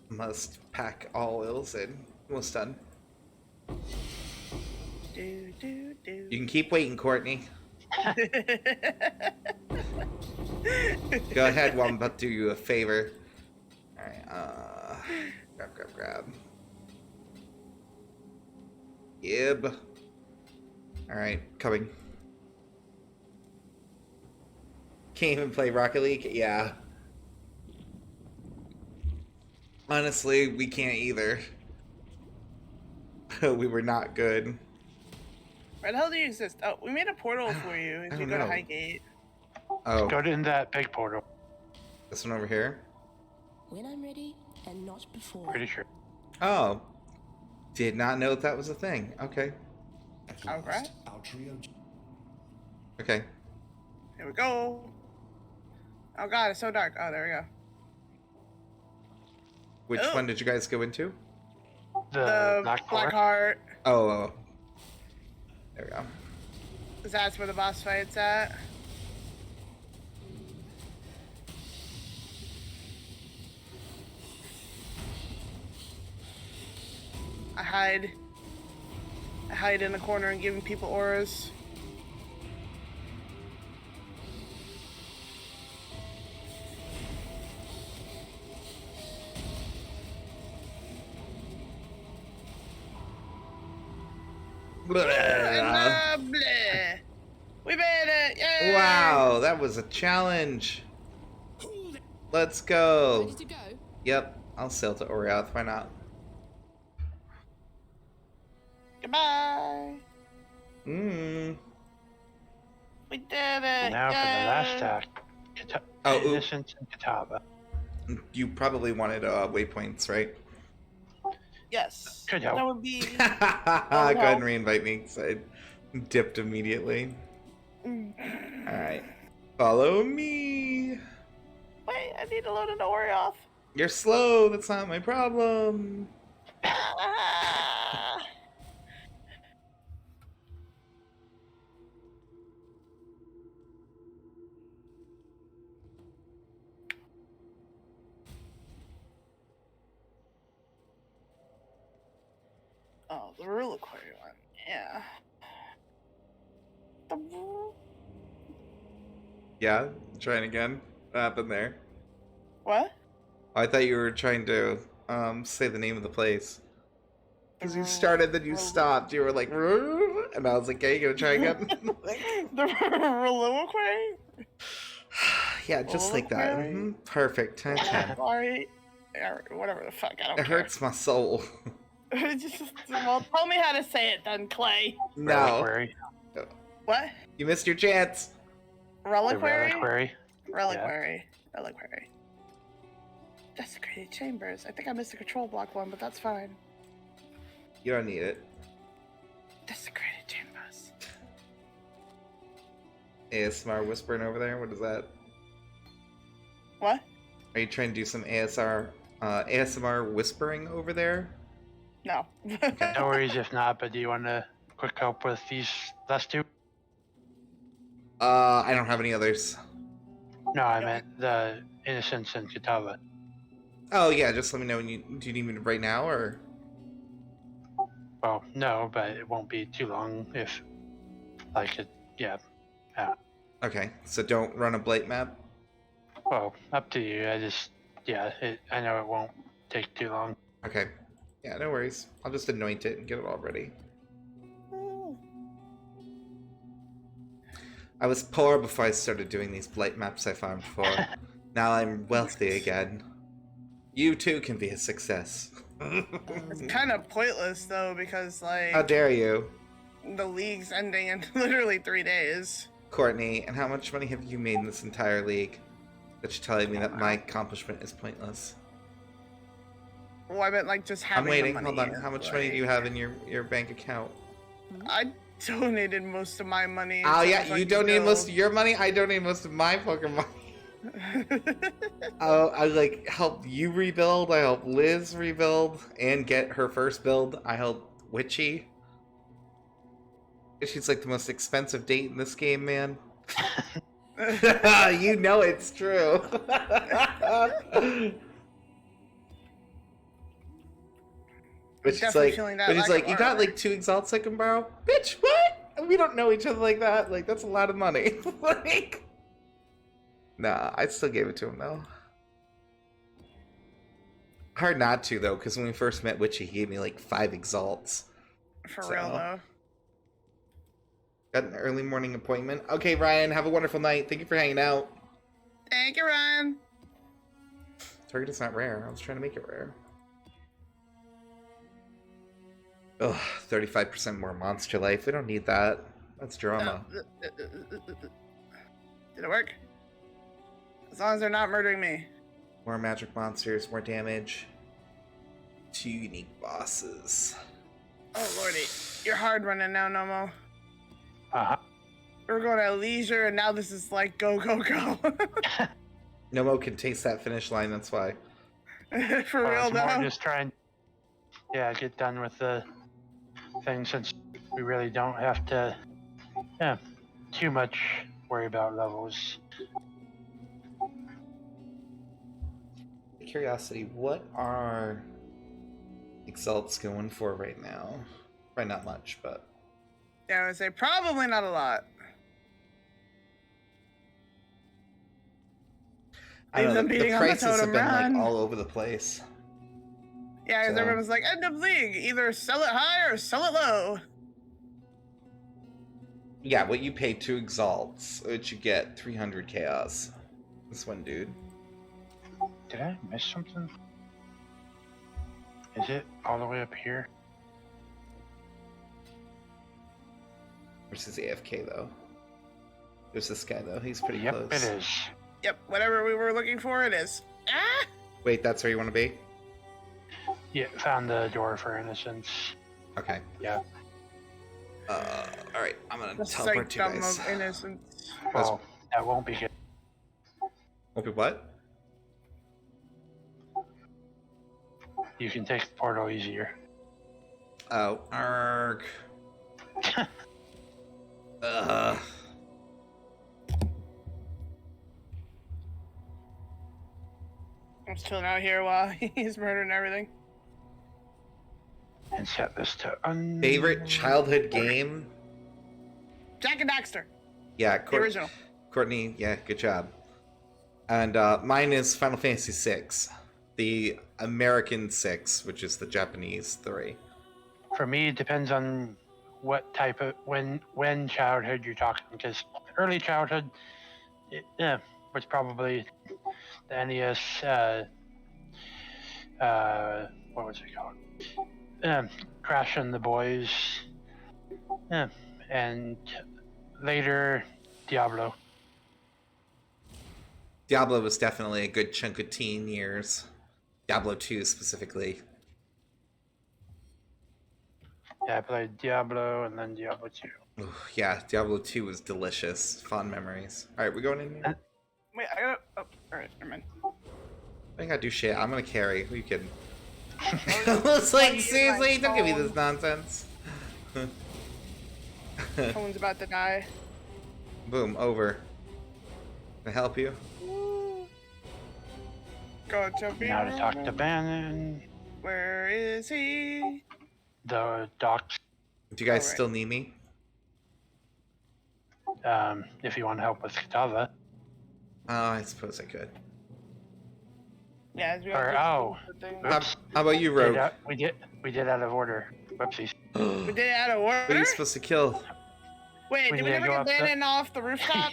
Speaker 1: Must pack all oils in. Almost done.
Speaker 2: Do, do, do.
Speaker 1: You can keep waiting, Courtney. Go ahead while I'm about to do you a favor. Alright, grab. Yib. Alright, coming. Can't even play Rocket League? Yeah. Honestly, we can't either. We were not good.
Speaker 2: Where the hell do you exist? Oh, we made a portal for you if
Speaker 1: I
Speaker 2: you
Speaker 1: don't
Speaker 2: go to
Speaker 1: know.
Speaker 2: Highgate.
Speaker 1: Oh,
Speaker 3: Go in that big portal.
Speaker 1: this one over here?
Speaker 4: When I'm ready, and not before.
Speaker 3: Pretty sure.
Speaker 1: Oh. Did not know that was a thing. Okay.
Speaker 2: Alright.
Speaker 5: Our trio.
Speaker 1: Okay.
Speaker 2: Here we go. Oh god, it's so dark. Oh, there we go.
Speaker 1: Which
Speaker 2: Oh.
Speaker 1: one did you guys go into?
Speaker 3: The
Speaker 2: Black
Speaker 3: Black
Speaker 2: Heart.
Speaker 1: Oh. There we go.
Speaker 2: Because that's where the boss fight's at. I hide in the corner and giving people auras. Bleh. We made it! Yay!
Speaker 1: Wow, that was a challenge. Let's go.
Speaker 4: Ready to go?
Speaker 1: Yep, I'll sail to Oriath. Why not?
Speaker 2: Goodbye!
Speaker 1: Mmm.
Speaker 2: We did it!
Speaker 3: Now for the
Speaker 2: Yay!
Speaker 3: last act.
Speaker 1: Oh, ooh.
Speaker 3: Innocence and Kataba.
Speaker 1: You probably wanted waypoints, right?
Speaker 2: Yes.
Speaker 3: Could help.
Speaker 2: That would be.
Speaker 1: Go ahead and reinvite me because I dipped immediately. Alright. Follow me.
Speaker 2: Wait, I need to load an Orioth.
Speaker 1: You're slow. That's not my problem.
Speaker 2: Ah. Oh, the reliquary one. Yeah.
Speaker 1: Yeah? Trying again? What happened there?
Speaker 2: What?
Speaker 1: I thought you were trying to say the name of the place. Because you started, then you stopped. You were like, "Roo," and I was like, okay, you gonna try again?
Speaker 2: The reliquary?
Speaker 1: Yeah, just like that.
Speaker 2: Reliquary?
Speaker 1: Perfect. 10 10.
Speaker 2: Sorry. Whatever the fuck, I don't
Speaker 1: It
Speaker 2: care.
Speaker 1: hurts my soul.
Speaker 2: Well, tell me how to say it then, Clay.
Speaker 1: No.
Speaker 3: Reliquary.
Speaker 2: What?
Speaker 1: You missed your chance.
Speaker 3: The
Speaker 2: Reliquary?
Speaker 3: reliquary.
Speaker 2: Reliquary. Reliquary. Desecrated chambers. I think I missed the control block one, but that's fine.
Speaker 1: You don't need it.
Speaker 2: Desecrated chambers.
Speaker 1: ASMR whispering over there? What is that?
Speaker 2: What?
Speaker 1: Are you trying to do some ASMR whispering over there?
Speaker 2: No.
Speaker 3: No worries if not, but do you want to quick help with these last two?
Speaker 1: I don't have any others.
Speaker 3: No, I meant the Innocence and Kataba.
Speaker 1: Oh yeah, just let me know when you do you need me to right now or
Speaker 3: Well, no, but it won't be too long if, like, yeah.
Speaker 1: okay. So don't run a blight map.
Speaker 3: Well, up to you. I know it won't take too long.
Speaker 1: Okay. Yeah, no worries. I'll just anoint it and get it all ready. I was poor before I started doing these blight maps I farmed for. Now I'm wealthy again. You too can be a success.
Speaker 2: It's kind of pointless though, because like
Speaker 1: How dare you?
Speaker 2: the league's ending in literally 3 days.
Speaker 1: Courtney, and how much money have you made in this entire league? That you're telling me that my accomplishment is pointless.
Speaker 2: Well, I meant like just
Speaker 1: I'm
Speaker 2: having
Speaker 1: waiting,
Speaker 2: the money.
Speaker 1: hold on. How much money do you have in your bank account?
Speaker 2: I donated most of my money.
Speaker 1: Oh
Speaker 2: to
Speaker 1: yeah,
Speaker 2: the
Speaker 1: you
Speaker 2: fucking
Speaker 1: donate most of
Speaker 2: guild.
Speaker 1: your money, I donate most of my fucking money. Oh, I like helped you rebuild, I helped Liz rebuild and get her first build. I helped Witchy. She's like the most expensive date in this game, man. You know it's true. But she's
Speaker 2: Definitely
Speaker 1: like,
Speaker 2: feeling that
Speaker 1: but he's
Speaker 2: lack
Speaker 1: like,
Speaker 2: of
Speaker 1: you got
Speaker 2: armor."
Speaker 1: like 2 exalts I can borrow? Bitch, what? We don't know each other like that. Like, that's a lot of money. Like, nah, I still gave it to him though. Hard not to though, because when we first met Witchy, he gave me like 5 exalts.
Speaker 2: For
Speaker 1: So.
Speaker 2: real though.
Speaker 1: Got an early morning appointment. Okay, Ryan, have a wonderful night. Thank you for hanging out.
Speaker 2: Thank you, Ryan.
Speaker 1: Target is not rare. I was trying to make it rare. Ugh, 35% more monster life. We don't need that. That's drama.
Speaker 2: Did it work? As long as they're not murdering me.
Speaker 1: More magic monsters, more damage. 2 unique bosses.
Speaker 2: Oh, lordy. You're hard running now, Nomo.
Speaker 3: Uh-huh.
Speaker 2: We're going at leisure, and now this is like go, go, go.
Speaker 1: Nomo can taste that finish line, that's why.
Speaker 2: For real,
Speaker 3: It's more
Speaker 2: though.
Speaker 3: just trying, get done with the thing since we really don't have to, too much worry about levels.
Speaker 1: Curiosity, what are Exalts going for right now? Probably not much, but...
Speaker 2: Yeah, I would say probably not a lot.
Speaker 1: I don't
Speaker 2: Leave
Speaker 1: know,
Speaker 2: them
Speaker 1: the
Speaker 2: beating on the
Speaker 1: prices have
Speaker 2: totem
Speaker 1: been
Speaker 2: run.
Speaker 1: like all over the place.
Speaker 2: Yeah, because
Speaker 1: So-
Speaker 2: everyone's like, end of league. Either sell it high or sell it low.
Speaker 1: Yeah, what you pay 2 Exalts, which you get 300 Chaos. This one, dude.
Speaker 3: Did I miss something? Is it all the way up here?
Speaker 1: Versus AFK, though. There's this guy, though. He's pretty
Speaker 3: Yep,
Speaker 1: close.
Speaker 3: it is.
Speaker 2: Yep, whatever we were looking for, it is. Ah!
Speaker 1: Wait, that's where you want to be?
Speaker 3: Yeah, found the door for innocence.
Speaker 1: Okay.
Speaker 3: Yeah.
Speaker 1: Alright, I'm gonna
Speaker 2: The
Speaker 1: teleport to you
Speaker 2: sanctum
Speaker 1: guys.
Speaker 2: of innocence.
Speaker 3: Well, that won't be good.
Speaker 1: Okay, what?
Speaker 3: You can take the portal easier.
Speaker 1: Oh, arg.
Speaker 2: I'm still out here while he's murdering everything.
Speaker 3: And set this to
Speaker 1: Favorite childhood game?
Speaker 2: Jack and Daxter,
Speaker 1: Yeah,
Speaker 2: the original.
Speaker 1: Courtney, yeah, good job. And mine is Final Fantasy VI. The American 6, which is the Japanese 3.
Speaker 3: For me, it depends on what type of when childhood you're talking. Because early childhood, was probably the NES. What was it called? Crash and the Boys. And later, Diablo.
Speaker 1: Diablo was definitely a good chunk of teen years. Diablo 2 specifically.
Speaker 3: Yeah, I played Diablo and then Diablo 2.
Speaker 1: Ooh, yeah, Diablo 2 was delicious. Fond memories. Alright, we're going in here?
Speaker 2: Wait, I gotta. Oh, alright, never mind.
Speaker 1: I ain't gotta do shit. I'm gonna carry. Who you kidding? I was like, seriously? Don't give me this nonsense.
Speaker 2: Someone's about to die.
Speaker 1: Boom, over. Can I help you?
Speaker 2: Go jumping.
Speaker 3: Now to talk to Bannon.
Speaker 2: Where is he?
Speaker 3: The docs.
Speaker 1: Do you guys
Speaker 2: Alright.
Speaker 1: still need me?
Speaker 3: If you want help with Katava.
Speaker 1: Oh, I suppose I could.
Speaker 2: Yeah, as we
Speaker 3: Or,
Speaker 2: all did the thing.
Speaker 1: How about you, Rogue?
Speaker 3: We did out of order. Whoopsies.
Speaker 2: We did it out of
Speaker 1: What are
Speaker 2: order?
Speaker 1: you supposed to kill?
Speaker 2: Wait,
Speaker 3: We
Speaker 2: did we
Speaker 3: did
Speaker 2: ever
Speaker 3: go
Speaker 2: get
Speaker 3: up the-
Speaker 2: Bannon off the rooftop?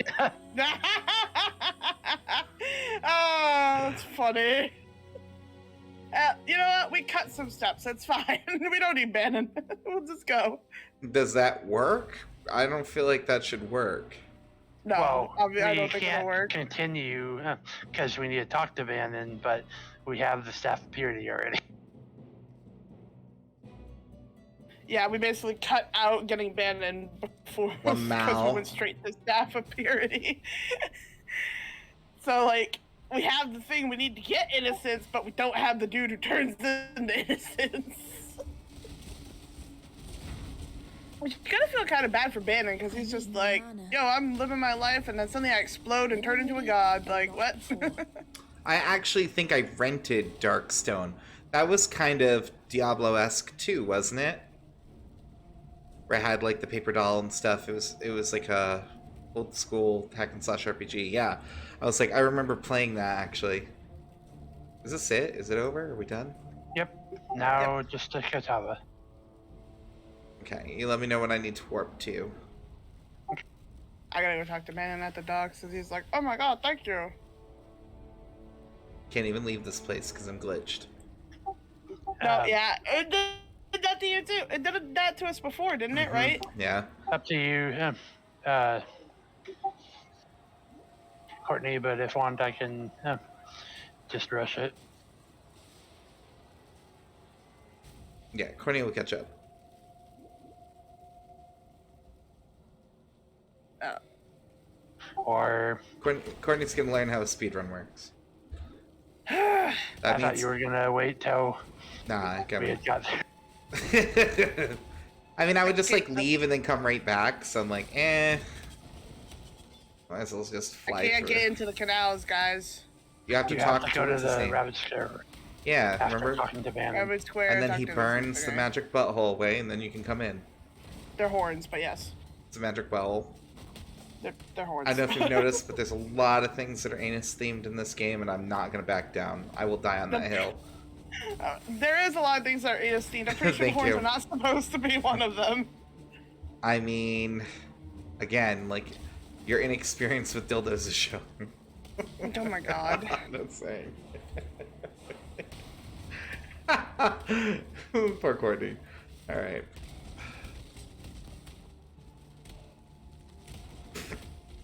Speaker 2: Oh, that's funny. You know what? We cut some steps. It's fine. We don't need Bannon. We'll just go.
Speaker 1: Does that work? I don't feel like that should work.
Speaker 2: No,
Speaker 3: Well,
Speaker 2: I
Speaker 3: we
Speaker 2: don't think it'll
Speaker 3: can't
Speaker 2: work.
Speaker 3: continue because we need to talk to Bannon, but we have the staff of purity already.
Speaker 2: Yeah, we basically cut out getting Bannon before because we
Speaker 1: Wow.
Speaker 2: went straight to staff of purity. So, like, we have the thing we need to get innocence, but we don't have the dude who turns into innocence. You gotta feel kind of bad for Bannon because he's just like, yo, I'm living my life and then suddenly I explode and turn into a god. Like, what?
Speaker 1: I actually think I rented Darkstone. That was kind of Diablo-esque too, wasn't it? Where it had like the paper doll and stuff. It was like a old school hack and slash RPG. Yeah, I was like, I remember playing that actually. Is this it? Is it over? Are we done?
Speaker 3: Yep. Now just to Katava.
Speaker 1: Okay, you let me know when I need to warp to.
Speaker 2: I gotta go talk to Bannon at the docks, because he's like, oh my god, thank you.
Speaker 1: Can't even leave this place because I'm glitched.
Speaker 2: No, yeah, it did that to you too. It did that to us before, didn't it, right?
Speaker 1: Yeah.
Speaker 3: Up to you, Courtney, but if want, I can just rush it.
Speaker 1: Yeah, Courtney will catch up.
Speaker 2: Oh.
Speaker 3: Or
Speaker 1: Courtney's gonna learn how a speedrun works.
Speaker 3: I
Speaker 1: That
Speaker 3: thought
Speaker 1: means...
Speaker 3: you were gonna wait till
Speaker 1: Nah, I
Speaker 3: we
Speaker 1: mean...
Speaker 3: had got there.
Speaker 1: I mean, I would just, like, leave and then come right back, so I'm like, eh. Might as well just fly
Speaker 2: I can't
Speaker 1: through.
Speaker 2: get into the canals, guys.
Speaker 1: You have to
Speaker 3: You
Speaker 1: talk
Speaker 3: have to go to
Speaker 1: what's his
Speaker 3: the
Speaker 1: name.
Speaker 3: rabbit scare
Speaker 1: Yeah,
Speaker 3: after
Speaker 1: remember?
Speaker 3: talking to Bannon.
Speaker 2: Rabbit Square.
Speaker 1: And then he
Speaker 2: Dr.
Speaker 1: burns
Speaker 2: Vincent,
Speaker 1: the
Speaker 2: okay.
Speaker 1: magic butthole away, and then you can come in.
Speaker 2: They're horns, but yes.
Speaker 1: It's a magic butthole.
Speaker 2: They're horns.
Speaker 1: I don't know if you've noticed, but there's a lot of things that are anus themed in this game, and I'm not gonna back down. I will die on that hill.
Speaker 2: There is a lot of things that are anus themed. I'm pretty sure
Speaker 1: Thank
Speaker 2: horns
Speaker 1: you.
Speaker 2: are not supposed to be one of them.
Speaker 1: I mean, again, like, your inexperience with dildos is shown.
Speaker 2: Oh my god.
Speaker 1: I'm not saying. Poor Courtney. Alright.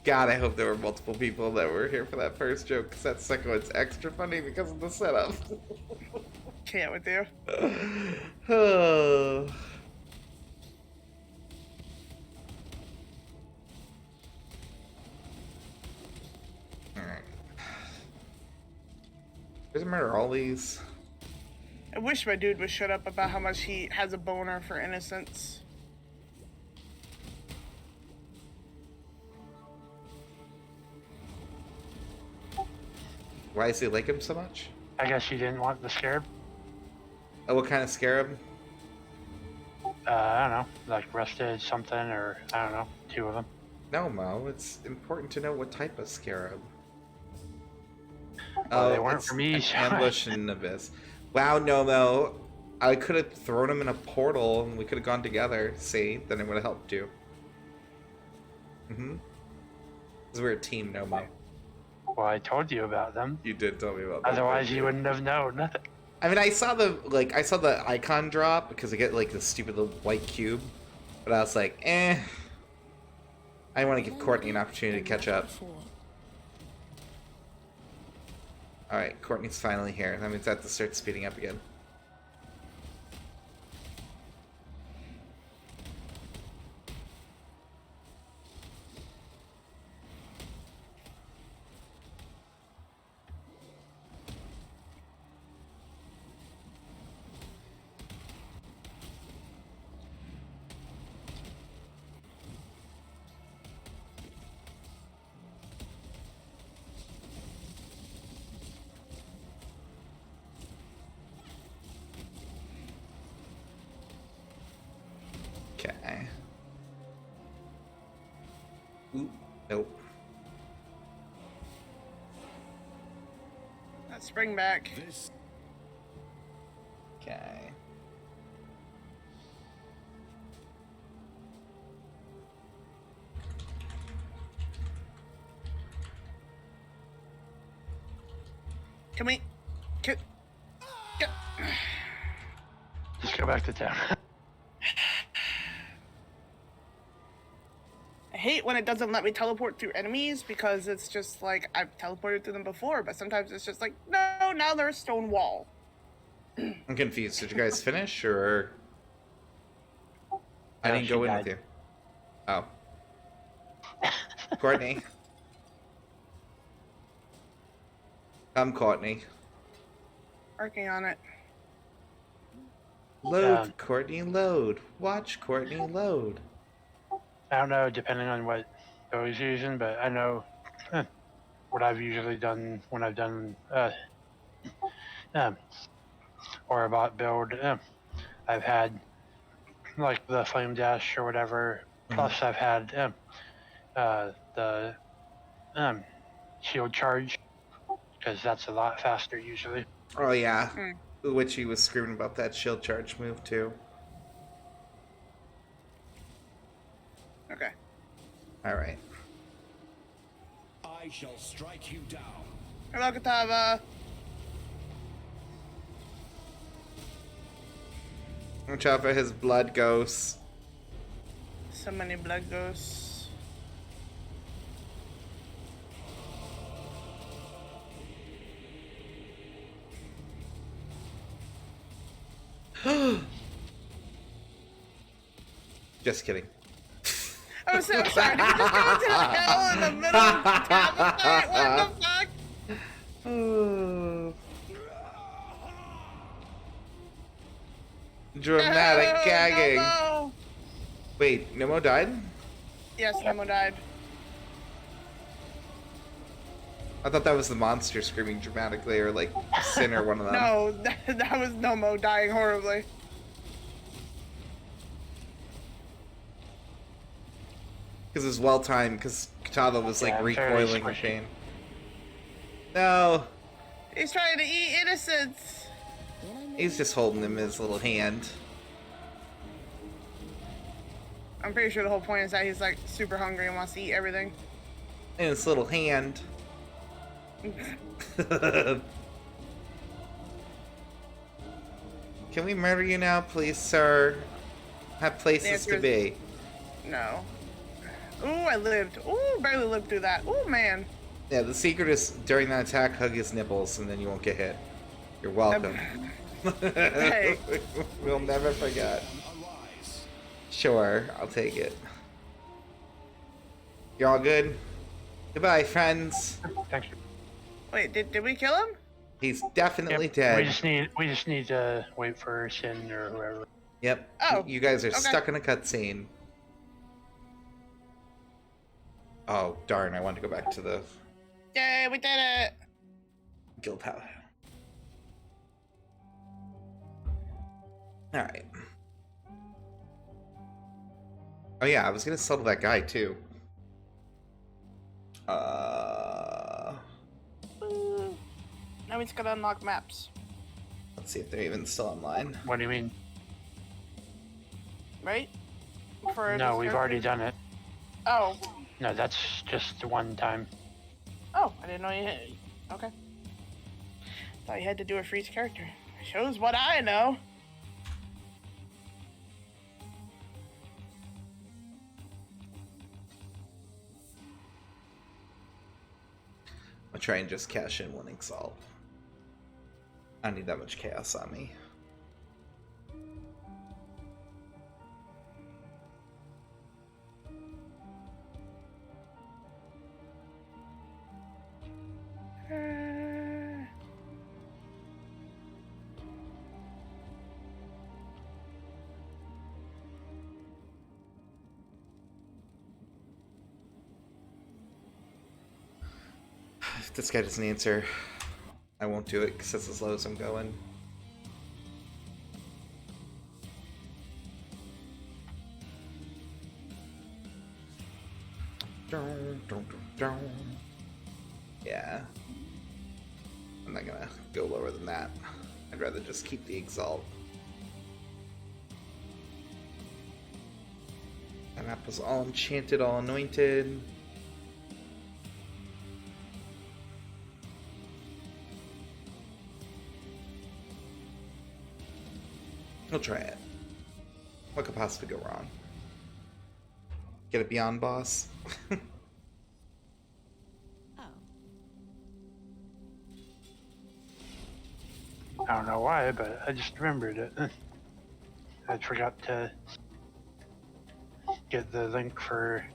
Speaker 1: God, I hope there were multiple people that were here for that first joke, because that second one's extra funny because of the setup.
Speaker 2: Can't with you.
Speaker 1: Oh. Alright. Doesn't matter all these.
Speaker 2: I wish my dude would shut up about how much he has a boner for innocence.
Speaker 1: Why does he like him so much?
Speaker 3: I guess you didn't want the scarab.
Speaker 1: Oh, what kind of scarab?
Speaker 3: I don't know, like rusted something, or I don't know, 2 of them.
Speaker 1: No, Mo. It's important to know what type of scarab.
Speaker 3: Well, they weren't
Speaker 1: it's
Speaker 3: for me,
Speaker 1: an
Speaker 3: so-
Speaker 1: ambush in Abyss. Wow, no, Mo. I could have thrown him in a portal, and we could have gone together. See, then it would have helped you. Because we're a team, no, Mo.
Speaker 3: Well, I told you about them.
Speaker 1: You did tell me about that.
Speaker 3: Otherwise,
Speaker 1: didn't
Speaker 3: you wouldn't have known nothing.
Speaker 1: I mean, I saw the icon drop because I get like the stupid little white cube, but I was like, eh. I want to give Courtney an opportunity to catch up. All right, Courtney's finally here. That means I have to start speeding up again. Okay. Ooh, nope.
Speaker 2: Let's spring back.
Speaker 5: This
Speaker 1: Okay.
Speaker 2: Can we? Can,
Speaker 3: Just go back to town.
Speaker 2: I hate when it doesn't let me teleport through enemies because it's just like I've teleported through them before, but sometimes it's just like, no, now they're a stone wall.
Speaker 1: I'm confused. Did you guys finish, or I didn't
Speaker 3: she
Speaker 1: go in
Speaker 3: died.
Speaker 1: with you? Oh, Courtney. Come, Courtney.
Speaker 2: Working on it.
Speaker 1: Load, Courtney, load. Watch Courtney load.
Speaker 3: I don't know, depending on what Bo is using, but I know what I've usually done when I've done or a bot build. I've had like the flame dash or whatever. Plus, I've had the shield charge because that's a lot faster usually.
Speaker 1: Oh yeah, Witchy was screaming about that shield charge move too.
Speaker 2: Okay.
Speaker 1: All right.
Speaker 5: I shall strike you down.
Speaker 2: Hello, Katava.
Speaker 1: Watch out for his blood ghosts.
Speaker 2: So many blood ghosts.
Speaker 1: Just kidding.
Speaker 2: I'm so sorry. Did you just go into hell in the middle of the campfire? What the fuck?
Speaker 1: Oh. Dramatic gagging.
Speaker 2: No.
Speaker 1: Wait, Nemo died?
Speaker 2: Yes, Nemo died.
Speaker 1: I thought that was the monster screaming dramatically, or like Sin or one of them.
Speaker 2: No, that was Nomo dying horribly.
Speaker 1: Because it was well timed, because Katava was like
Speaker 3: Yeah,
Speaker 1: recoiling
Speaker 3: very
Speaker 1: in
Speaker 3: squishy.
Speaker 1: pain. No!
Speaker 2: He's trying to eat innocents.
Speaker 1: He's just holding him in his little hand.
Speaker 2: I'm pretty sure the whole point is that he's like super hungry and wants to eat everything.
Speaker 1: In his little hand. Can we murder you now, please, sir? Have places
Speaker 2: answer
Speaker 1: to
Speaker 2: is-
Speaker 1: be.
Speaker 2: No. Ooh, I lived. Ooh, barely lived through that. Ooh, man.
Speaker 1: Yeah, the secret is during that attack, hug his nipples, and then you won't get hit. You're welcome.
Speaker 2: Hey.
Speaker 1: We'll never forget.
Speaker 5: Arise.
Speaker 1: Sure, I'll take it. You all good? Goodbye, friends.
Speaker 3: Thanks.
Speaker 2: Wait, did we kill him?
Speaker 1: He's definitely
Speaker 3: Yep,
Speaker 1: dead.
Speaker 3: We just need to wait for Sin or whoever.
Speaker 1: Yep.
Speaker 2: Oh,
Speaker 1: You guys are
Speaker 2: okay.
Speaker 1: stuck in a cutscene. Oh, darn, I wanted to go back to the
Speaker 2: Yay, we did it.
Speaker 1: guild house. Alright. Oh yeah, I was gonna settle that guy too.
Speaker 2: Ooh. Now we just gotta unlock maps,
Speaker 1: Let's see if they're even still online.
Speaker 3: What do you mean?
Speaker 2: right? For
Speaker 3: No,
Speaker 2: this
Speaker 3: we've
Speaker 2: character?
Speaker 3: already done it.
Speaker 2: Oh.
Speaker 3: No, that's just the one time.
Speaker 2: Oh, I didn't know you had. Okay. Thought you had to do it for each character. Shows what I know.
Speaker 1: I'll try and just cash in one exalt. I don't need that much chaos on me. If this guy doesn't answer, I won't do it because that's as low as I'm going. Yeah. I'm not gonna go lower than that. I'd rather just keep the exalt. That map was all enchanted, all anointed. We'll try it. What could possibly go wrong? Get a beyond boss?
Speaker 3: I don't know why, but I just remembered it. I forgot to get the link for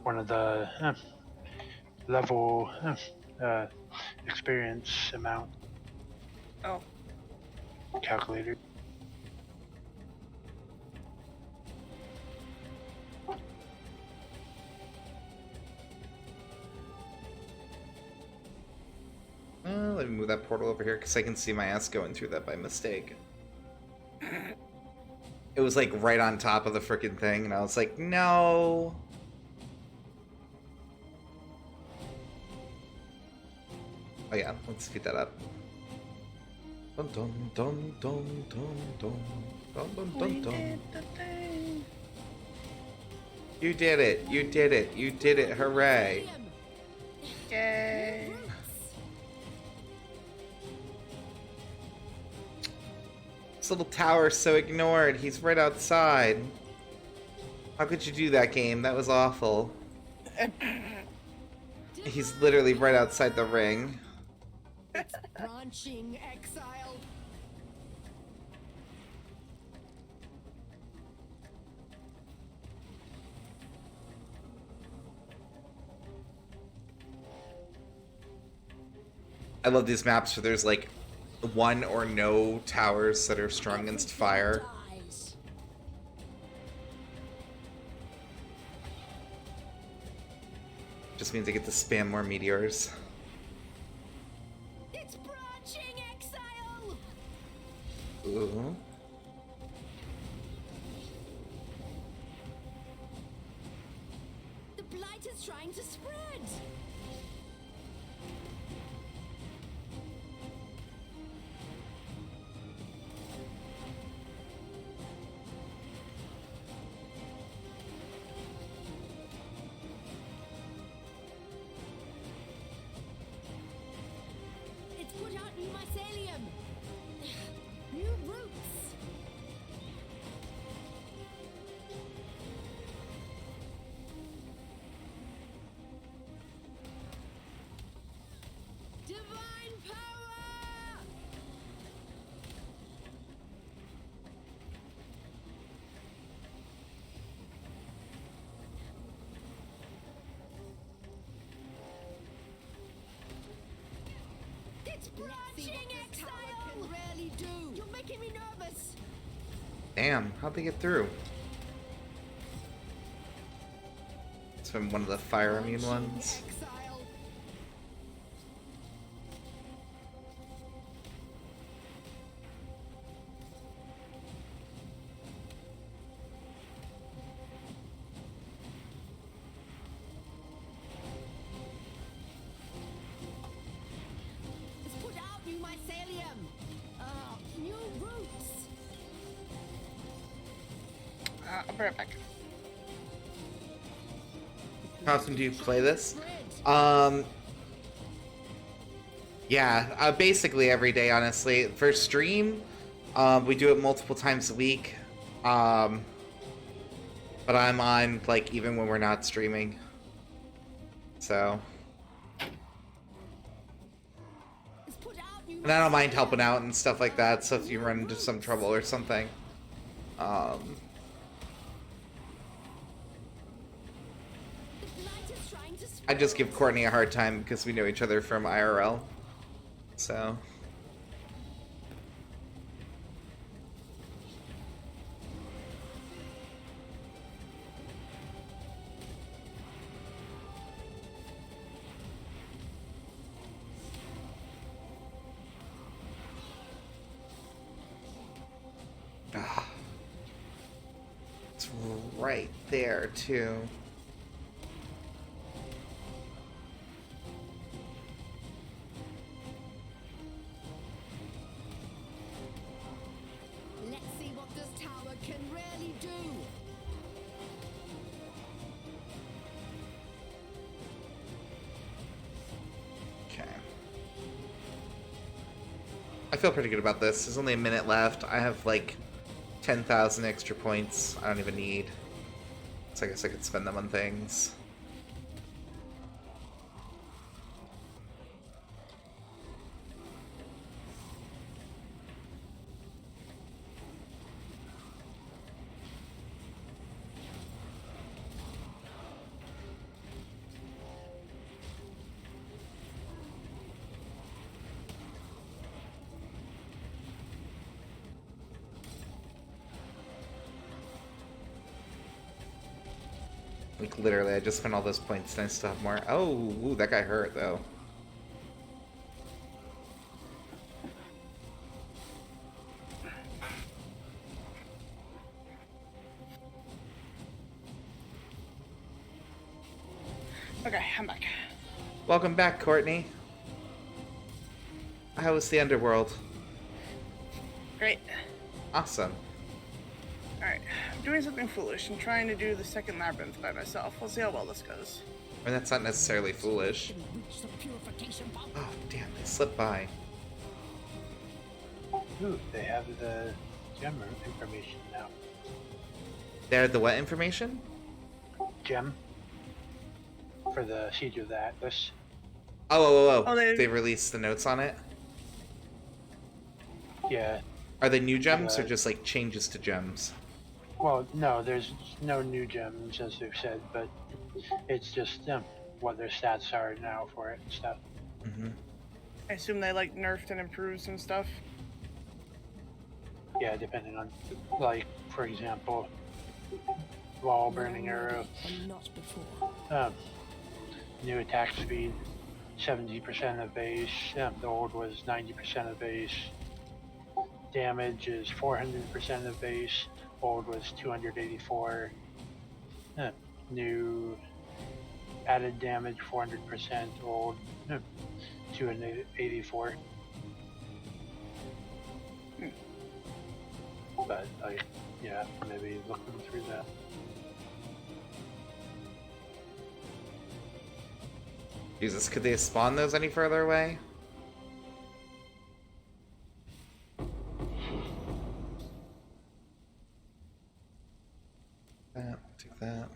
Speaker 3: one of the level experience amount
Speaker 2: Oh.
Speaker 3: calculator.
Speaker 1: Well, let me move that portal over here because I can see my ass going through that by mistake. It was like right on top of the frickin' thing, and I was like, no. Oh yeah, let's speed that up. Dun dun dun dun dun dun dun dun
Speaker 2: We
Speaker 1: dun dun.
Speaker 2: did the thing.
Speaker 1: You did it! You did it! You did it! Hooray! This little tower's so ignored. He's right outside. How could you do that, game? That was awful. He's literally right outside the ring.
Speaker 4: Branching exile.
Speaker 1: I love these maps where there's like one or no towers that are strong against fire.
Speaker 4: Dies.
Speaker 1: Just means I get to spam more meteors.
Speaker 4: It's branching exile.
Speaker 1: Ooh.
Speaker 4: The blight is trying to spread. It's put out new mycelium. New roots. Divine power! It's branching exile! Can rarely do. You're making me nervous.
Speaker 1: Damn, how'd they get through? It's from one of the fire immune ones.
Speaker 4: Exile. It's put out new mycelium. New roots.
Speaker 2: I'll be right back.
Speaker 1: How often do you play this?
Speaker 4: Spread.
Speaker 1: Yeah, basically every day, honestly. For stream, we do it multiple times a week. But I'm on, like, even when we're not streaming. So.
Speaker 4: It's put out new
Speaker 1: And I don't mind helping out and stuff like that, so if you run into some trouble or something.
Speaker 4: The blight is trying to
Speaker 1: I
Speaker 4: spread.
Speaker 1: just give Courtney a hard time because we know each other from IRL. So. Ah. It's right there, too.
Speaker 4: Let's see what this tower can really do.
Speaker 1: Okay. I feel pretty good about this. There's only a minute left. I have like 10,000 extra points I don't even need. So I guess I could spend them on things. Like, literally, I just spent all those points and I still have more. Oh, ooh, that guy hurt, though.
Speaker 2: Okay, I'm back.
Speaker 1: Welcome back, Courtney. How was the underworld?
Speaker 2: Great.
Speaker 1: Awesome.
Speaker 2: Alright, I'm doing something foolish and trying to do the second labyrinth by myself. We'll see how well this goes.
Speaker 1: I mean, that's not necessarily foolish.
Speaker 4: Can reach the purification pump.
Speaker 1: Oh, damn, they slipped by.
Speaker 3: Ooh, they have the gem information now.
Speaker 1: They had the what information?
Speaker 3: Gem for the Siege of the Atlas.
Speaker 2: Oh,
Speaker 1: They released the notes on it?
Speaker 3: Yeah.
Speaker 1: Are they new gems or just like changes to gems?
Speaker 3: Well, no, there's no new gems as they've said, but it's just what their stats are now for it and stuff.
Speaker 1: Mm-hmm.
Speaker 2: I assume they like nerfed and improved some stuff.
Speaker 3: Yeah, depending on, like, for example, wall burning arrow,
Speaker 4: And not before.
Speaker 3: new attack speed, 70% of base. The old was 90% of base. Damage is 400% of base. Old was 284. New added damage 400%. Old 284. But like, yeah, maybe looking through that.
Speaker 1: Jesus, could they spawn those any further away? Take that.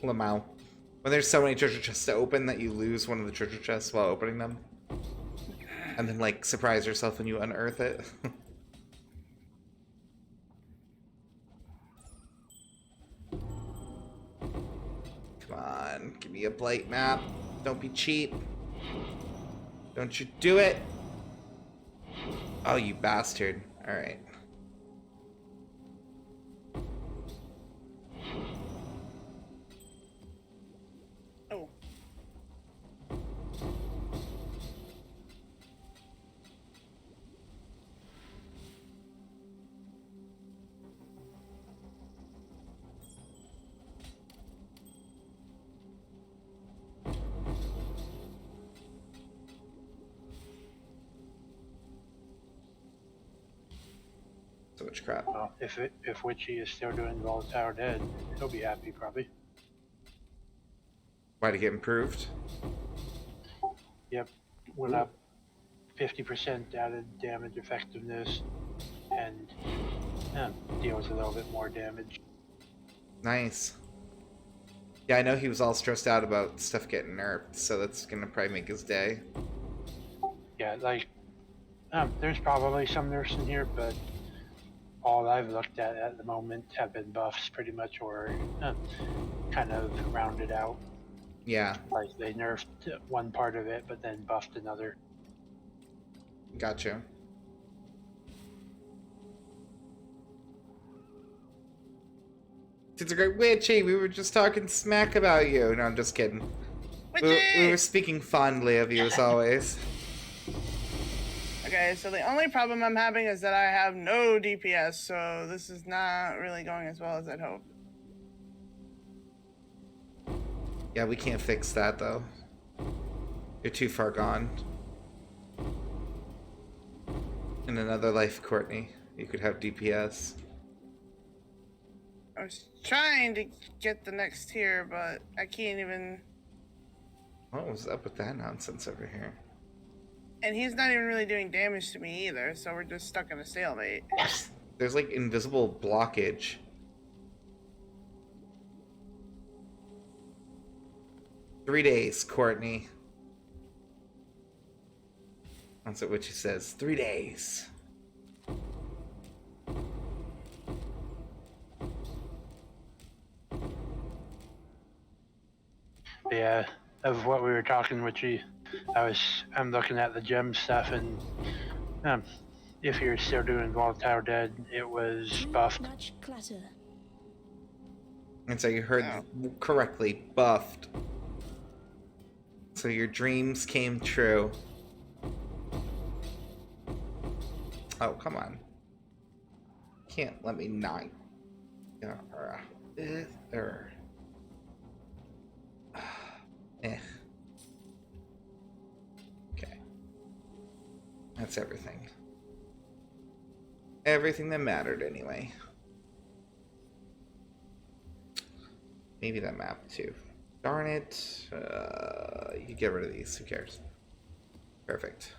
Speaker 1: Lamau. When there's so many treasure chests to open that you lose one of the treasure chests while opening them. And then, like, surprise yourself when you unearth it. Come on, give me a blight map. Don't be cheap. Don't you do it. Oh, you bastard. Alright.
Speaker 2: Oh.
Speaker 1: So much crap.
Speaker 3: Well, if Witchy is still doing Volatile Dead, he'll be happy probably.
Speaker 1: Why to get improved?
Speaker 3: Yep, went up 50% added damage effectiveness, and deals a little bit more damage.
Speaker 1: Nice. Yeah, I know he was all stressed out about stuff getting nerfed, so that's gonna probably make his day.
Speaker 3: Yeah, like, there's probably some nerfs in here, but all I've looked at the moment have been buffs pretty much, or kind of rounded out.
Speaker 1: Yeah,
Speaker 3: Like they nerfed one part of it, but then buffed another.
Speaker 1: gotcha. It's a great Witchy. We were just talking smack about you. No, I'm just kidding. We were speaking fondly of you as always.
Speaker 2: Okay, so the only problem I'm having is that I have no DPS, so this is not really going as well as I'd hoped.
Speaker 1: Yeah, we can't fix that though. You're too far gone. In another life, Courtney, you could have DPS.
Speaker 2: I was trying to get the next tier, but I can't even...
Speaker 1: What was up with that nonsense over here?
Speaker 2: And he's not even really doing damage to me either, so we're just stuck in a stalemate.
Speaker 1: There's like invisible blockage. "3 days, Courtney." That's what she says. 3 days.
Speaker 3: Yeah, of what we were talking with you, I'm looking at the gem stuff, and if you're still doing Volatile Dead, it was buffed.
Speaker 4: Much clutter.
Speaker 1: And so you heard correctly, buffed. So your dreams came true. Oh, come on. Can't let me not. Eh. Okay. That's everything. Everything that mattered, anyway. Maybe that map, too. Darn it. You can get rid of these. Who cares? Perfect.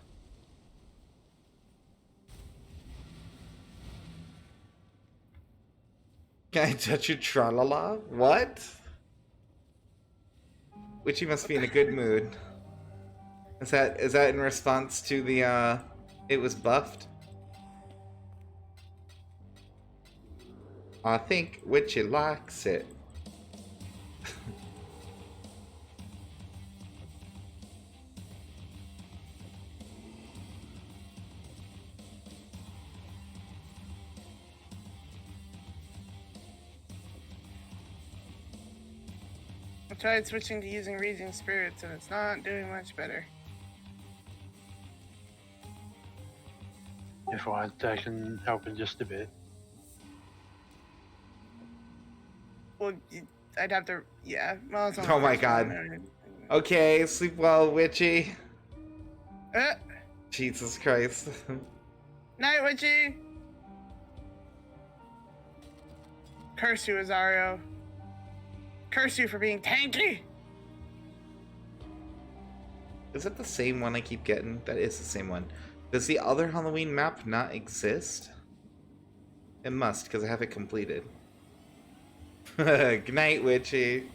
Speaker 1: Can I touch your tra-la-la? What? Witchy must be in a good mood. Is that in response to the it was buffed? I think Witchy likes it.
Speaker 2: I tried switching to using Raising Spirits, and it's not doing much better.
Speaker 3: If you want, I can help in just a bit.
Speaker 2: Well, I'd have to, yeah. Well, it's not
Speaker 1: Oh my
Speaker 2: first
Speaker 1: god.
Speaker 2: one.
Speaker 1: Okay, sleep well, Witchy.
Speaker 2: Uh,
Speaker 1: Jesus Christ.
Speaker 2: Night, Witchy! Curse you, Azario. Curse you for being tanky!
Speaker 1: Is it the same one I keep getting? That is the same one. Does the other Halloween map not exist? It must, because I have it completed. Good night, Witchy.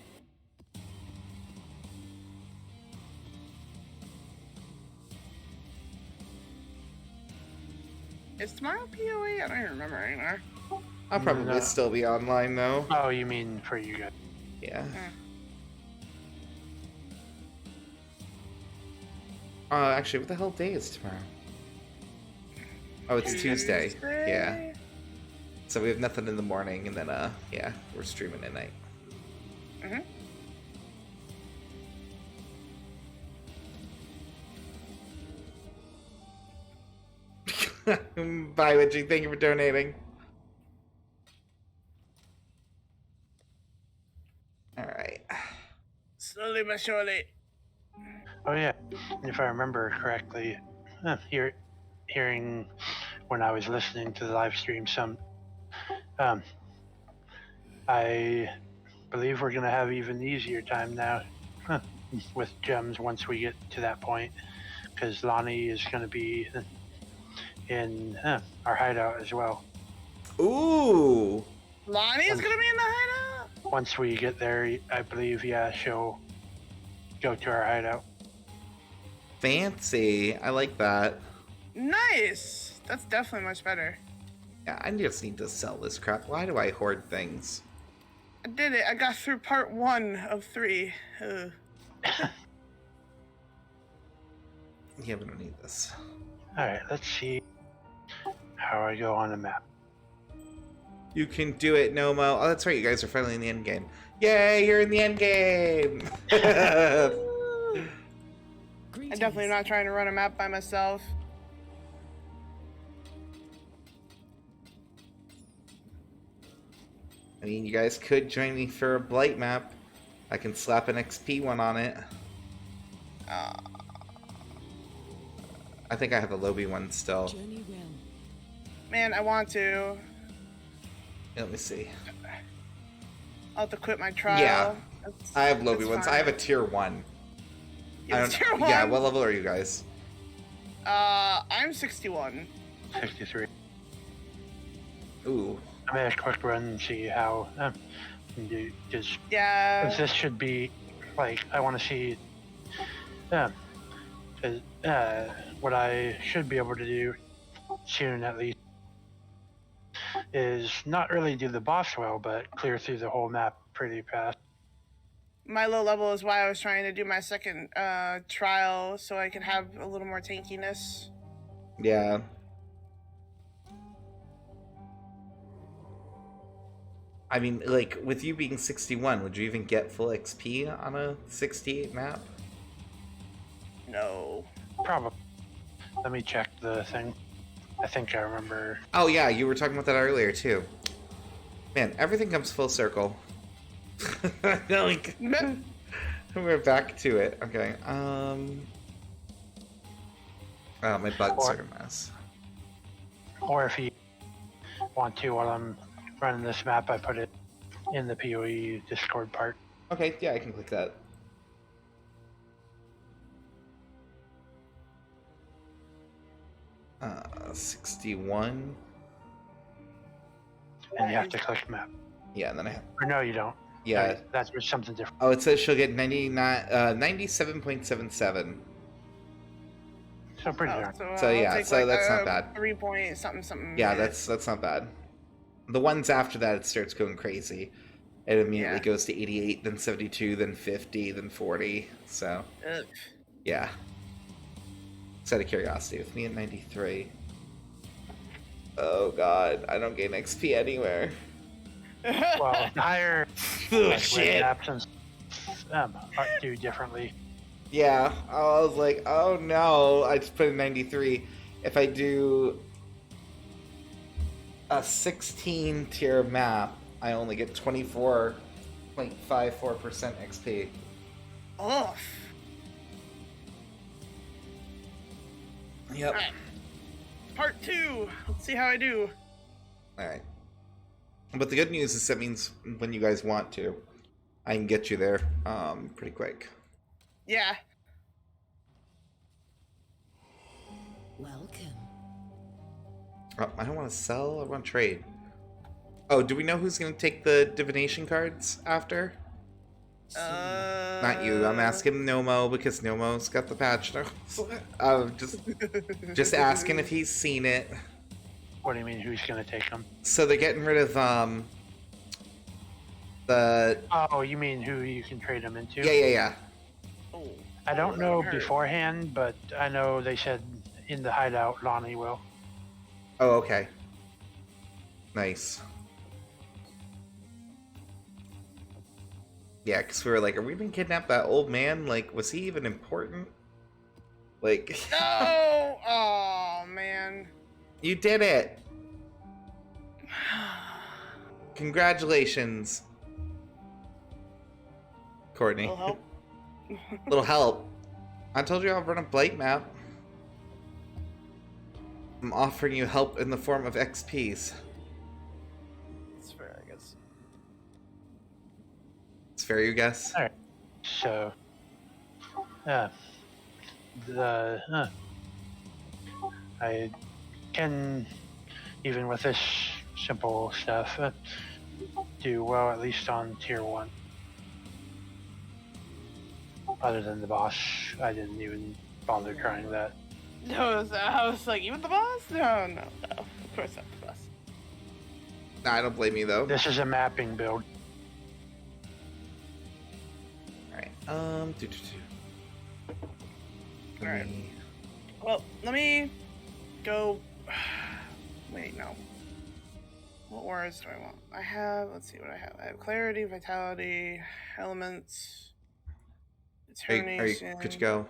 Speaker 2: Is tomorrow POE? I don't even remember anymore.
Speaker 1: I'll probably
Speaker 3: No.
Speaker 1: still be online, though.
Speaker 3: Oh, you mean for you guys?
Speaker 1: Yeah.
Speaker 2: Hmm.
Speaker 1: Actually, what the hell day is tomorrow? Oh, it's Tuesday. Yeah. So we have nothing in the morning, and then, yeah, we're streaming at night. Bye, Witchy. Thank you for donating. Alright.
Speaker 2: Slowly but surely.
Speaker 3: Oh yeah, if I remember correctly, hearing when I was listening to the live stream, I believe we're gonna have even easier time now with gems once we get to that point, because Lonnie is gonna be in our hideout as well.
Speaker 1: Ooh!
Speaker 2: Lonnie is gonna be in the hideout?
Speaker 3: Once we get there, I believe, yeah, she'll go to our hideout.
Speaker 1: Fancy. I like that.
Speaker 2: Nice! That's definitely much better.
Speaker 1: Yeah, I just need to sell this crap. Why do I hoard things?
Speaker 2: I did it. I got through part 1 of 3. Ugh.
Speaker 1: Yeah, we don't need this.
Speaker 3: Alright, let's see how I go on the map.
Speaker 1: You can do it, Nomo. Oh, that's right. You guys are finally in the end game. Yay, you're in the end game!
Speaker 2: I'm definitely not trying to run a map by myself.
Speaker 1: I mean, you guys could join me for a Blight map. I can slap an XP one on it. I think I have a Lobby one still.
Speaker 4: Journey well.
Speaker 2: Man, I want to.
Speaker 1: Let me see.
Speaker 2: I'll have to quit my trial.
Speaker 1: Yeah,
Speaker 2: That's-
Speaker 1: I have Lobby
Speaker 2: that's
Speaker 1: ones.
Speaker 2: fine.
Speaker 1: I have a tier 1.
Speaker 2: You have a tier 1?
Speaker 1: Yeah, what level are you guys?
Speaker 2: I'm 61.
Speaker 3: 63.
Speaker 1: Ooh.
Speaker 3: I'm gonna quick run and see how because
Speaker 2: Yeah.
Speaker 3: this should be like I want to see what I should be able to do soon at least is not really do the boss well, but clear through the whole map pretty fast.
Speaker 2: My low level is why I was trying to do my second trial so I can have a little more tankiness.
Speaker 1: Yeah. I mean, like, with you being 61, would you even get full XP on a 68 map?
Speaker 2: No.
Speaker 3: Probably. Let me check the thing. I think I remember.
Speaker 1: Oh yeah, you were talking about that earlier too. Man, everything comes full circle. Like, we're back to it. Okay. Oh, my bugs are a mess.
Speaker 3: Or if you want to, while I'm running this map, I put it in the PoE Discord part.
Speaker 1: Okay, yeah, I can click that. Uh, 61.
Speaker 3: And you have to click map.
Speaker 1: Yeah, and then I have...
Speaker 3: Or no, you don't.
Speaker 1: Yeah.
Speaker 3: That's something different.
Speaker 1: Oh, it says she'll get 97.77.
Speaker 3: So pretty darn.
Speaker 1: So, yeah,
Speaker 2: take,
Speaker 1: so that's not bad.
Speaker 2: 3 point something something.
Speaker 1: Yeah, that's not bad. The ones after that, it starts going crazy. It immediately goes to 88, then 72, then 50, then 40. So,
Speaker 2: Ugh.
Speaker 1: yeah. Just out of curiosity, with me at 93. Oh god, I don't gain XP anywhere.
Speaker 3: Well, higher
Speaker 1: Oh shit.
Speaker 3: absence do differently.
Speaker 1: Yeah, I was like, oh no, I just put in 93. If I do a 16 tier map, I only get 24.54% XP.
Speaker 2: Ugh.
Speaker 1: Yep.
Speaker 2: Alright. Part 2. Let's see how I do.
Speaker 1: Alright. But the good news is that means when you guys want to, I can get you there pretty quick.
Speaker 2: Yeah.
Speaker 4: Welcome.
Speaker 1: Oh, I don't want to sell, I want to trade. Oh, do we know who's going to take the divination cards after? Not you. I'm asking Nomo because Nomo's got the patch notes. Just asking if he's seen it.
Speaker 3: What do you mean, who's going to take them?
Speaker 1: So they're getting rid of the...
Speaker 3: Oh, you mean who you can trade them into?
Speaker 1: Yeah.
Speaker 2: Oh.
Speaker 3: I don't know beforehand, but I know they said in the hideout, Lonnie will.
Speaker 1: Oh, okay. Nice. Yeah, because we were like, are we gonna kidnap that old man? Like, was he even important? Like...
Speaker 2: No! Oh, man.
Speaker 1: You did it! Congratulations. Courtney.
Speaker 2: Will help.
Speaker 1: Little help. I told you I'll run a blight map. I'm offering you help in the form of XPs.
Speaker 2: That's fair, I guess.
Speaker 1: It's fair, you guess?
Speaker 3: Alright. So, I can, even with this simple stuff, do well at least on tier 1. Other than the boss, I didn't even bother trying that.
Speaker 2: No, I was like, even the boss? No. Of course not the boss.
Speaker 1: Nah, I don't blame you though.
Speaker 3: This is a mapping build.
Speaker 1: Alright,
Speaker 2: Alright. Well, let me go... Wait, no. What auras do I want? I have... Let's see what I have. I have Clarity, Vitality, Elements,
Speaker 1: are
Speaker 2: Determination...
Speaker 1: you good to go?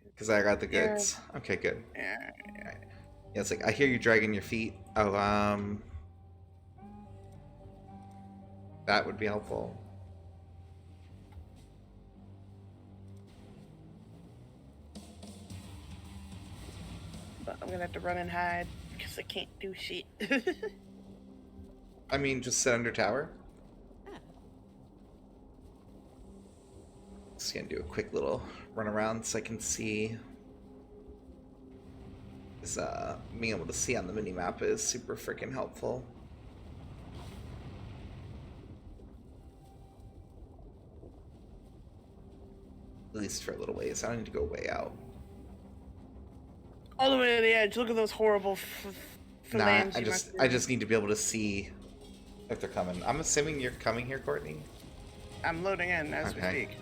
Speaker 1: Because I got the goods. Yeah. Okay, good.
Speaker 2: Yeah.
Speaker 1: Yeah, it's like, I hear you dragging your feet. Oh, that would be helpful.
Speaker 2: But I'm gonna have to run and hide because I can't do shit.
Speaker 1: I mean, just sit under tower. Just gonna do a quick little run around so I can see. Is being able to see on the mini map is super freaking helpful. At least for a little ways. I don't need to go way out.
Speaker 2: All the way to the edge. Look at those horrible
Speaker 1: Nah, I just need to be able to see if they're coming. I'm assuming you're coming here, Courtney?
Speaker 2: I'm loading in as we speak.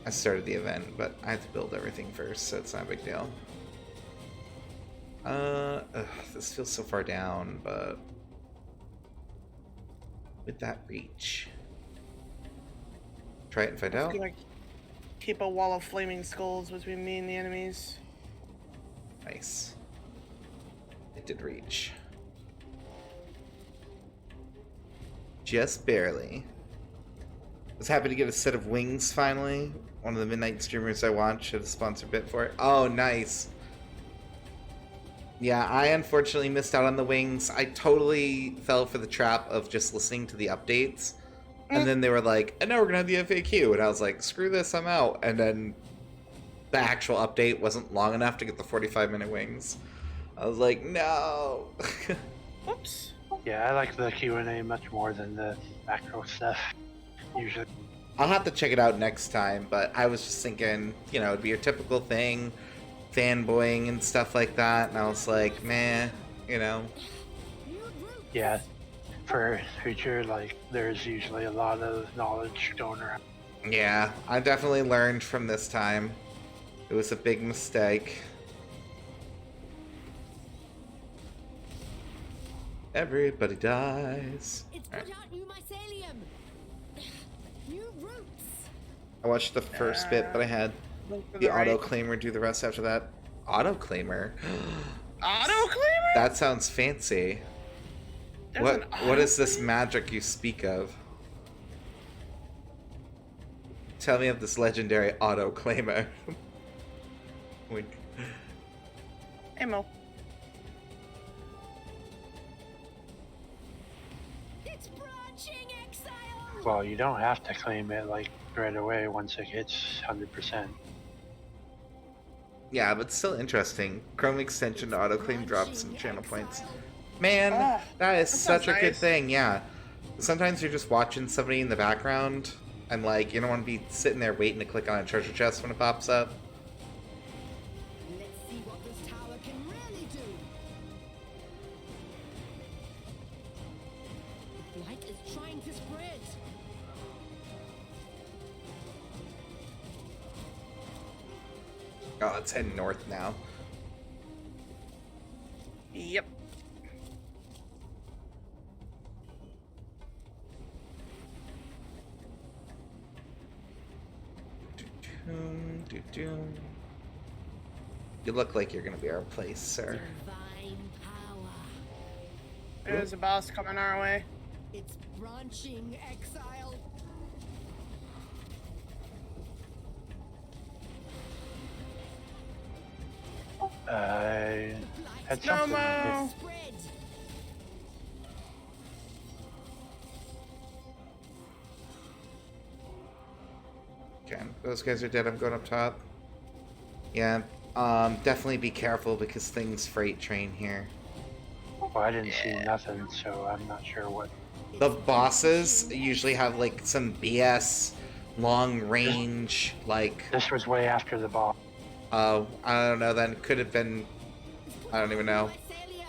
Speaker 1: I started the event, but I have to build everything first, so it's not a big deal. This feels so far down, but with that reach, try it and find out.
Speaker 2: Gonna keep a wall of flaming skulls between me and the enemies.
Speaker 1: Nice. did reach. Just barely. Was happy to get a set of wings finally. One of the midnight streamers I watch had a sponsor bit for it. Oh, nice. Yeah, I unfortunately missed out on the wings. I totally fell for the trap of just listening to the updates. And then they were like, and now we're going to have the FAQ. And I was like, screw this, I'm out. And then the actual update wasn't long enough to get the 45-minute wings. I was like, no.
Speaker 2: Whoops.
Speaker 3: Yeah, I like the Q&A much more than the macro stuff, usually.
Speaker 1: I'll have to check it out next time, but I was just thinking, you know, it'd be your typical thing, fanboying and stuff like that, and I was like, meh, you know.
Speaker 3: Yeah, for future, like, there's usually a lot of knowledge going around.
Speaker 1: Yeah, I definitely learned from this time. It was a big mistake. Everybody dies.
Speaker 4: It's put out new mycelium. New roots.
Speaker 1: I watched the first bit, but I had
Speaker 2: Look for
Speaker 1: the
Speaker 2: right.
Speaker 1: auto-claimer do the rest after that. Auto-claimer?
Speaker 2: Auto-claimer?
Speaker 1: That sounds fancy.
Speaker 2: There's
Speaker 1: What
Speaker 2: an
Speaker 1: What is this
Speaker 2: auto-claimer?
Speaker 1: magic you speak of? Tell me of this legendary auto-claimer. Wink.
Speaker 2: Hey, Mo.
Speaker 4: It's branching exile.
Speaker 3: Well, you don't have to claim it, like, right away once it hits 100%.
Speaker 1: Yeah, but still interesting. Chrome extension to auto-claim drops some channel points. Man,
Speaker 2: Ah,
Speaker 1: that is
Speaker 2: that
Speaker 1: such
Speaker 2: sounds
Speaker 1: a good
Speaker 2: nice.
Speaker 1: thing, yeah. Sometimes you're just watching somebody in the background, and like, you don't want to be sitting there waiting to click on a treasure chest when it pops up.
Speaker 4: Let's see what this tower can really do. The blight is trying to spread.
Speaker 1: Oh, it's heading north now.
Speaker 2: Yep.
Speaker 1: Doo-doo. You look like you're gonna be our place, sir.
Speaker 4: Divine power.
Speaker 2: There's a boss coming our way.
Speaker 4: It's branching exile.
Speaker 3: I had
Speaker 2: No,
Speaker 3: something.
Speaker 2: Mo.
Speaker 4: Spread.
Speaker 1: Okay, those guys are dead. I'm going up top. Yeah, definitely be careful because things freight train here.
Speaker 3: Well, I didn't see nothing, so I'm not sure what.
Speaker 1: The bosses usually have like some BS long range, like,
Speaker 3: This was way after the boss.
Speaker 1: I don't know, then could have been, I don't even know.
Speaker 4: Mycelium.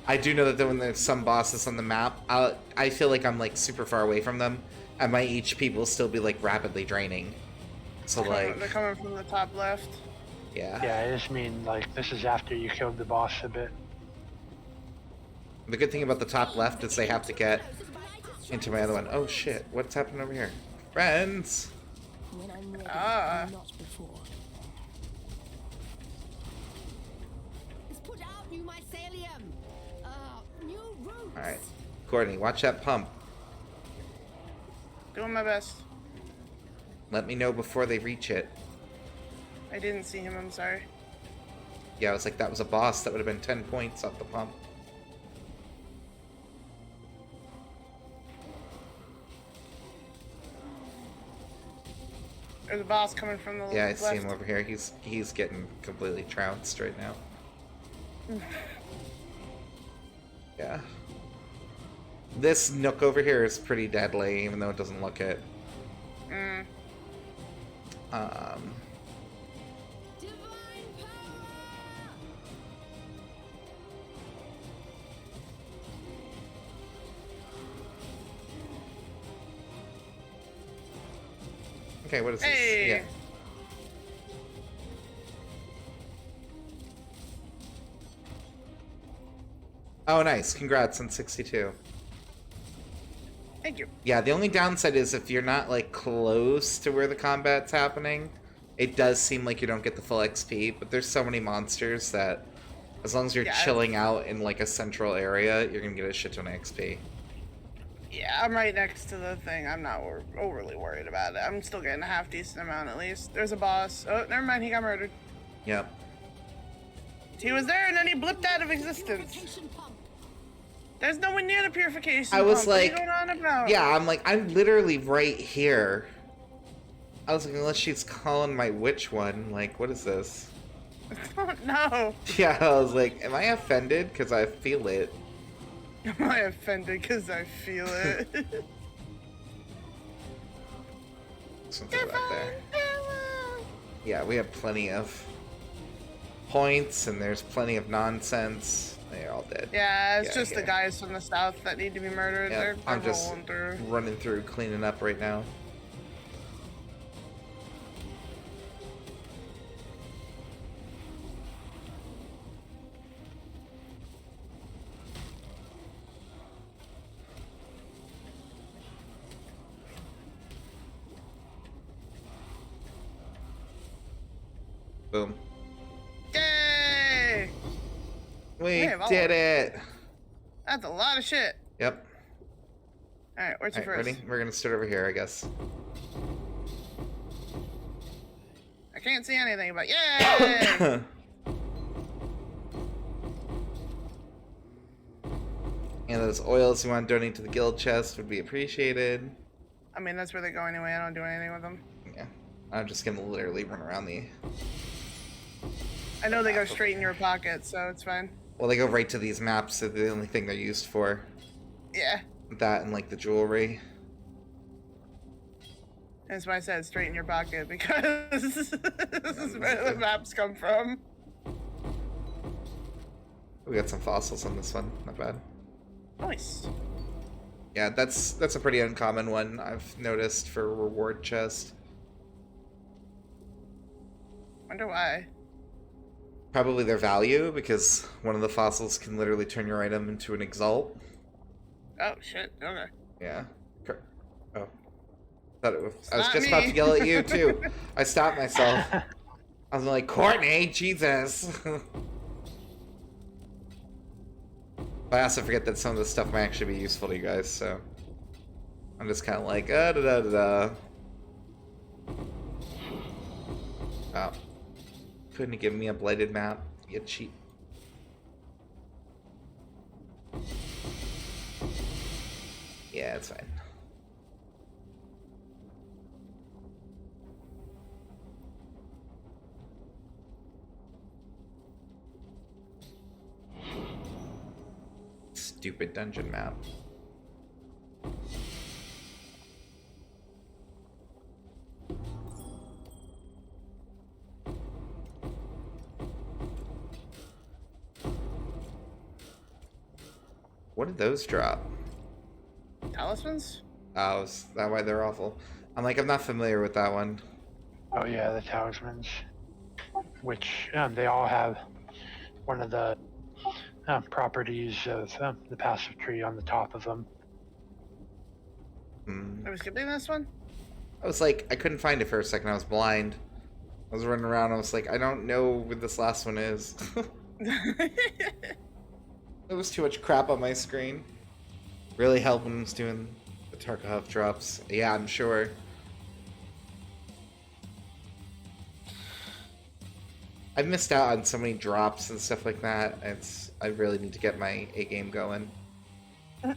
Speaker 1: I do know that when there's some bosses on the map, I feel like I'm like super far away from them, and my HP will still be like rapidly draining. So
Speaker 2: They're
Speaker 1: like,
Speaker 2: coming from the top left.
Speaker 1: yeah.
Speaker 3: Yeah, I just mean, like, this is after you killed the boss a bit.
Speaker 1: The good thing about the top left is they have to get into my other one. Oh shit, what's happening over here? Friends!
Speaker 4: When I'm ready,
Speaker 2: Ah.
Speaker 4: not before. It's put out new mycelium. New roots.
Speaker 1: Alright. Courtney, watch that pump.
Speaker 2: Doing my best.
Speaker 1: Let me know before they reach it.
Speaker 2: I didn't see him, I'm sorry.
Speaker 1: Yeah, I was like, that was a boss. That would have been 10 points off the pump.
Speaker 2: There's a boss coming from the
Speaker 1: Yeah, I
Speaker 2: left.
Speaker 1: see him over here. He's getting completely trounced right now. Yeah. This nook over here is pretty deadly, even though it doesn't look it.
Speaker 2: Mm.
Speaker 4: Divine power.
Speaker 1: Okay, what is
Speaker 2: Hey!
Speaker 1: this? Yeah. Oh, nice. Congrats on 62.
Speaker 2: Thank you.
Speaker 1: Yeah, the only downside is if you're not, like, close to where the combat's happening, it does seem like you don't get the full XP, but there's so many monsters that As long as you're
Speaker 2: Yeah,
Speaker 1: chilling out in like a central area, you're gonna get a shit ton of XP.
Speaker 2: Yeah, I'm right next to the thing. I'm not overly worried about it. I'm still getting a half decent amount at least. There's a boss. Oh, never mind. He got murdered.
Speaker 1: Yep.
Speaker 2: He was there and then he blipped out of existence.
Speaker 4: Purification pump.
Speaker 2: There's no one near the purification
Speaker 1: I was
Speaker 2: pump. What are you
Speaker 1: like,
Speaker 2: going on about?
Speaker 1: yeah, I'm literally right here. I was like, unless she's calling my witch one, like, what is this?
Speaker 2: Oh, no.
Speaker 1: Yeah, I was like, am I offended? Because I feel it.
Speaker 2: Am I offended because I feel it?
Speaker 1: Something back there. Yeah, we have plenty of points, and there's plenty of nonsense. They're all dead.
Speaker 2: Yeah, it's just
Speaker 1: okay.
Speaker 2: the guys from the south that need to be murdered.
Speaker 1: Yeah,
Speaker 2: They're
Speaker 1: I'm just
Speaker 2: rolling through.
Speaker 1: running through, cleaning up right now. Boom.
Speaker 2: Yay!
Speaker 1: We
Speaker 2: have all
Speaker 1: did
Speaker 2: of
Speaker 1: it!
Speaker 2: That's a lot of shit.
Speaker 1: Yep.
Speaker 2: Alright, where's your
Speaker 1: Alright,
Speaker 2: first?
Speaker 1: ready? We're gonna start over here, I guess.
Speaker 2: I can't see anything, but yay!
Speaker 1: And those oils you want to donate to the guild chest would be appreciated.
Speaker 2: I mean, that's where they go anyway. I don't do anything with them.
Speaker 1: Yeah. I'm just gonna literally run around the...
Speaker 2: I know they go straight in your pocket, so it's fine.
Speaker 1: Well, they go right to these maps, so the only thing they're used for.
Speaker 2: Yeah.
Speaker 1: That and, like, the jewelry.
Speaker 2: That's why I said straight in your pocket, because this is where the maps come from.
Speaker 1: We got some fossils on this one. Not bad.
Speaker 2: Nice.
Speaker 1: Yeah, that's a pretty uncommon one I've noticed for a reward chest.
Speaker 2: Wonder why.
Speaker 1: Probably their value, because one of the fossils can literally turn your item into an exalt.
Speaker 2: Oh, shit. Okay.
Speaker 1: Yeah. Oh. Thought it was, I was
Speaker 2: not
Speaker 1: just about
Speaker 2: me.
Speaker 1: to yell at you, too. I stopped myself. I was like, Courtney, Jesus. But I also forget that some of this stuff might actually be useful to you guys, so... I'm just kind of like, da-da-da-da. Oh. Couldn't have given me a blighted map, you cheat. Yeah, it's fine. Stupid dungeon map. What did those drop?
Speaker 2: Talismans?
Speaker 1: Oh, is that why they're awful? I'm like, I'm not familiar with that one.
Speaker 3: Oh yeah, the talismans, which they all have one of the properties of the passive tree on the top of them.
Speaker 1: Hmm.
Speaker 2: Are we skipping this one?
Speaker 1: I was like, I couldn't find it for a second. I was blind. I was running around. I was like, I don't know where this last one is. There was too much crap on my screen. Really helped when I was doing the Tarkov drops. Yeah, I'm sure. I've missed out on so many drops and stuff like that. I really need to get my A game going.
Speaker 3: Alright,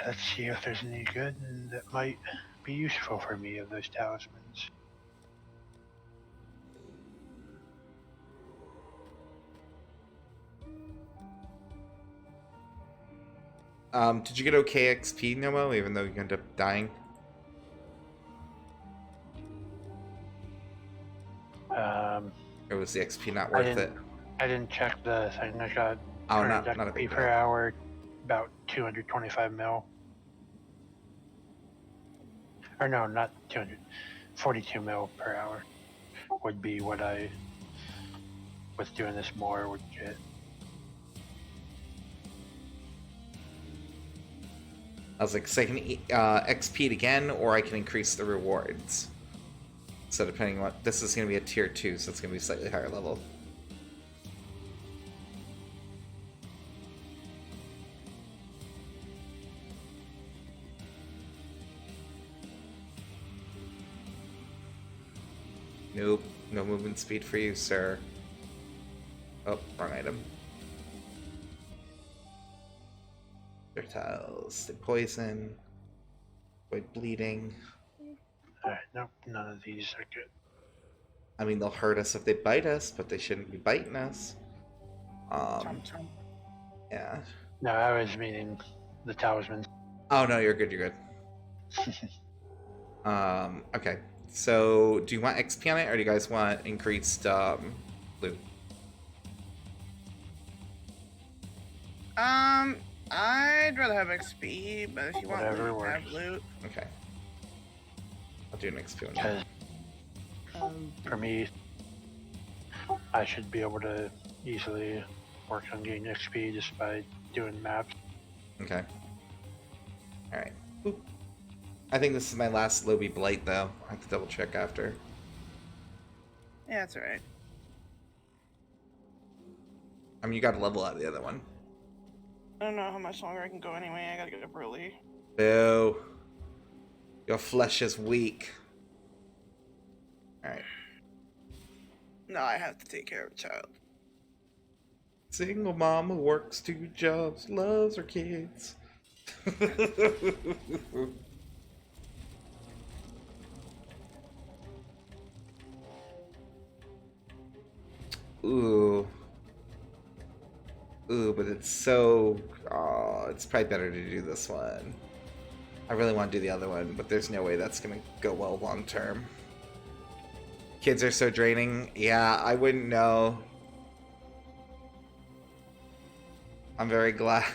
Speaker 3: let's see if there's any good that might be useful for me of those talismans.
Speaker 1: Did you get okay XP, Nomo, even though you ended up dying? Or was the XP not worth it?
Speaker 3: I didn't check the thing. I got
Speaker 1: Oh, not
Speaker 3: 200
Speaker 1: a big
Speaker 3: XP per
Speaker 1: deal.
Speaker 3: hour, about 225 mil. Or no, not 200. 42 mil per hour would be what I, with doing this more, would get.
Speaker 1: I was like, so I can XP it again, or I can increase the rewards. So depending on what... This is going to be a tier 2, so it's going to be slightly higher level. Nope. No movement speed for you, sir. Oh, wrong item. Projectiles. They poison. Avoid bleeding.
Speaker 3: Alright, nope, none of these are good.
Speaker 1: I mean, they'll hurt us if they bite us, but they shouldn't be biting us.
Speaker 2: Chomp, chomp.
Speaker 1: Yeah.
Speaker 3: No, I was meaning the talisman.
Speaker 1: Oh, no, you're good, you're good. Okay. So, do you want XP on it, or do you guys want increased, loot?
Speaker 2: I'd rather have XP, but if you want
Speaker 3: Whatever
Speaker 2: loot, have
Speaker 3: works.
Speaker 2: loot.
Speaker 1: Okay. I'll do an XP one now.
Speaker 3: Because for me, I should be able to easily work on getting XP just by doing maps.
Speaker 1: Okay. Alright. I think this is my last Lobby Blight, though. I have to double check after.
Speaker 2: Yeah, that's alright.
Speaker 1: I mean, you got to level out of the other one.
Speaker 2: I don't know how much longer I can go anyway. I gotta get up early.
Speaker 1: Boo. Your flesh is weak. Alright.
Speaker 2: No, I have to take care of a child.
Speaker 1: Single mom who works 2 jobs, loves her kids. Ooh. Ooh, but it's so... Oh, it's probably better to do this one. I really want to do the other one, but there's no way that's going to go well long term. Kids are so draining. Yeah, I wouldn't know. I'm very glad.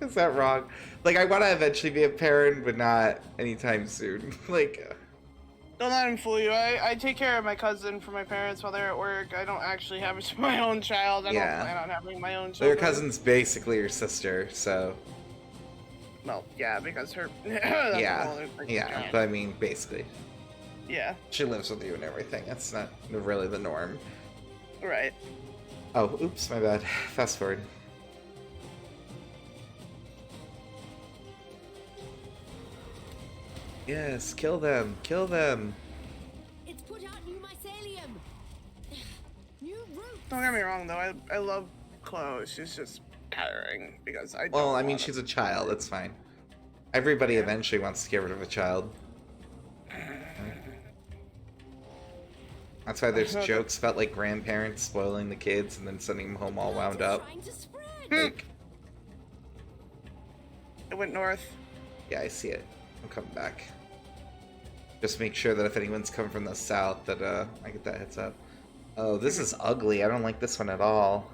Speaker 1: Is that wrong? Like, I want to eventually be a parent, but not anytime soon. Like...
Speaker 2: Don't let him fool you. I take care of my cousin for my parents while they're at work. I don't actually have my own child. I
Speaker 1: Yeah.
Speaker 2: don't plan on having my own
Speaker 1: Well,
Speaker 2: child.
Speaker 1: your cousin's basically your sister, so...
Speaker 2: Well, yeah, because her...
Speaker 1: Yeah, yeah, but I mean, basically.
Speaker 2: Yeah,
Speaker 1: She lives with you and everything. That's not really the norm.
Speaker 2: right.
Speaker 1: Oh, oops, my bad. Fast forward. Yes, kill them, kill them.
Speaker 4: It's put out new mycelium. New roots.
Speaker 2: Don't get me wrong, though. I love Chloe. She's just tiring because I don't
Speaker 1: Well, I mean,
Speaker 2: wanna-
Speaker 1: she's a child. That's fine. Everybody eventually wants to get rid of a child. That's why there's jokes about, like, grandparents spoiling the kids and then sending them home all wound up.
Speaker 4: Trying to spread.
Speaker 1: Like,
Speaker 2: It went north.
Speaker 1: yeah, I see it. I'm coming back. Just make sure that if anyone's coming from the south that, I get that heads up. Oh, this is ugly. I don't like this one at all.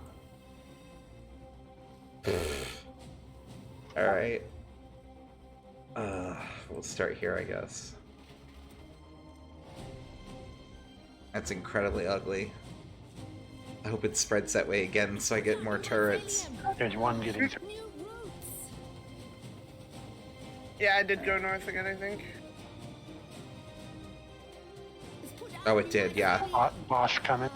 Speaker 1: Alright. We'll start here, I guess. That's incredibly ugly. I hope it spreads that way again so I get more turrets.
Speaker 3: There's one getting through.
Speaker 4: New roots.
Speaker 2: Yeah, I did go north again, I think.
Speaker 4: It's put out
Speaker 1: Oh, it
Speaker 4: new
Speaker 1: did, yeah.
Speaker 4: mycelium.
Speaker 3: Boss coming.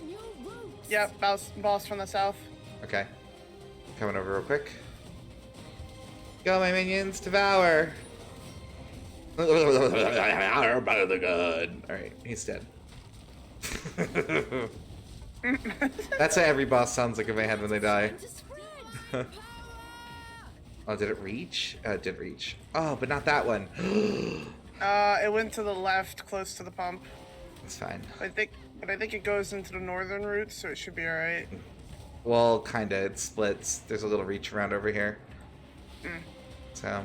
Speaker 4: New roots.
Speaker 2: Yep, boss from the south.
Speaker 1: Okay. Coming over real quick. Go, my minions, devour! By the gun. Alright, he's dead. That's what every boss sounds like in my head when they die.
Speaker 4: Trying to spread.
Speaker 1: Oh, did it reach? It did reach. Oh, but not that one.
Speaker 2: It went to the left, close to the pump.
Speaker 1: It's fine.
Speaker 2: I think it goes into the northern route, so it should be alright.
Speaker 1: Well, kinda. It splits. There's a little reach around over here. So...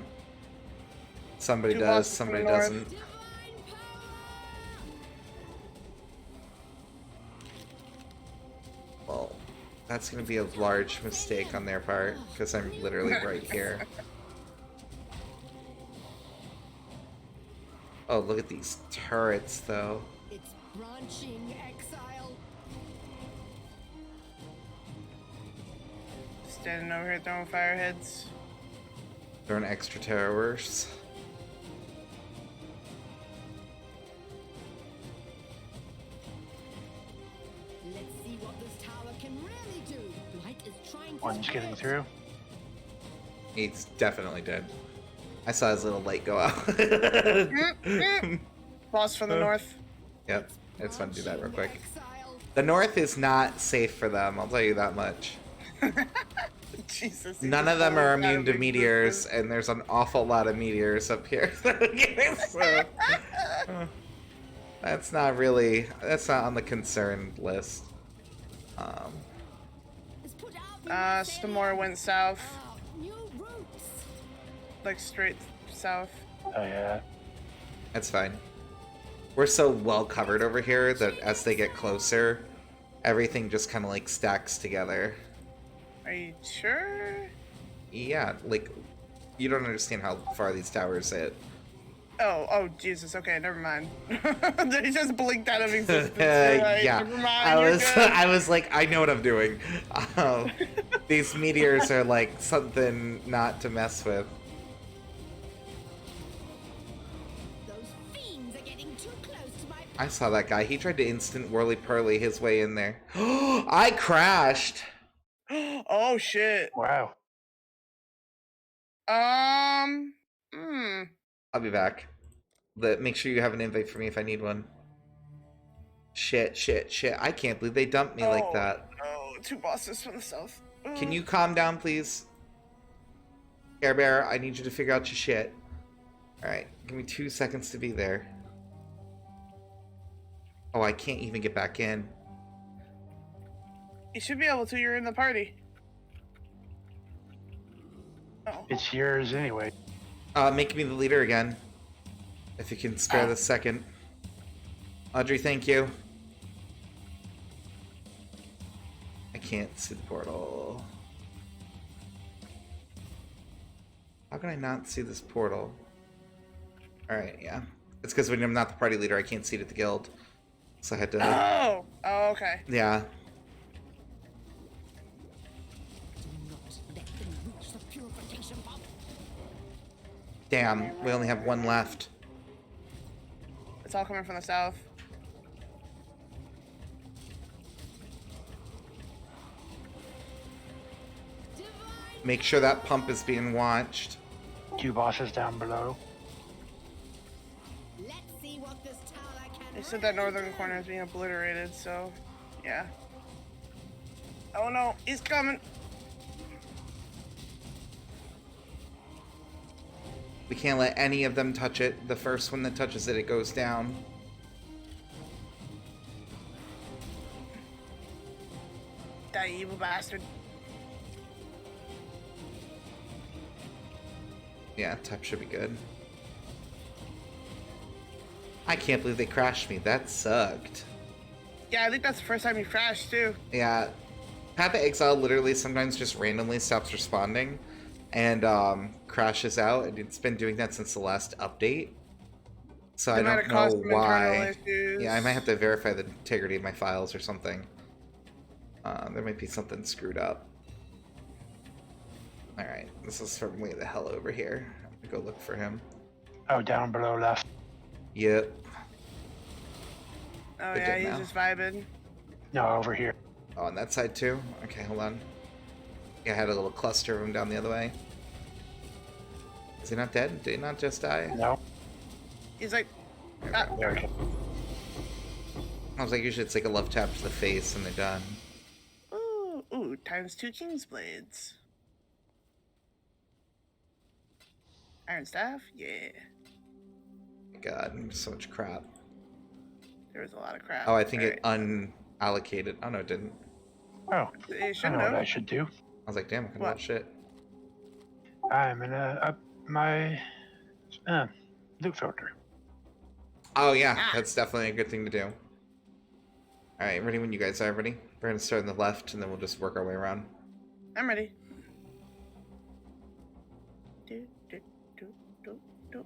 Speaker 1: Somebody
Speaker 2: Two
Speaker 1: does,
Speaker 2: bosses
Speaker 1: somebody
Speaker 2: from the north.
Speaker 1: doesn't.
Speaker 4: Divine power.
Speaker 1: Well, that's gonna be a large mistake on their part, because I'm literally right here. Oh, look at these turrets, though.
Speaker 4: It's branching exile.
Speaker 2: Standing over here throwing fireheads.
Speaker 1: They're an extra terrors.
Speaker 4: can really do. Light is trying to
Speaker 3: One's getting
Speaker 4: hurt.
Speaker 3: through.
Speaker 1: He's definitely dead. I saw his little light go out.
Speaker 2: Boss from the north.
Speaker 1: Yep, it's fun to do that real quick.
Speaker 4: Exile.
Speaker 1: The north is not safe for them, I'll tell you that much.
Speaker 2: Jesus.
Speaker 1: None of them are immune to meteors, and there's an awful lot of meteors up here. So, that's not on the concern list.
Speaker 4: It's put out you
Speaker 2: Some more went south.
Speaker 4: New routes.
Speaker 2: Like straight south.
Speaker 3: Oh yeah.
Speaker 1: That's fine. We're so well covered over here that as they get closer, everything just kind of like stacks together.
Speaker 2: Are you sure?
Speaker 1: Yeah, like, you don't understand how far these towers hit.
Speaker 2: Oh, Jesus. Okay, never mind. They just blinked out of existence. You're right.
Speaker 1: Yeah,
Speaker 2: Never mind, you're good.
Speaker 1: I was like, I know what I'm doing. These meteors are like something not to mess with.
Speaker 4: Those fiends are getting too close to my.
Speaker 1: I saw that guy. He tried to instant whirly-purly his way in there. I crashed!
Speaker 2: Oh, shit.
Speaker 3: Wow.
Speaker 1: I'll be back. Make sure you have an invite for me if I need one. Shit. I can't believe they dumped me like that.
Speaker 2: Oh, 2 bosses from the south.
Speaker 1: Can you calm down, please? Care Bear, I need you to figure out your shit. Alright, give me 2 seconds to be there. Oh, I can't even get back in.
Speaker 2: You should be able to. You're in the party. Oh.
Speaker 3: It's yours anyway.
Speaker 1: Make me the leader again. If you can spare the second. Audrey, thank you. I can't see the portal. How can I not see this portal? Alright, yeah. It's because when I'm not the party leader, I can't see it at the guild. So I had to...
Speaker 2: Oh, okay.
Speaker 1: Yeah.
Speaker 4: Do not let them reach the purification pump.
Speaker 1: Damn, we only have one left.
Speaker 2: It's all coming from the south.
Speaker 1: Make sure that pump is being watched.
Speaker 3: 2 bosses down below.
Speaker 4: Let's see what this tower can.
Speaker 2: They said that northern corner is being obliterated, so yeah. Oh no, he's coming.
Speaker 1: We can't let any of them touch it. The first one that touches it, it goes down.
Speaker 2: That evil bastard.
Speaker 1: Yeah, tap should be good. I can't believe they crashed me. That sucked.
Speaker 2: Yeah, I think that's the first time he crashed too.
Speaker 1: Yeah. Path of Exile literally sometimes just randomly stops responding and crashes out, and it's been doing that since the last update. So
Speaker 2: It
Speaker 1: I
Speaker 2: might
Speaker 1: don't
Speaker 2: have caused
Speaker 1: know
Speaker 2: some internal
Speaker 1: why.
Speaker 2: issues.
Speaker 1: Yeah, I might have to verify the integrity of my files or something. There might be something screwed up. Alright, this is from way the hell over here. I'm gonna go look for him.
Speaker 3: Oh, down below left.
Speaker 1: Yep.
Speaker 2: Oh
Speaker 1: Good
Speaker 2: yeah,
Speaker 1: day
Speaker 2: he's
Speaker 1: now.
Speaker 2: just vibing.
Speaker 3: No, over here.
Speaker 1: Oh, on that side too? Okay, hold on. Yeah, I had a little cluster of them down the other way. Is he not dead? Did he not just die?
Speaker 3: No.
Speaker 2: He's like,
Speaker 1: There we
Speaker 2: ah,
Speaker 1: go.
Speaker 3: There we go.
Speaker 1: I was like, usually it's like a love tap to the face and they're done.
Speaker 2: ooh, times 2 King's Blades. Iron Staff? Yeah.
Speaker 1: My God, so much crap.
Speaker 2: There was a lot of crap.
Speaker 1: Oh, I think it
Speaker 2: Alright.
Speaker 1: unallocated. Oh no, it didn't.
Speaker 3: Oh,
Speaker 2: It
Speaker 3: I
Speaker 2: should
Speaker 3: know what I
Speaker 2: have.
Speaker 3: should do.
Speaker 1: I was like, damn, I can
Speaker 2: What?
Speaker 1: watch shit.
Speaker 3: I'm gonna up my loot filter.
Speaker 1: Oh yeah, that's definitely a good thing to do. Alright, ready when you guys are ready? We're gonna start on the left and then we'll just work our way around.
Speaker 2: I'm ready. Do, do, do, do, do.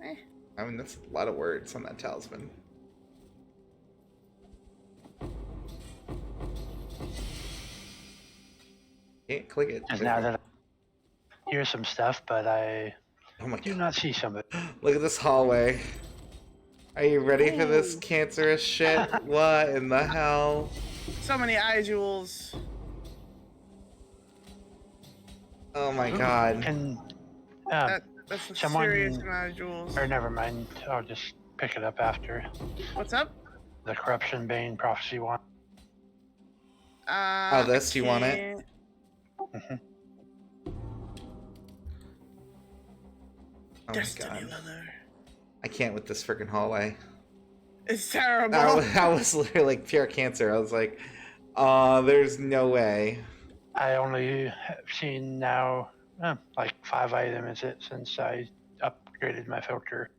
Speaker 2: Eh.
Speaker 1: I mean, that's a lot of words on that talisman. Can't click it.
Speaker 3: And now that I hear some stuff, but I
Speaker 1: Oh my
Speaker 3: do
Speaker 1: God.
Speaker 3: not see some of it.
Speaker 1: Look at this hallway. Are you ready for this
Speaker 2: Ooh.
Speaker 1: cancerous shit? What in the hell?
Speaker 2: So many eye jewels.
Speaker 1: Oh my god.
Speaker 3: Can
Speaker 2: That's a
Speaker 3: someone-
Speaker 2: serious amount of jewels.
Speaker 3: or never mind. I'll just pick it up after
Speaker 2: What's up?
Speaker 3: the Corruption Bane Prophecy one.
Speaker 1: Oh, this? Do you want it?
Speaker 2: can't-
Speaker 1: Oh my
Speaker 2: Destiny
Speaker 1: god.
Speaker 2: leather.
Speaker 1: I can't with this freaking hallway.
Speaker 2: It's terrible.
Speaker 1: That was literally like pure cancer. I was like, there's no way.
Speaker 3: I only have seen now like 5 items since I upgraded my filter.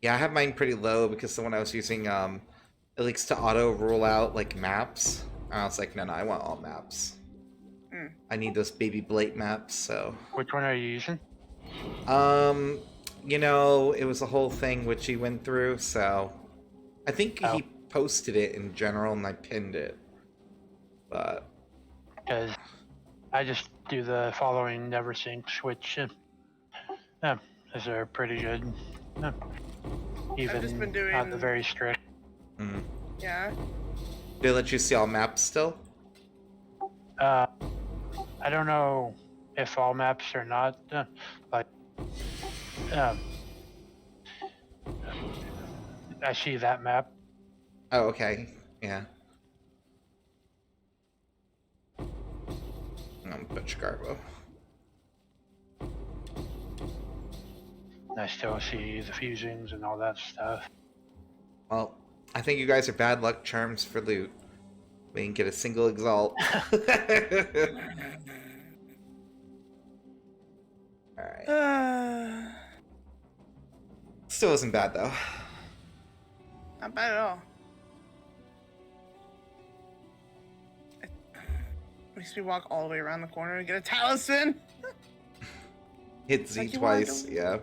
Speaker 1: Yeah, I have mine pretty low because the one I was using, it likes to auto rule out like maps. And I was like, no, I want all maps.
Speaker 2: Mm.
Speaker 1: I need those baby Blake maps, so.
Speaker 3: Which one are you using?
Speaker 1: You know, it was a whole thing which he went through, so I think he posted it in general and I pinned it. But
Speaker 3: Because I just do the following never syncs, which those are pretty good. Even
Speaker 2: just been
Speaker 3: not the
Speaker 2: doing-
Speaker 3: very strict.
Speaker 2: Yeah.
Speaker 1: they let you see all maps still?
Speaker 3: I don't know if all maps or not. Like, I see that map.
Speaker 1: Oh, okay. Yeah. But Chicago.
Speaker 3: I still see the fusings and all that stuff.
Speaker 1: Well, I think you guys are bad luck charms for loot. We didn't get a single exalt. Alright. Still isn't bad though.
Speaker 2: Not bad at all. It makes me walk all the way around the corner to get a talisman.
Speaker 1: Hit Z
Speaker 2: Like you wanted
Speaker 1: twice,
Speaker 2: to-
Speaker 1: yeah.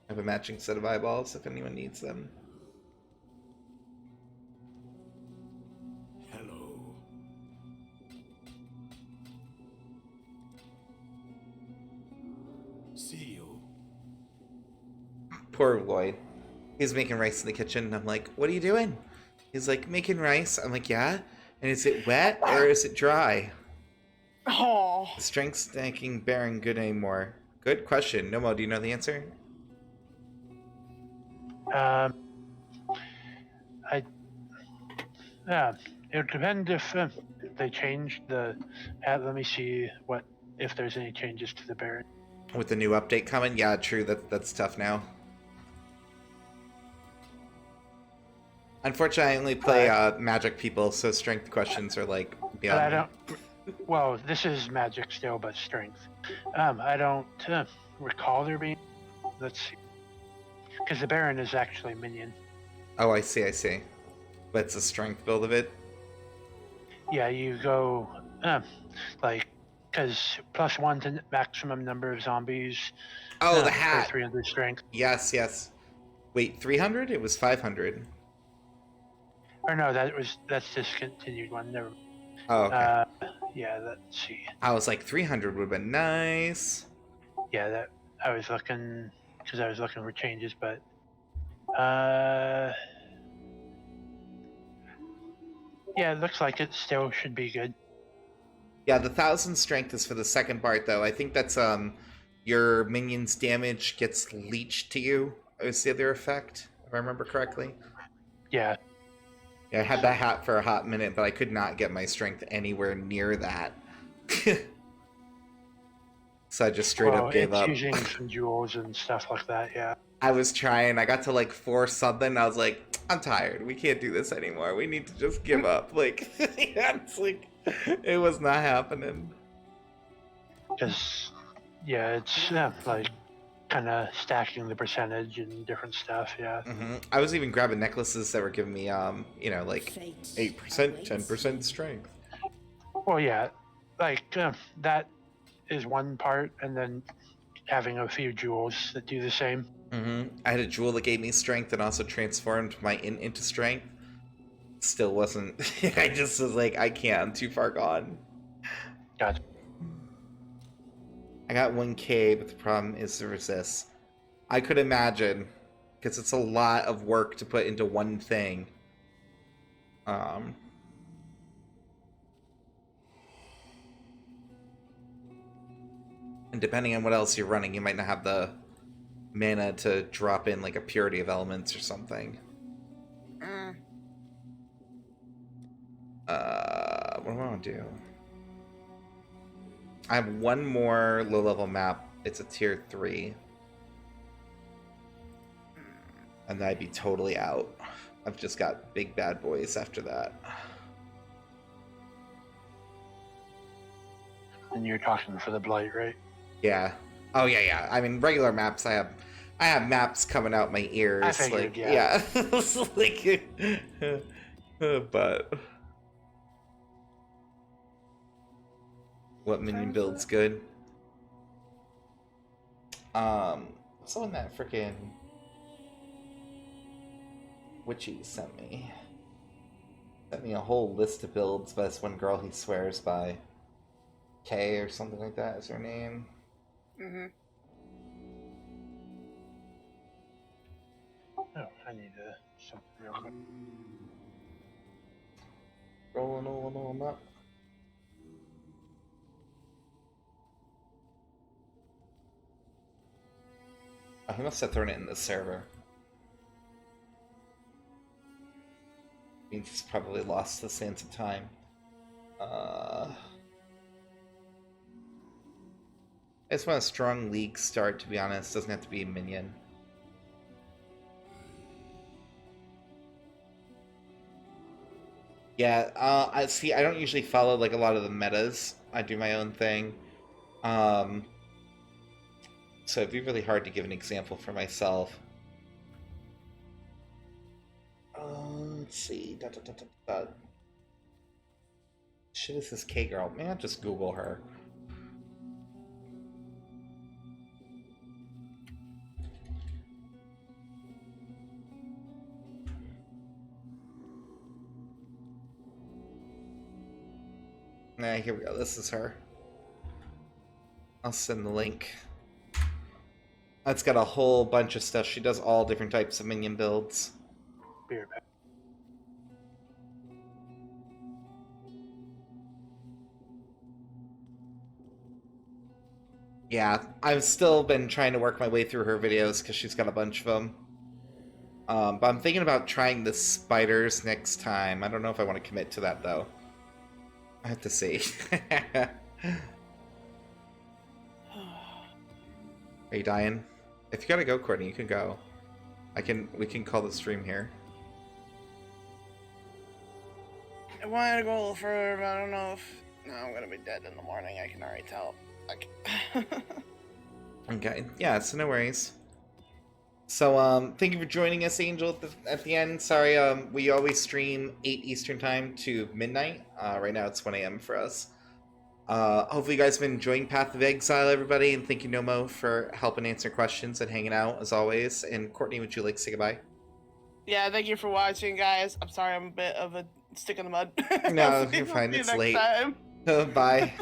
Speaker 1: I have a matching set of eyeballs if anyone needs them.
Speaker 5: Hello. See you.
Speaker 1: Poor Lloyd. He's making rice in the kitchen, and I'm like, what are you doing? He's like, making rice. I'm like, yeah? And is it wet or is it dry?
Speaker 2: Oh.
Speaker 1: Strength stacking Baron good anymore? Good question. Nomo, do you know the answer?
Speaker 3: It would depend if they changed the. Let me see if there's any changes to the Baron.
Speaker 1: With the new update coming? Yeah, true. That's tough now. Unfortunately, I only play magic people, so strength questions are like beyond
Speaker 3: But I
Speaker 1: me.
Speaker 3: don't. Well, this is magic still, but strength. I don't recall there being. Let's see. Because the Baron is actually minion.
Speaker 1: Oh, I see. But it's a strength build of it?
Speaker 3: Yeah, you go because +1 to maximum number of zombies.
Speaker 1: Oh, the
Speaker 3: for
Speaker 1: hat!
Speaker 3: 300 strength.
Speaker 1: Yes. Wait, 300? It was 500.
Speaker 3: Or no, that's discontinued one. Never.
Speaker 1: Oh, okay.
Speaker 3: Yeah, let's see.
Speaker 1: I was like, 300 would have been nice.
Speaker 3: Yeah, that I was looking because I was looking for changes, but yeah, it looks like it still should be good.
Speaker 1: Yeah, the 1,000 strength is for the second part, though. I think that's, your minion's damage gets leached to you. Is the other effect, if I remember correctly.
Speaker 3: Yeah.
Speaker 1: Yeah, I had that hat for a hot minute, but I could not get my strength anywhere near that. So I just straight up gave
Speaker 3: it's
Speaker 1: up.
Speaker 3: using some jewels and stuff like that. Yeah.
Speaker 1: I was trying. I got to like 4 something. I was like, I'm tired. We can't do this anymore. We need to just give up. Like, yeah, it's like, it was not happening.
Speaker 3: Because it's like kind of stacking the percentage and different stuff. Yeah.
Speaker 1: I was even grabbing necklaces that were giving me, like 8%, 10% strength.
Speaker 3: Well, yeah, like that is one part, and then having a few jewels that do the same.
Speaker 1: I had a jewel that gave me strength and also transformed my int into strength. still wasn't. I just was like, I can't. I'm too far gone.
Speaker 3: Gotcha.
Speaker 1: I got 1K, but the problem is the resist. I could imagine, because it's a lot of work to put into one thing. And depending on what else you're running, you might not have the mana to drop in like a purity of elements or something. What do I want to do? I have one more low-level map. It's a tier 3. And then I'd be totally out. I've just got big bad boys after that.
Speaker 3: And you're talking for the Blight, right?
Speaker 1: Yeah. Oh yeah. I mean, regular maps. I have maps coming out my ears.
Speaker 3: I figured,
Speaker 1: like,
Speaker 3: yeah.
Speaker 1: but what minion build's good? Someone that freaking Witchy sent me a whole list of builds by this one girl he swears by. Kay or something like that is her name.
Speaker 2: Mm-hmm.
Speaker 3: Oh, I need something real quick.
Speaker 1: Rolling up. Oh, he must have thrown it in the server. Means he's probably lost the sense of time. I just want a strong league start, to be honest. Doesn't have to be a minion. Yeah, I see. I don't usually follow like a lot of the metas. I do my own thing. So it'd be really hard to give an example for myself. Let's see. Shit is this K girl? Man, I'll just Google her. Nah, here we go. This is her. I'll send the link. It's got a whole bunch of stuff. She does all different types of minion builds.
Speaker 3: Beer pack.
Speaker 1: Yeah, I've still been trying to work my way through her videos because she's got a bunch of them. But I'm thinking about trying the spiders next time. I don't know if I want to commit to that, though. I have to see. Are you dying? If you gotta go, Courtney, you can go. We can call the stream here.
Speaker 2: I wanted to go a little further, but I don't know if... No, I'm gonna be dead in the morning, I can already tell.
Speaker 1: Okay, yeah, so no worries. So, thank you for joining us, Angel, at the end. Sorry, we always stream 8 Eastern Time to midnight. Right now it's 1 a.m. for us. Hopefully you guys have been enjoying Path of Exile, everybody, and thank you, Nomo, for helping answer questions and hanging out, as always. And Courtney, would you like to say goodbye?
Speaker 2: Yeah, thank you for watching, guys. I'm sorry I'm a bit of a stick in the mud.
Speaker 1: No, you're fine. It's late. Bye.